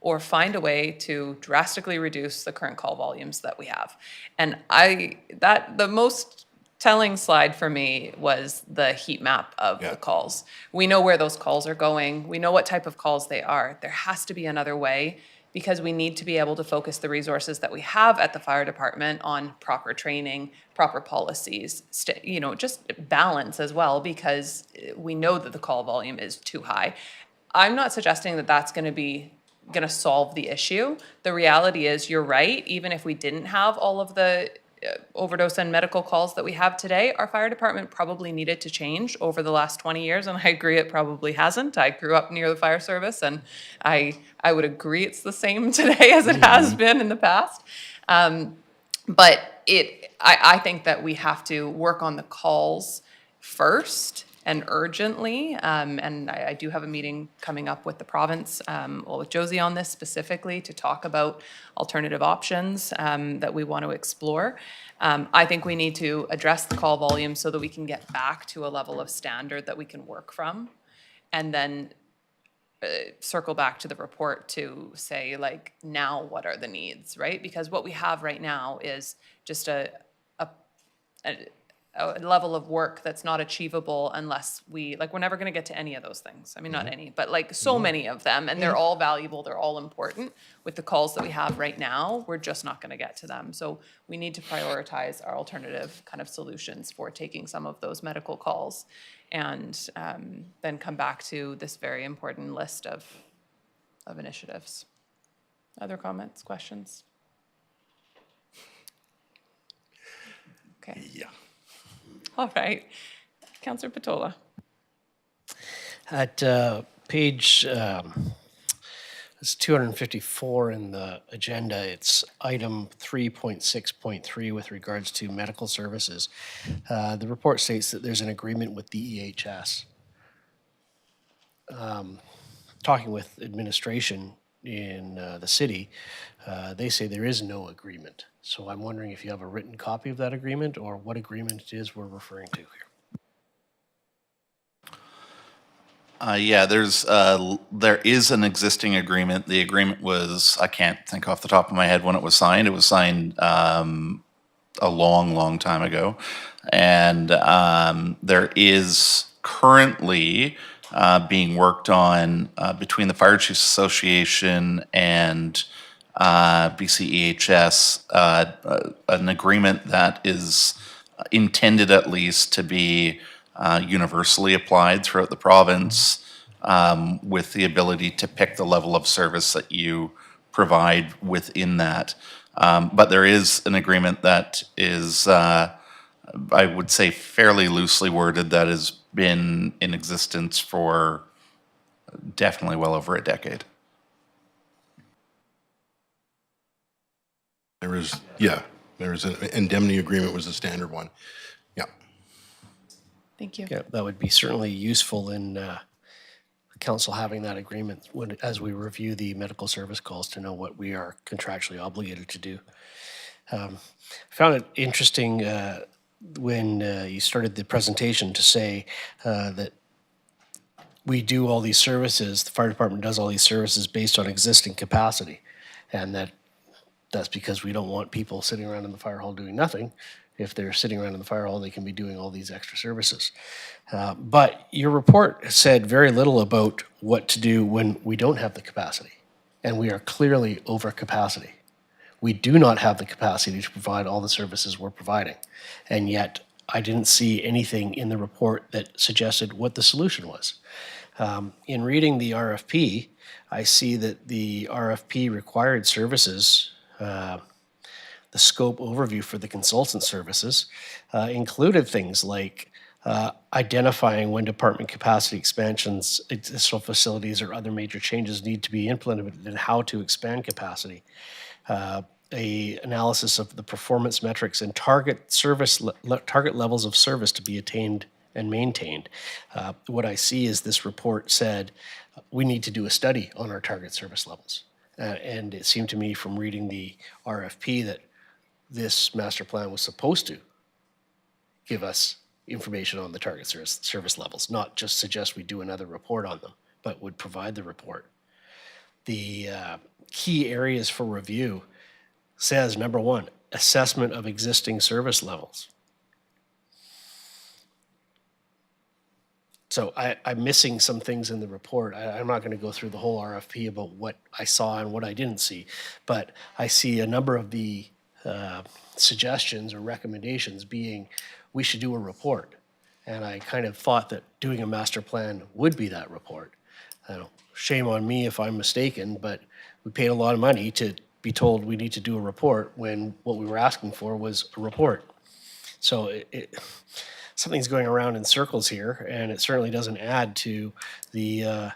or find a way to drastically reduce the current call volumes that we have. And the most telling slide for me was the heat map of the calls. We know where those calls are going. We know what type of calls they are. There has to be another way, because we need to be able to focus the resources that we have at the fire department on proper training, proper policies, just balance as well, because we know that the call volume is too high. I'm not suggesting that that's going to solve the issue. The reality is, you're right, even if we didn't have all of the overdose and medical calls that we have today, our fire department probably needed to change over the last 20 years, and I agree it probably hasn't. I grew up near the fire service, and I would agree it's the same today as it has been in the past. But I think that we have to work on the calls first and urgently. And I do have a meeting coming up with the province, with Josie on this specifically, to talk about alternative options that we want to explore. I think we need to address the call volume so that we can get back to a level of standard that we can work from. And then circle back to the report to say, like, now what are the needs, right? Because what we have right now is just a level of work that's not achievable unless we're never going to get to any of those things. I mean, not any, but like so many of them, and they're all valuable, they're all important. With the calls that we have right now, we're just not going to get to them. So we need to prioritize our alternative kind of solutions for taking some of those medical calls, and then come back to this very important list of initiatives. Other comments, questions? Okay. Yeah. All right. Councillor Patola. At page it's 254 in the agenda, it's item 3.6.3 with regards to medical services. The report states that there's an agreement with the EHS. Talking with administration in the city, they say there is no agreement. So I'm wondering if you have a written copy of that agreement, or what agreement it is we're referring to here. Yeah, there is an existing agreement. The agreement was, I can't think off the top of my head when it was signed. It was signed a long time ago. And there is currently being worked on between the Fire Chiefs Association and BCEHS, an agreement that is intended at least to be universally applied throughout the province, with the ability to pick the level of service that you provide within that. But there is an agreement that is, I would say, fairly loosely worded, that has been in existence for definitely well over a decade. There is an indemnity agreement was the standard one. Yeah. Thank you. Yeah, that would be certainly useful in council having that agreement as we review the medical service calls, to know what we are contractually obligated to do. I found it interesting when you started the presentation to say that we do all these services, the fire department does all these services based on existing capacity, and that's because we don't want people sitting around in the fire hall doing nothing. If they're sitting around in the fire hall, they can be doing all these extra services. But your report said very little about what to do when we don't have the capacity, and we are clearly over capacity. We do not have the capacity to provide all the services we're providing, and yet I didn't see anything in the report that suggested what the solution was. In reading the RFP, I see that the RFP required services, the scope overview for the consultant services, included things like identifying when department capacity expansions, additional facilities, or other major changes need to be implemented and how to expand capacity. A analysis of the performance metrics and target levels of service to be attained and maintained. What I see is this report said we need to do a study on our target service levels. And it seemed to me from reading the RFP that this master plan was supposed to give us information on the target service levels, not just suggest we do another report on them, but would provide the report. The key areas for review says, number one, assessment of existing service levels. So I'm missing some things in the report. I'm not going to go through the whole RFP about what I saw and what I didn't see, but I see a number of the suggestions or recommendations being we should do a report. And I kind of thought that doing a master plan would be that report. Shame on me if I'm mistaken, but we paid a lot of money to be told we need to do a report when what we were asking for was a report. So something's going around in circles here, and it certainly doesn't add to the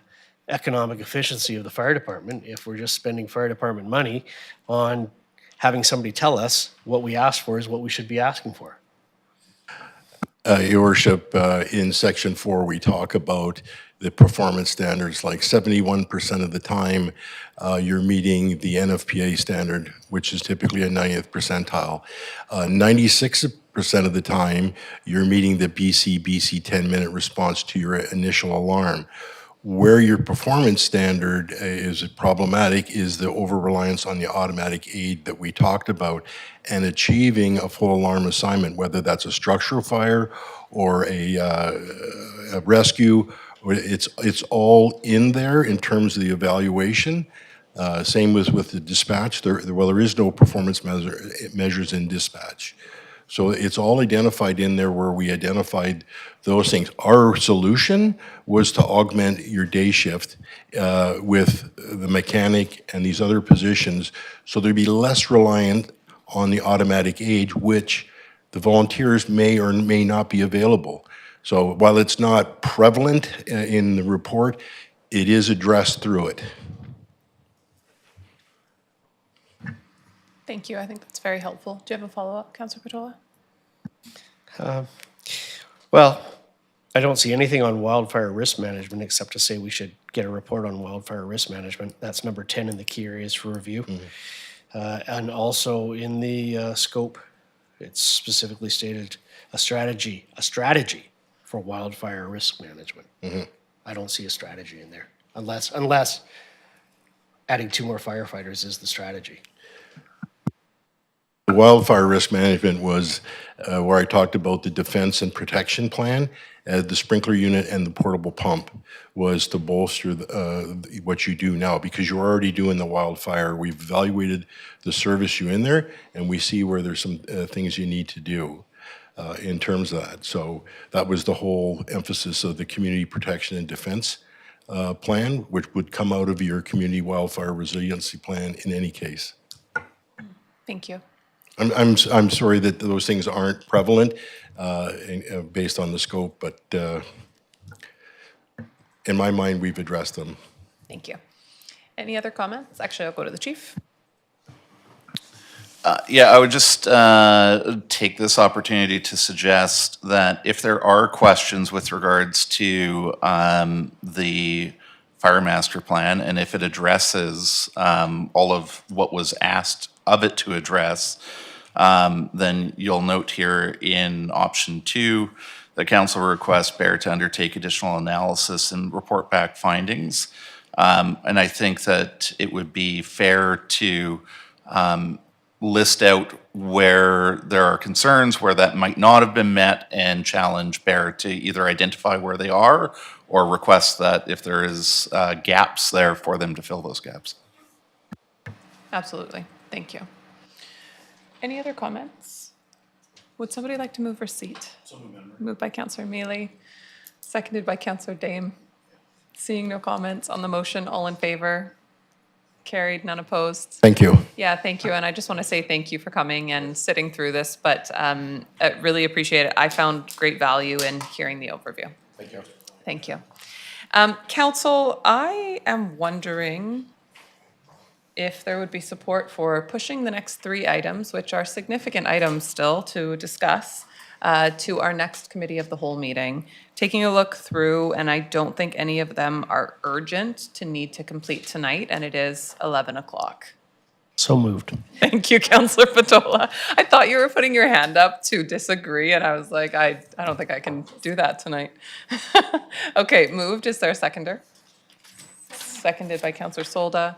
economic efficiency of the fire department if we're just spending fire department money on having somebody tell us what we asked for is what we should be asking for. Your Worship, in Section 4, we talk about the performance standards, like 71% of the time you're meeting the NFPA standard, which is typically a 90th percentile. 96% of the time you're meeting the BC 10-minute response to your initial alarm. Where your performance standard is problematic is the over-reliance on the automatic aid that we talked about, and achieving a full alarm assignment, whether that's a structural fire or a rescue, it's all in there in terms of the evaluation. Same with the dispatch. There is no performance measures in dispatch. So it's all identified in there where we identified those things. Our solution was to augment your day shift with the mechanic and these other positions, so there'd be less reliant on the automatic aid, which the volunteers may or may not be available. So while it's not prevalent in the report, it is addressed through it. Thank you. I think that's very helpful. Do you have a follow-up, Councillor Patola? Well, I don't see anything on wildfire risk management except to say we should get a report on wildfire risk management. That's number 10 in the key areas for review. And also in the scope, it's specifically stated a strategy for wildfire risk management. I don't see a strategy in there unless adding 2 more firefighters is the strategy. Wildfire risk management was where I talked about the defense and protection plan. The sprinkler unit and the portable pump was to bolster what you do now, because you're already doing the wildfire. We've evaluated the service you in there, and we see where there's some things you need to do in terms of that. So that was the whole emphasis of the community protection and defense plan, which would come out of your community wildfire resiliency plan in any case. Thank you. I'm sorry that those things aren't prevalent based on the scope, but in my mind, we've addressed them. Thank you. Any other comments? Actually, I'll go to the chief. Yeah, I would just take this opportunity to suggest that if there are questions with regards to the fire master plan, and if it addresses all of what was asked of it to address, then you'll note here in option 2, the council requests BEAR to undertake additional analysis and report back findings. And I think that it would be fair to list out where there are concerns, where that might not have been met, and challenge BEAR to either identify where they are or request that if there is gaps there for them to fill those gaps. Absolutely. Thank you. Any other comments? Would somebody like to move receipt? Moved by Councillor Mealy, seconded by Councillor Dame. Seeing no comments on the motion, all in favor? Carried, none opposed. Thank you. Yeah, thank you. And I just want to say thank you for coming and sitting through this, but I really appreciate it. I found great value in hearing the overview. Thank you. Thank you. Council, I am wondering if there would be support for pushing the next 3 items, which are significant items still to discuss, to our next committee of the whole meeting. Taking a look through, and I don't think any of them are urgent to need to complete tonight, and it is 11 o'clock. So moved. Thank you, Councillor Patola. I thought you were putting your hand up to disagree, and I was like, I don't think I can do that tonight. Okay, moved. Is there a seconder? Seconded by Councillor Solda.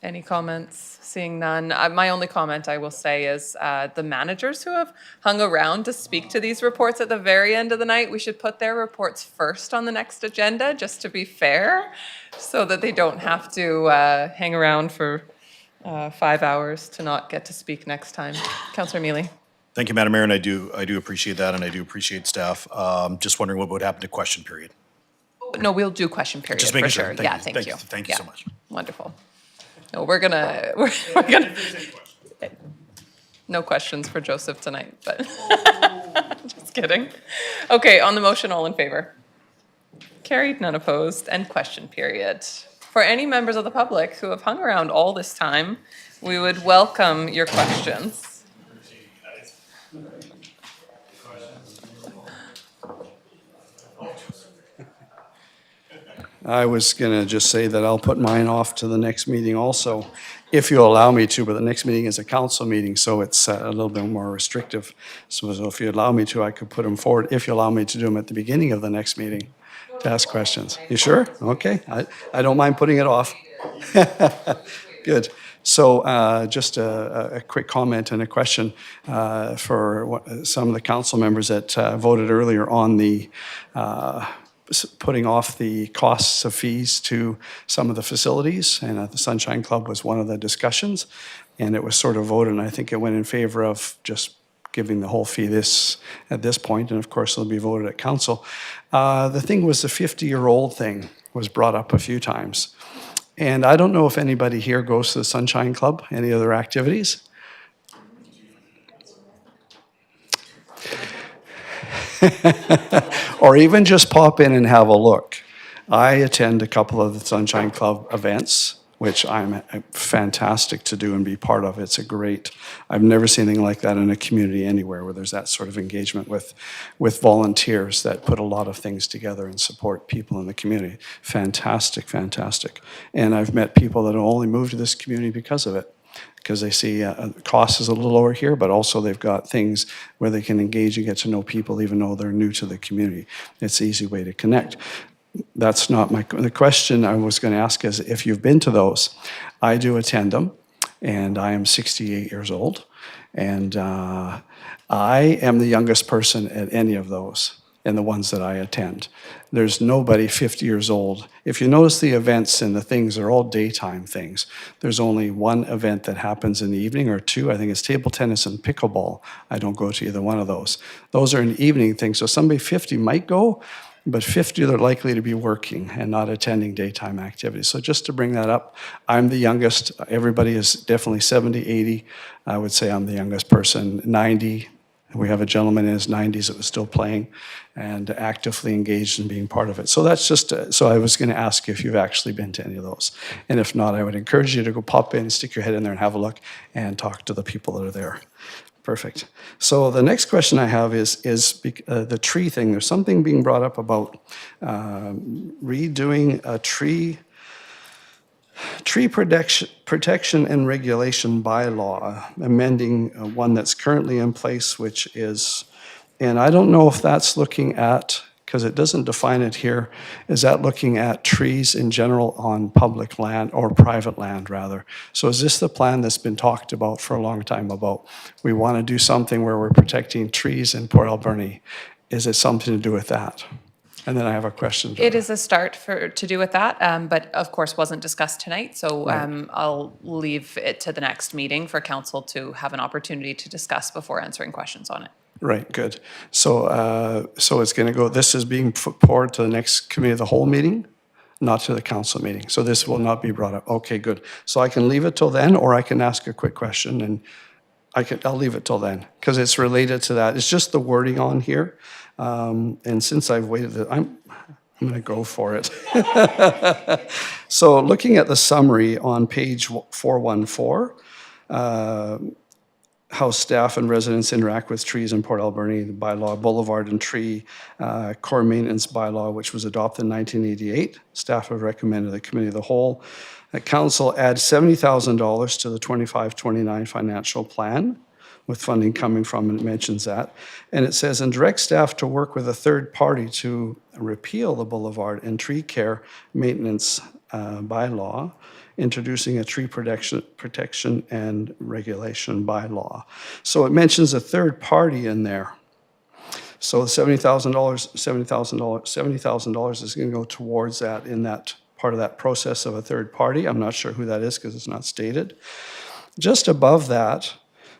Any comments? Seeing none. My only comment I will say is the managers who have hung around to speak to these reports at the very end of the night, we should put their reports first on the next agenda, just to be fair, so that they don't have to hang around for 5 hours to not get to speak next time. Councillor Mealy. Thank you, Madam Mayor, and I do appreciate that, and I do appreciate staff. Just wondering what would happen to question period. No, we'll do question period Just for making sure. sure. Yeah, thank you. Thank you so much. Wonderful. No, we're gonna, no questions for Joseph tonight, but just kidding. Okay, on the motion, all in favor? Carried, none opposed, end question period. For any members of the public who have hung around all this time, we would welcome your questions. I was going to just say that I'll put mine off to the next meeting also, if you allow me to, but the next meeting is a council meeting, so it's a little bit more restrictive. So if you allow me to, I could put them forward, if you allow me to do them at the beginning of the next meeting, to ask questions. You sure? Okay, I don't mind putting it off. Good. So just a quick comment and a question for some of the council members that voted earlier on the putting off the costs of fees to some of the facilities, and the Sunshine Club was one of the discussions, and it was sort of voted, and I think it went in favor of just giving the whole fee at this point, and of course it'll be voted at council. The thing was the 50-year-old thing was brought up a few times, and I don't know if anybody here goes to the Sunshine Club, any other activities? Or even just pop in and have a look. I attend a couple of the Sunshine Club events, which I'm fantastic to do and be part of. It's a great, I've never seen anything like that in a community anywhere where there's that sort of engagement with volunteers that put a lot of things together and support people in the community. Fantastic, fantastic. And I've met people that have only moved to this community because of it, because they see cost is a little lower here, but also they've got things where they can engage and get to know people even though they're new to the community. It's an easy way to connect. That's not the question I was going to ask is if you've been to those. I do attend them, and I am 68 years old, and I am the youngest person at any of those and the ones that I attend. There's nobody 50 years old. If you notice the events and the things are all daytime things. There's only one event that happens in the evening or two. I think it's table tennis and pickleball. I don't go to either one of those. Those are an evening thing. So somebody 50 might go, but 50 they're likely to be working and not attending daytime activities. So just to bring that up, I'm the youngest. Everybody is definitely 70, 80. I would say I'm the youngest person, 90. We have a gentleman in his 90s that was still playing and actively engaged in being part of it. So that's just, so I was going to ask if you've actually been to any of those. And if not, I would encourage you to go pop in, stick your head in there and have a look and talk to the people that are there. Perfect. So the next question I have is the tree thing. There's something being brought up about redoing a tree protection and regulation bylaw, amending one that's currently in place, which is, and I don't know if that's looking at, because it doesn't define it here, is that looking at trees in general on public land or private land rather? So is this the plan that's been talked about for a long time about we want to do something where we're protecting trees in Port Alberni? Is it something to do with that? And then I have a question. It is a start to do with that, but of course wasn't discussed tonight. So I'll leave it to the next meeting for council to have an opportunity to discuss before answering questions on it. Right, good. So so it's going to go, this is being put forward to the next committee of the whole meeting, not to the council meeting. So this will not be brought up. Okay, good. So I can leave it till then, or I can ask a quick question, and I'll leave it till then because it's related to that. It's just the wording on here. And since I've waited, I'm going to go for it. So looking at the summary on page 414, how staff and residents interact with trees in Port Alberni, the bylaw, boulevard and tree core maintenance bylaw, which was adopted in 1988. Staff have recommended the committee of the whole. Council adds $70,000 to the 25-29 financial plan, with funding coming from, and it mentions that. And it says, and direct staff to work with a third party to repeal the boulevard and tree care maintenance bylaw, introducing a tree protection and regulation bylaw. So it mentions a third party in there. So $70,000 is going to go towards that in that part of that process of a third party. I'm not sure who that is because it's not stated. Just above that,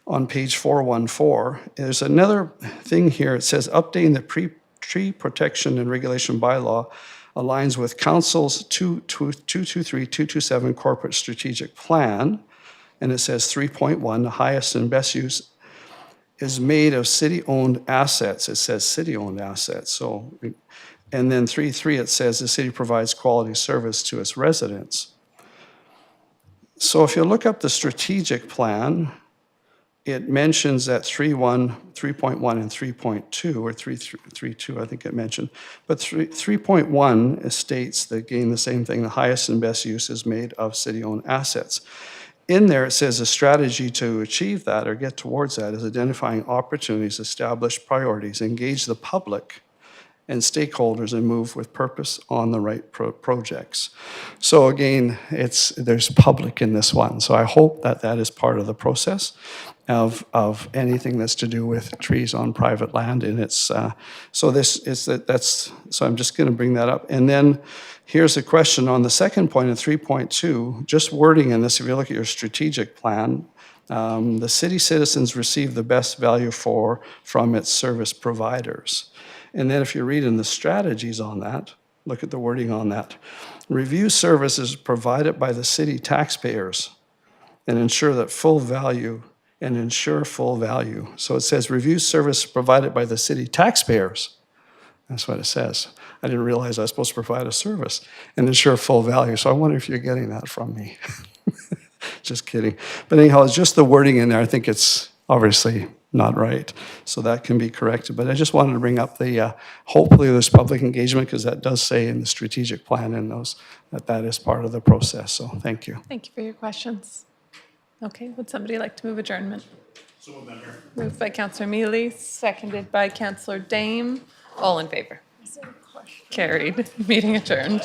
on page 414, there's another thing here. It says updating the tree protection and regulation bylaw aligns with council's 223-227 corporate strategic plan. And it says 3.1, the highest and best use is made of city-owned assets. It says city-owned assets. So, and then 3.3, it says the city provides quality service to its residents. So if you look up the strategic plan, it mentions that 3.1 and 3.2, or 3.2, I think it mentioned. But 3.1 states, again, the same thing, the highest and best use is made of city-owned assets. In there, it says a strategy to achieve that or get towards that is identifying opportunities, establish priorities, engage the public and stakeholders, and move with purpose on the right projects. So again, there's public in this one. So I hope that that is part of the process of anything that's to do with trees on private land. And it's so this is so I'm just going to bring that up. And then here's a question on the second point in 3.2, just wording in this. If you look at your strategic plan, the city citizens receive the best value from its service providers. And then if you read in the strategies on that, look at the wording on that. Review services provided by the city taxpayers and ensure full value. So it says review service provided by the city taxpayers. That's what it says. I didn't realize I was supposed to provide a service and ensure full value. So I wonder if you're getting that from me. Just kidding. But anyhow, it's just the wording in there. I think it's obviously not right. So that can be corrected. But I just wanted to bring up hopefully there's public engagement, because that does say in the strategic plan in those that is part of the process. So thank you. Thank you for your questions. Okay, would somebody like to move adjournment? Moved by Councillor Mealy, seconded by Councillor Dame. All in favor? Carried. Meeting adjourned.